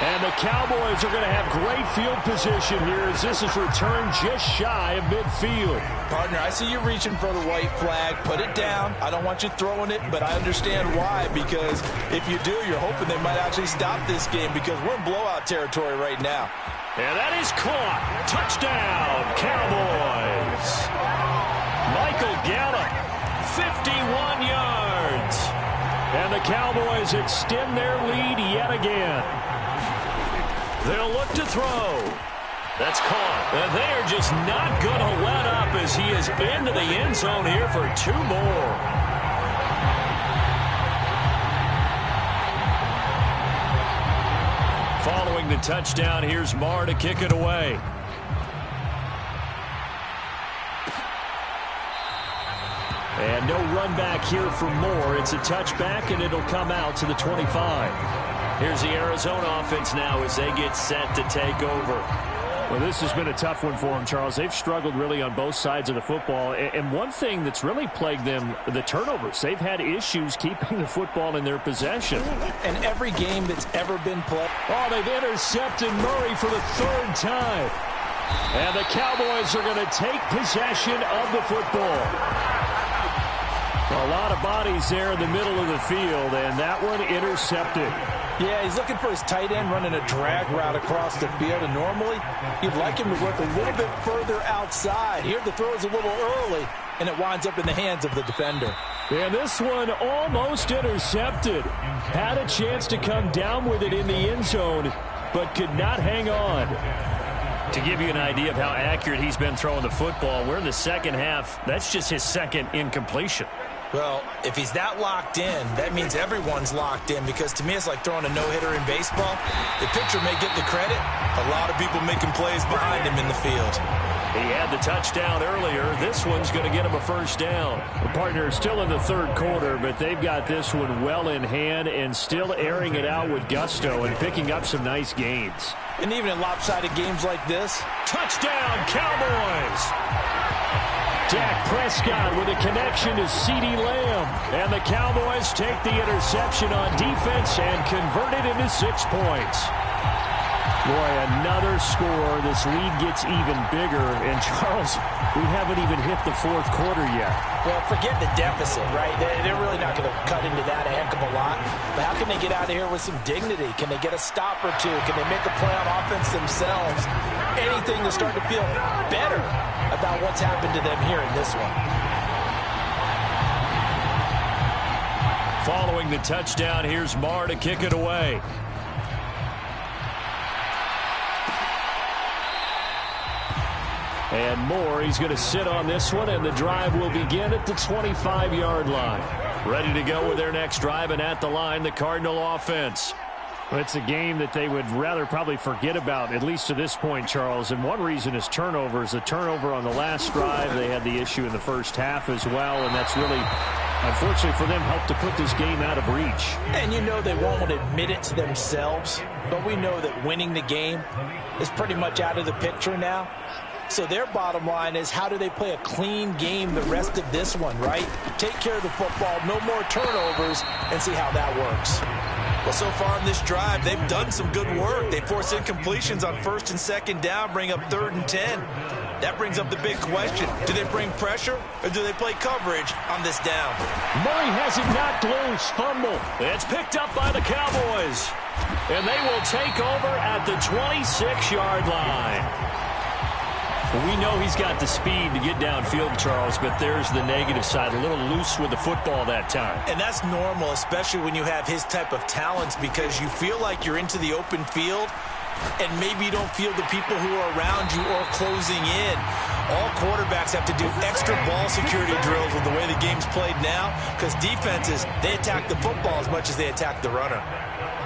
Speaker 3: And the Cowboys are going to have great field position here as this is returned just shy of midfield.
Speaker 2: Partner, I see you reaching for the white flag. Put it down. I don't want you throwing it, but I understand why, because if you do, you're hoping they might actually stop this game because we're in blowout territory right now.
Speaker 3: And that is caught. Touchdown, Cowboys. Michael Gallup, 51 yards. And the Cowboys extend their lead yet again. They'll look to throw. That's caught. And they are just not going to let up as he is into the end zone here for 2 more. Following the touchdown, here's Marr to kick it away. And no run back here for Moore. It's a touchback, and it'll come out to the 25. Here's the Arizona offense now as they get set to take over. Well, this has been a tough one for them, Charles. They've struggled really on both sides of the football. And one thing that's really plagued them, the turnovers. They've had issues keeping the football in their possession.
Speaker 4: And every game that's ever been played.
Speaker 3: Oh, they've intercepted Murray for the 3rd time. And the Cowboys are going to take possession of the football. A lot of bodies there in the middle of the field, and that one intercepted.
Speaker 2: Yeah, he's looking for his tight end running a drag route across the field, and normally you'd like him to work a little bit further outside. Here the throw is a little early, and it winds up in the hands of the defender.
Speaker 3: And this one almost intercepted. Had a chance to come down with it in the end zone, but could not hang on. To give you an idea of how accurate he's been throwing the football, we're in the second half. That's just his second incompletion.
Speaker 2: Well, if he's that locked in, that means everyone's locked in, because to me it's like throwing a no-hitter in baseball. The pitcher may get the credit. A lot of people making plays behind him in the field.
Speaker 3: He had the touchdown earlier. This one's going to get him a first down. The partner is still in the third quarter, but they've got this one well in hand and still airing it out with gusto and picking up some nice gains.
Speaker 2: And even in lopsided games like this,
Speaker 3: touchdown, Cowboys! Dak Prescott with a connection to CeeDee Lamb. And the Cowboys take the interception on defense and convert it into 6 points. Boy, another score. This lead gets even bigger. And, Charles, we haven't even hit the fourth quarter yet.
Speaker 2: Well, forget the deficit, right? They're really not going to cut into that a heck of a lot. But how can they get out of here with some dignity? Can they get a stop or two? Can they make a play on offense themselves? Anything to start to feel better about what's happened to them here in this one.
Speaker 3: Following the touchdown, here's Marr to kick it away. And Moore, he's going to sit on this one, and the drive will begin at the 25-yard line. Ready to go with their next drive, and at the line, the Cardinal offense. Well, it's a game that they would rather probably forget about, at least to this point, Charles. And one reason is turnovers. A turnover on the last drive. They had the issue in the first half as well, and that's really, unfortunately for them, helped to put this game out of reach.
Speaker 2: And you know they won't admit it to themselves, but we know that winning the game is pretty much out of the picture now. So their bottom line is, how do they play a clean game the rest of this one, right? Take care of the football, no more turnovers, and see how that works.
Speaker 4: Well, so far in this drive, they've done some good work. They force incompletions on first and second down, bring up 3rd and 10. That brings up the big question. Do they bring pressure, or do they play coverage on this down?
Speaker 3: Murray has it knocked loose. Fumble. It's picked up by the Cowboys. And they will take over at the 26-yard line. We know he's got the speed to get downfield, Charles, but there's the negative side. A little loose with the football that time.
Speaker 2: And that's normal, especially when you have his type of talents, because you feel like you're into the open field, and maybe you don't feel the people who are around you or closing in. All quarterbacks have to do extra ball security drills with the way the game's played now, because defenses, they attack the football as much as they attack the runner.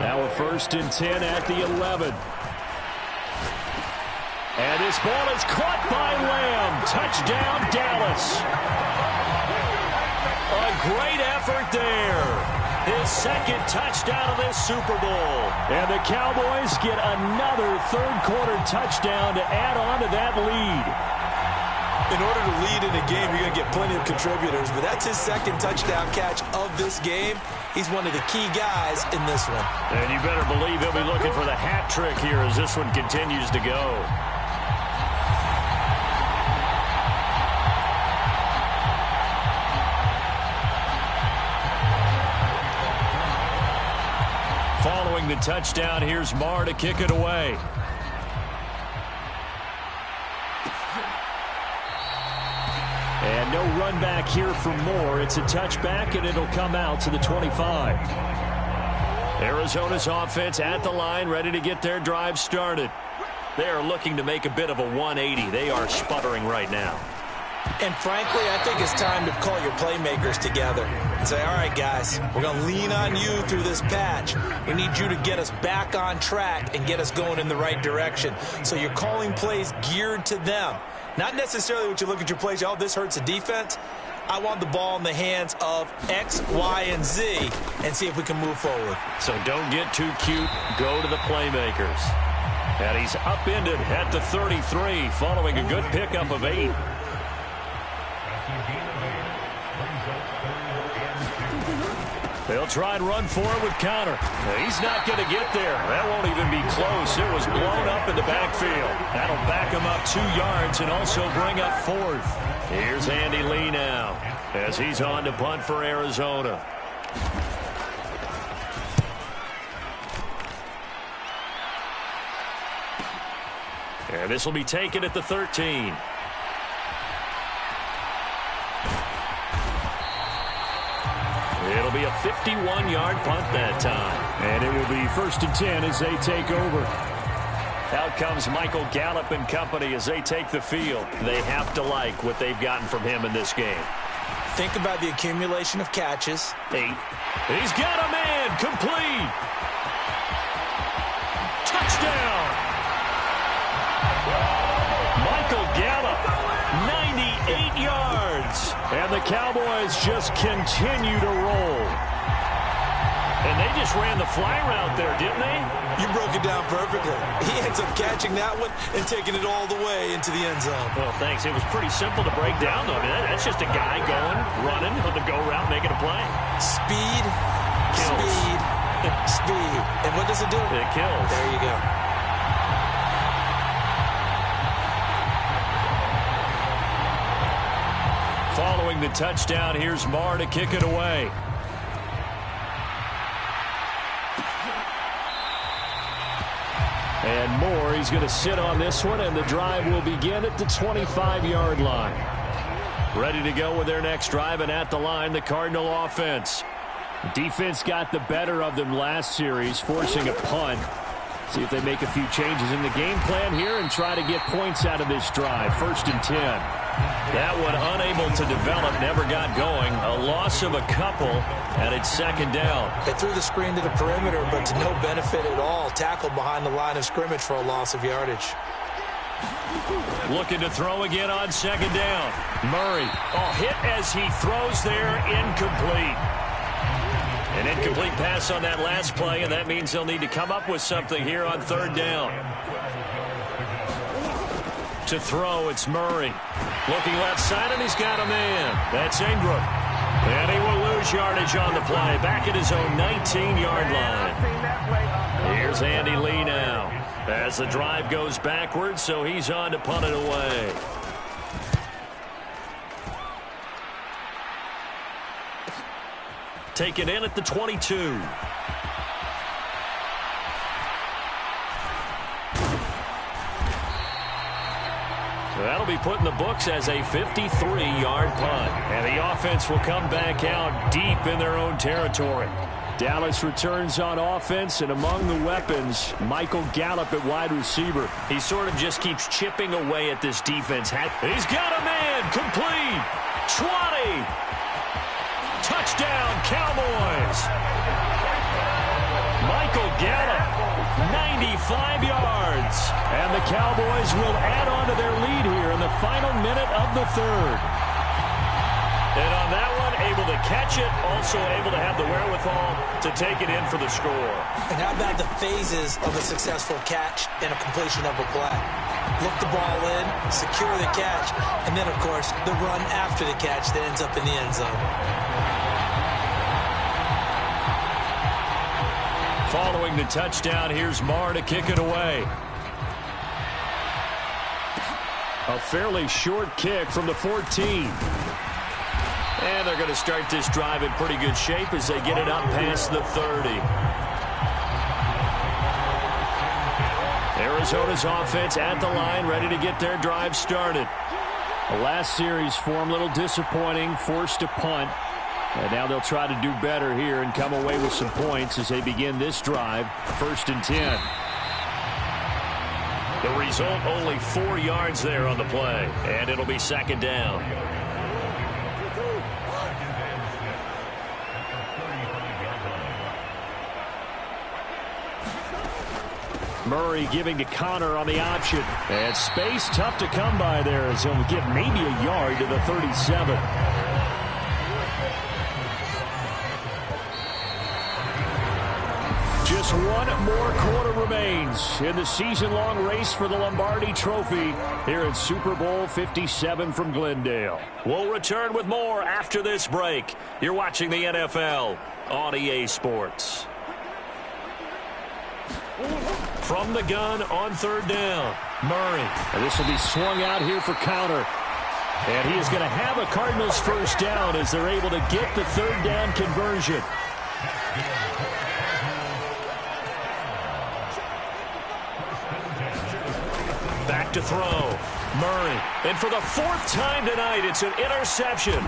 Speaker 3: Now a 1st and 10 at the 11. And this ball is caught by Lamb. Touchdown, Dallas. A great effort there. His second touchdown of this Super Bowl. And the Cowboys get another third-quarter touchdown to add on to that lead.
Speaker 2: In order to lead in a game, you're going to get plenty of contributors, but that's his second touchdown catch of this game. He's one of the key guys in this one.
Speaker 3: And you better believe he'll be looking for the hat trick here as this one continues to go. Following the touchdown, here's Marr to kick it away. And no run back here for Moore. It's a touchback, and it'll come out to the 25. Arizona's offense at the line, ready to get their drive started. They are looking to make a bit of a 180. They are sputtering right now.
Speaker 2: And frankly, I think it's time to call your playmakers together and say, all right, guys, we're going to lean on you through this patch. We need you to get us back on track and get us going in the right direction. So you're calling plays geared to them. Not necessarily what you look at your plays, oh, this hurts the defense. I want the ball in the hands of X, Y, and Z and see if we can move forward.
Speaker 3: So don't get too cute. Go to the playmakers. And he's upended at the 33 following a good pickup of 8. They'll try and run for it with Conner. He's not going to get there. That won't even be close. It was blown up in the backfield. That'll back him up 2 yards and also bring up 4th. Here's Andy Lee now as he's on to punt for Arizona.
Speaker 1: And this will be taken at the 13. It'll be a 51-yard punt that time.
Speaker 3: And it will be 1st and 10 as they take over.
Speaker 1: Out comes Michael Gallup and company as they take the field. They have to like what they've gotten from him in this game.
Speaker 2: Think about the accumulation of catches.
Speaker 1: 8. He's got a man. Complete. Touchdown. Michael Gallup, 98 yards.
Speaker 3: And the Cowboys just continue to roll.
Speaker 1: And they just ran the fly route there, didn't they?
Speaker 2: You broke it down perfectly. He ends up catching that one and taking it all the way into the end zone.
Speaker 1: Well, thanks. It was pretty simple to break down, though. I mean, that's just a guy going, running on the go route, making a play.
Speaker 2: Speed,
Speaker 1: Kills.
Speaker 2: speed, speed. And what does it do?
Speaker 1: It kills.
Speaker 2: There you go.
Speaker 1: Following the touchdown, here's Marr to kick it away.
Speaker 3: And Moore, he's going to sit on this one, and the drive will begin at the 25-yard line.
Speaker 1: Ready to go with their next drive, and at the line, the Cardinal offense.
Speaker 3: Defense got the better of them last series, forcing a punt. See if they make a few changes in the game plan here and try to get points out of this drive. 1st and 10.
Speaker 1: That one unable to develop, never got going. A loss of a couple, and it's 2nd down.
Speaker 2: They threw the screen to the perimeter, but to no benefit at all. Tackled behind the line of scrimmage for a loss of yardage.
Speaker 1: Looking to throw again on 2nd down. Murray, hit as he throws there, incomplete. An incomplete pass on that last play, and that means they'll need to come up with something here on 3rd down. To throw, it's Murray. Looking left side, and he's got a man. That's Ingram. And he will lose yardage on the play. Back at his own 19-yard line. Here's Andy Lee now. As the drive goes backwards, so he's on to punt it away. Taken in at the 22. That'll be put in the books as a 53-yard punt. And the offense will come back out deep in their own territory.
Speaker 3: Dallas returns on offense, and among the weapons, Michael Gallup at wide receiver.
Speaker 1: He sort of just keeps chipping away at this defense. He's got a man. Complete. 20. Touchdown, Cowboys. Michael Gallup, 95 yards.
Speaker 3: And the Cowboys will add on to their lead here in the final minute of the 3rd.
Speaker 1: And on that one, able to catch it, also able to have the wherewithal to take it in for the score.
Speaker 2: And how about the phases of a successful catch and a completion of a play? Look the ball in, secure the catch, and then, of course, the run after the catch that ends up in the end zone.
Speaker 1: Following the touchdown, here's Marr to kick it away.
Speaker 3: A fairly short kick from the 14.
Speaker 1: And they're going to start this drive in pretty good shape as they get it up past the 30. Arizona's offense at the line, ready to get their drive started.
Speaker 3: The last series form, a little disappointing, forced a punt. And now they'll try to do better here and come away with some points as they begin this drive. 1st and 10.
Speaker 1: The result, only 4 yards there on the play. And it'll be 2nd down.
Speaker 3: Murray giving to Connor on the option. And space tough to come by there as he'll get maybe a yard to the 37. Just one more quarter remains in the season-long race for the Lombardi Trophy here at Super Bowl 57 from Glendale.
Speaker 1: We'll return with more after this break. You're watching the NFL on EA Sports. From the gun on 3rd down, Murray.
Speaker 3: And this will be swung out here for Connor. And he is going to have a Cardinals 1st down as they're able to get the 3rd down conversion.
Speaker 1: Back back to throw. Murray. And for the fourth time tonight, it's an interception.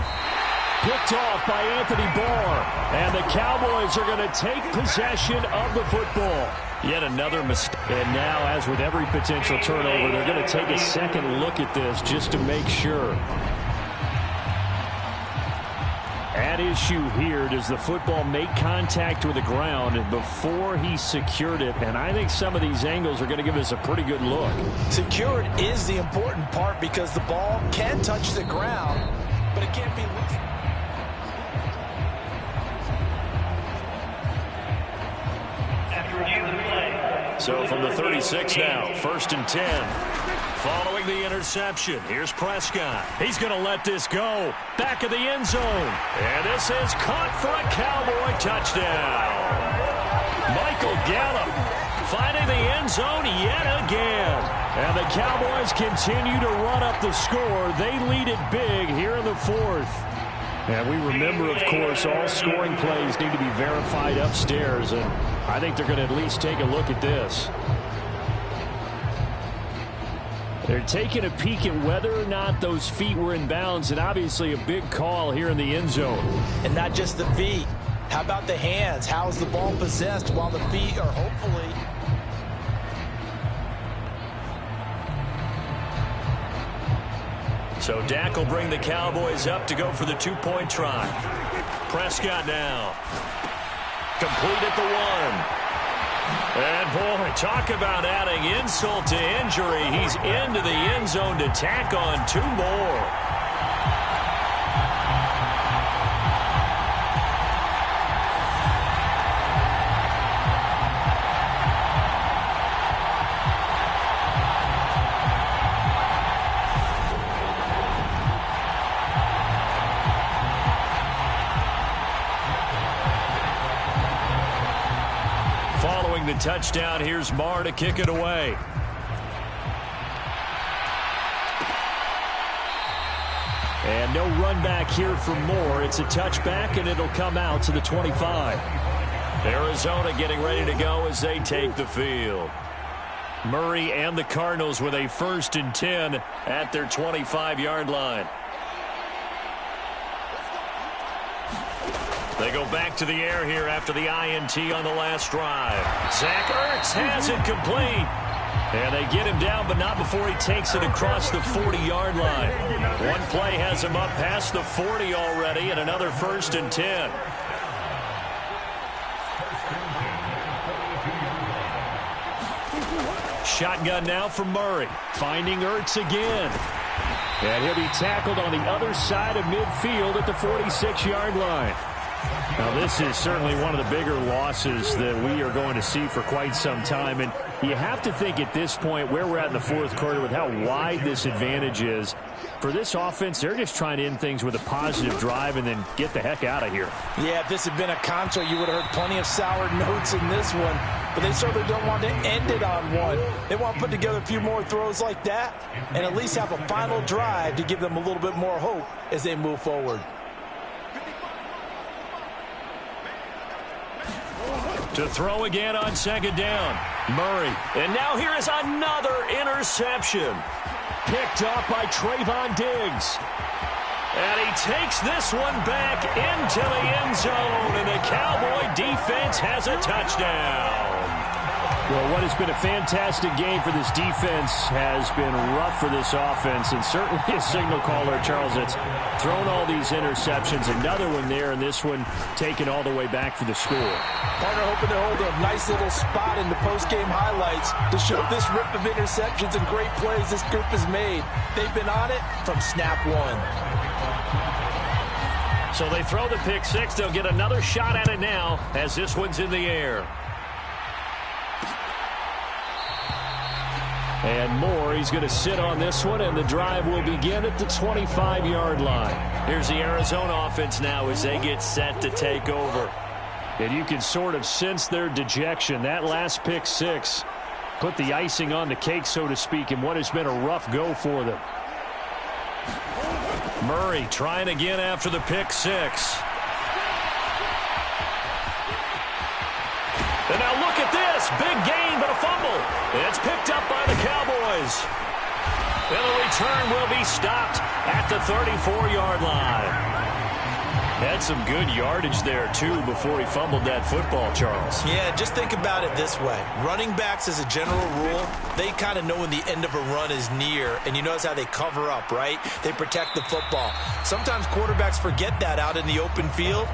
Speaker 1: Picked off by Anthony Barr. And the Cowboys are going to take possession of the football. Yet another mistake. And now, as with every potential turnover, they're going to take a second look at this just to make sure. At issue here, does the football make contact with the ground before he secured it? And I think some of these angles are going to give us a pretty good look.
Speaker 2: Secured is the important part because the ball can touch the ground, but it can't be loose.
Speaker 1: So from the 36 now, 1st and 10. Following the interception, here's Prescott. He's going to let this go. Back of the end zone. And this is caught for a Cowboy touchdown. Michael Gallup finding the end zone yet again. And the Cowboys continue to run up the score. They lead it big here in the 4th. And we remember, of course, all scoring plays need to be verified upstairs. And I think they're going to at least take a look at this. They're taking a peek at whether or not those feet were in bounds, and obviously a big call here in the end zone.
Speaker 2: And not just the feet. How about the hands? How is the ball possessed while the feet are hopefully...
Speaker 1: So Dak will bring the Cowboys up to go for the two-point try. Prescott now. Complete at the 1. And, boy, talk about adding insult to injury. He's into the end zone to tack on 2 more. The touchdown, here's Marr to kick it away. And no run back here for Moore. It's a touchback, and it'll come out to the 25. Arizona getting ready to go as they take the field. Murray and the Cardinals with a 1st and 10 at their 25-yard line. They go back to the air here after the INT on the last drive. Zach Ertz has it complete. And they get him down, but not before he takes it across the 40-yard line. One play has him up past the 40 already, and another 1st and 10. Shotgun now for Murray. Finding Ertz again. And he'll be tackled on the other side of midfield at the 46-yard line. Now, this is certainly one of the bigger losses that we are going to see for quite some time. And you have to think at this point where we're at in the 4th quarter with how wide this advantage is. For this offense, they're just trying to end things with a positive drive and then get the heck out of here.
Speaker 2: Yeah, if this had been a contra, you would have heard plenty of sour notes in this one. But they certainly don't want to end it on one. They want to put together a few more throws like that and at least have a final drive to give them a little bit more hope as they move forward.
Speaker 1: To throw again on 2nd down. Murray. And now here is another interception. Picked up by Trayvon Diggs. And he takes this one back into the end zone. And the Cowboy defense has a touchdown.
Speaker 3: Well, what has been a fantastic game for this defense has been rough for this offense, and certainly a signal caller, Charles, that's thrown all these interceptions. Another one there, and this one taken all the way back for the score.
Speaker 2: Partner hoping to hold a nice little spot in the post-game highlights to show this rip of interceptions and great plays this group has made. They've been on it from snap 1.
Speaker 1: So they throw the pick 6. They'll get another shot at it now as this one's in the air. And Moore, he's going to sit on this one, and the drive will begin at the 25-yard line. Here's the Arizona offense now as they get set to take over. And you can sort of sense their dejection. That last pick 6 put the icing on the cake, so to speak, in what has been a rough go for them. Murray trying again after the pick 6. And now look at this. Big gain, but a fumble. It's picked up by the Cowboys. return will be stopped at the 34-yard line. Had some good yardage there, too, before he fumbled that football, Charles.
Speaker 2: Yeah, just think about it this way. Running backs, as a general rule, they kind of know when the end of a run is near, and you notice how they cover up, right? They protect the football. Sometimes quarterbacks forget that out in the open field.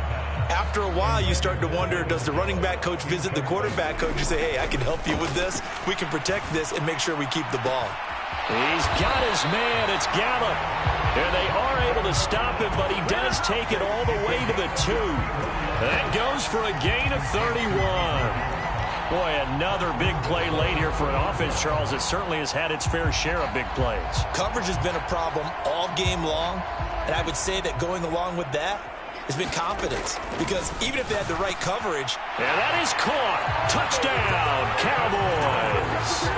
Speaker 2: After a while, you start to wonder, does the running back coach visit the quarterback coach and say, hey, I can help you with this. We can protect this and make sure we keep the ball.
Speaker 1: He's got his man. It's Gallup. And they are able to stop him, but he does take it all the way to the 2. That goes for a gain of 31. Boy, another big play late here for an offense, Charles. It certainly has had its fair share of big plays.
Speaker 2: Coverage has been a problem all game long, and I would say that going along with that has been confidence, because even if they had the right coverage.
Speaker 1: And that is caught. Touchdown, Cowboys.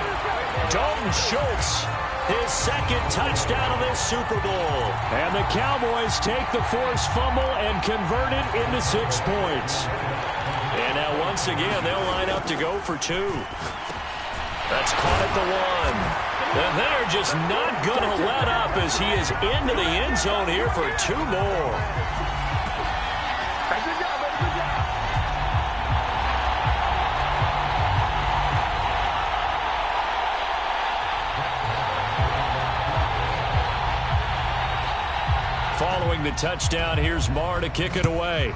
Speaker 1: Dalton Schultz, his second touchdown of this Super Bowl. And the Cowboys take the forced fumble and convert it into 6 points. And now once again, they'll line up to go for 2. That's caught at the 1. And they're just not going to let up as he is into the end zone here for 2 more. Following the touchdown, here's Marr to kick it away.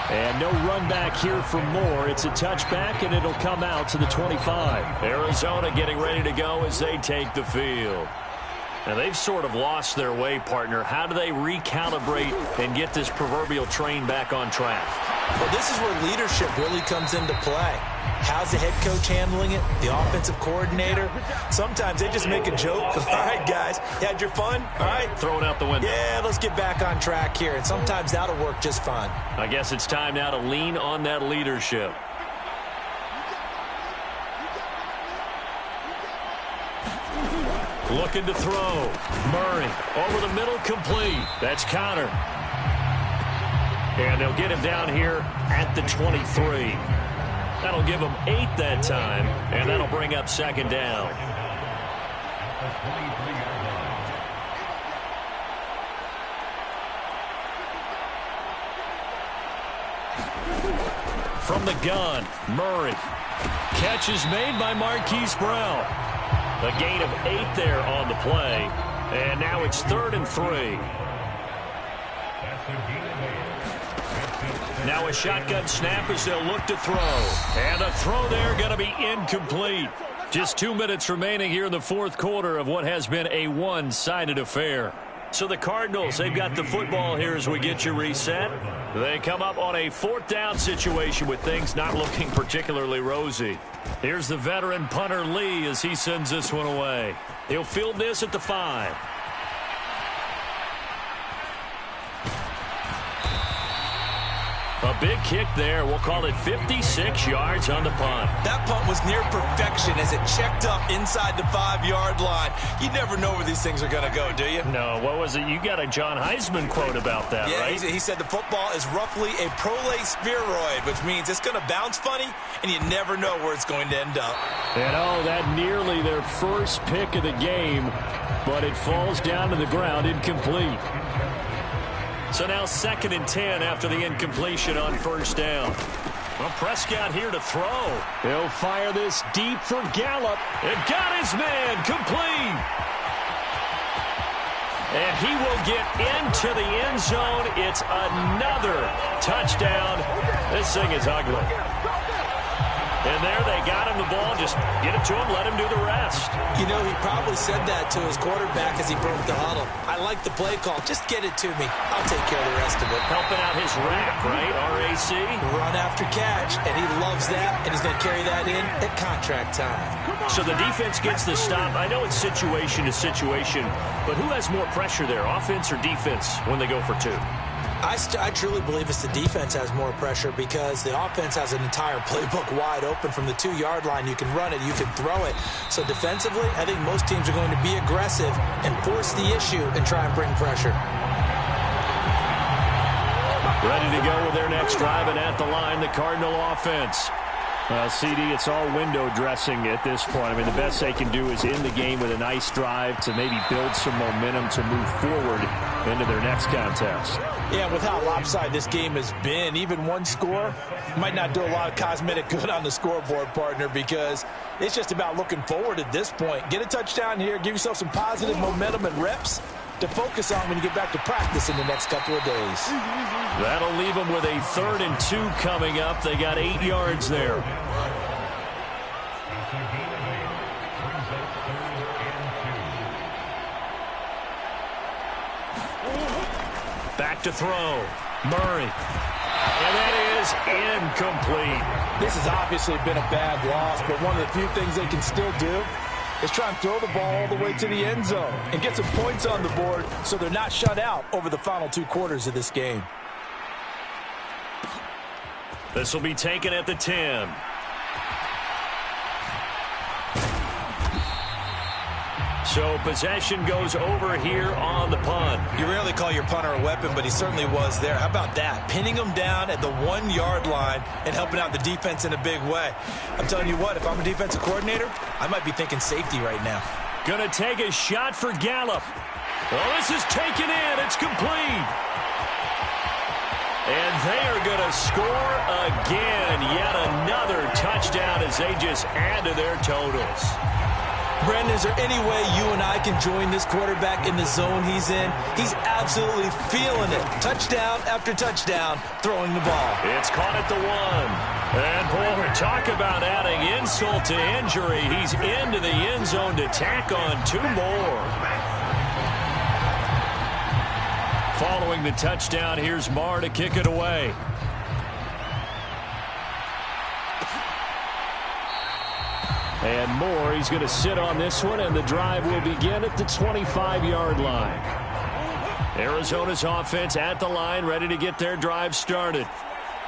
Speaker 1: And no run back here for Moore. It's a touchback, and it'll come out to the 25. Arizona getting ready to go as they take the field. Now, they've sort of lost their way, partner. How do they recalibrate and get this proverbial train back on track?
Speaker 2: Well, this is where leadership really comes into play. How's the head coach handling it? The offensive coordinator? Sometimes they just make a joke. All right, guys, you had your fun? All right.
Speaker 1: Throw it out the window.
Speaker 2: Yeah, let's get back on track here. And sometimes that'll work just fine.
Speaker 1: I guess it's time now to lean on that leadership. Looking to throw. Murray over the middle, complete. That's Connor. And they'll get him down here at the 23. That'll give him 8 that time, and that'll bring up second down. From the gun, Murray. Catch is made by Marquise Brown. A gain of 8 there on the play, and now it's 3rd and 3. Now a shotgun snap as they'll look to throw. And a throw there going to be incomplete. Just 2 minutes remaining here in the 4th quarter of what has been a one-sided affair. So the Cardinals, they've got the football here as we get you reset. They come up on a 4th down situation with things not looking particularly rosy. Here's the veteran punter Lee as he sends this one away. He'll field this at the 5. A big kick there. We'll call it 56 yards on the punt.
Speaker 2: That punt was near perfection as it checked up inside the 5-yard line. You never know where these things are going to go, do you?
Speaker 1: No, what was it? You got a John Heisman quote about that,
Speaker 2: yeah,
Speaker 1: right?
Speaker 2: He said the football is roughly a prolate spheroid, which means it's going to bounce funny, and you never know where it's going to end up.
Speaker 3: And oh, that nearly their first pick of the game, but it falls down to the ground incomplete.
Speaker 1: So now 2nd and 10 after the incompletion on 1st down. Well, Prescott here to throw.
Speaker 3: He'll fire this deep for Gallup.
Speaker 1: It got his man complete. And he will get into the end zone. It's another touchdown. This thing is ugly. And there they got him the ball. Just get it to him, let him do the rest.
Speaker 2: You know, he probably said that to his quarterback as he broke the huddle. I like the play call. Just get it to me. I'll take care of the rest of it.
Speaker 1: Helping out his rack, right? RAC.
Speaker 2: Run after catch. And he loves that, and he's going to carry that in at contract time.
Speaker 1: So the defense gets the stop. I know it's situation to situation, but who has more pressure there, offense or defense, when they go for 2?
Speaker 2: I truly believe it's the defense has more pressure because the offense has an entire playbook wide open from the 2-yard line. You can run it, you can throw it. So defensively, I think most teams are going to be aggressive and force the issue and try and bring pressure.
Speaker 1: Ready to go with their next drive, and at the line, the Cardinal offense.
Speaker 3: Well, CD, it's all window dressing at this point. I mean, the best they can do is end the game with a nice drive to maybe build some momentum to move forward into their next contest.
Speaker 2: Yeah, with how lopsided this game has been, even one score might not do a lot of cosmetic good on the scoreboard, partner, because it's just about looking forward at this point. Get a touchdown here, give yourself some positive momentum and reps to focus on when you get back to practice in the next couple of days.
Speaker 3: That'll leave them with a 3rd and 2 coming up. They got 8 yards there. Back to throw. Murray. And that is incomplete.
Speaker 2: This has obviously been a bad loss, but one of the few things they can still do is try and throw the ball all the way to the end zone and get some points on the board so they're not shut out over the final 2 quarters of this game.
Speaker 3: This will be taken at the 10. So possession goes over here on the punt.
Speaker 2: You rarely call your punter a weapon, but he certainly was there. How about that? Pinning him down at the 1-yard line and helping out the defense in a big way. I'm telling you what, if I'm a defensive coordinator, I might be thinking safety right now.
Speaker 3: Gonna take a shot for Gallup. Well, this is taken in. It's complete. And they are going to score again. Yet another touchdown as they just add to their totals.
Speaker 2: Brandon, is there any way you and I can join this quarterback in the zone he's in? He's absolutely feeling it. Touchdown after touchdown, throwing the ball.
Speaker 3: It's caught at the 1. And, boy, talk about adding insult to injury. He's into the end zone to tack on 2 more. Following the touchdown, here's Marr to kick it away. And Moore, he's going to sit on this one, and the drive will begin at the 25-yard line. Arizona's offense at the line, ready to get their drive started.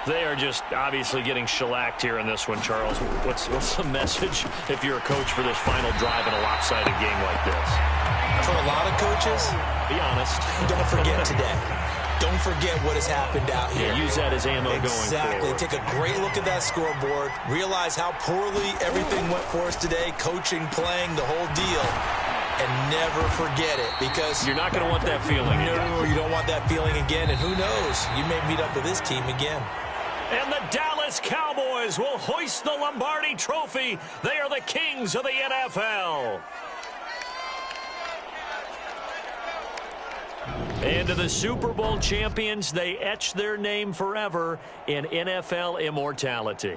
Speaker 3: They are just obviously getting shellacked here in this one, Charles. What's the message if you're a coach for this final drive in a lopsided game like this?
Speaker 2: For a lot of coaches,
Speaker 3: be honest.
Speaker 2: Don't forget today. Don't forget what has happened out here.
Speaker 3: Yeah, use that as ammo going forward.
Speaker 2: Exactly. Take a great look at that scoreboard. Realize how poorly everything went for us today. Coaching, playing, the whole deal. And never forget it, because
Speaker 3: you're not going to want that feeling again.
Speaker 2: No, you don't want that feeling again. And who knows? You may meet up with this team again.
Speaker 3: And the Dallas Cowboys will hoist the Lombardi Trophy. They are the kings of the NFL. And to the Super Bowl champions, they etch their name forever in NFL immortality.